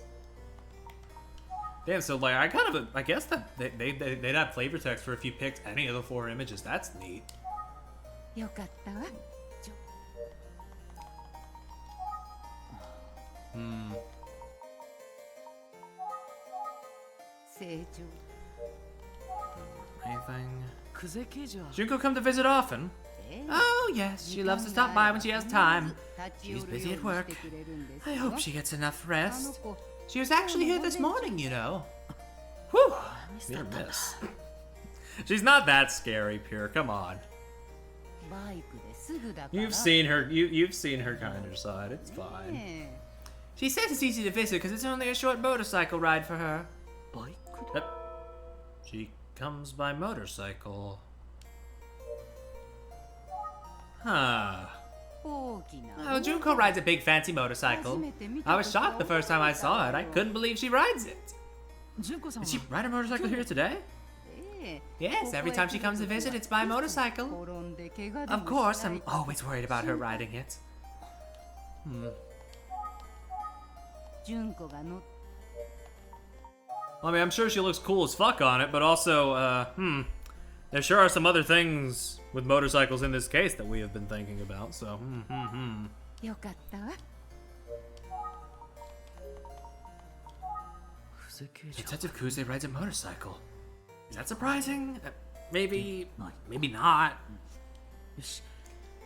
Damn, so like I guess that they'd have flavor text for if you picked any of the 4 images. That's neat. Anything? 久世刑事は Junko come to visit often? Oh, yes, she loves to stop by when she has time. She's busy at work. I hope she gets enough rest. She was actually here this morning, you know. Whew. Near miss. She's not that scary, Pure. Come on. You've seen her. You've seen her kinder side. It's fine. She says it's easy to visit because it's only a short motorcycle ride for her. バイク Yep. She comes by motorcycle. Huh. Oh, Junko rides a big fancy motorcycle. I was shocked the first time I saw it. I couldn't believe she rides it. 純子さん Did she は ride a motorcycle here today? Yes, every time she comes to visit, it's by motorcycle. Of course, I'm always worried about her riding it. I mean, I'm sure she looks cool as fuck on it, but also, there sure are some other things with motorcycles in this case that we have been thinking about, so, Detective Kuze rides a motorcycle. Is that surprising? Maybe, maybe not. よし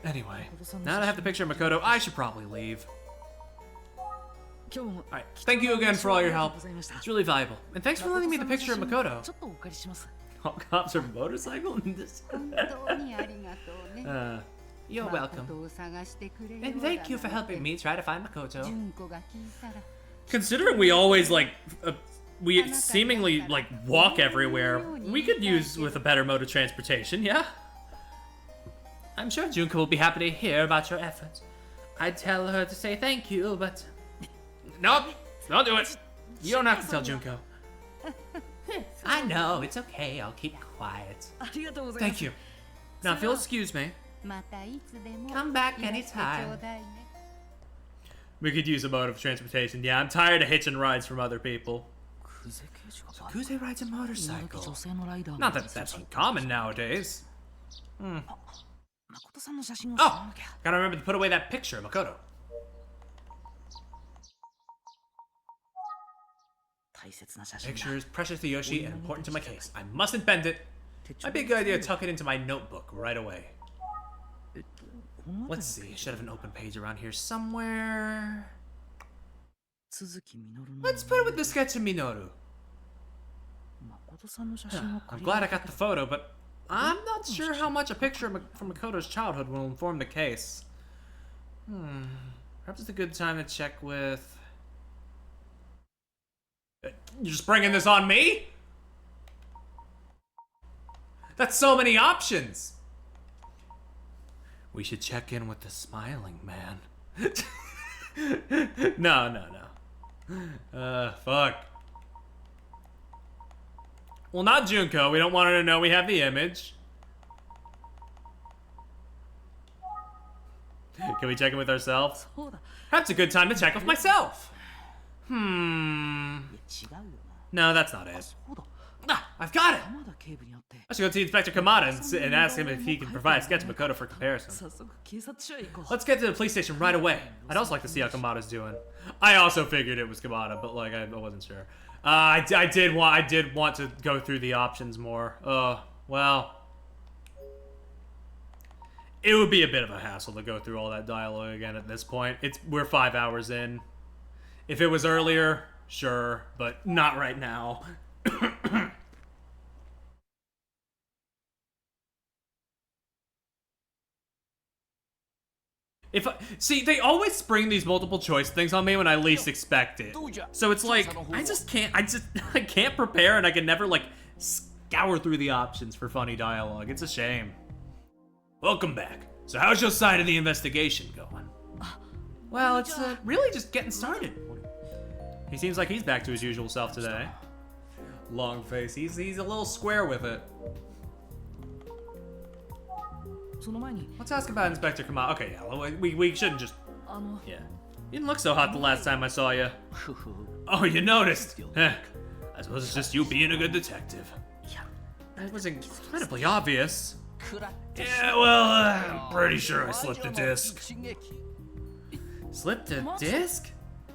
Anyway, now that I have the picture of Makoto, I should probably leave. 今日も Alright, thank you again for all your help. ありがとうございました It's really valuable. And thanks for lending me the picture of Makoto. ちょっとお借りします All cops are motorcycle in this. You're welcome. And thank you for helping me try to find Makoto. Considering we always we seemingly walk everywhere, we could use with a better mode of transportation, yeah? I'm sure Junko will be happy to hear about your efforts. I'd tell her to say thank you, but... Nope, don't do it. You don't have to tell Junko. I know, it's okay. I'll keep quiet. ありがとうございます Thank you. Now, if you'll excuse me, Come back anytime. we could use a mode of transportation. Yeah, I'm tired of hitching rides from other people. 久世刑事が Kuze rides a 今時 motorcycle. 女性のライダー Not that that's uncommon nowadays. 誠さんの写真を Oh, 撮らなきゃ gotta remember to put away that picture of Makoto. 大切な写真だ Picture is precious to Yoshi and important to my case. I mustn't bend it. Might be a good idea to tuck it into my notebook right away. この辺り Let's see. I should have an open page around here somewhere. 鈴木みのるの Let's put it with the sketch of Minoru. 誠さんの写真を I'm 借り glad I got the photo, but I'm not sure how much a picture from Makoto's childhood will inform the case. Perhaps it's a good time to check with... You're just bringing this on me? That's so many options. We should check in with the smiling man. No. Fuck. Well, not Junko. We don't want her to know we have the image. Can we check in with ourselves? That's a good time to check with myself. No, that's not it. Ah, I've got it! I should go see Inspector Kamada and ask him if he can provide a sketch of Makoto for comparison. Let's get to the police station right away. I'd also like to see how Kamada's doing. I also figured it was Kamada, but like I wasn't sure. I did want to go through the options more. Well, it would be a bit of a hassle to go through all that dialogue again at this point. We're 5 hours in. If it was earlier, sure, but not right now. See, they always spring these multiple choice things on me when I least expect it. So it's like, I can't prepare and I can never like scour through the options for funny dialogue. It's a shame. Welcome back. So how's your side of the investigation going? Well, it's really just getting started. He seems like he's back to his usual self today. Long face. He's a little square with it. Let's ask about Inspector Kamada. Okay, yeah, we shouldn't just... Yeah. You didn't look so hot the last time I saw you. Oh, you noticed? I suppose it's just you being a good detective. That was incredibly obvious. Yeah, well, I'm pretty sure I slipped a disc. Slipped a disc?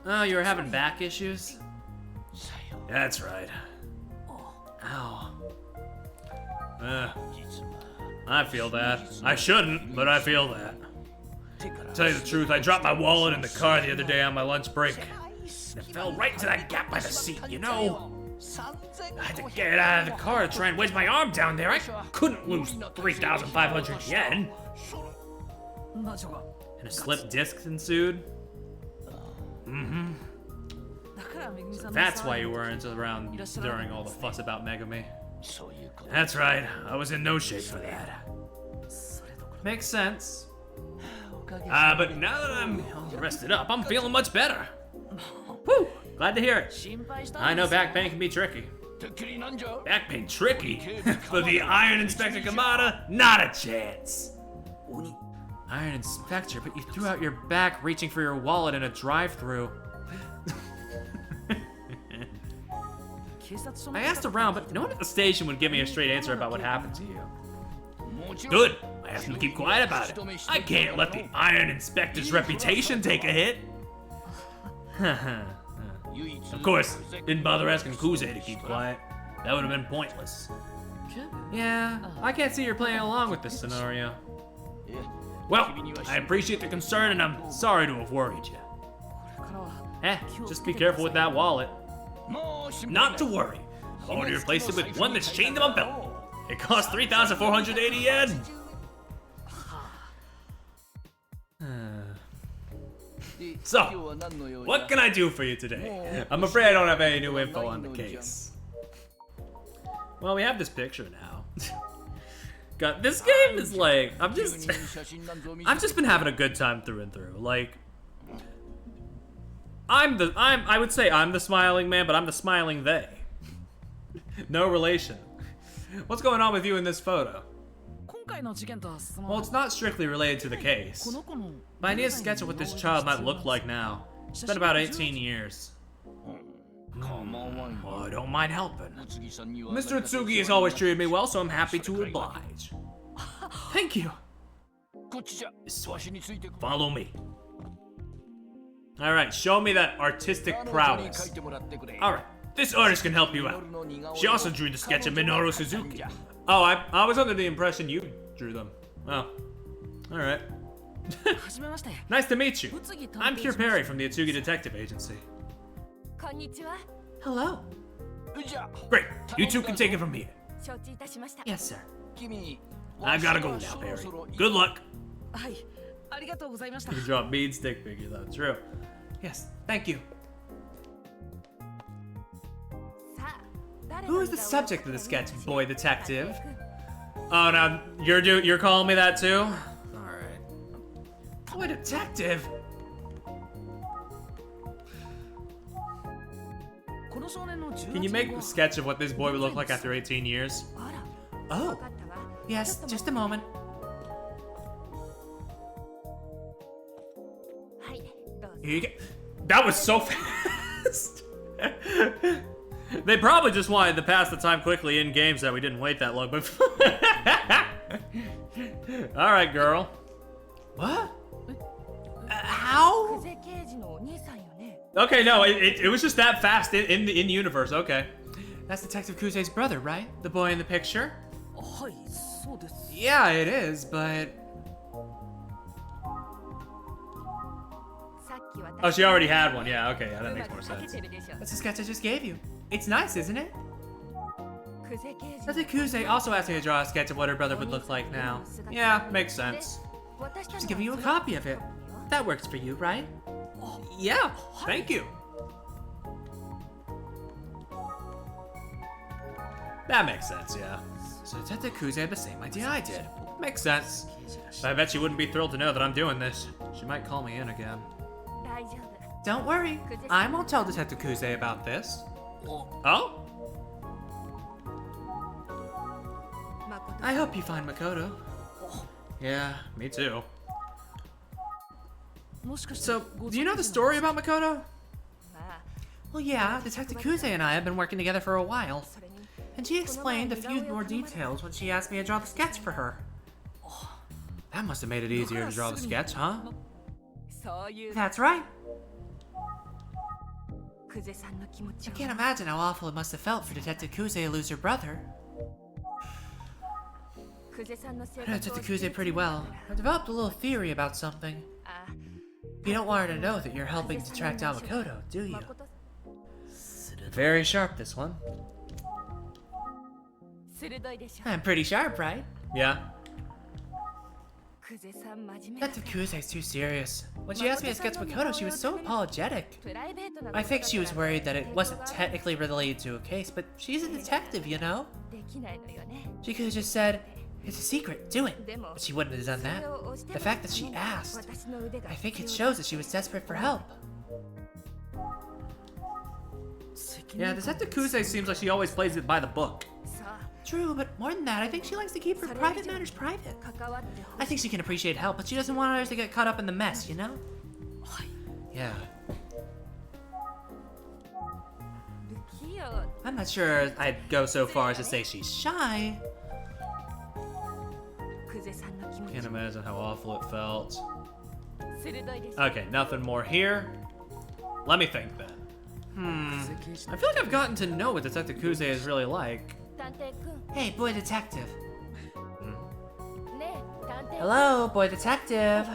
Oh, you were having back issues? That's right. Ow. I feel that. I shouldn't, but I feel that. To tell you the truth, I dropped my wallet in the car the other day on my lunch break. It fell right into that gap by the seat, you know? I had to get out of the car to try and wedge my arm down there. I couldn't lose 3,500 yen. And a slipped disc ensued? Mm-hmm. So that's why you weren't around during all the fuss about Megami. That's right, I was in no shape for that. Makes sense. But now that I'm rested up, I'm feeling much better. Whew, glad to hear it. I know back pain can be tricky. Back pain tricky? For the Iron Inspector Kamada, not a chance. Iron Inspector, but you threw out your back reaching for your wallet in a drive-thru. I asked around, but no one at the station would give me a straight answer about what happened to you. Good. I asked them to keep quiet about it. I can't let the Iron Inspector's reputation take a hit. Of course, didn't bother asking Kuze to keep quiet. That would have been pointless. Yeah, I can't see you're playing along with this scenario. Well, I appreciate the concern and I'm sorry to have worried you. Just be careful with that wallet. Not to worry. I've already replaced it with one that's chained to my belt. It costs 3,480 yen. So, what can I do for you today? I'm afraid I don't have any new info on the case. Well, we have this picture now. God, this game is like, I've just been having a good time through and through. Like, I would say I'm the smiling man, but I'm the smiling they. No relation. What's going on with you in this photo? Well, it's not strictly related to the case, but I need a sketch of what this child might look like now. It's been about 18 years. Oh, I don't mind helping. Mr. Utsugi has always treated me well, so I'm happy to oblige. Thank you. Follow me. Alright, show me that artistic prowess. Alright, this artist can help you out. She also drew the sketch of Minoru Suzuki. Oh, I was under the impression you drew them. Oh, alright. Nice to meet you. I'm Pure Perry from the Atsugi Detective Agency. Hello. Great, you two can take it from here. Yes, sir. I've gotta go now, Perry. Good luck. You draw a bead stick figure though, true. Yes, thank you. Who is the subject of the sketch, boy detective? Oh, now you're calling me that too? Alright. Boy detective? Can you make a sketch of what this boy would look like after 18 years? Oh, yes, just a moment. Here you go. That was so fast! They probably just wanted to pass the time quickly in games that we didn't wait that long, but... Alright, girl. What? How? Okay, no, it was just that fast in the universe, okay. That's Detective Kuze's brother, right? The boy in the picture? Yeah, it is, but... Oh, she already had one. Yeah, okay, yeah, that makes more sense. That's the sketch I just gave you. It's nice, isn't it? Detective Kuze also asked me to draw a sketch of what her brother would look like now. Yeah, makes sense. Just giving you a copy of it. That works for you, right? Yeah, thank you. That makes sense, yeah. So Detective Kuze had the same idea I did. Makes sense. But I bet she wouldn't be thrilled to know that I'm doing this. She might call me in again. Don't worry, I won't tell Detective Kuze about this. Oh? I hope you find Makoto. Yeah, me too. So, do you know the story about Makoto? Well, yeah, Detective Kuze and I have been working together for a while. And she explained a few more details when she asked me to draw the sketch for her. That must have made it easier to draw the sketch, huh? That's right. I can't imagine how awful it must have felt for Detective Kuze to lose her brother. I know Detective Kuze pretty well. I developed a little theory about something. You don't want her to know that you're helping to track down Makoto, do you? Very sharp, this one. I'm pretty sharp, right? Yeah. Detective Kuze's too serious. When she asked me to sketch Makoto, she was so apologetic. I think she was worried that it wasn't technically related to a case, but she's a detective, you know? She could have just said, it's a secret, do it. But she wouldn't have done that. The fact that she asked, I think it shows that she was desperate for help. Yeah, Detective Kuze seems like she always plays it by the book. True, but more than that, I think she likes to keep her private matters private. I think she can appreciate help, but she doesn't want others to get caught up in the mess, you know? Yeah. I'm not sure I'd go so far as to say she's shy. Can't imagine how awful it felt. Okay, nothing more here. Let me think then. I feel like I've gotten to know what Detective Kuze is really like. Hey, boy detective. Hello, boy detective.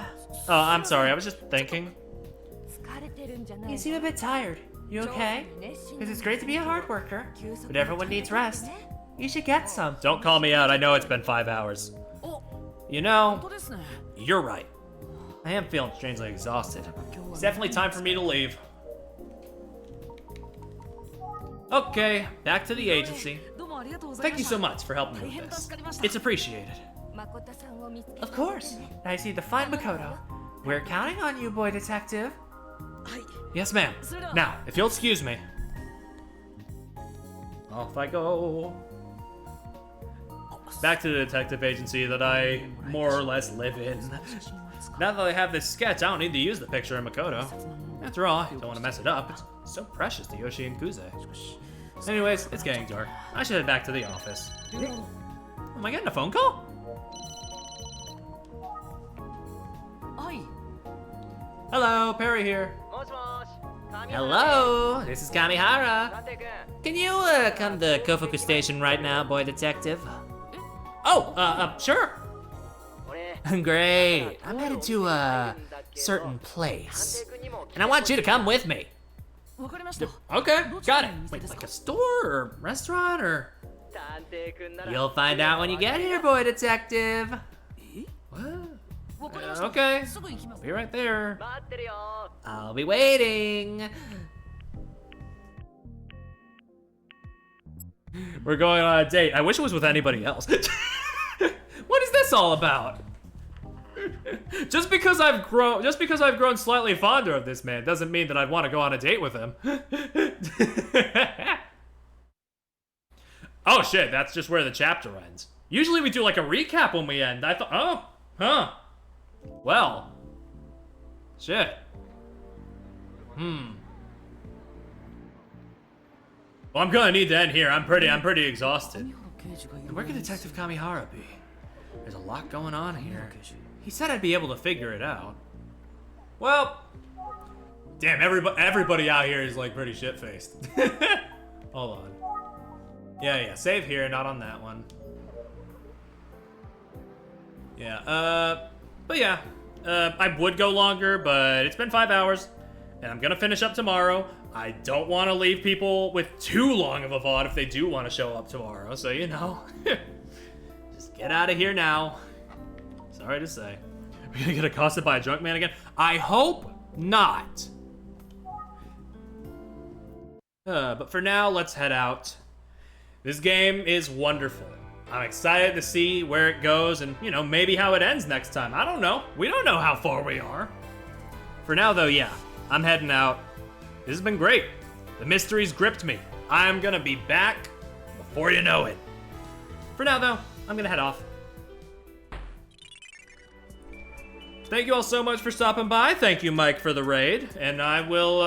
Oh, I'm sorry, I was just thinking. You seem a bit tired. You okay? Because it's great to be a hard worker, but everyone needs rest. You should get some. Don't call me out, I know it's been 5 hours. You know, you're right. I am feeling strangely exhausted. It's definitely time for me to leave. Okay, back to the agency. Thank you so much for helping me with this. It's appreciated. Of course. I see the fine Makoto. We're counting on you, boy detective. Yes, ma'am. Now, if you'll excuse me. Off I go. Back to the detective agency that I more or less live in. Now that I have this sketch, I don't need to use the picture of Makoto. After all, I don't want to mess it up. It's so precious to Yoshi and Kuze. Anyways, it's getting dark. I should head back to the office. Am I getting a phone call? Hello, Perry here. Hello, this is Kamihara. Can you come to Kofuku Station right now, boy detective? Oh, sure. Great. I'm headed to a certain place, and I want you to come with me. Okay, got it. Wait, like a store or restaurant or? You'll find out when you get here, boy detective. What? Okay, I'll be right there. I'll be waiting. We're going on a date. I wish it was with anybody else. What is this all about? Just because I've grown slightly fonder of this man doesn't mean that I'd want to go on a date with him. Oh shit, that's just where the chapter ends. Usually we do like a recap when we end. I thought, oh, huh. Well, shit. Well, I'm gonna need to end here. I'm pretty exhausted. And where could Detective Kamihara be? There's a lot going on here. He said I'd be able to figure it out. Well, damn, everybody out here is like pretty shit-faced. Hold on. Yeah, save here, not on that one. Yeah, but yeah. I would go longer, but it's been 5 hours, and I'm gonna finish up tomorrow. I don't want to leave people with too long of a VOD if they do want to show up tomorrow, so you know. Just get out of here now. Sorry to say. Are we gonna get accosted by a drunk man again? I hope not. But for now, let's head out. This game is wonderful. I'm excited to see where it goes and, you know, maybe how it ends next time. I don't know. We don't know how far we are. For now, though, yeah, I'm heading out. This has been great. The mystery's gripped me. I'm gonna be back before you know it. For now, though, I'm gonna head off. Thank you all so much for stopping by. Thank you, Mike, for the raid. And I will,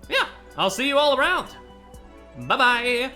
yeah, I'll see you all around. Bye-bye.